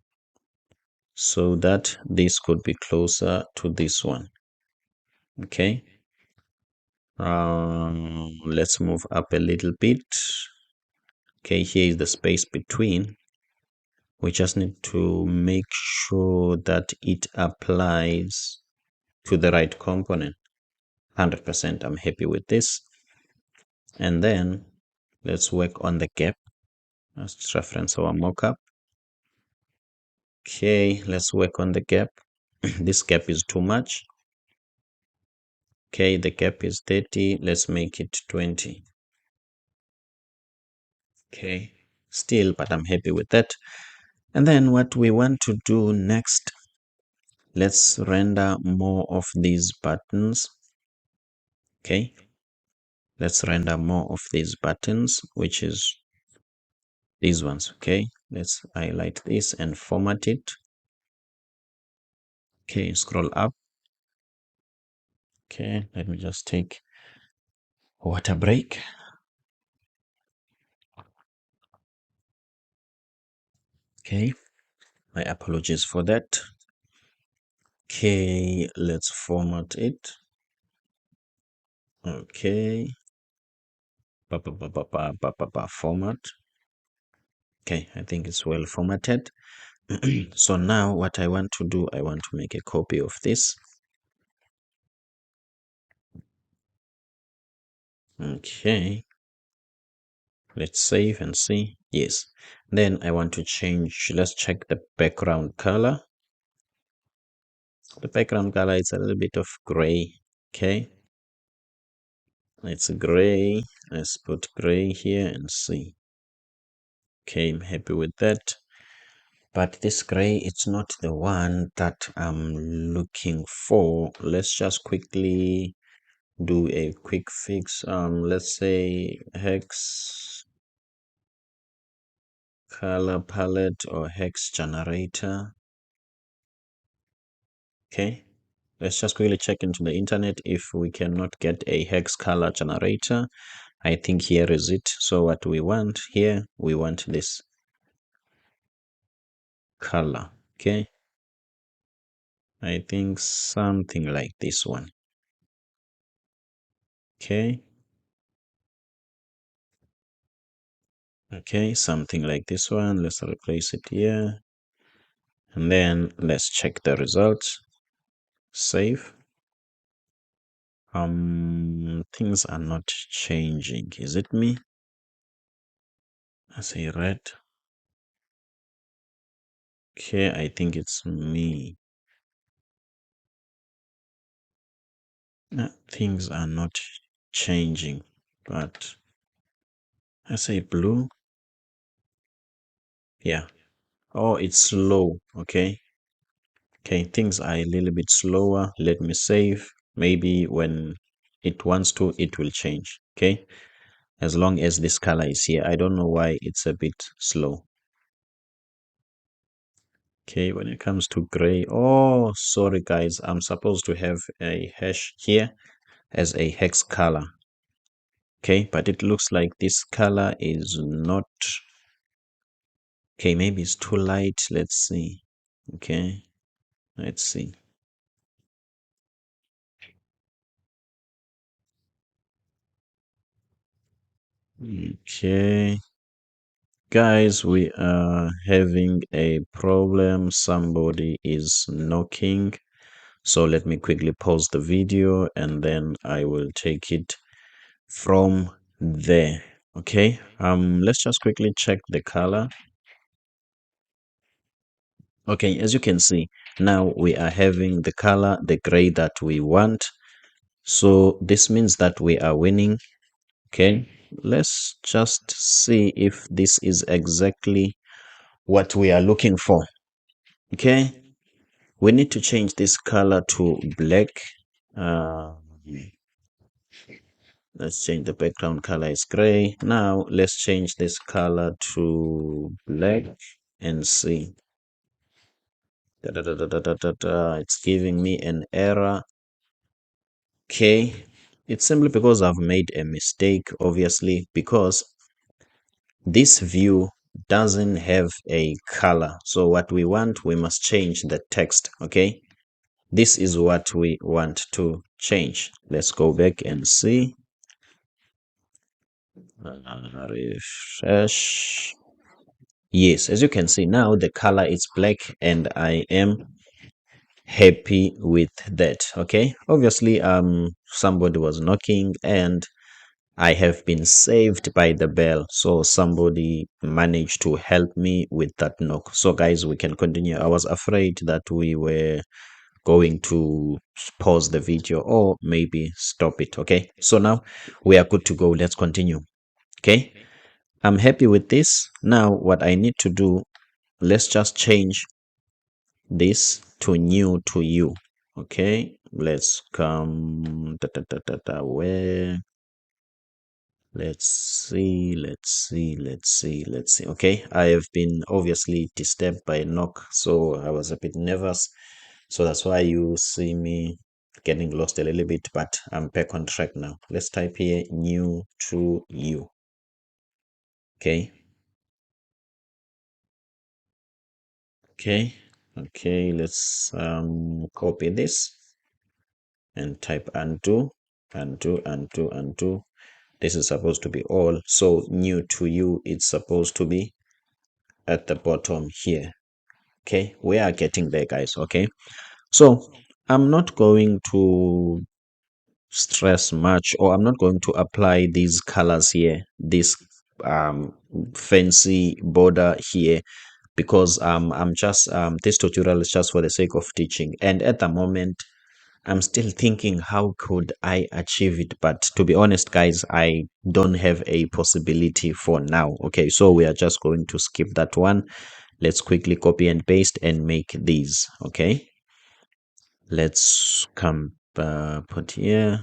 so that this could be closer to this one. Okay, let's move up a little bit. Okay, here is the space between. We just need to make sure that it applies to the right component. 100%. I'm happy with this. And then let's work on the gap. Let's reference our mockup. Okay, let's work on the gap. This gap is too much. Okay, the gap is 30. Let's make it 20. Okay, still, but I'm happy with that. And then what we want to do next, let's render more of these buttons. Okay, let's render more of these buttons, which is these ones. Okay, let's highlight this and format it. Okay, scroll up. Okay, let me just take a water break. Okay, my apologies for that. Okay, let's format it. Okay, format. Okay, I think it's well formatted. So now what I want to do, I want to make a copy of this. Okay, let's save and see. Yes, then I want to change, let's check the background color. The background color is a little bit of gray. Okay, it's gray. Let's put gray here and see. Okay, I'm happy with that. But this gray, it's not the one that I'm looking for. Let's just quickly do a quick fix. Let's say hex color palette or hex generator. Okay, let's just quickly check into the internet if we cannot get a hex color generator. I think here is it. So what we want here, we want this color. Okay, I think something like this one. Okay, okay, something like this one. Let's replace it here, and then let's check the results. Save. Things are not changing. Is it me? I say red. Okay, I think it's me. Things are not changing, but I say blue. Yeah. Oh, it's slow. Okay. Okay, things are a little bit slower. Let me save. Maybe when it wants to, it will change. Okay. As long as this color is here. I don't know why it's a bit slow. Okay, when it comes to gray, oh, sorry guys, I'm supposed to have a hash here as a hex color. Okay, but it looks like this color is not, okay, maybe it's too light. Let's see. Okay, let's see. Okay, guys, we are having a problem. Somebody is knocking. So let me quickly pause the video and then I will take it from there. Okay, let's just quickly check the color. Okay, as you can see, now we are having the color, the gray that we want. So this means that we are winning. Okay, let's just see if this is exactly what we are looking for. Okay, we need to change this color to black. Uh, let's change the background color is gray. Now let's change this color to black and see. It's giving me an error. Okay, it's simply because I've made a mistake, obviously, because this view doesn't have a color. So what we want, we must change the text. Okay, this is what we want to change. Let's go back and see. Refresh. Yes, as you can see now, the color is black and I am happy with that. Okay, obviously somebody was knocking and I have been saved by the bell, so somebody managed to help me with that knock. So guys, we can continue. I was afraid that we were going to pause the video or maybe stop it. Okay, so now we are good to go. Let's continue. Okay, I'm happy with this. Now what I need to do, let's just change this to new to you. Okay, let's come where, let's see. Okay, I have been obviously disturbed by a knock, so I was a bit nervous, so that's why you see me getting lost a little bit, but I'm back on track now. Let's type here new to you. Okay, okay, let's copy this and type undo. This is supposed to be all, so new to you, it's supposed to be at the bottom here. Okay, we are getting there, guys. Okay, so I'm not going to stress much, or I'm not going to apply these colors here, this fancy border here, because I'm just this tutorial is just for the sake of teaching, and at the moment I'm still thinking how could I achieve it, but to be honest, guys, I don't have a possibility for now. Okay, so we are just going to skip that one. Let's quickly copy and paste and make these. Okay, let's come put here,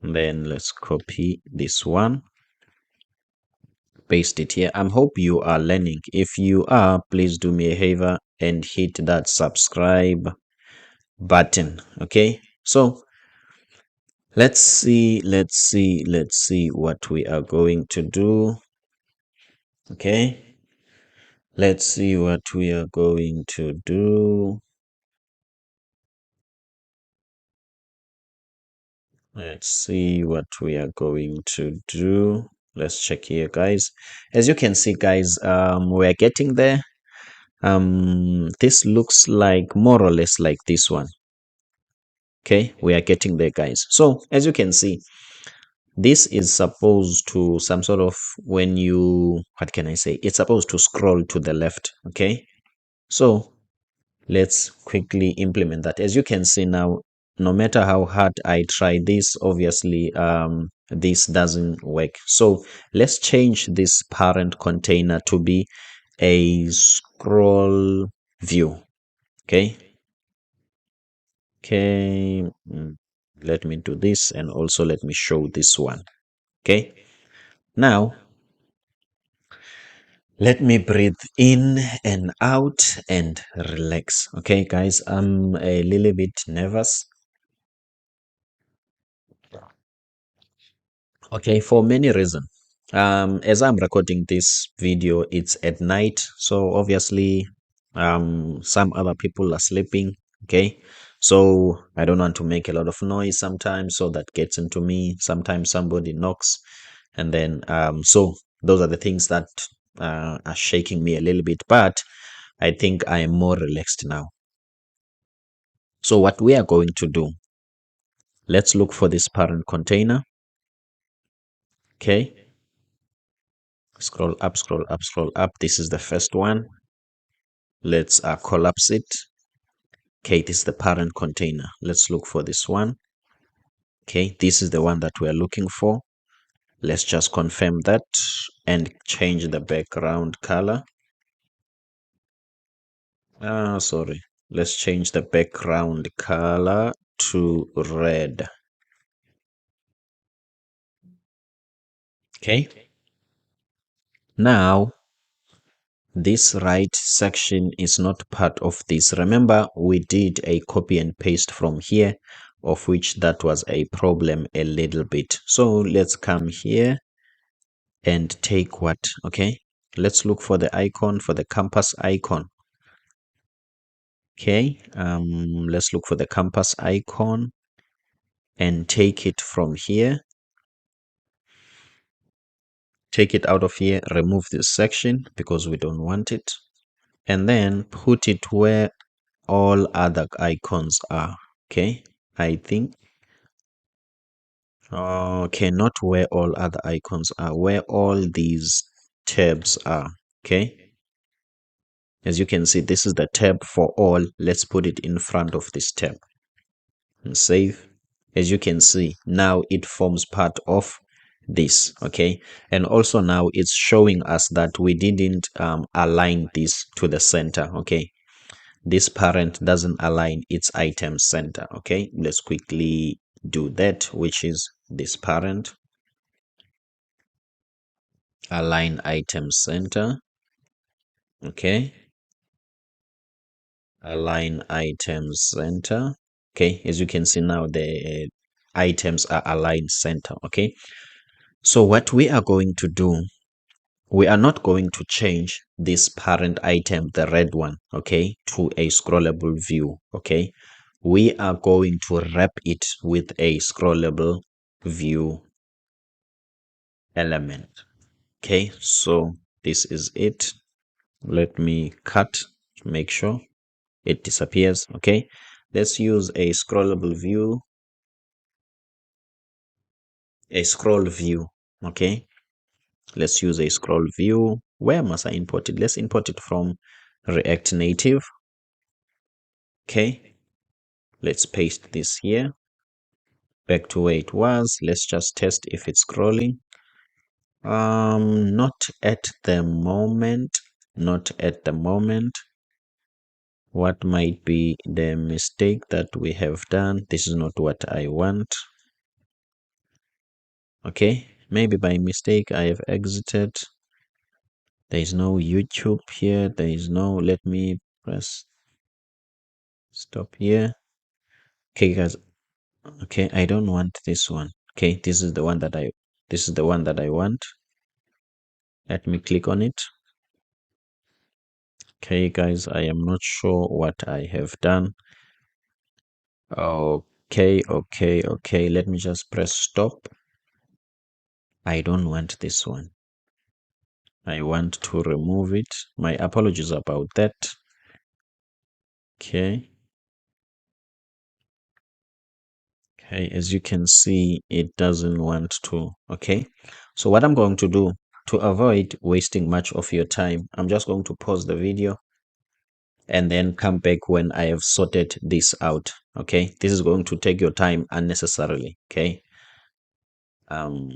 then let's copy this one, paste it here. I hope you are learning. If you are, please do me a favor and hit that subscribe button. Okay, so let's see what we are going to do. Okay, let's see what we are going to do. Let's see what we are going to do. Let's check here, guys. As you can see, guys, we're getting there. This looks like more or less like this one. Okay, we are getting there, guys. So as you can see, this is supposed to some sort of, when you, what can I say, it's supposed to scroll to the left. Okay, so let's quickly implement that. As you can see now, no matter how hard I try this, obviously this doesn't work. So let's change this parent container to be a scroll view. Okay, let me do this, and also let me show this one. Okay, now let me breathe in and out and relax. Okay, guys, I'm a little bit nervous. Okay, for many reasons. As I'm recording this video, it's at night, so obviously, some other people are sleeping. Okay, so I don't want to make a lot of noise sometimes, so that gets into me. Sometimes somebody knocks, and then so those are the things that are shaking me a little bit. But I think I am more relaxed now. So what we are going to do, let's look for this parent container. Okay. Scroll up, scroll up, scroll up. This is the first one. Let's collapse it. Okay, this is the parent container. Let's look for this one. Okay, this is the one that we're looking for. Let's just confirm that and change the background color. Sorry. Let's change the background color to red. Okay. Now, this right section is not part of this. Remember, we did a copy and paste from here, of which that was a problem a little bit. So let's come here and take what? Okay, let's look for the icon, for the compass icon. Okay, let's look for the compass icon and take it from here. Take it out of here, remove this section because we don't want it, and then put it where all other icons are. Okay, I think, okay, not where all other icons are, where all these tabs are. Okay, as you can see, this is the tab for all. Let's put it in front of this tab and save. As you can see, now it forms part of this. Okay, and also now it's showing us that we didn't align this to the center. Okay, this parent doesn't align its item center. Okay, let's quickly do that, which is this parent align item center. Okay, align items center. Okay, as you can see now, the items are aligned center. Okay, so what we are going to do, we are not going to change this parent item, the red one, okay, to a scrollable view. Okay, we are going to wrap it with a scrollable view element. Okay, so this is it. Let me cut to make sure it disappears. Okay, let's use a scrollable view, a scroll view. Okay, let's use a scroll view. Where must I import it? Let's import it from React Native. Okay, let's paste this here back to where it was. Let's just test if it's scrolling. Not at the moment. Not at the moment. What might be the mistake that we have done? This is not what I want. Okay, maybe by mistake I have exited. There is no YouTube here. There is no, let me press stop here. Okay, guys. Okay, I don't want this one. Okay, this is the one that I want. Let me click on it. Okay, guys, I am not sure what I have done. Okay. Let me just press stop. I don't want this one. I want to remove it. My apologies about that. Okay. Okay, as you can see, it doesn't want to. Okay, so what I'm going to do to avoid wasting much of your time, I'm just going to pause the video and then come back when I have sorted this out. Okay, this is going to take your time unnecessarily. Okay. Um.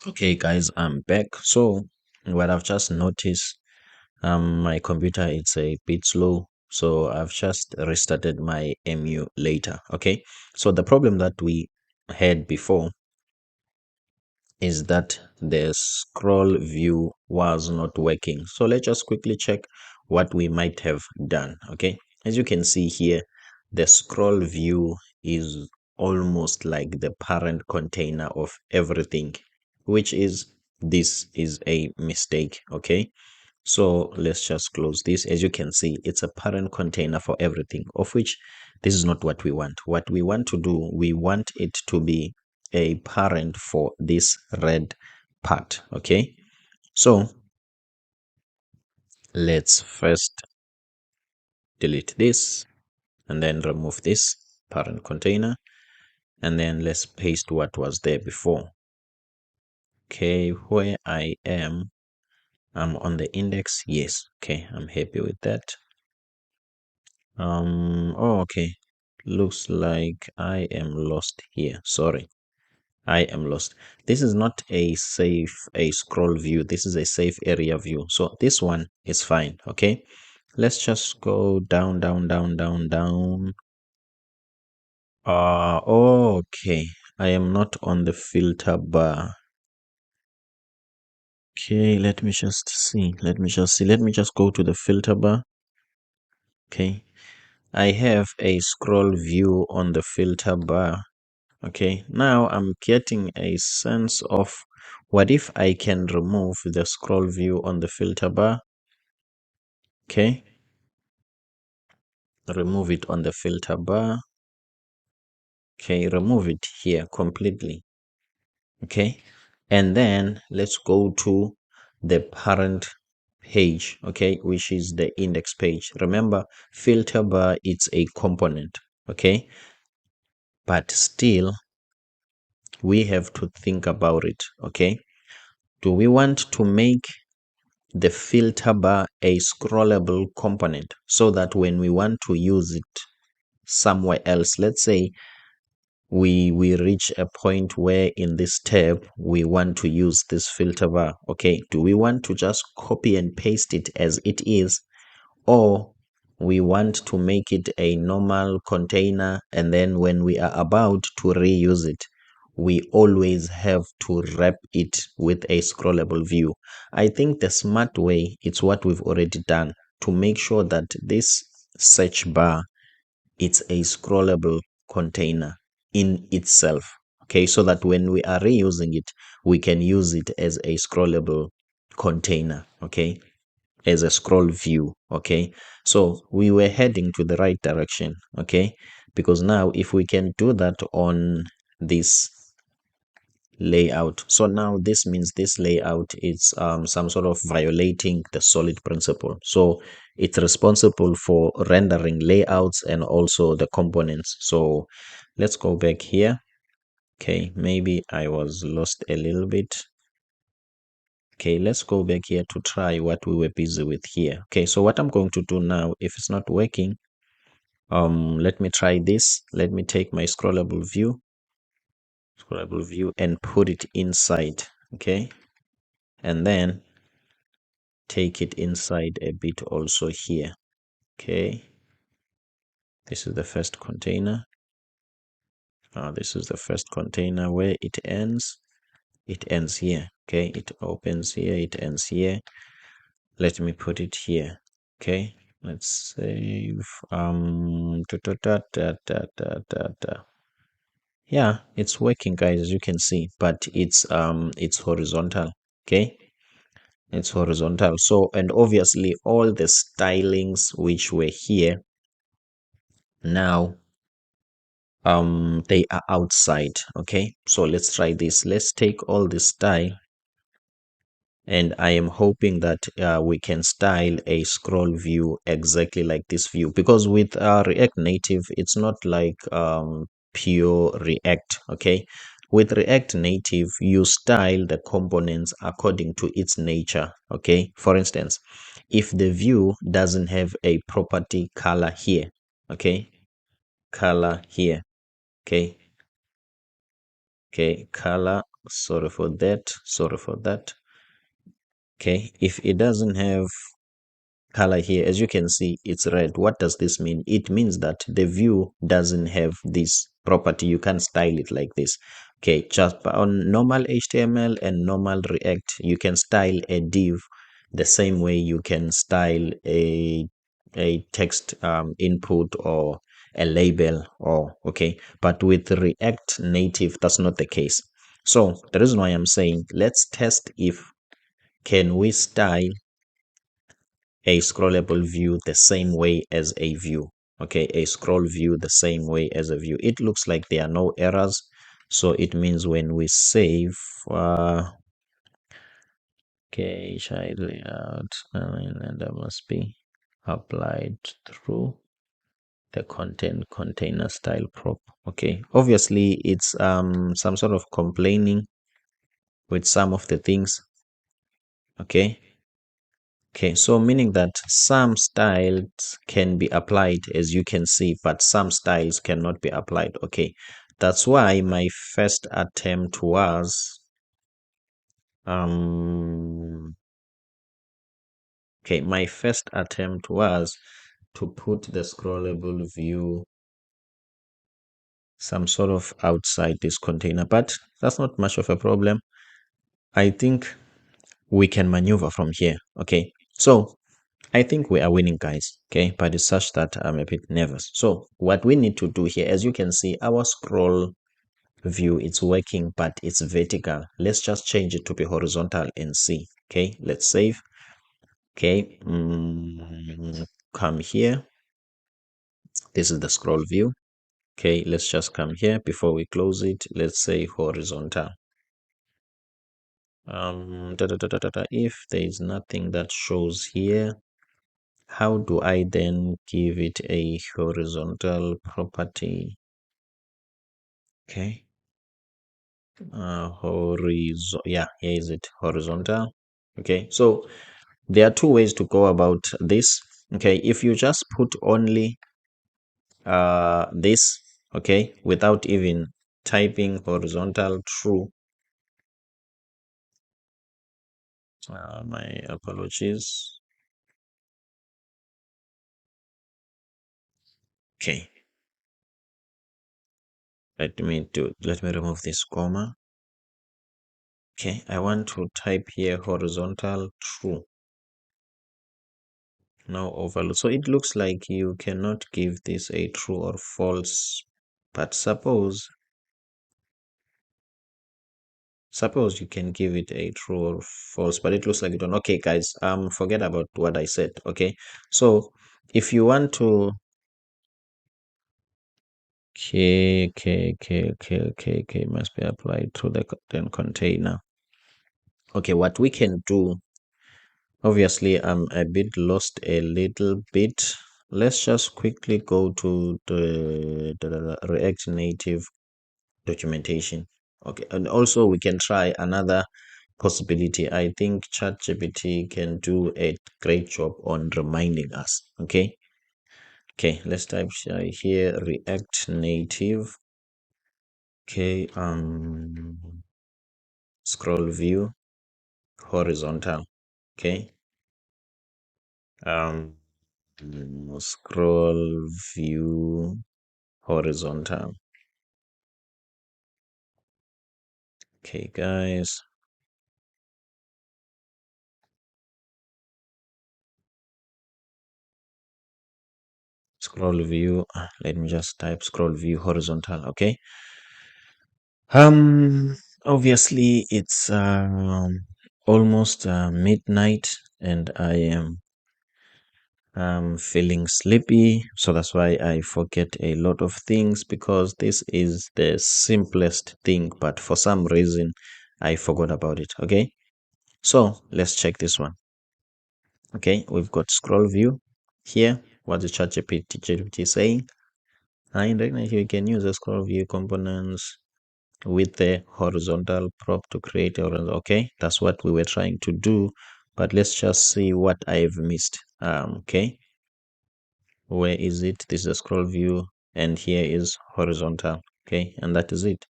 Okay, guys, I'm back. So what I've just noticed, my computer is a bit slow, so I've just restarted my emulator. Okay, so the problem that we had before is that the scroll view was not working. So let's just quickly check what we might have done. Okay, as you can see here, the scroll view is almost like the parent container of everything, which is, this is a mistake. Okay, so let's just close this. As you can see, it's a parent container for everything, of which this is not what we want. What we want to do, we want it to be a parent for this red part. Okay, so let's first delete this and then remove this parent container, and then let's paste what was there before. Okay, where I am, I'm on the index. Yes, okay, I'm happy with that. Oh, okay, looks like I am lost here. Sorry, I am lost. This is not a scroll view. This is a safe area view. So this one is fine. Okay, let's just go down, down, down, down, down. Okay, I am not on the filter bar. Okay, let me just see. Let me just go to the filter bar. Okay, I have a scroll view on the filter bar. Okay, now I'm getting a sense of what if I can remove the scroll view on the filter bar. Okay, remove it on the filter bar. Okay, remove it here completely. Okay, and then let's go to the parent page, okay, which is the index page. Remember, filter bar, it's a component. Okay, but still we have to think about it. Okay, do we want to make the filter bar a scrollable component so that when we want to use it somewhere else, let's say we reach a point where in this tab we want to use this filter bar. Okay, do we want to just copy and paste it as it is, or we want to make it a normal container, and then when we are about to reuse it, we always have to wrap it with a scrollable view? I think the smart way, it's what we've already done, to make sure that this search bar, it's a scrollable container in itself. Okay, so that when we are reusing it, we can use it as a scrollable container. Okay, as a scroll view. Okay, so we were heading to the right direction. Okay, because now if we can do that on this layout, so now this means this layout is some sort of violating the solid principle. So it's responsible for rendering layouts and also the components. So let's go back here. Okay, maybe I was lost a little bit. Okay, let's go back here to try what we were busy with here. Okay, so what I'm going to do now, if it's not working, let me try this. Let me take my scrollable view and put it inside. Okay, and then take it inside a bit also here. Okay, this is the first container. This is the first container where it ends. It ends here. Okay, it opens here, it ends here. Let me put it here. Okay, let's save. Yeah, it's working, guys, as you can see, but it's horizontal. Okay, it's horizontal. So, and obviously all the stylings which were here now, they are outside. Okay, so let's try this. Let's take all this style, and I am hoping that we can style a scroll view exactly like this view, because with React Native, it's not like pure React. Okay, with React Native, you style the components according to its nature. Okay, for instance, if the view doesn't have a property color here, okay, color here, okay, color, sorry for that. Okay, if it doesn't have color here, as you can see, it's red. What does this mean? It means that the view doesn't have this property. You can't style it like this. Okay, just on normal HTML and normal React, you can style a div the same way you can style a text input or a label, or okay, but with React Native, that's not the case. So the reason why I'm saying, let's test if can we style a scrollable view the same way as a view. Okay, a scroll view the same way as a view. It looks like there are no errors, so it means when we save okay, child layout, and that must be applied through the content container style prop. Okay, obviously it's some sort of complaining with some of the things. Okay, so meaning that some styles can be applied, as you can see, but some styles cannot be applied. Okay, that's why my first attempt was my first attempt was to put the scrollable view some sort of outside this container, but that's not much of a problem. I think we can maneuver from here. Okay, so I think we are winning, guys. Okay, but it's such that I'm a bit nervous. So what we need to do here, as you can see, our scroll view, it's working, but it's vertical. Let's just change it to be horizontal and see. Okay, let's save. Okay, come here. This is the scroll view. Okay, let's just come here before we close it. Let's say horizontal. If there is nothing that shows here, how do I then give it a horizontal property? Okay, yeah, here is it, horizontal. Okay, so there are two ways to go about this. Okay, if you just put only this, okay, without even typing horizontal true. My apologies. Okay. Let me remove this comma. Okay, I want to type here horizontal true. Now overload. So it looks like you cannot give this a true or false, but suppose you can give it a true or false, but it looks like you don't. Okay, guys, forget about what I said. Okay, so if you want to must be applied to the content container. Okay, what we can do, obviously I'm a bit lost a little bit. Let's just quickly go to the React Native documentation. Okay, and also we can try another possibility. I think ChatGPT can do a great job on reminding us. Okay, let's type here React Native. Okay, scroll view horizontal. Okay, um scroll view horizontal. Okay, guys, scroll view. Let me just type scroll view horizontal. Okay, obviously it's almost midnight and I am feeling sleepy, so that's why I forget a lot of things, because this is the simplest thing, but for some reason I forgot about it. Okay, so let's check this one. Okay, we've got scroll view here. What is ChatGPT saying? And right now you can use the scroll view components with the horizontal prop to create a horizontal. Okay, that's what we were trying to do, but let's just see what I've missed. Okay, where is it? This is a scroll view, and here is horizontal. Okay, and that is it.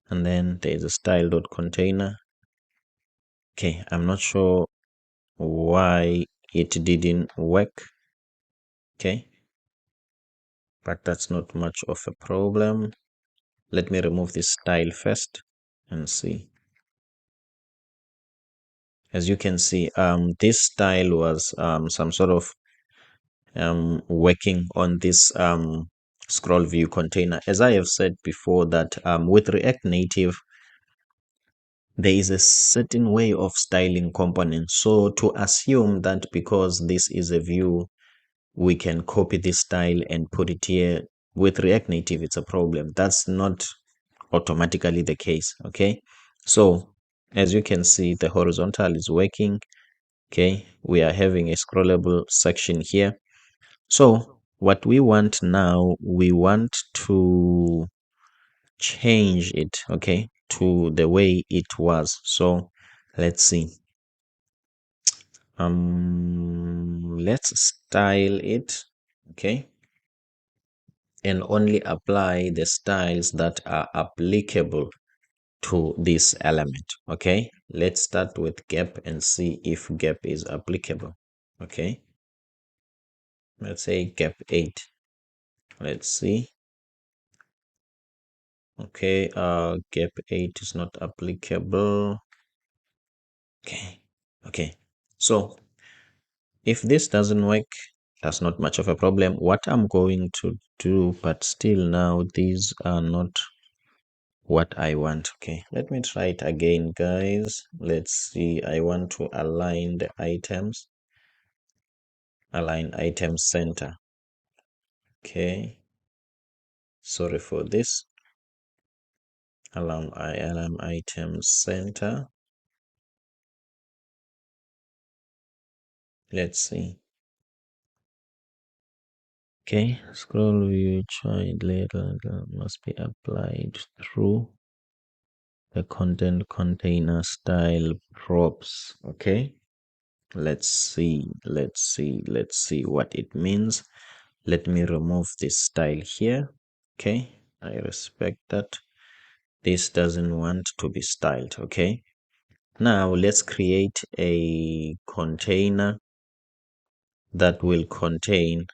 And then there is a style.container. Okay, I'm not sure why it didn't work. Okay, but that's not much of a problem. Let me remove this style first and see. As you can see, this style was some sort of working on this scroll view container. As I have said before, that with React Native, there is a certain way of styling components. So to assume that because this is a view, we can copy this style and put it here, with React Native, it's a problem. That's not automatically the case. Okay, so as you can see, the horizontal is working. Okay, we are having a scrollable section here. So what we want now, we want to change it, okay, to the way it was. So let's see. Let's style it, okay, and only apply the styles that are applicable to this element. Okay, let's start with gap and see if gap is applicable. Okay, let's say gap 8. Let's see. Okay, gap 8 is not applicable. Okay, so if this doesn't work, that's not much of a problem. What I'm going to do, but still now these are not what I want. Okay, let me try it again, guys. Let's see. I want to align the items, align item center. Okay, sorry for this. Align item center. Let's see. Okay, scroll view child later must be applied through the content container style props. Okay, let's see what it means. Let me remove this style here. Okay, I respect that. This doesn't want to be styled. Okay, now let's create a container that will contain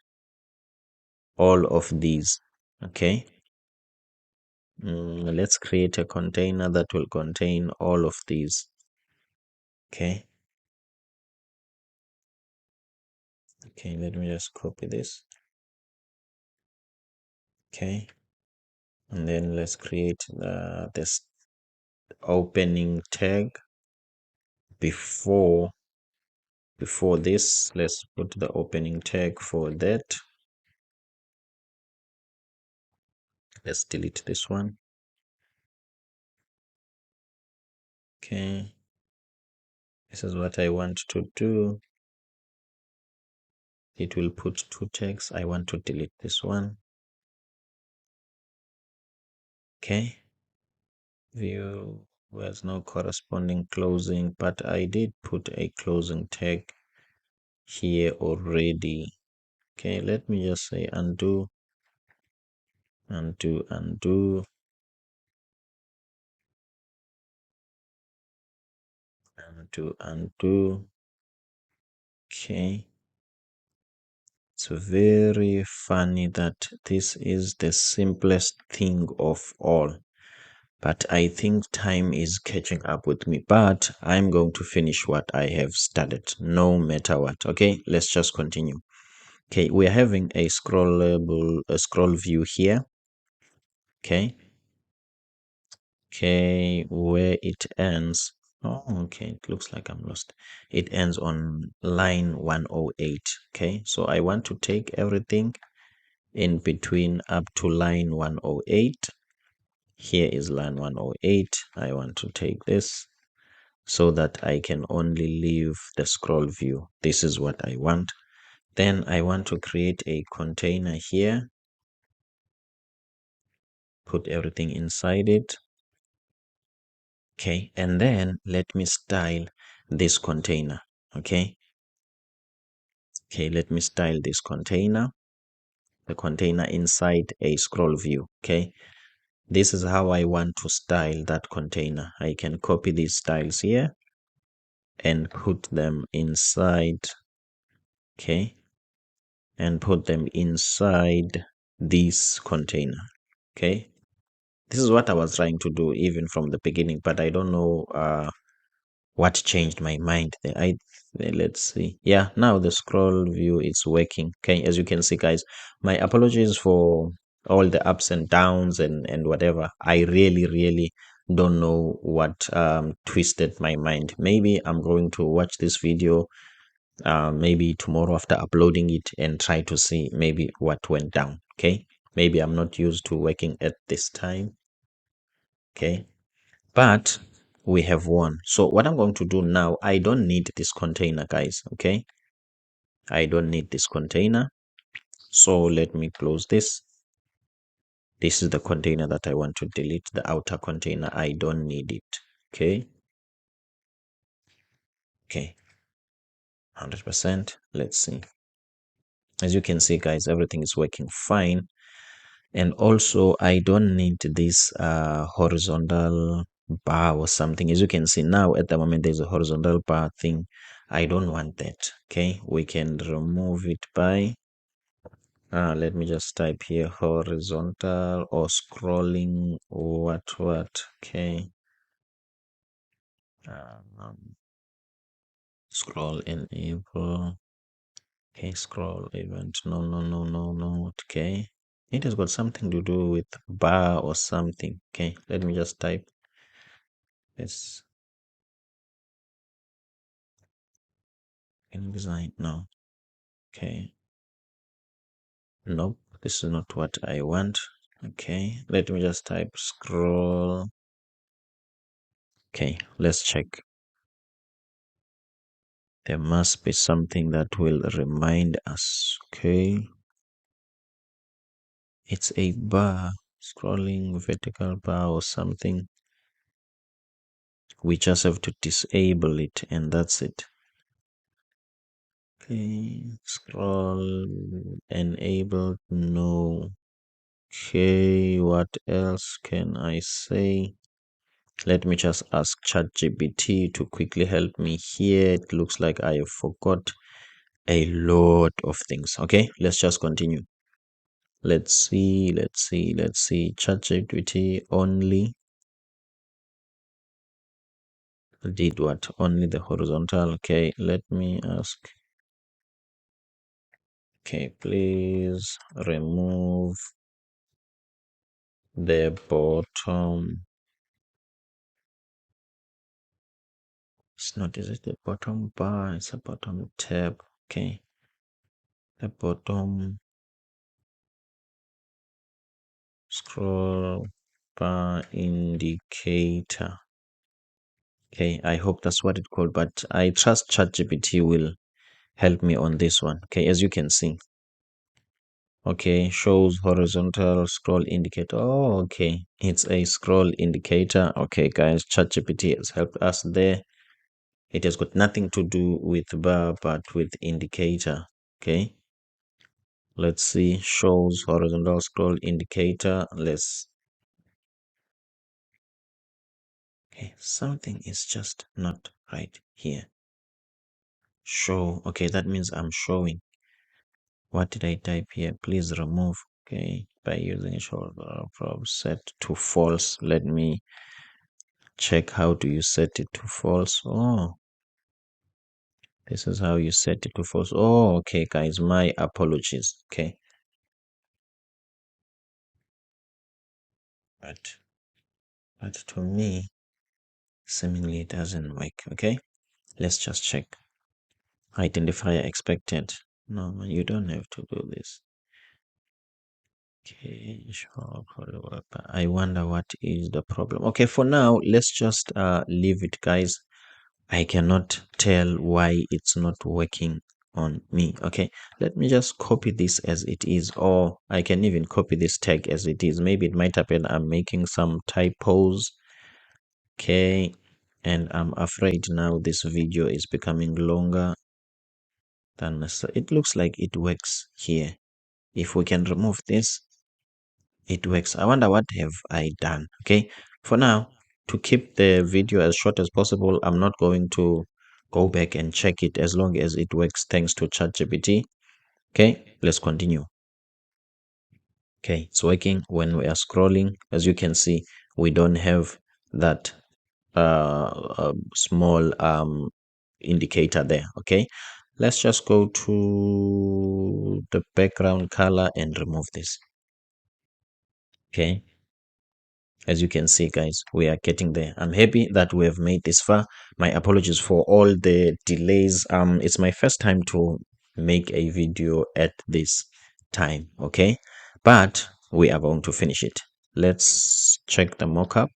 all of these. Okay, let's create a container that will contain all of these. Okay, let me just copy this. Okay, and then let's create this opening tag. Before this, let's put the opening tag for that. Let's delete this one. Okay, this is what I want to do. It will put two tags. I want to delete this one. Okay, view has no corresponding closing, but I did put a closing tag here already. Okay, let me just say undo, undo, undo, undo, undo. Okay, it's very funny that this is the simplest thing of all, but I think time is catching up with me. But I'm going to finish what I have started no matter what. Okay, let's just continue. Okay, we're having a scroll view here. Okay, where it ends. Oh, okay, it looks like I'm lost. It ends on line 108. Okay, so I want to take everything in between up to line 108. Here is line 108. I want to take this so that I can only leave the scroll view. This is what I want. Then I want to create a container here, put everything inside it. Okay, and then let me style this container. Okay, let me style this container, the container inside a scroll view. Okay, this is how I want to style that container. I can copy these styles here and put them inside. Okay, and put them inside this container. Okay, this is what I was trying to do even from the beginning, but I don't know what changed my mind there. Let's see. Yeah, now the scroll view is working. Okay, as you can see, guys, my apologies for all the ups and downs and whatever. I really don't know what twisted my mind. Maybe I'm going to watch this video maybe tomorrow after uploading it and try to see maybe what went down. Okay, maybe I'm not used to working at this time. Okay, but we have won. So what I'm going to do now, I don't need this container, guys. Okay, I don't need this container. So let me close this. This is the container that I want to delete, the outer container. I don't need it. Okay, 100%. Let's see. As you can see, guys, everything is working fine. And also I don't need this horizontal bar or something. As you can see now, at the moment there's a horizontal bar thing. I don't want that. Okay, we can remove it by let me just type here horizontal or scrolling what. Okay, scroll enable. Okay, scroll event. No. Okay, it has got something to do with bar or something. Okay, let me just type this. Can design? No. Okay. Nope, this is not what I want. Okay, let me just type scroll. Okay, let's check. There must be something that will remind us. Okay, it's a bar, scrolling vertical bar or something. We just have to disable it and that's it. Okay, scroll enabled. No. Okay, what else can I say? Let me just ask ChatGPT to quickly help me here. It looks like I forgot a lot of things. Okay, let's just continue. Let's see. ChatGPT only did what? Only the horizontal. Okay, let me ask. Okay, please remove the bottom. It's not, is it the bottom bar? It's a bottom tab. Okay, the bottom scroll bar indicator. Okay, I hope that's what it's called, but I trust ChatGPT will help me on this one. Okay, as you can see. Okay, shows horizontal scroll indicator. Oh, okay. It's a scroll indicator. Okay, guys, ChatGPT has helped us there. It has got nothing to do with bar, but with indicator. Okay. Let's see. Shows horizontal scroll indicator. Let's. Okay, something is just not right here. Show. Okay, that means I'm showing. What did I type here? Please remove. Okay, by using a show probe set to false. Let me check how do you set it to false. Oh, this is how you set it to false. Oh, okay, guys, my apologies. Okay, but to me, seemingly it doesn't work. Okay, let's just check. Identifier expected. No, you don't have to do this. Okay, sure. I wonder what is the problem. Okay, for now, let's just leave it, guys. I cannot tell why it's not working on me. Okay, let me just copy this as it is, or I can even copy this tag as it is. Maybe it might happen I'm making some typos. Okay, and I'm afraid now this video is becoming longer than necessary. It looks like it works here. If we can remove this, it works. I wonder what have I done. Okay, for now, to keep the video as short as possible, I'm not going to go back and check it as long as it works thanks to ChatGPT. Okay, let's continue. Okay, it's working. When we are scrolling, as you can see, we don't have that small indicator there. Okay, let's just go to the background color and remove this. Okay, as you can see, guys, we are getting there. I'm happy that we have made this far. My apologies for all the delays. It's my first time to make a video at this time. Okay, but we are going to finish it. Let's check the mockup.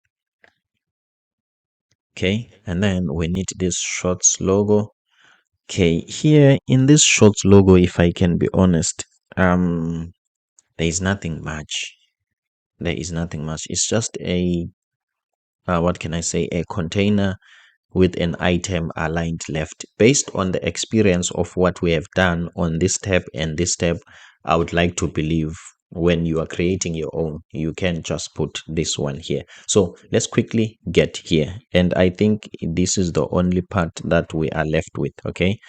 Okay, and then we need this shorts logo. Okay, here in this shorts logo, if I can be honest, there is nothing much. There is nothing much. It's just a what can I say, a container with an item aligned left. Based on the experience of what we have done on this tab and this tab, I would like to believe when you are creating your own, you can just put this one here. So let's quickly get here. And I think this is the only part that we are left with. Okay,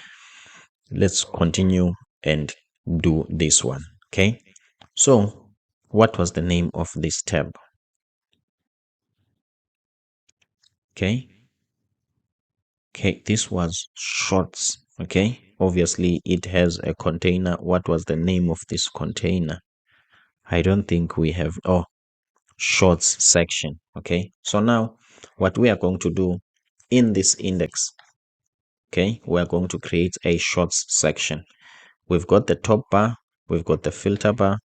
let's continue and do this one. Okay, so what was the name of this tab? Okay, this was shorts. Okay, obviously it has a container. What was the name of this container? I don't think we have. Oh, shorts section. Okay, so now what we are going to do in this index, okay, we are going to create a shorts section. We've got the top bar, we've got the filter bar.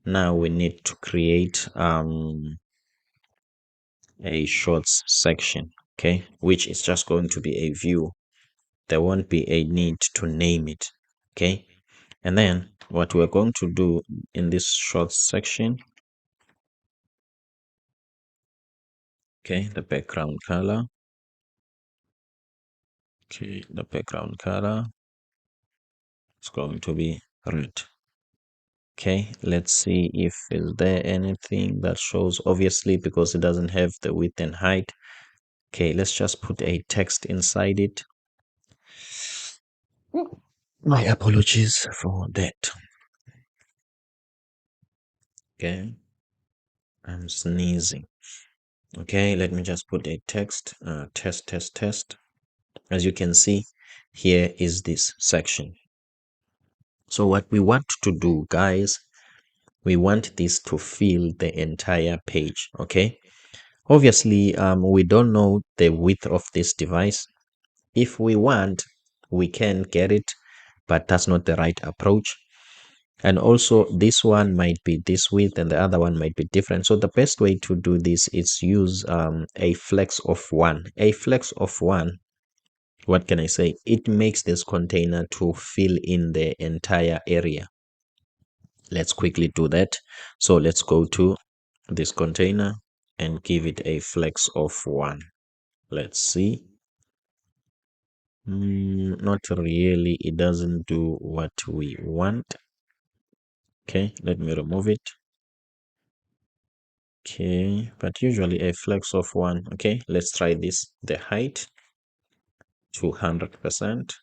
Now we need to create a shorts section, okay, which is just going to be a view. There won't be a need to name it. Okay, and then what we're going to do in this short section, okay, the background color, okay, the background color is going to be red. Okay, let's see if is there anything that shows, obviously because it doesn't have the width and height. Okay, let's just put a text inside it. My apologies for that. Okay, I'm sneezing. Okay, let me just put a text, test. As you can see, here is this section. So what we want to do, guys, we want this to fill the entire page. Okay, obviously we don't know the width of this device. If we want, we can get it, but that's not the right approach. And also this one might be this width and the other one might be different. So the best way to do this is use a flex of 1. A flex of 1, what can I say? It makes this container to fill in the entire area. Let's quickly do that. So let's go to this container and give it a flex of 1. Let's see. Not really. It doesn't do what we want. Okay, let me remove it. Okay, but usually a flex of 1. Okay, let's try this. The height 200%.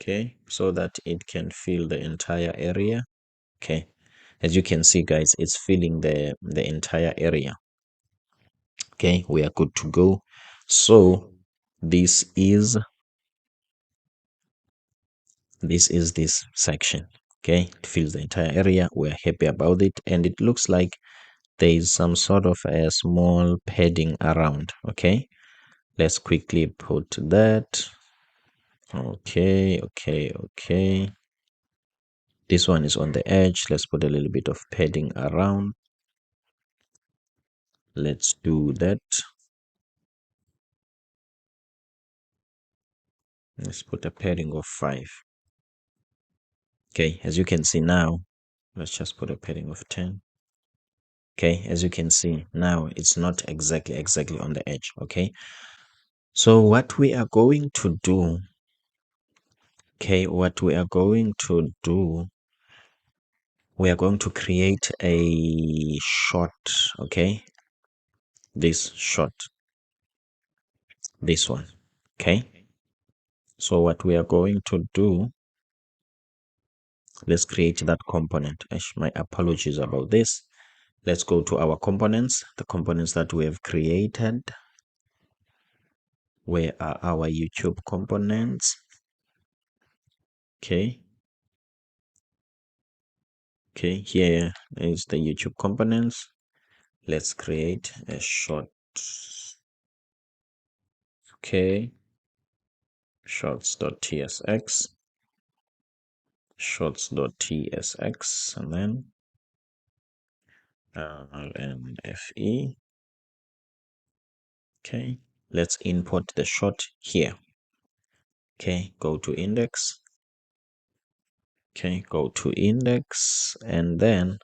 Okay, so that it can fill the entire area. Okay, as you can see, guys, it's filling the entire area. Okay, we are good to go. So this is this section. Okay, it fills the entire area. We're happy about it, and it looks like there is some sort of a small padding around. Okay, let's quickly put that. Okay. This one is on the edge. Let's put a little bit of padding around. Let's do that. Let's put a padding of 5. Okay, as you can see now, let's just put a padding of 10. Okay, as you can see now, it's not exactly on the edge. Okay, so what we are going to do, we are going to create a shot. Okay, this one. Okay, so what we are going to do, let's create that component. My apologies about this. Let's go to our components, the components that we have created. Where are our YouTube components? Okay, here is the YouTube components. Let's create a short. Okay, shorts.tsx, and then lnfe. Okay, let's import the short here. Okay, go to index. Okay, go to index, and then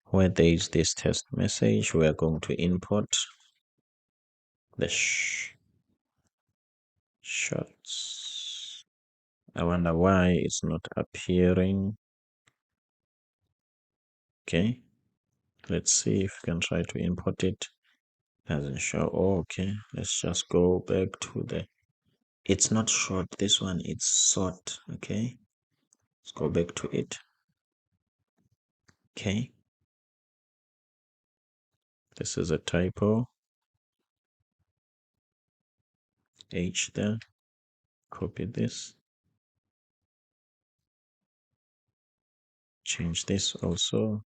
where there is this test message, we are going to import the shots. I wonder why it's not appearing. Okay, let's see if we can try to import it. Doesn't show. Oh, okay, let's just go back to the, it's not short, this one, it's sort. Okay, let's go back to it. Okay, this is a typo. H there. Copy this. Change this also.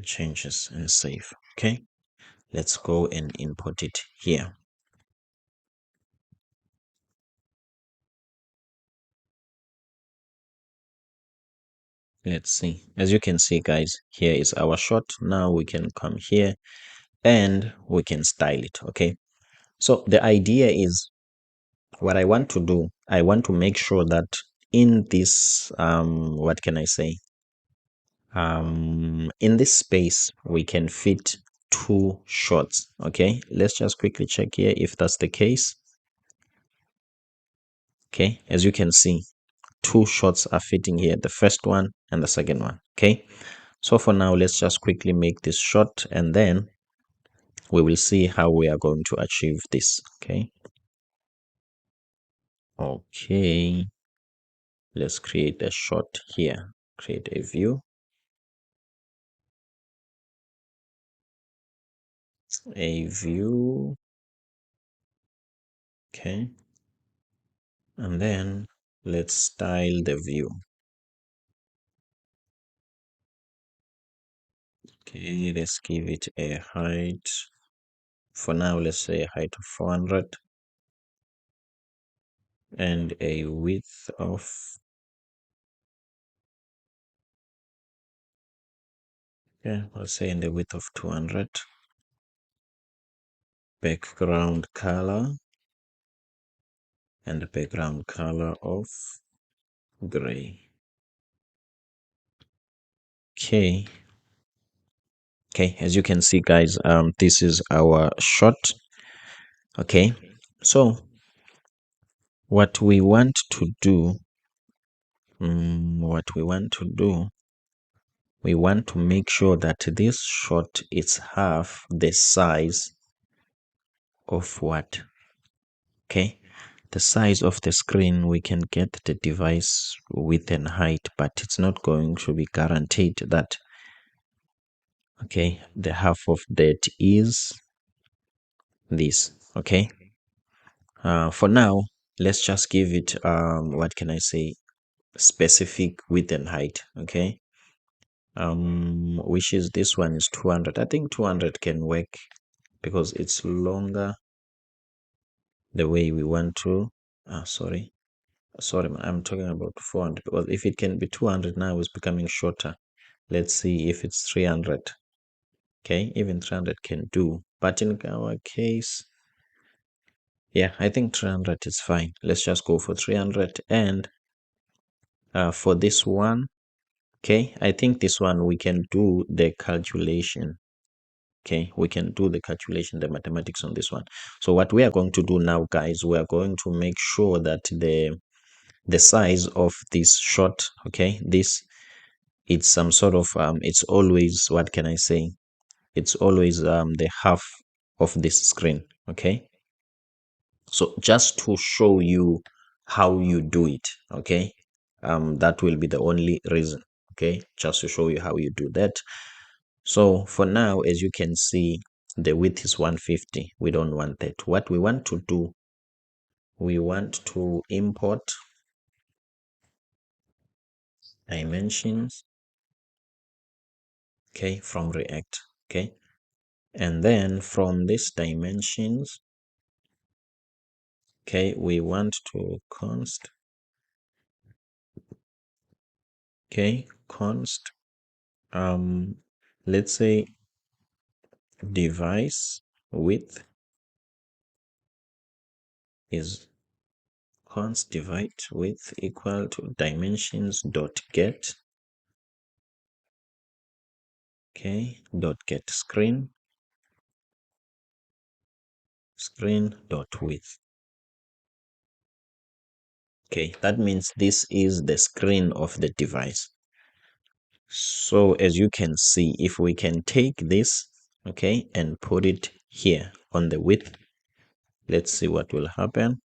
Changes and save. Okay, let's go and import it here. Let's see. As you can see, guys, here is our shot. Now we can come here and we can style it. Okay, so the idea is, what I want to do, I want to make sure that in this what can I say, in this space we can fit 2 shots. Okay, let's just quickly check here if that's the case. Okay, as you can see, two shots are fitting here, the first one and the second one. Okay, so for now, let's just quickly make this shot, and then we will see how we are going to achieve this. Okay, let's create a shot here. Create a view, okay, and then let's style the view. Okay, let's give it a height. For now, let's say a height of 400 and a width of, yeah, I'll say in the width of 200. Background color and the background color of gray. Okay, as you can see, guys, this is our shot. Okay, so what we want to do, we want to make sure that this shot is half the size of what? Okay, the size of the screen. We can get the device width and height, but it's not going to be guaranteed that, okay, the half of that is this. Okay, for now, let's just give it what can I say, specific width and height. Okay, which is, this one is 200. I think 200 can work because it's longer the way we want to. Sorry, I'm talking about 400, because if it can be 200 now, it's becoming shorter. Let's see if it's 300. Okay, even 300 can do, but in our case, yeah, I think 300 is fine. Let's just go for 300. And for this one, okay, I think this one we can do the calculation. Okay, we can do the calculation, the mathematics on this one. So what we are going to do now, guys, we are going to make sure that the size of this shot, okay, this, it's some sort of it's always, what can I say, it's always the half of this screen. Okay, so just to show you how you do it, okay, that will be the only reason. Okay, just to show you how you do that. So for now, as you can see, the width is 150. We don't want that. What we want to do, we want to import dimensions, okay, from React. Okay, and then from this dimensions, okay, we want to const, okay, const, let's say device width is const divide width equal to dimensions dot get, okay, dot get screen dot width. Okay, that means this is the screen of the device. So as you can see, if we can take this, okay, and put it here on the width, let's see what will happen.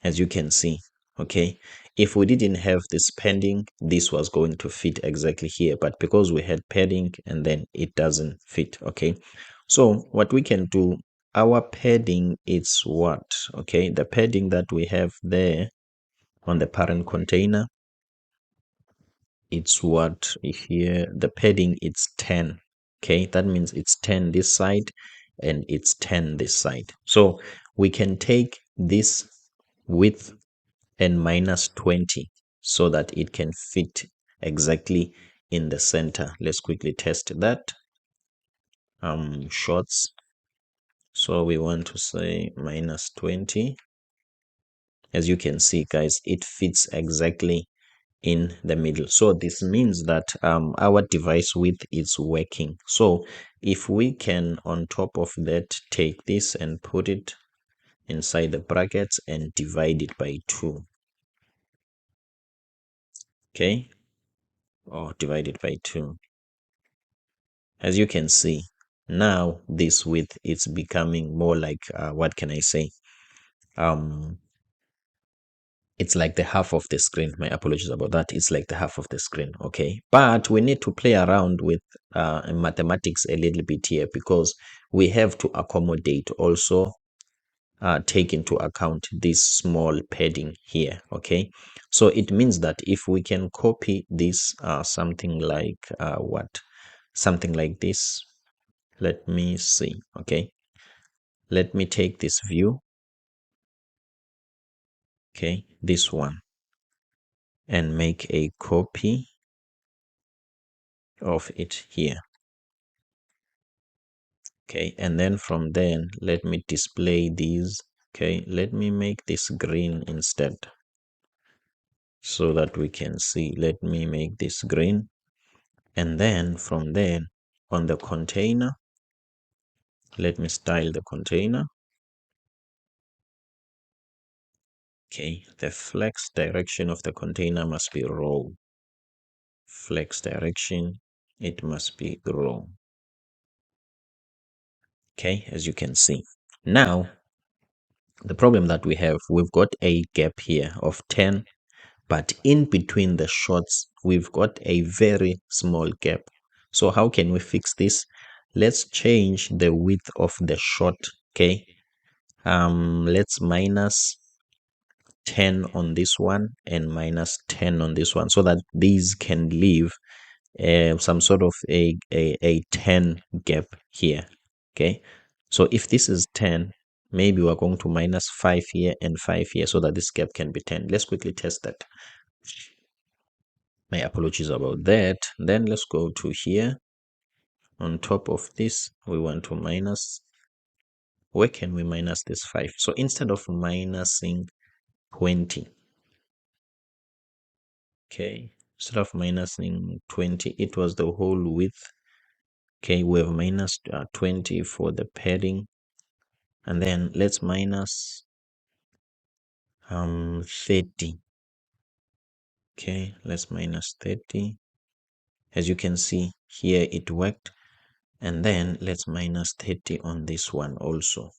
As you can see, okay, if we didn't have this padding, this was going to fit exactly here, but because we had padding, and then it doesn't fit. Okay, so what we can do, our padding is what? Okay, the padding that we have there on the parent container, it's what here, the padding, it's 10. Okay, that means it's 10 this side and it's 10 this side. So we can take this width and minus 20 so that it can fit exactly in the center. Let's quickly test that. Shots, so we want to say minus 20. As you can see, guys, it fits exactly in the middle. So this means that our device width is working. So if we can, on top of that, take this and put it inside the brackets and divide it by 2. okay, or divided by 2. As you can see, now this width is becoming more like what can I say, it's like the half of the screen. My apologies about that. It's like the half of the screen. Okay, but we need to play around with mathematics a little bit here, because we have to accommodate also take into account this small padding here. Okay, so it means that if we can copy this something like something like this, let me see. Okay, let me take this view, okay, this one, and make a copy of it here. Okay, and then from then let me display these. Okay, let me make this green instead, so that we can see. Let me make this green, and then from there on the container, let me style the container. Okay, the flex direction of the container must be raw. Flex direction, it must be raw. Okay, as you can see. Now, the problem that we've got a gap here of 10, but in between the shots, we've got a very small gap. So how can we fix this? Let's change the width of the shot. Okay, let's minus 10 on this one and minus 10 on this one, so that these can leave some sort of a 10 gap here. Okay, so if this is 10, maybe we're going to minus 5 here and 5 here, so that this gap can be 10. Let's quickly test that. My apologies about that. Then let's go to here. On top of this, we want to minus. Where can we minus this 5? So instead of minusing 20, okay, instead of minusing 20, it was the whole width. Okay, we have minus 20 for the padding, and then let's minus 30. Okay, let's minus 30. As you can see here, it worked. And then let's minus 30 on this one also.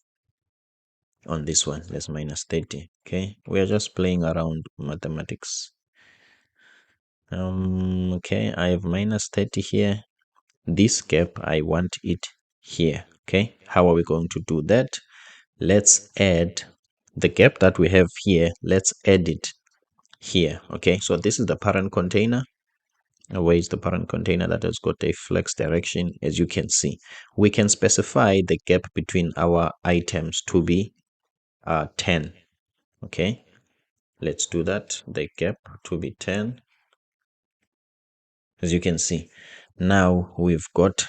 On this one, let's minus 30. Okay, we are just playing around mathematics. Okay, I have minus 30 here. This gap, I want it here. Okay, how are we going to do that? Let's add the gap that we have here. Let's add it here. Okay, so this is the parent container. Where is the parent container that has got a flex direction? As you can see, we can specify the gap between our items to be 10. Okay, let's do that. The gap to be 10. As you can see, now we've got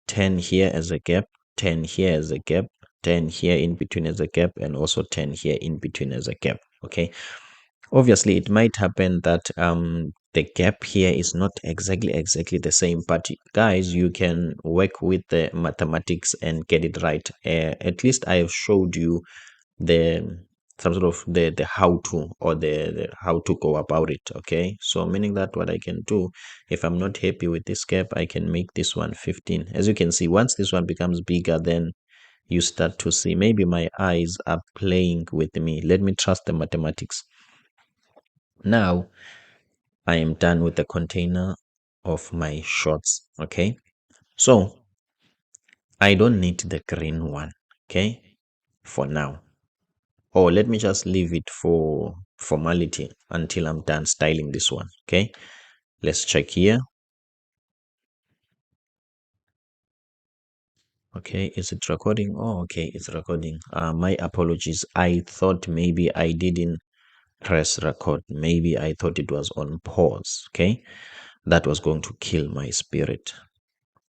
10 here as a gap, 10 here as a gap, 10 here in between as a gap, and also 10 here in between as a gap. Okay, obviously it might happen that the gap here is not exactly the same, but guys, you can work with the mathematics and get it right. At least I have showed you the some sort of the how to, or the how to go about it. Okay, so meaning that what I can do, if I'm not happy with this gap, I can make this one 15. As you can see, once this one becomes bigger, then you start to see maybe my eyes are playing with me. Let me trust the mathematics. Now I am done with the container of my shots. Okay, so I don't need the green one, okay, for now. Or let me just leave it for formality until I'm done styling this one. Okay, let's check here. Okay, is it recording? Oh, okay, it's recording. My apologies. I thought maybe I didn't press record. Maybe I thought it was on pause. Okay, that was going to kill my spirit.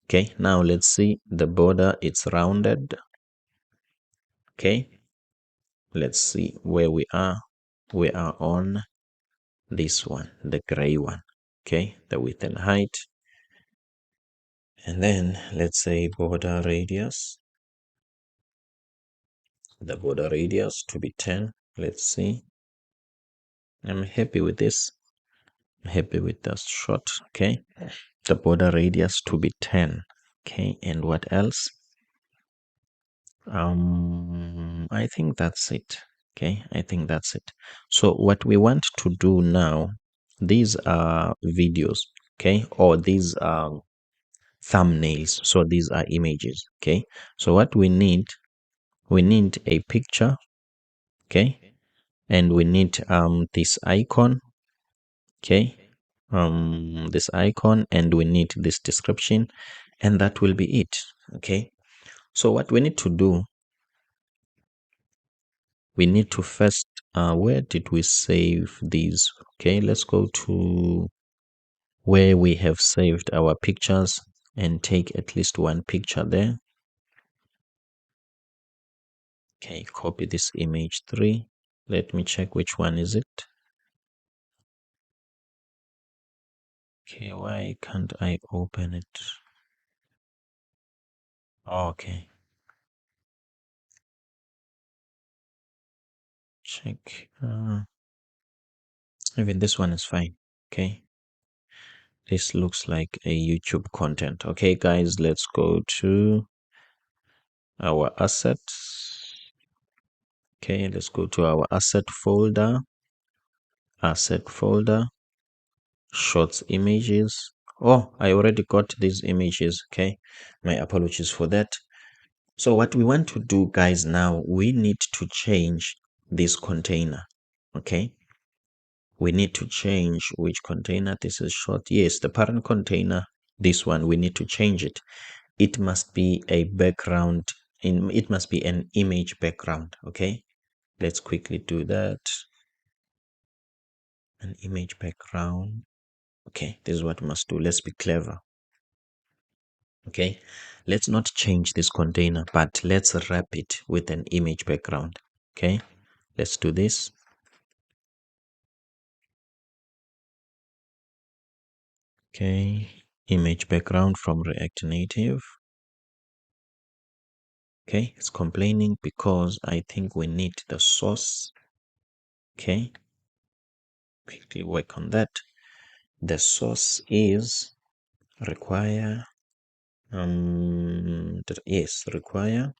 Okay, now let's see the border. It's rounded. Okay, let's see where we are. We are on this one, the gray one. Okay, the width and height. And then let's say border radius. The border radius to be 10. Let's see. I'm happy with this. Happy with the shot. Okay, the border radius to be 10. Okay, and what else? I think that's it. Okay, I think that's it. So what we want to do now, these are videos, okay, or these are thumbnails. So these are images. Okay, so what we need a picture, okay, and we need this icon, okay, this icon, and we need this description, and that will be it. Okay, so what we need to do, we need to first where did we save these? Okay, let's go to where we have saved our pictures and take at least one picture there. Okay, copy this image 3. Let me check which one is it. Okay, why can't I open it? Okay, check. Even this one is fine. Okay, this looks like a YouTube content. Okay, guys, let's go to our assets. Okay, let's go to our asset folder, shorts images. Oh, I already got these images. Okay, my apologies for that. So what we want to do, guys, now we need to change this container. Okay, we need to change which container. This is short. Yes, the parent container, this one, we need to change it. It must be a background it must be an image background. Okay, let's quickly do that. An image background. Okay, this is what we must do. Let's be clever. Okay, let's not change this container, but let's wrap it with an image background. Okay, let's do this. Okay, image background from React Native. Okay, it's complaining because I think we need the source. Okay, quickly work on that. The source is require yes, require.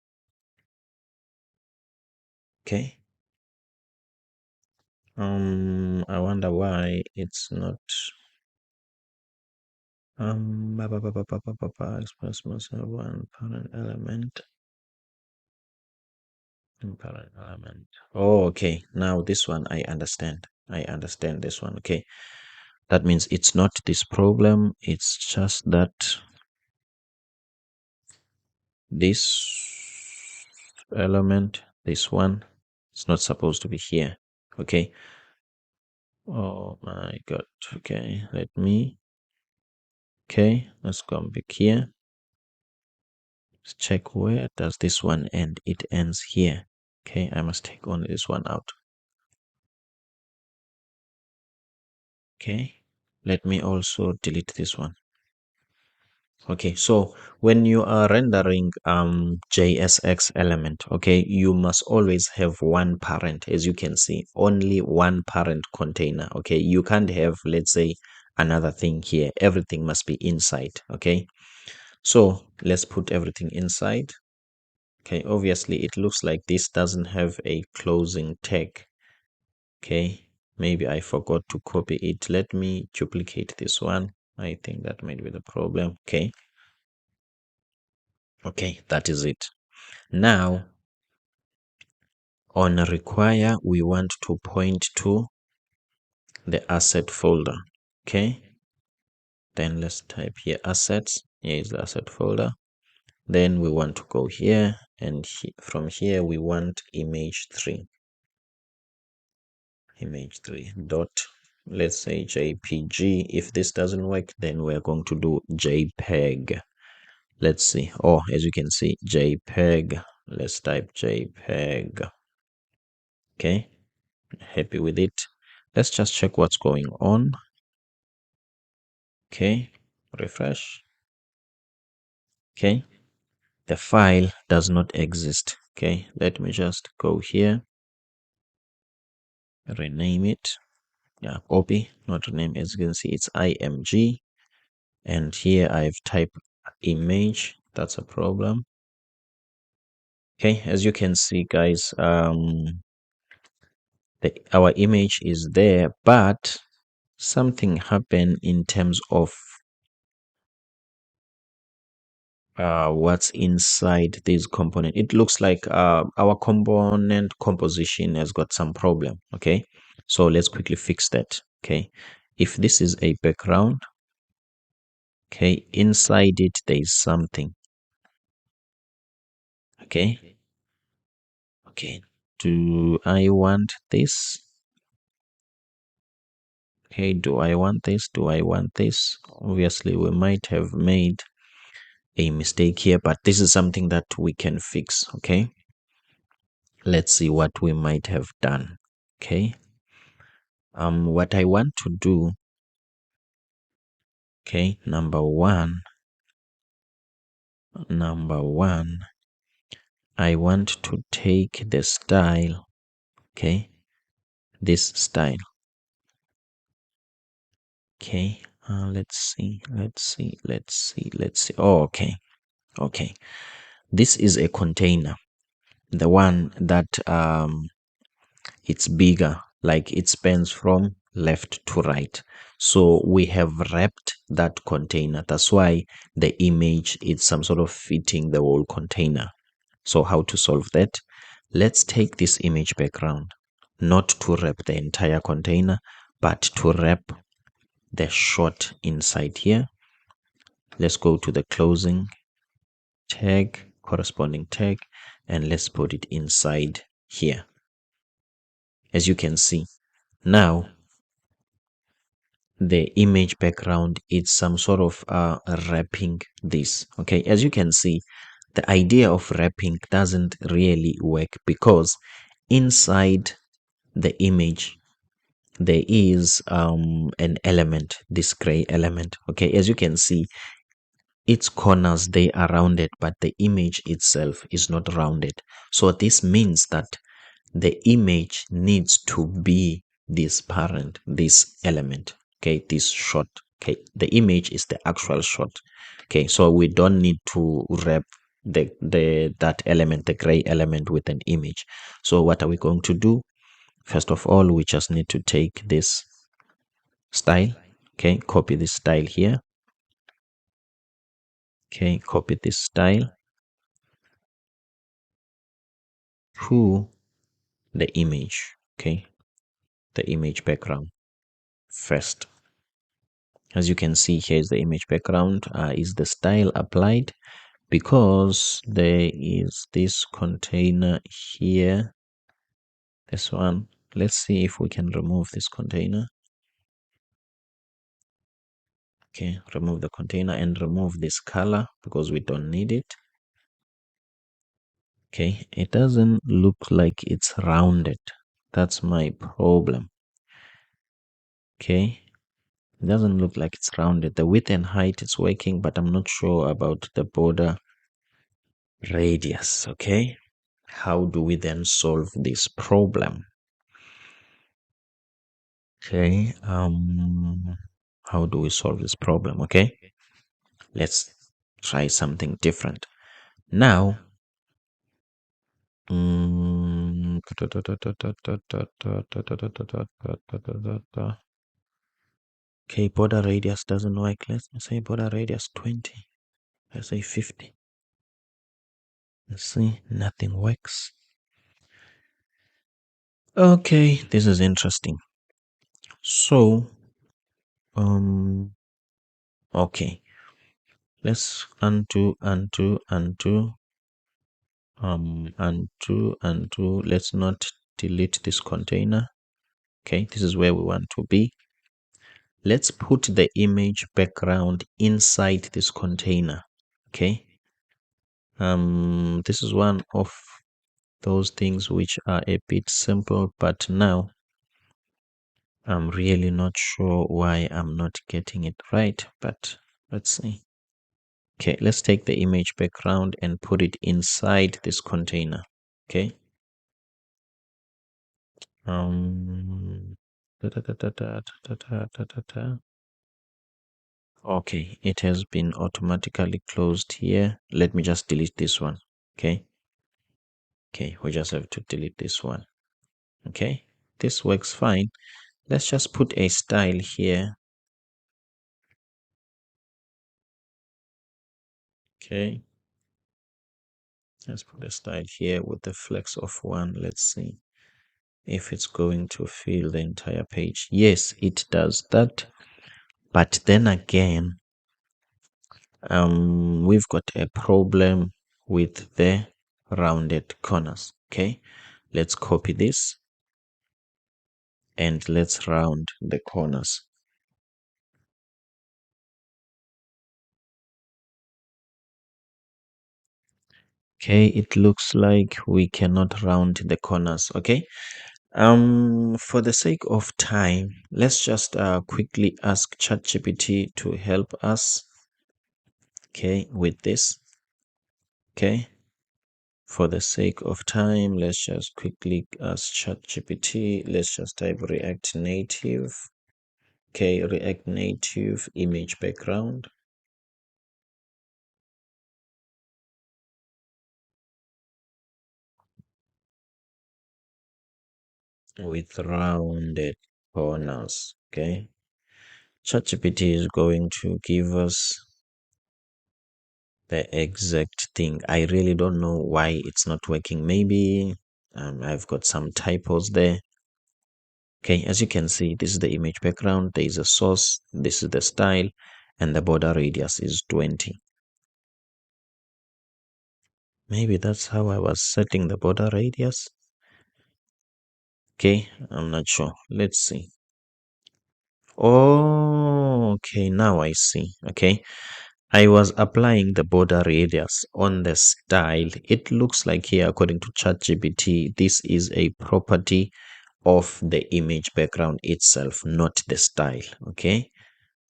Okay, I wonder why it's not express must have one parent element and parent element. Oh, okay, now this one I understand. I understand this one. Okay, that means it's not this problem, it's just that this element, this one, it's not supposed to be here. Okay, oh my god. Okay, let's come back here. Let's check, where does this one end? It ends here. Okay, I must take only this one out. Okay, let me also delete this one. Okay, so when you are rendering JSX element, okay, you must always have one parent. As you can see, only one parent container. Okay, you can't have, let's say, another thing here. Everything must be inside. Okay, so let's put everything inside. Okay, obviously it looks like this doesn't have a closing tag. Okay, maybe I forgot to copy it. Let me duplicate this one. I think that might be the problem. Okay, that is it. Now on require, we want to point to the asset folder. Okay, then let's type here assets. Here is the asset folder. Then we want to go here, and from here we want image3 dot, let's say jpg. If this doesn't work, then we're going to do jpeg. Let's see. Oh, as you can see, jpeg. Let's type jpeg. Okay, happy with it. Let's just check what's going on. Okay, refresh. Okay, the file does not exist. Okay, let me just go here, rename it. Yeah, copy, not rename. As you can see, it's img, and here I've typed image. That's a problem. Okay, as you can see, guys, our image is there, but something happened in terms of what's inside this component. It looks like our component composition has got some problem. Okay, so let's quickly fix that. Okay, if this is a background, okay, inside it there is something. Okay, okay, do I want this? Okay, do I want this? Do I want this? Obviously we might have made a mistake here, but this is something that we can fix. Okay, let's see what we might have done. Okay, what I want to do, okay, number one, I want to take the style, okay, this style. Okay, let's see. Oh, okay, this is a container, the one that it's bigger, like it spans from left to right. So we have wrapped that container. That's why the image is some sort of fitting the whole container. So how to solve that? Let's take this image background, not to wrap the entire container, but to wrap the shot inside here. Let's go to the closing tag, corresponding tag, and let's put it inside here. As you can see, now the image background is some sort of wrapping this. Okay, as you can see, the idea of wrapping doesn't really work because inside the image there is an element, this gray element. Okay, as you can see, its corners, they are rounded, but the image itself is not rounded. So this means that the image needs to be this parent, this element. Okay, this shot. Okay, the image is the actual shot. Okay, so we don't need to wrap that element, the gray element, with an image. So what are we going to do? First of all, we just need to take this style. Okay, copy this style here. Okay, copy this style to the image. Okay, the image background first. As you can see, here is the image background. Is the style applied? Because there is this container here, this one. Let's see if we can remove this container. Okay, remove the container and remove this color because we don't need it. Okay, it doesn't look like it's rounded. That's my problem. Okay, it doesn't look like it's rounded. The width and height is working, but I'm not sure about the border radius. Okay, how do we then solve this problem? Okay, how do we solve this problem? Okay, let's try something different. Now, okay, border radius doesn't work. Let's say border radius 20. Let's say 50. Let's see, nothing works. Okay, this is interesting. So, okay, let's undo. Let's not delete this container. Okay, this is where we want to be. Let's put the image background inside this container. Okay, this is one of those things which are a bit simple, but now I'm really not sure why I'm not getting it right, but let's see. Okay, let's take the image background and put it inside this container. Okay, Okay, it has been automatically closed here. Let me just delete this one. Okay. Okay, we just have to delete this one. Okay, this works fine. Let's just put a style here. Okay, let's put a style here with the flex of 1. Let's see if it's going to fill the entire page. Yes, it does that. But then again, we've got a problem with the rounded corners. Okay, let's copy this and let's round the corners. Okay, it looks like we cannot round the corners. Okay, for the sake of time, let's just quickly ask ChatGPT to help us. Okay, with this. Okay, for the sake of time, let's just quickly ask ChatGPT. Let's just type React Native. Okay, React Native image background. With rounded corners. Okay, ChatGPT is going to give us the exact thing. I really don't know why it's not working. Maybe I've got some typos there. Okay, as you can see, this is the image background. There is a source. This is the style, and the border radius is 20. Maybe that's how I was setting the border radius. Okay, I'm not sure. Let's see. Oh, okay, now I see. Okay, I was applying the border radius on the style. It looks like here, according to ChatGPT, this is a property of the image background itself, not the style. Okay,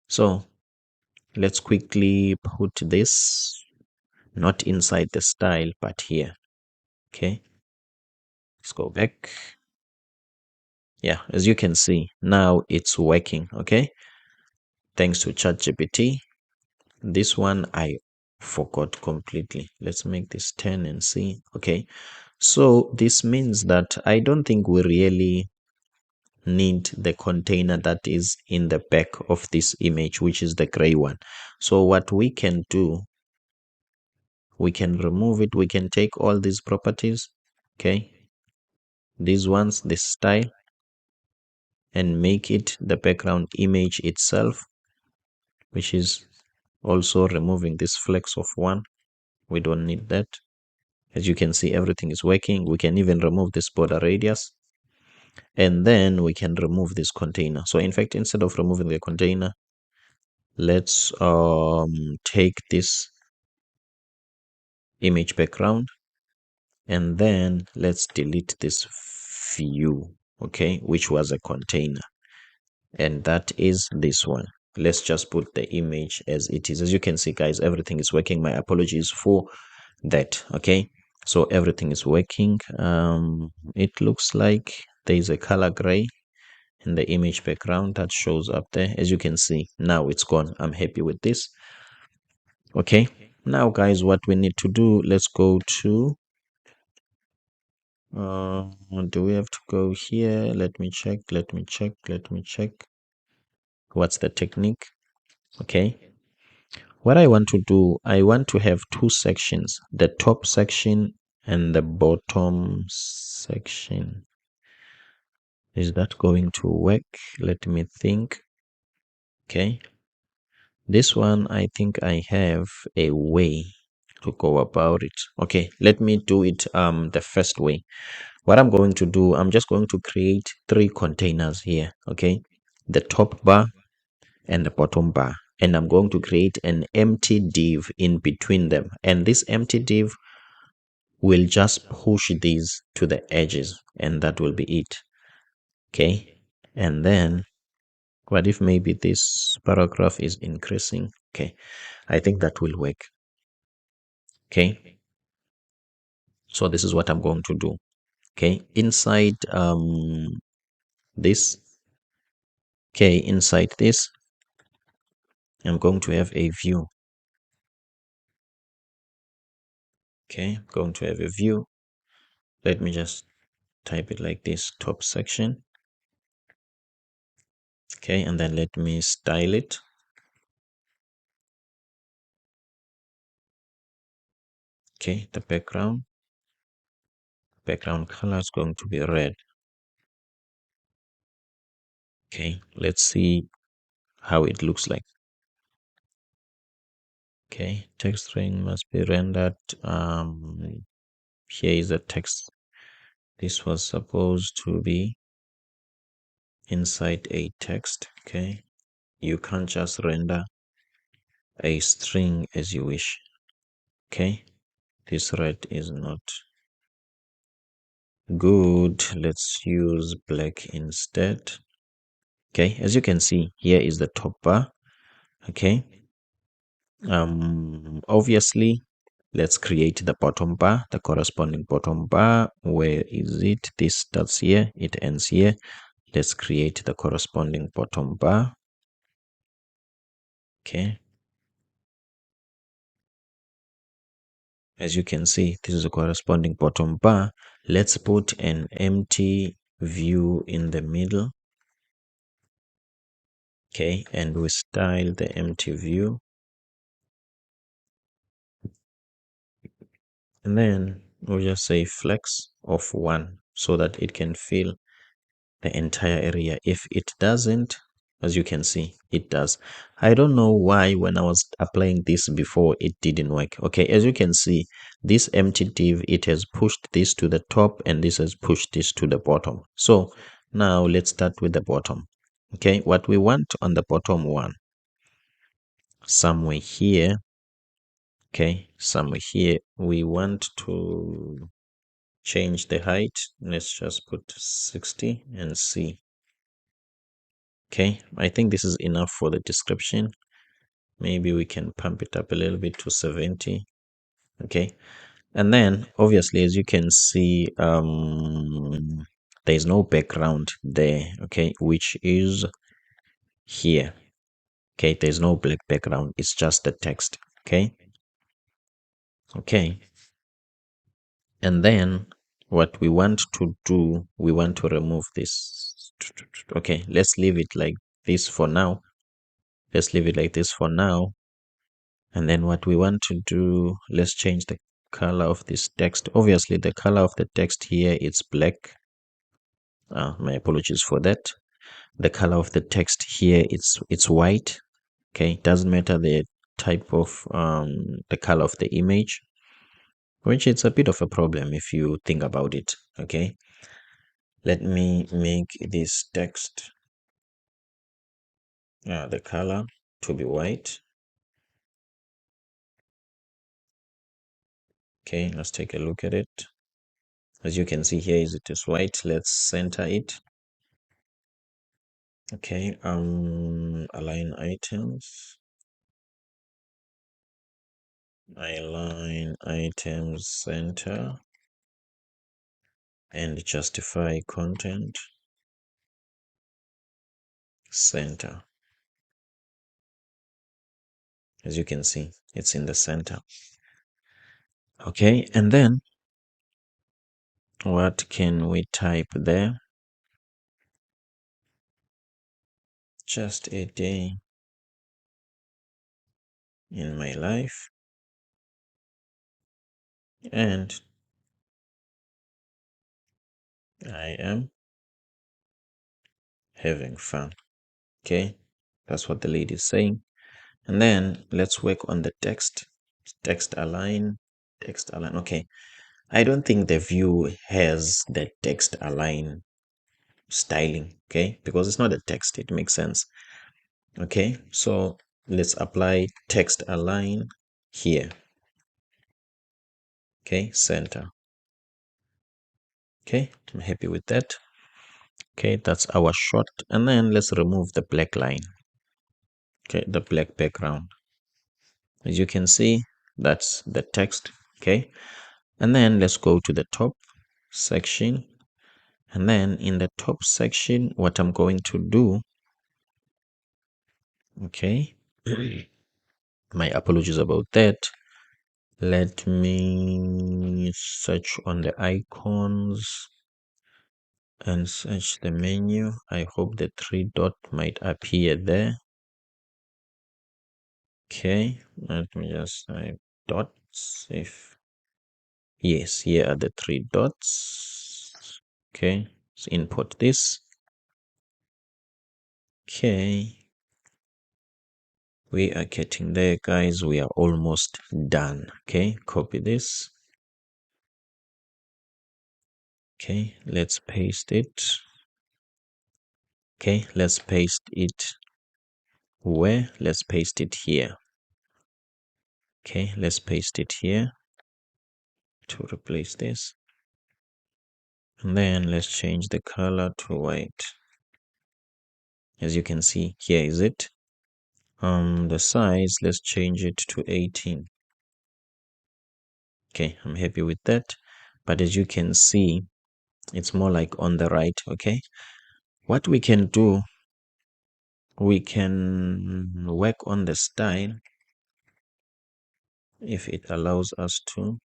so let's quickly put this not inside the style, but here. Okay, let's go back. Yeah, as you can see, now it's working. Okay, thanks to ChatGPT. This one I forgot completely. Let's make this 10 and see. Okay, so this means that I don't think we really need the container that is in the back of this image, which is the gray one. So what we can do, we can remove it. We can take all these properties, okay, these ones, this style, and make it the background image itself, which is also removing this flex of 1. We don't need that. As you can see, everything is working. We can even remove this border radius, and then we can remove this container. So in fact, instead of removing the container, let's take this image background, and then let's delete this view, okay, which was a container, and that is this one. Let's just put the image as it is. As you can see, guys, everything is working. My apologies for that. Okay, so everything is working. It looks like there is a color gray in the image background that shows up there. As you can see, now it's gone. I'm happy with this. Okay, now guys, what we need to do, let's go to do we have to go here? Let me check. What's the technique? Okay, what I want to do, I want to have two sections, the top section and the bottom section. Is that going to work? Let me think. Okay, this one, I think I have a way to go about it. Okay, let me do it the first way. What I'm going to do, I'm just going to create 3 containers here. Okay, the top bar and the bottom bar, and I'm going to create an empty div in between them, and this empty div will just push these to the edges, and that will be it. Okay, and then what if maybe this paragraph is increasing? Okay, I think that will work. Okay, so this is what I'm going to do. Okay, inside this, Okay, inside this, I'm going to have a view. Okay, I'm going to have a view. Let me just type it like this, top section. Okay, and then let me style it. Okay, the background color is going to be red. Okay, let's see how it looks like. Okay, text string must be rendered. Here is the text. This was supposed to be inside a text. Okay, you can't just render a string as you wish. Okay, this red is not good. Let's use black instead. Okay, as you can see, here is the top bar. Okay, obviously, let's create the bottom bar, the corresponding bottom bar. Where is it? This starts here, it ends here. Let's create the corresponding bottom bar. Okay, as you can see, this is a corresponding bottom bar. Let's put an empty view in the middle. Okay, and we style the empty view. And then we'll just say flex of 1 so that it can fill the entire area. If it doesn't, as you can see, it does. I don't know why when I was applying this before it didn't work. Okay, as you can see, this empty div, it has pushed this to the top and this has pushed this to the bottom. So now let's start with the bottom. Okay, what we want on the bottom one, somewhere here, okay, somewhere here, we want to change the height. Let's just put 60 and see. Okay, I think this is enough for the description. Maybe we can pump it up a little bit to 70. Okay, and then obviously, as you can see, there's no background there. Okay, which is here. Okay, there's no black background, it's just the text. Okay, okay, and then what we want to do, we want to remove this. Okay, let's leave it like this for now. Let's leave it like this for now. And then what we want to do, let's change the color of this text. Obviously, the color of the text here is black. My apologies for that. The color of the text here, it's white. Okay, doesn't matter the type of the color of the image, which it's a bit of a problem if you think about it. Okay, let me make this text the color to be white. Okay, let's take a look at it. As you can see here, it is white. Let's center it. Okay, align items. Align items center and justify content center. As you can see, it's in the center. Okay, and then what can we type there? Just a day in my life, and I am having fun. Okay, that's what the lady is saying. And then let's work on the text. Text align. Okay, I don't think the view has the text align styling. Okay, because it's not a text, it makes sense. Okay, so let's apply text align here. Okay, center. Okay, I'm happy with that. Okay, that's our shot. And then let's remove the black line. Okay, the black background. As you can see, that's the text. Okay, and then let's go to the top section. And then in the top section, what I'm going to do, Okay. My apologies about that. Let me search on the icons and search the menu. I hope the 3 dot might appear there. Okay, let me just type dots. If yes, here are the 3 dots. Okay, let's import this. Okay, we are getting there, guys. We are almost done. Okay, copy this. Okay, let's paste it. Okay, let's paste it where? Let's paste it here. Okay, let's paste it here to replace this. And then let's change the color to white. As you can see, here is it. The size, let's change it to 18. Okay, I'm happy with that. But as you can see, it's more like on the right. Okay, what we can do, we can work on the style if it allows us to.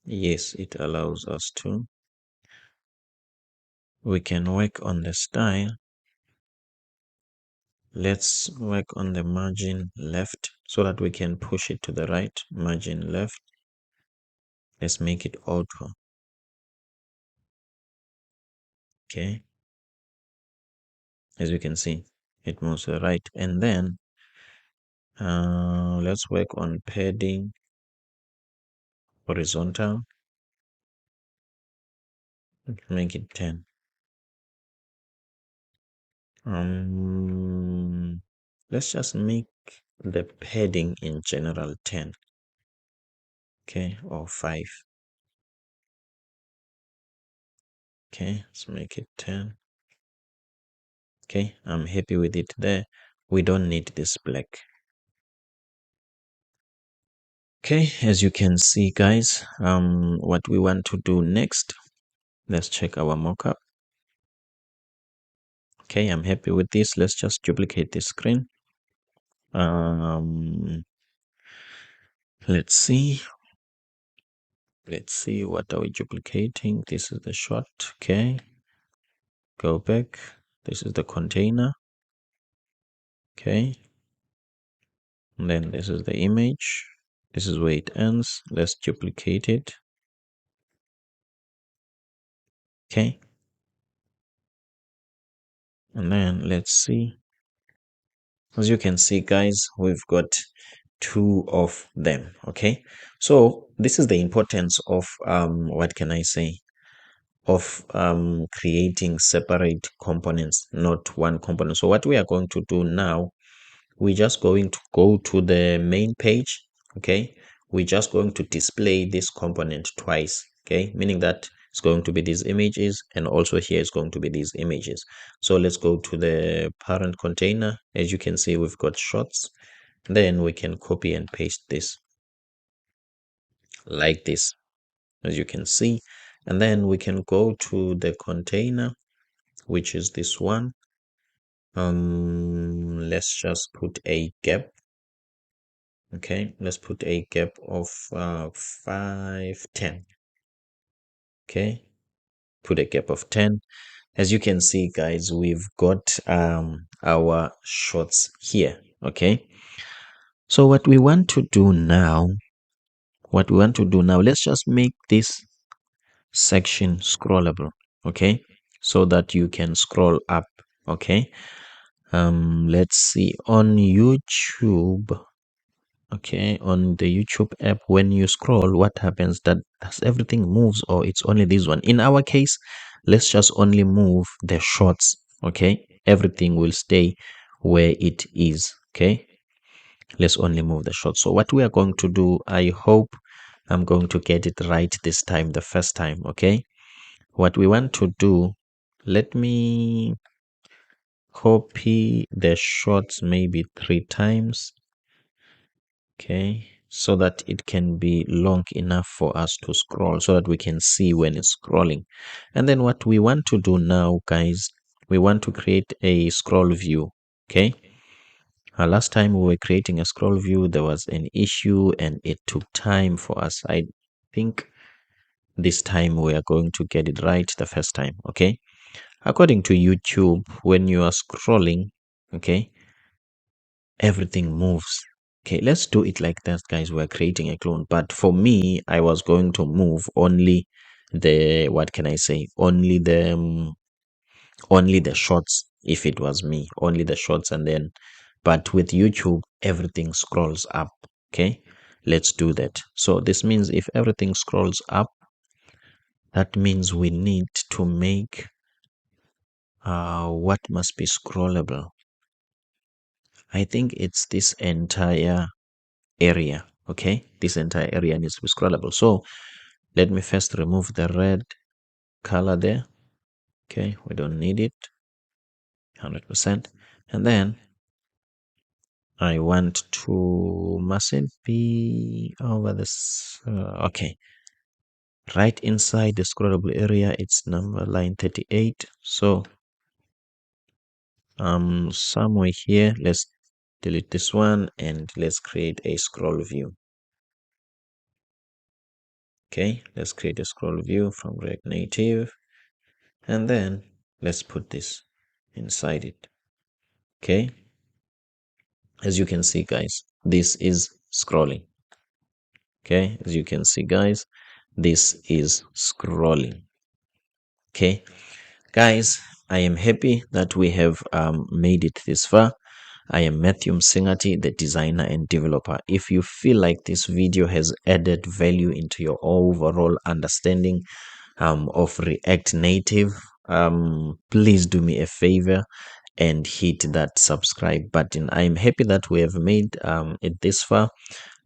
Yes, it allows us to. We can work on the style. Let's work on the margin left so that we can push it to the right. Margin left. Let's make it auto. Okay. As you can see, it moves to the right. And then let's work on padding horizontal. Make it 10. Let's just make the padding in general 10. Okay, or 5. Okay, let's make it 10. Okay, I'm happy with it there. We don't need this black. Okay, as you can see, guys, what we want to do next, let's check our mockup. Okay, I'm happy with this. Let's just duplicate this screen. Let's see what are we duplicating. This is the shot. Okay, go back. This is the container. Okay, and then this is the image. This is where it ends. Let's duplicate it. Okay, and then let's see. As you can see, guys, we've got 2 of them. Okay, so this is the importance of what can I say, of creating separate components, not one component. So what we are going to do now, we're just going to go to the main page. Okay, we're just going to display this component twice. Okay, meaning that it's going to be these images, and also here is going to be these images. So let's go to the parent container. As you can see, we've got shots. Then we can copy and paste this like this, as you can see. And then we can go to the container, which is this one. Let's just put a gap. Okay, let's put a gap of 5, 10. Okay, put a gap of 10. As you can see, guys, we've got our shots here. Okay, so what we want to do now, let's just make this section scrollable. Okay, so that you can scroll up. Okay, let's see on YouTube. Okay, on the YouTube app, when you scroll, what happens? Does everything moves, or it's only this one? In our case, let's just only move the shorts. Okay, everything will stay where it is. Okay, let's only move the shorts. So what we are going to do, I hope I'm going to get it right this time, the first time. Okay, what we want to do, let me copy the shorts maybe 3 times. Okay, so that it can be long enough for us to scroll, so that we can see when it's scrolling. And then what we want to do now, guys, we want to create a scroll view. Okay, last time we were creating a scroll view, there was an issue and it took time for us. I think this time we are going to get it right the first time. Okay, according to YouTube, when you are scrolling, okay, everything moves. Okay, let's do it like that, guys. We're creating a clone, but for me, I was going to move only the, what can I say, only the shots. If it was me, only the shots. And then, but with YouTube, everything scrolls up. Okay, let's do that. So this means if everything scrolls up, that means we need to make what must be scrollable. I think it's this entire area. Okay, this entire area needs to be scrollable. So let me first remove the red color there. Okay, we don't need it 100%. And then I want to, must it be over this? Okay, right inside the scrollable area, it's number line 38. So somewhere here, let's delete this one and let's create a scroll view. Okay, let's create a scroll view from React Native, and then let's put this inside it. Okay, as you can see, guys, this is scrolling. Okay, as you can see, guys, this is scrolling. Okay, guys, I am happy that we have made it this far. I am Matthew Msingati, the designer and developer. If you feel like this video has added value into your overall understanding of React Native, please do me a favor and hit that subscribe button. I'm happy that we have made it this far.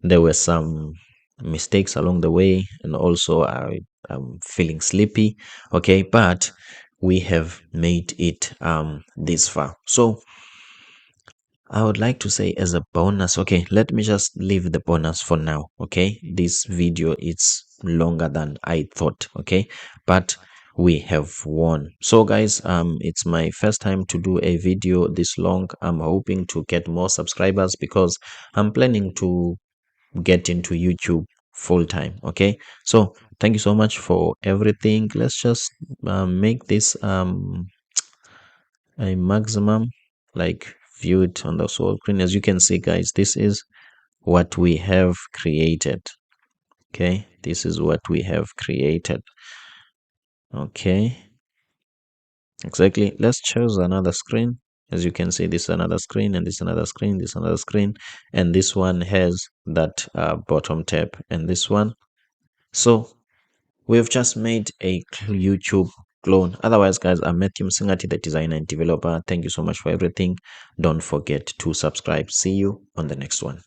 There were some mistakes along the way, and also I'm feeling sleepy. Okay, but we have made it this far. So I would like to say as a bonus, okay, let me just leave the bonus for now. Okay, this video is longer than I thought. Okay, but we have won. So guys, it's my first time to do a video this long. I'm hoping to get more subscribers because I'm planning to get into YouTube full time. Okay, so thank you so much for everything. Let's just make this a maximum, like view it on the whole screen. As you can see, guys, this is what we have created. Okay, this is what we have created. Okay, exactly. Let's choose another screen. As you can see, this is another screen, and this another screen, this another screen, and this one has that bottom tab, and this one. So we've just made a YouTube clone. Otherwise, guys, I'm Matthew Msingati, the designer and developer. Thank you so much for everything. Don't forget to subscribe. See you on the next one.